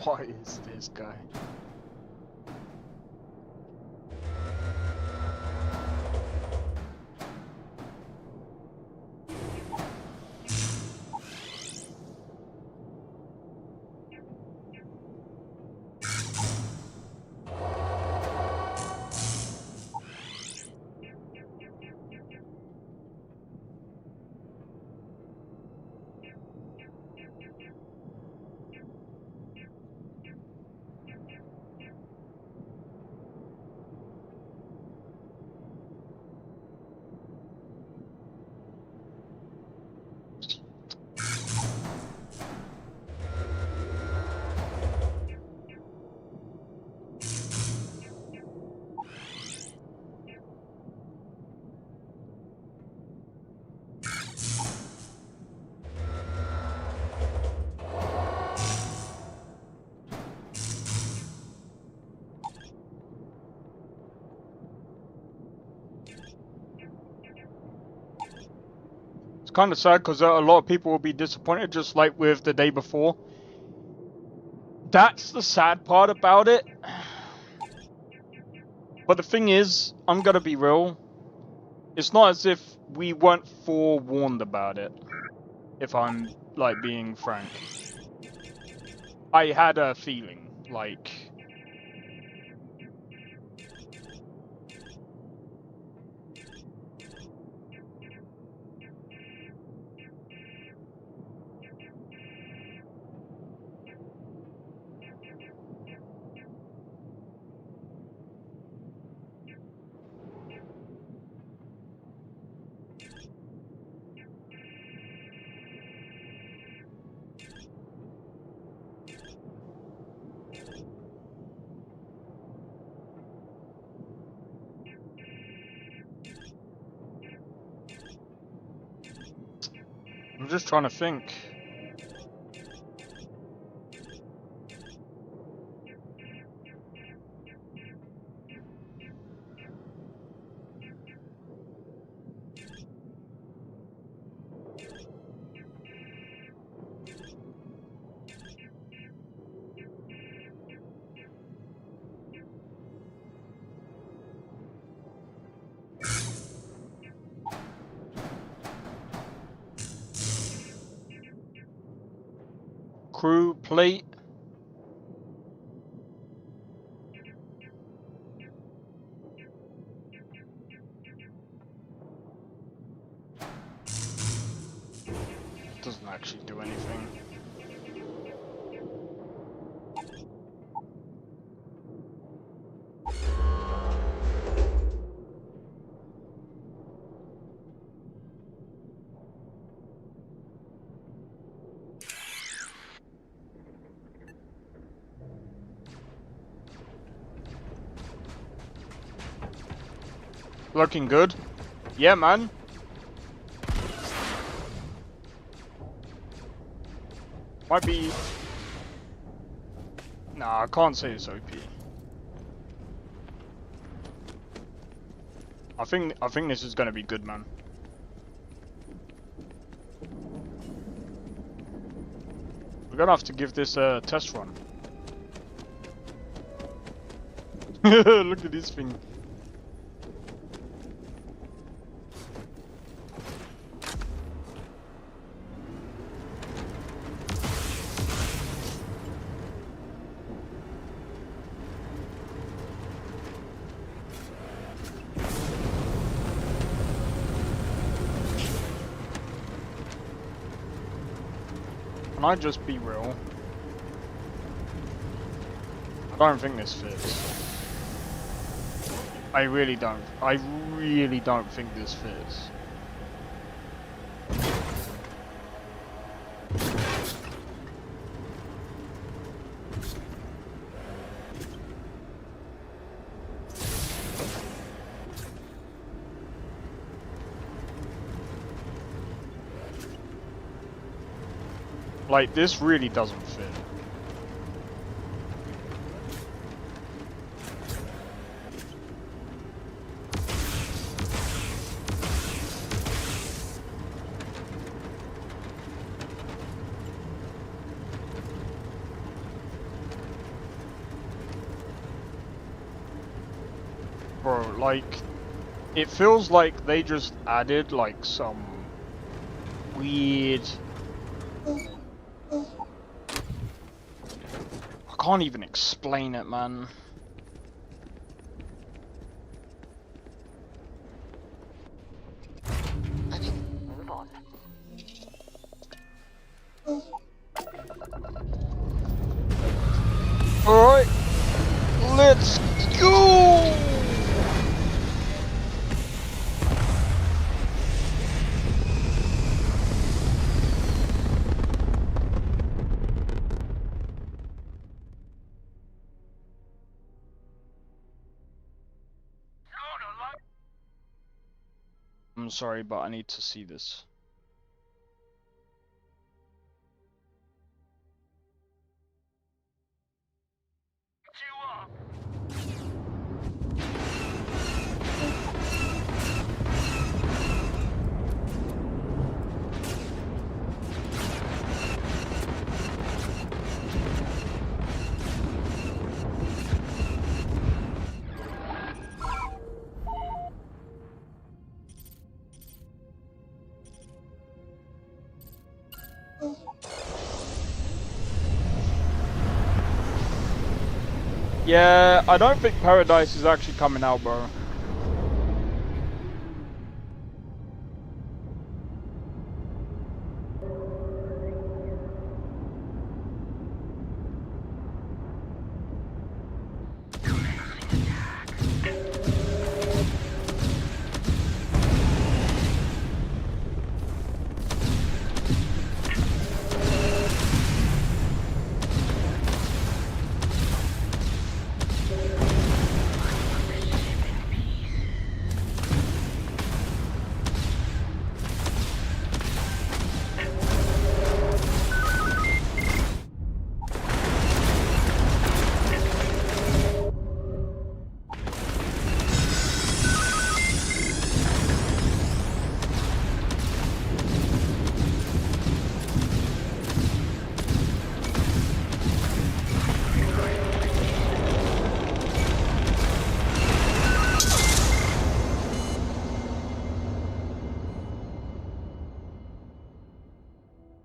What is this guy? It's kind of sad because a lot of people will be disappointed, just like with the day before. That's the sad part about it. But the thing is, I'm gonna be real. It's not as if we weren't forewarned about it. If I'm, like, being frank. I had a feeling, like... I'm just trying to think. Crew plate. Doesn't actually do anything. Looking good. Yeah, man. Might be... Nah, I can't say it's OP. I think this is gonna be good, man. We're gonna have to give this a test run. Look at this thing. Can I just be real? I don't think this fits. I really don't think this fits. Like, this really doesn't fit. Bro, like, it feels like they just added, like, some weird... I can't even explain it, man. Move on. Alright, let's go! I'm sorry, but I need to see this. Yeah, I don't think Paradise is actually coming out, bro.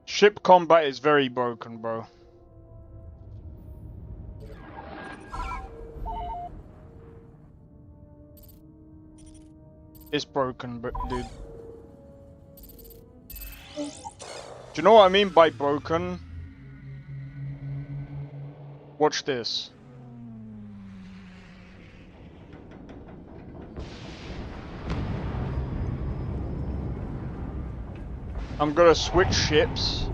Ship combat is very broken, bro. It's broken, but dude. Do you know what I mean by broken? Watch this. I'm gonna switch ships.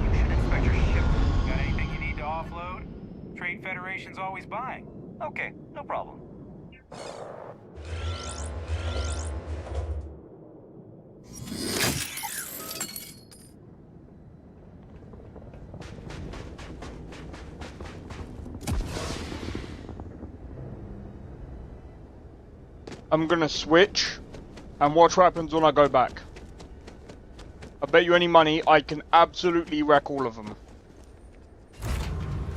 You should inspect your ship. Got anything you need to offload? Trade Federation's always buying. Okay, no problem. I'm gonna switch and watch what happens when I go back. I bet you any money I can absolutely wreck all of them.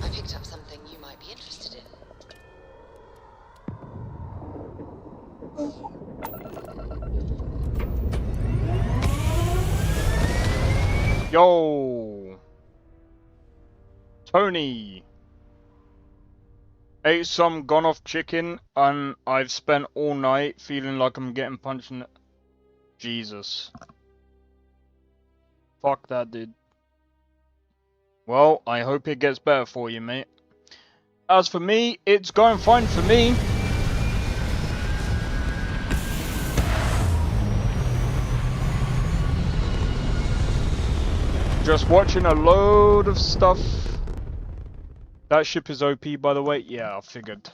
I picked up something you might be interested in. Yo! Tony! Ate some gone off chicken and I've spent all night feeling like I'm getting punched in the... Jesus. Fuck that, dude. Well, I hope it gets better for you, mate. As for me, it's going fine for me. just watching a load of stuff. That ship is OP, by the way. Yeah, I figured.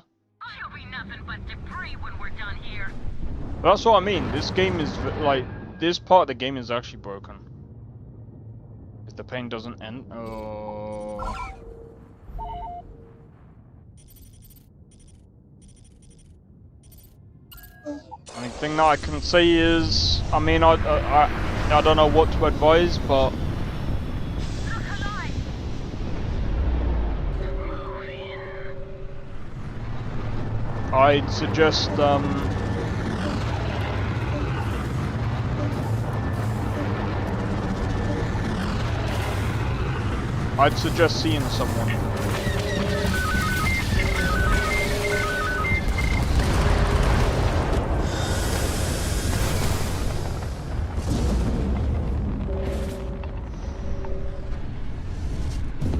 You'll be nothing but debris when we're done here. That's what I mean. This game is like this part of the game is actually broken. If the pain doesn't end. Oh. Only thing that I can say is, I mean, I don't know what to advise, but I'd suggest seeing someone.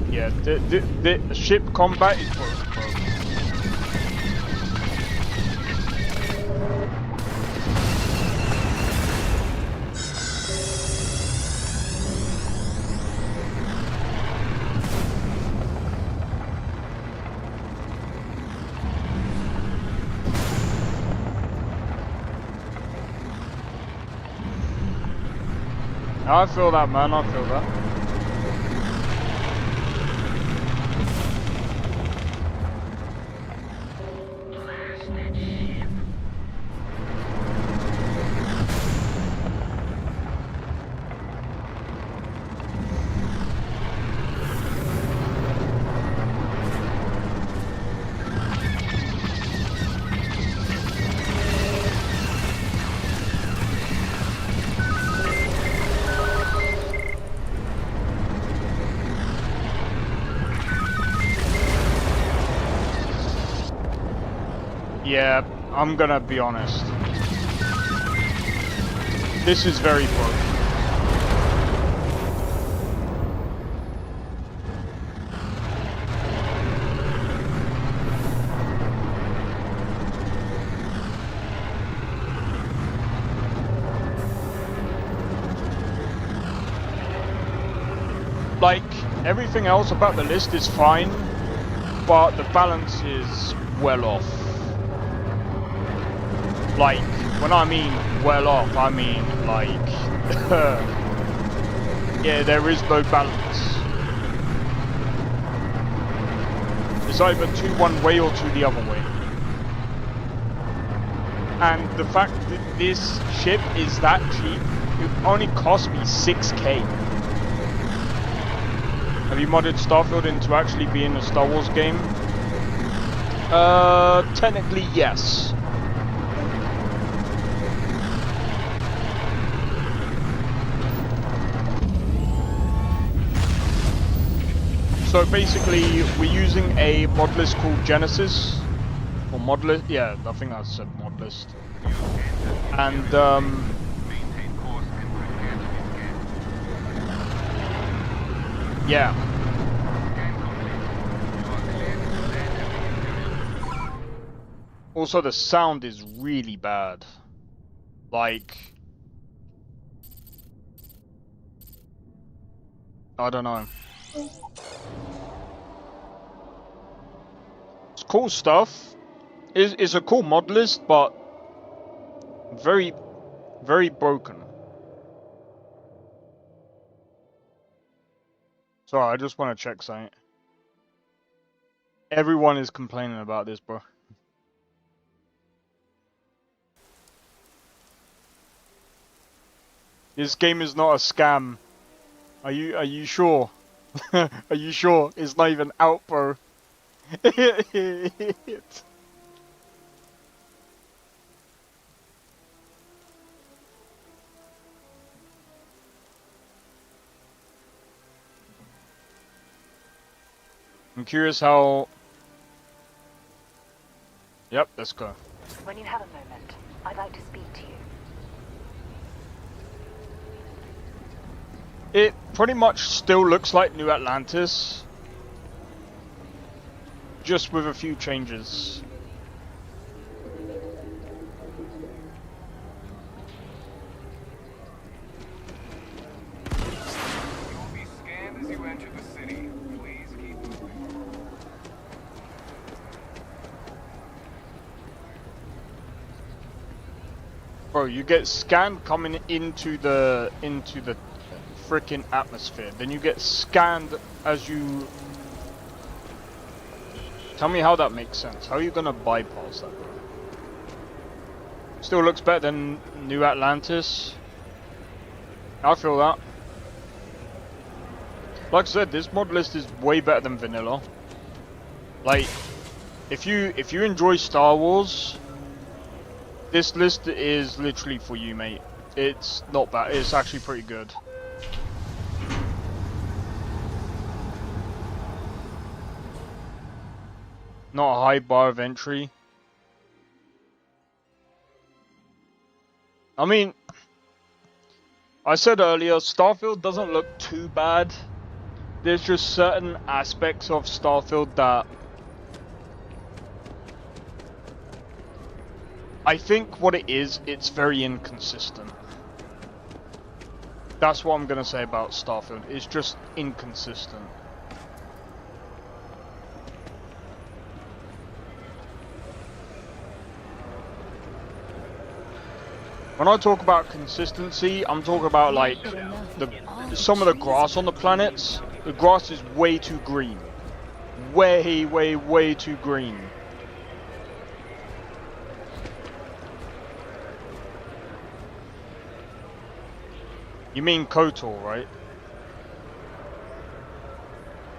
Yeah, the ship combat is broken. I feel that, man. I feel that. Yeah, I'm gonna be honest. This is very broken. Like, everything else about the list is fine, but the balance is well off. Like, when I mean well off, I mean like, yeah, there is no balance. It's either 2 one way or 2 the other way. And the fact that this ship is that cheap, it only cost me 6k. Have you modded Starfield into actually being a Star Wars game? Technically yes. So basically, we're using a mod list called Genesis, or mod list. Yeah, I think I said mod list. And yeah. Also, the sound is really bad. Like, I don't know. It's cool stuff. It's a cool mod list, but very, very broken. Sorry, I just want to check something. Everyone is complaining about this, bro. This game is not a scam. Are you sure? Are you sure? It's not even out, bro. I'm curious how... Yep, let's go. When you have a moment, I'd like to speak to you. It pretty much still looks like New Atlantis, just with a few changes. You'll be Bro, you get scanned coming into the freaking atmosphere. Then you get scanned as you. Tell me how that makes sense. How are you gonna bypass that, bro? Still looks better than New Atlantis. I feel that. Like I said, this mod list is way better than vanilla. Like, if you enjoy Star Wars, this list is literally for you, mate. It's not bad. It's actually pretty good. Not a high bar of entry. I mean, I said earlier, Starfield doesn't look too bad. There's just certain aspects of Starfield that I think what it is, it's very inconsistent. That's what I'm gonna say about Starfield. It's just inconsistent. When I talk about consistency, I'm talking about like some of the grass on the planets. The grass is way too green. Way too green. You mean KOTOR, right?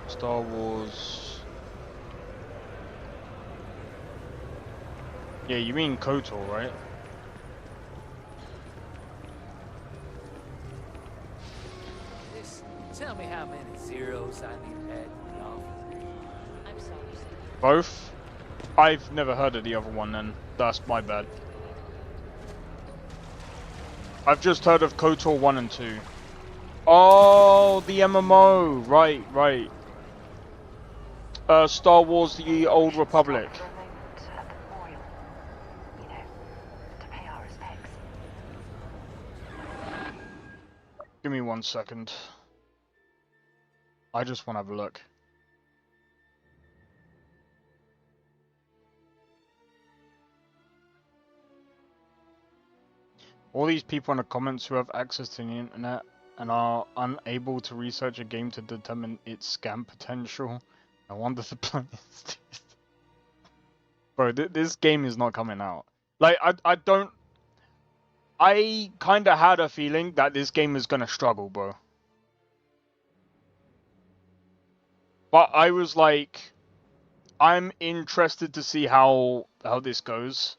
Star Wars. Yeah, you mean KOTOR, right? Tell me how many zeros I need to add to the offer. I'm sorry, sir. Both? I've never heard of the other one then. That's my bad. I've just heard of KOTOR 1 and 2. Oh, the MMO! Right. Star Wars The Old Republic. Give me 1 second. I just want to have a look. All these people in the comments who have access to the internet and are unable to research a game to determine its scam potential. No wonder the plan is Bro, this game is not coming out. Like, I kind of had a feeling that this game is gonna struggle, bro. But I was like, I'm interested to see how this goes.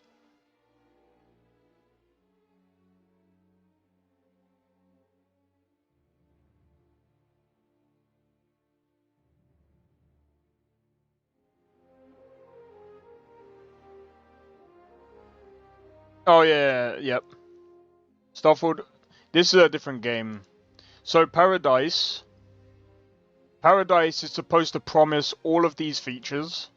Oh yeah, yep. Starfield. This is a different game. So Paradise is supposed to promise all of these features.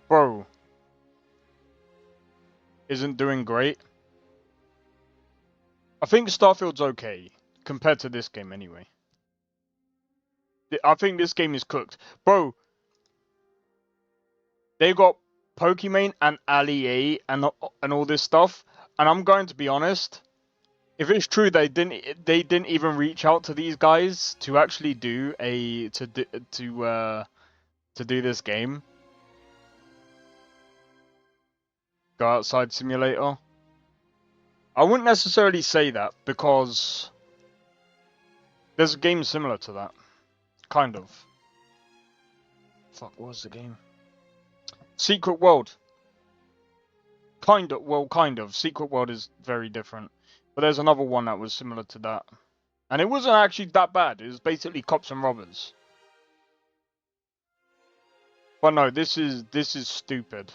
Bro. Isn't doing great. I think Starfield's okay. Compared to this game anyway. I think this game is cooked. Bro. They got Pokimane and Ali and all this stuff. And I'm going to be honest. If it's true they didn't even reach out to these guys to actually do to do this game. Go Outside Simulator. I wouldn't necessarily say that because there's a game similar to that. Kind of. Fuck, what was the game? Secret World. Kind of. Secret World is very different. But there's another one that was similar to that. And it wasn't actually that bad. It was basically cops and robbers. But no, this is stupid.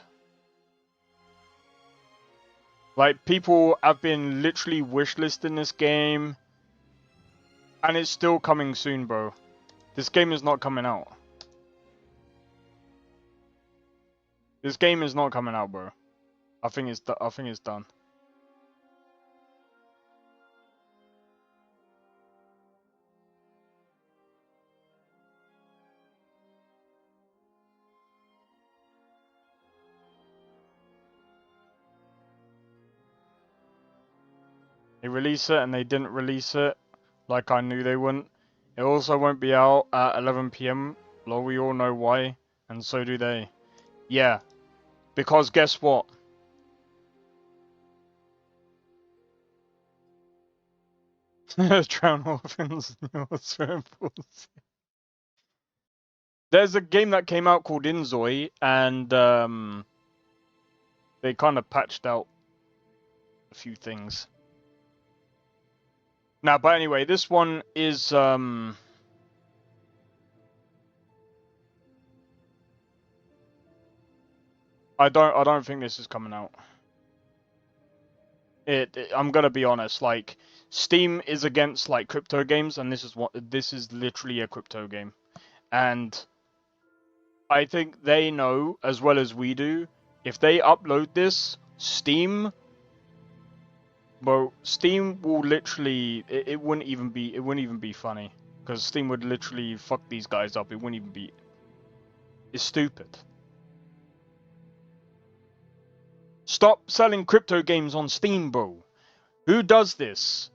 Like, people have been literally wishlisting this game. And it's still coming soon, bro. This game is not coming out. This game is not coming out, bro. I think it's done. They release it and they didn't release it like I knew they wouldn't. It also won't be out at 11 PM. Well, we all know why, and so do they. Yeah, because guess what? Drown orphans in your swimming pools. There's a game that came out called Inzoi, and they kind of patched out a few things. Now, but anyway, this one is I don't think this is coming out. I'm gonna be honest, like Steam is against like crypto games, and this is literally a crypto game, and I think they know as well as we do. If they upload this, Steam will literally it wouldn't even be funny because Steam would literally fuck these guys up. It wouldn't even be. It's stupid. Stop selling crypto games on Steam, bro. Who does this?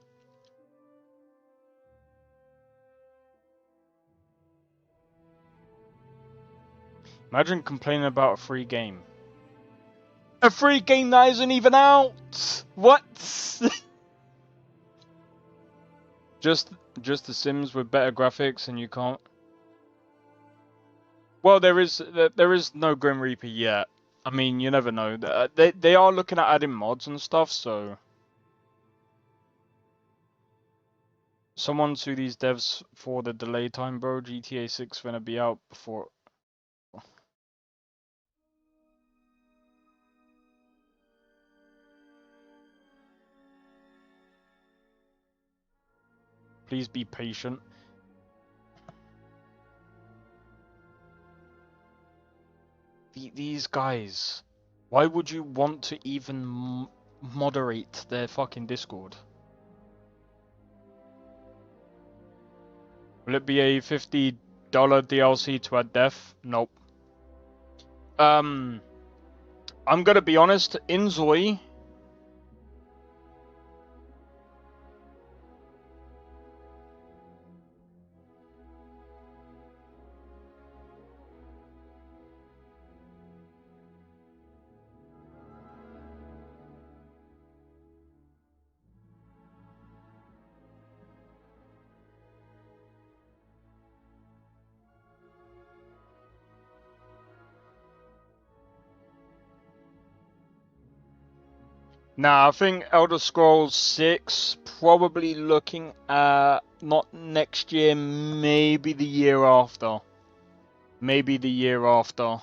Imagine complaining about a free game. A free game that isn't even out. What? just The Sims with better graphics, and you can't. Well, there is no Grim Reaper yet. I mean, you never know. They are looking at adding mods and stuff, so. Someone sue these devs for the delay time, bro. GTA 6 gonna be out before. Please be patient. These guys. Why would you want to even moderate their fucking Discord? Will it be a $50 DLC to add death? Nope. I'm gonna be honest, Inzoi. Nah, I think Elder Scrolls 6 probably looking at not next year, maybe the year after. Maybe the year after.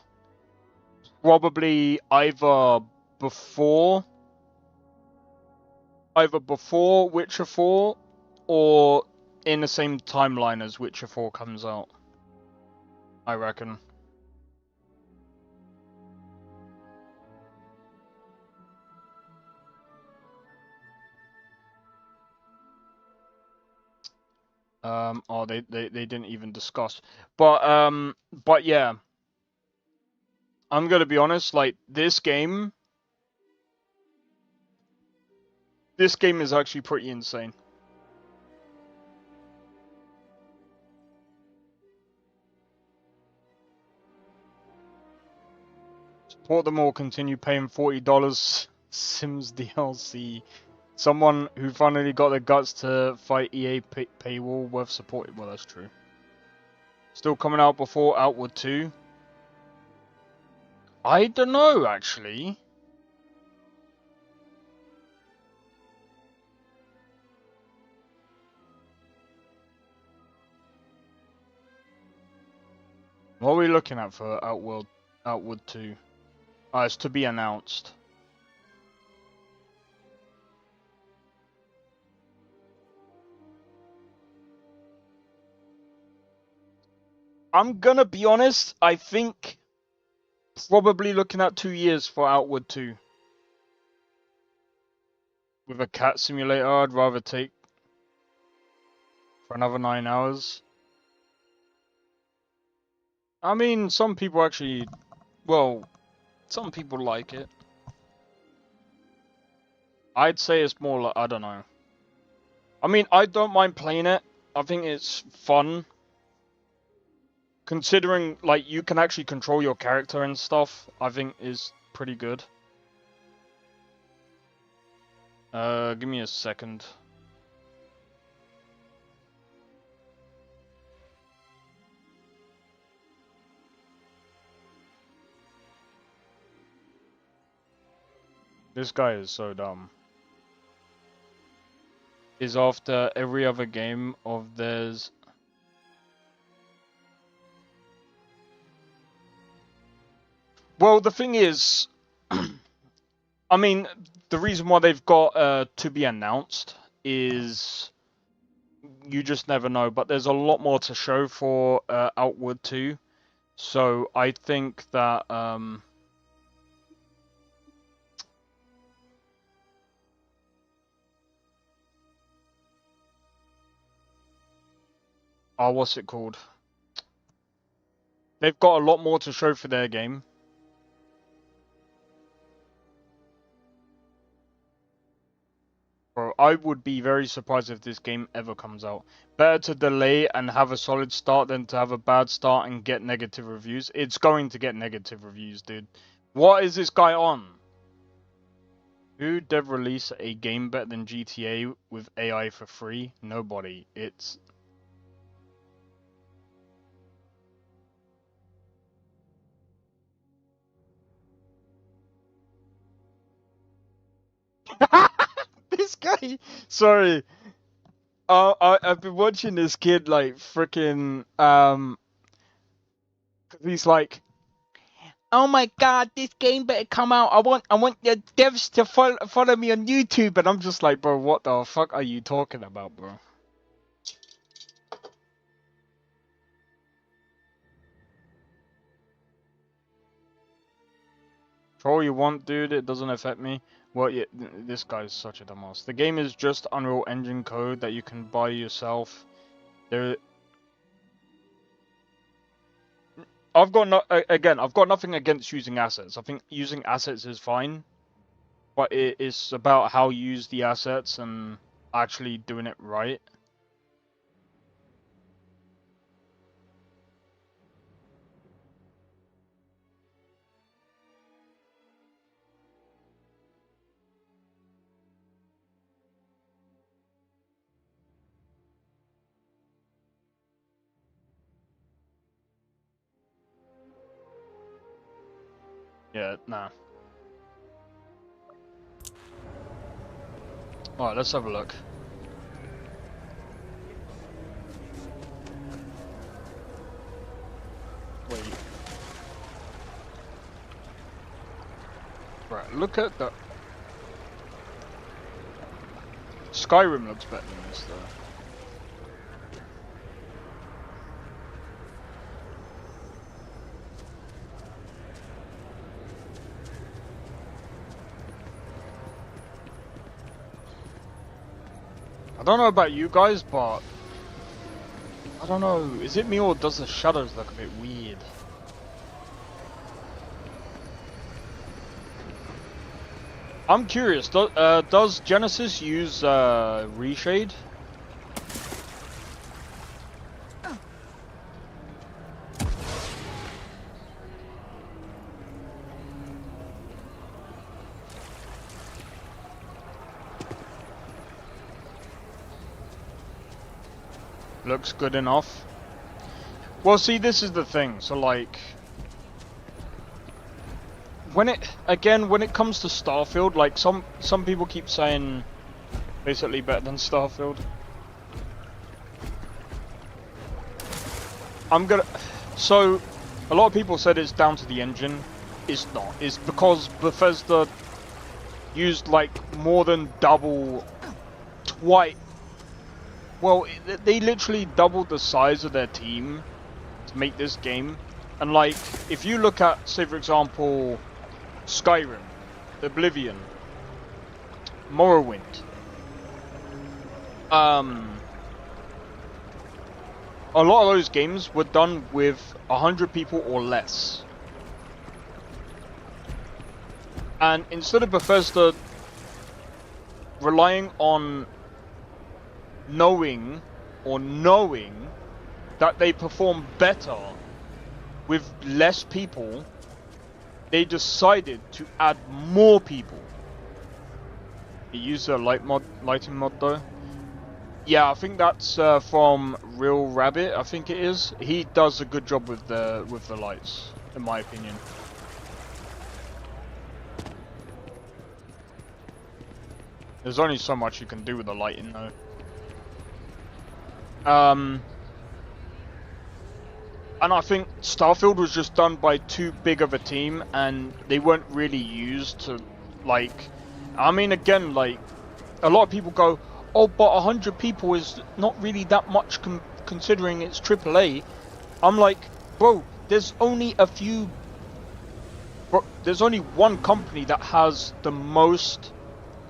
Probably either before Witcher 4 or in the same timeline as Witcher 4 comes out. I reckon. Oh, they didn't even discuss. But yeah. I'm gonna be honest, like, this game is actually pretty insane. Support them all, continue paying $40 Sims DLC. Someone who finally got the guts to fight EA paywall worth supporting. Well, that's true. Still coming out before Outward 2? I don't know, actually. What are we looking at for Outward 2? It's to be announced. I'm gonna be honest, I think probably looking at 2 years for Outward 2. With a cat simulator, I'd rather take for another 9 hours. I mean, some people actually, well, some people like it. I'd say it's more like, I don't know. I mean, I don't mind playing it. I think it's fun. Considering, like, you can actually control your character and stuff, I think is pretty good. Give me a second. This guy is so dumb. Is after every other game of theirs. Well, the thing is, I mean, the reason why they've got to be announced is you just never know. But there's a lot more to show for Outward 2, so I think that oh, what's it called? They've got a lot more to show for their game. Bro, I would be very surprised if this game ever comes out. Better to delay and have a solid start than to have a bad start and get negative reviews. It's going to get negative reviews, dude. What is this guy on? Who dev release a game better than GTA with AI for free? Nobody. It's... This guy! Sorry. I've been watching this kid, like, freaking, he's like, oh my god, this game better come out. I want the devs to follow me on YouTube. And I'm just like, bro, what the fuck are you talking about, bro? For all you want, dude, it doesn't affect me. Well, yeah, this guy's such a dumbass. The game is just Unreal Engine code that you can buy yourself. I've got I've got nothing against using assets. I think using assets is fine, but it's about how you use the assets and actually doing it right. Yeah, nah. Alright, let's have a look. Wait. Right, look at the... Skyrim looks better than this, though. I don't know about you guys, but... I don't know, is it me or does the shadows look a bit weird? I'm curious, does Genesis use reshade? Looks good enough. Well, see, this is the thing. So, like, when it comes to Starfield, like some people keep saying, basically better than Starfield. So, a lot of people said it's down to the engine. It's not. It's because Bethesda used like more than double, twice. Well, they literally doubled the size of their team to make this game. And like, if you look at, say for example, Skyrim, Oblivion, Morrowind, a lot of those games were done with 100 people or less. And instead of Bethesda relying on knowing that they perform better with less people, they decided to add more people. They used a lighting mod though. Yeah, I think that's from Real Rabbit. I think it is. He does a good job with the lights, in my opinion. There's only so much you can do with the lighting though. And I think Starfield was just done by too big of a team, and they weren't really used to, like, I mean, again, like, a lot of people go, oh, but 100 people is not really that much considering it's AAA. I'm like, bro, there's only one company that has the most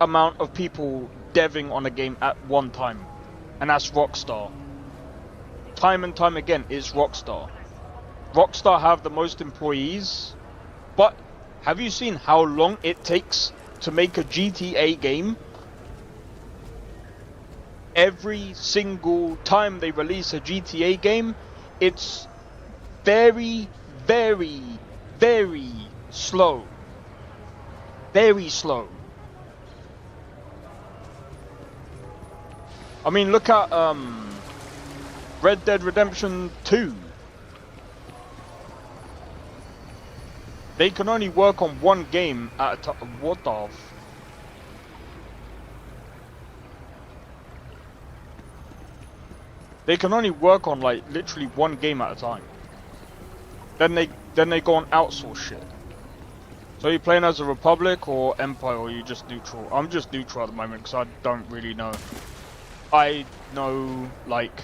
amount of people deving on a game at one time, and that's Rockstar. Time and time again, it's Rockstar. Rockstar have the most employees, but have you seen how long it takes to make a GTA game? Every single time they release a GTA game, it's very, very, very slow. Very slow. I mean, look at Red Dead Redemption 2. They can only work on one game at a time. What the f... They can only work on, like, literally one game at a time. Then they go on outsource shit. So are you playing as a Republic or Empire, or are you just neutral? I'm just neutral at the moment because I don't really know. I know, like,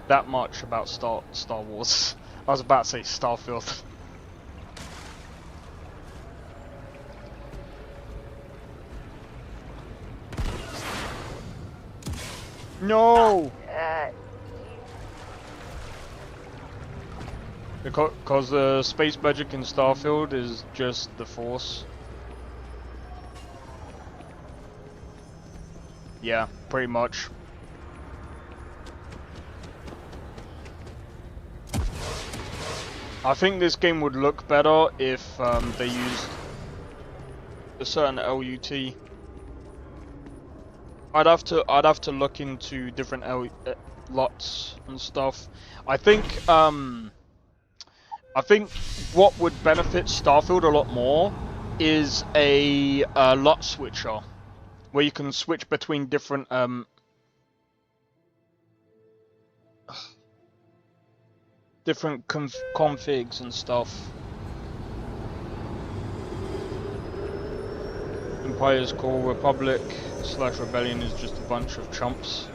that much about Star Wars. I was about to say Starfield. No! Because the space magic in Starfield is just the Force. Yeah, pretty much. I think this game would look better if they used a certain LUT. I'd have to look into different lots and stuff. I think what would benefit Starfield a lot more is a lot switcher, where you can switch between different different configs and stuff. Empire's cool. Republic / Rebellion is just a bunch of chumps.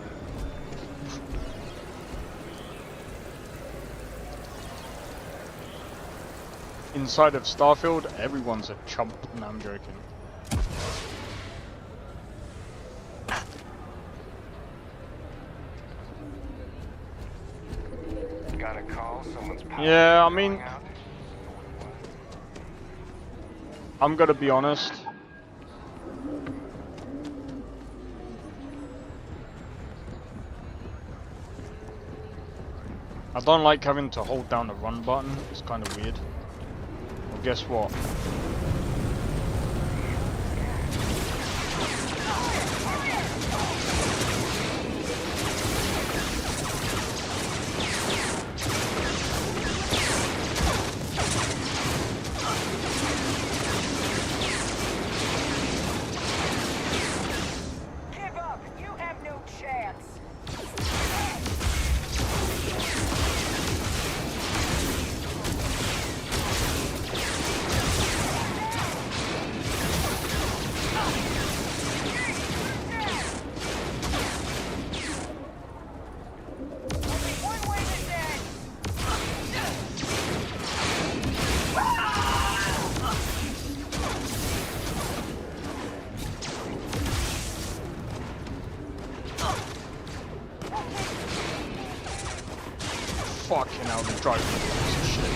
Inside of Starfield, everyone's a chump. No, I'm joking. Got a call? Someone's yeah, I mean, I'm gonna be honest. I don't like having to hold down the run button. It's kind of weird. Well, guess what? Give up! You have no chance! Fucking hell, the driving piece of shit.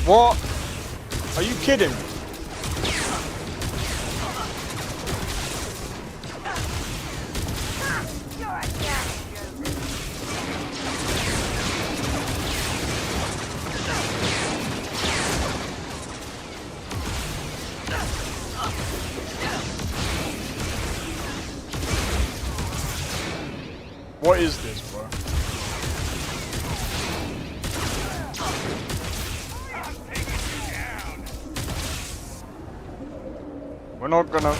What? Are you kidding me? What is this, bro? We're not gonna...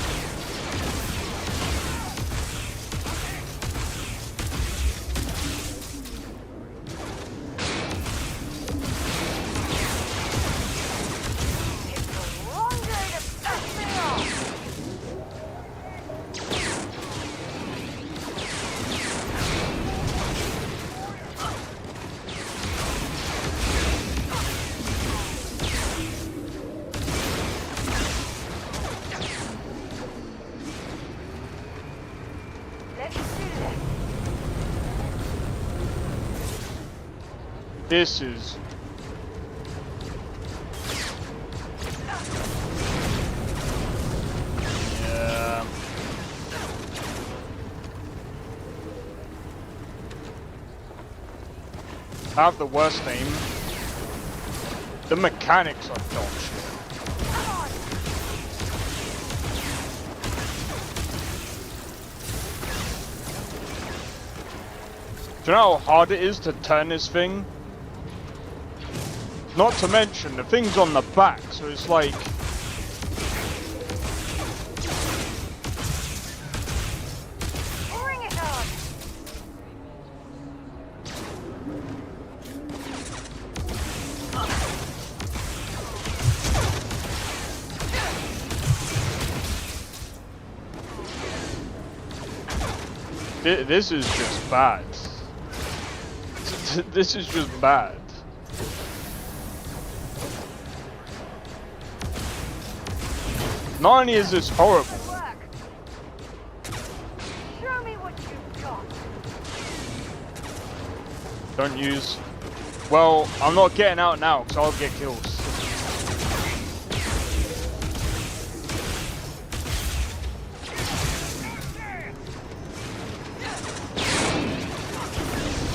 This is... Yeah... I have the worst aim. The mechanics are dog shit. Do you know how hard it is to turn this thing? Not to mention, the thing's on the back, so it's like... Bring it on! This is just bad. This is just bad. Not only is this horrible. Show me what you've got. Don't use... Well, I'm not getting out now because I'll get killed.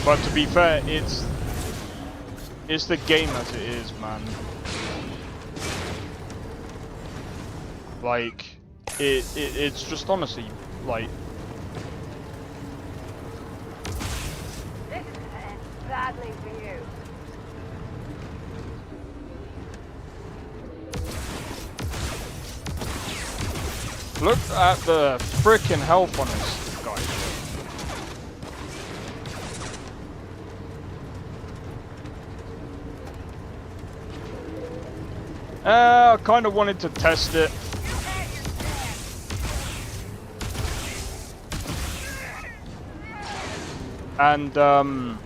But to be fair, it's the game as it is, man. Like, it's just honestly, like... This is gonna end badly for you. Look at the frickin' health on this guy. I kind of wanted to test it. And,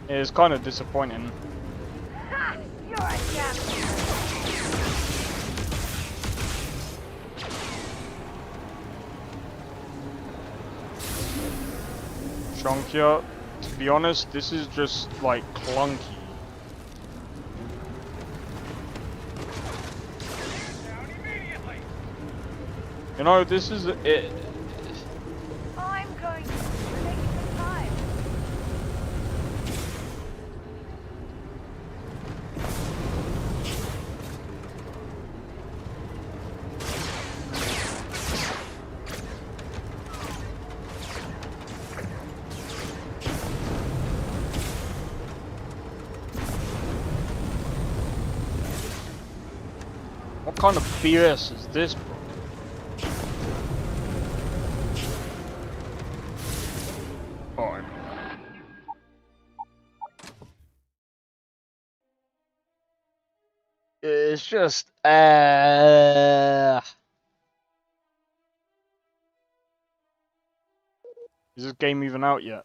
it's kind of disappointing. Ha! You're a champion. Chunkier, to be honest, this is just, like, clunky. You know, this is it. I'm going to take some time. What kind of BS is this, bro? Fine. It's just, Is this game even out yet?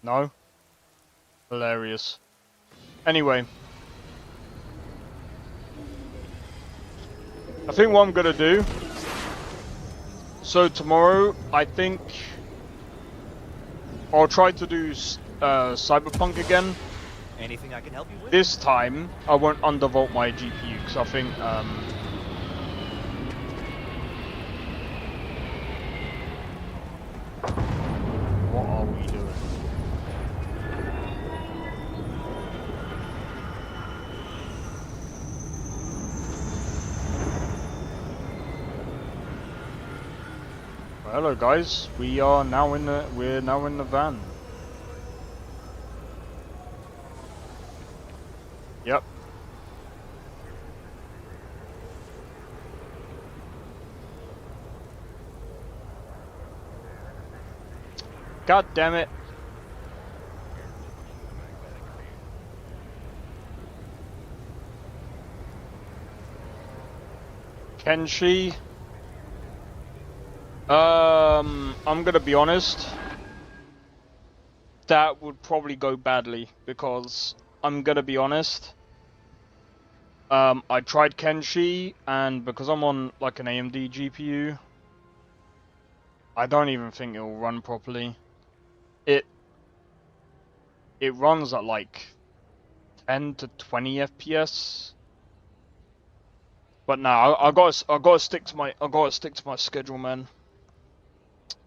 No? Hilarious. Anyway. I think what I'm gonna do... So tomorrow, I think... I'll try to do Cyberpunk again. Anything I can help you with? This time, I won't undervolt my GPU, because I think... What are we doing? Well, hello guys, we're now in the van. Yep. God damn it. Kenshi. I'm gonna be honest. That would probably go badly because I'm gonna be honest. I tried Kenshi and because I'm on like an AMD GPU, I don't even think it will run properly. It runs at like 10 to 20 FPS. But now I gotta stick to my schedule, man.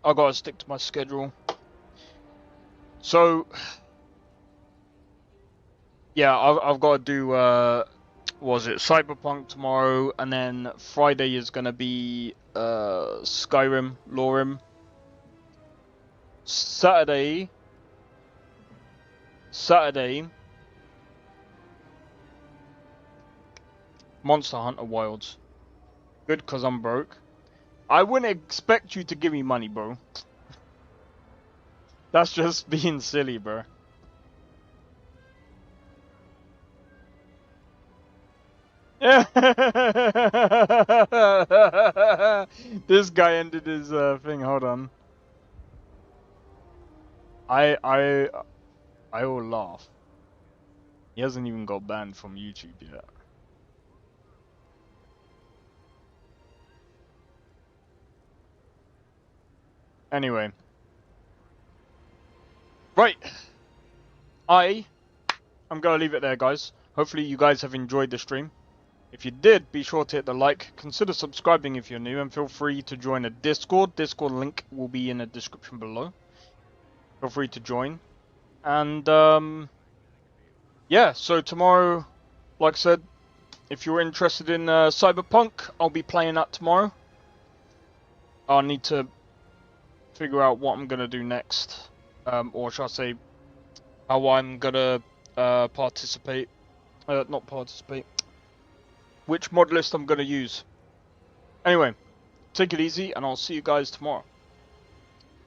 I gotta stick to my schedule. So yeah, I've got to do was it Cyberpunk tomorrow, and then Friday is gonna be Skyrim, Lorim. Saturday, Monster Hunter Wilds. Good, cause I'm broke. I wouldn't expect you to give me money, bro. That's just being silly, bro. This guy ended his thing. Hold on. I will laugh. He hasn't even got banned from YouTube yet. Anyway. Right. I'm gonna leave it there, guys. Hopefully you guys have enjoyed the stream. If you did, be sure to hit the like, consider subscribing if you're new, and feel free to join a Discord. Discord link will be in the description below. Feel free to join. And, yeah, so tomorrow, like I said, if you're interested in Cyberpunk, I'll be playing that tomorrow. I'll need to figure out what I'm going to do next. Or should I say, how I'm going to participate. Not participate. Which mod list I'm going to use. Anyway, take it easy, and I'll see you guys tomorrow.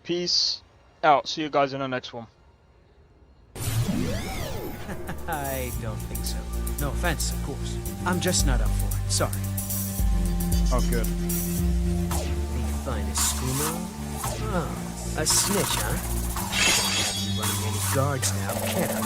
Peace out. See you guys in the next one. I don't think so. No offense, of course. I'm just not up for it. Sorry. Oh, good. The finest screamer? Oh, a snitch, huh? Don't have you running any guards now, can I?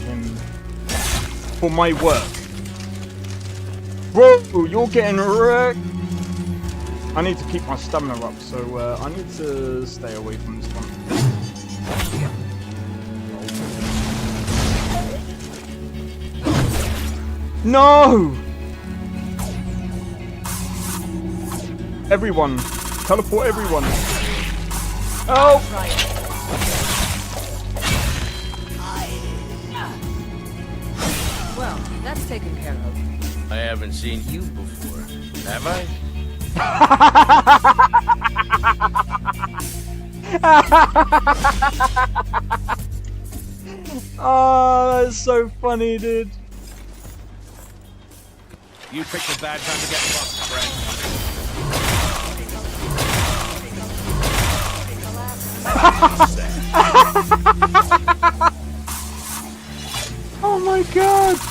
Him for my work. Bro, you're getting wrecked. I need to keep my stamina up, so I need to stay away from this one. No! Everyone! Teleport everyone! Oh! Well, that's taken care of. I haven't seen you before, have I? Oh, that's so funny, dude. You picked a bad time to get lost, friend. Oh my god!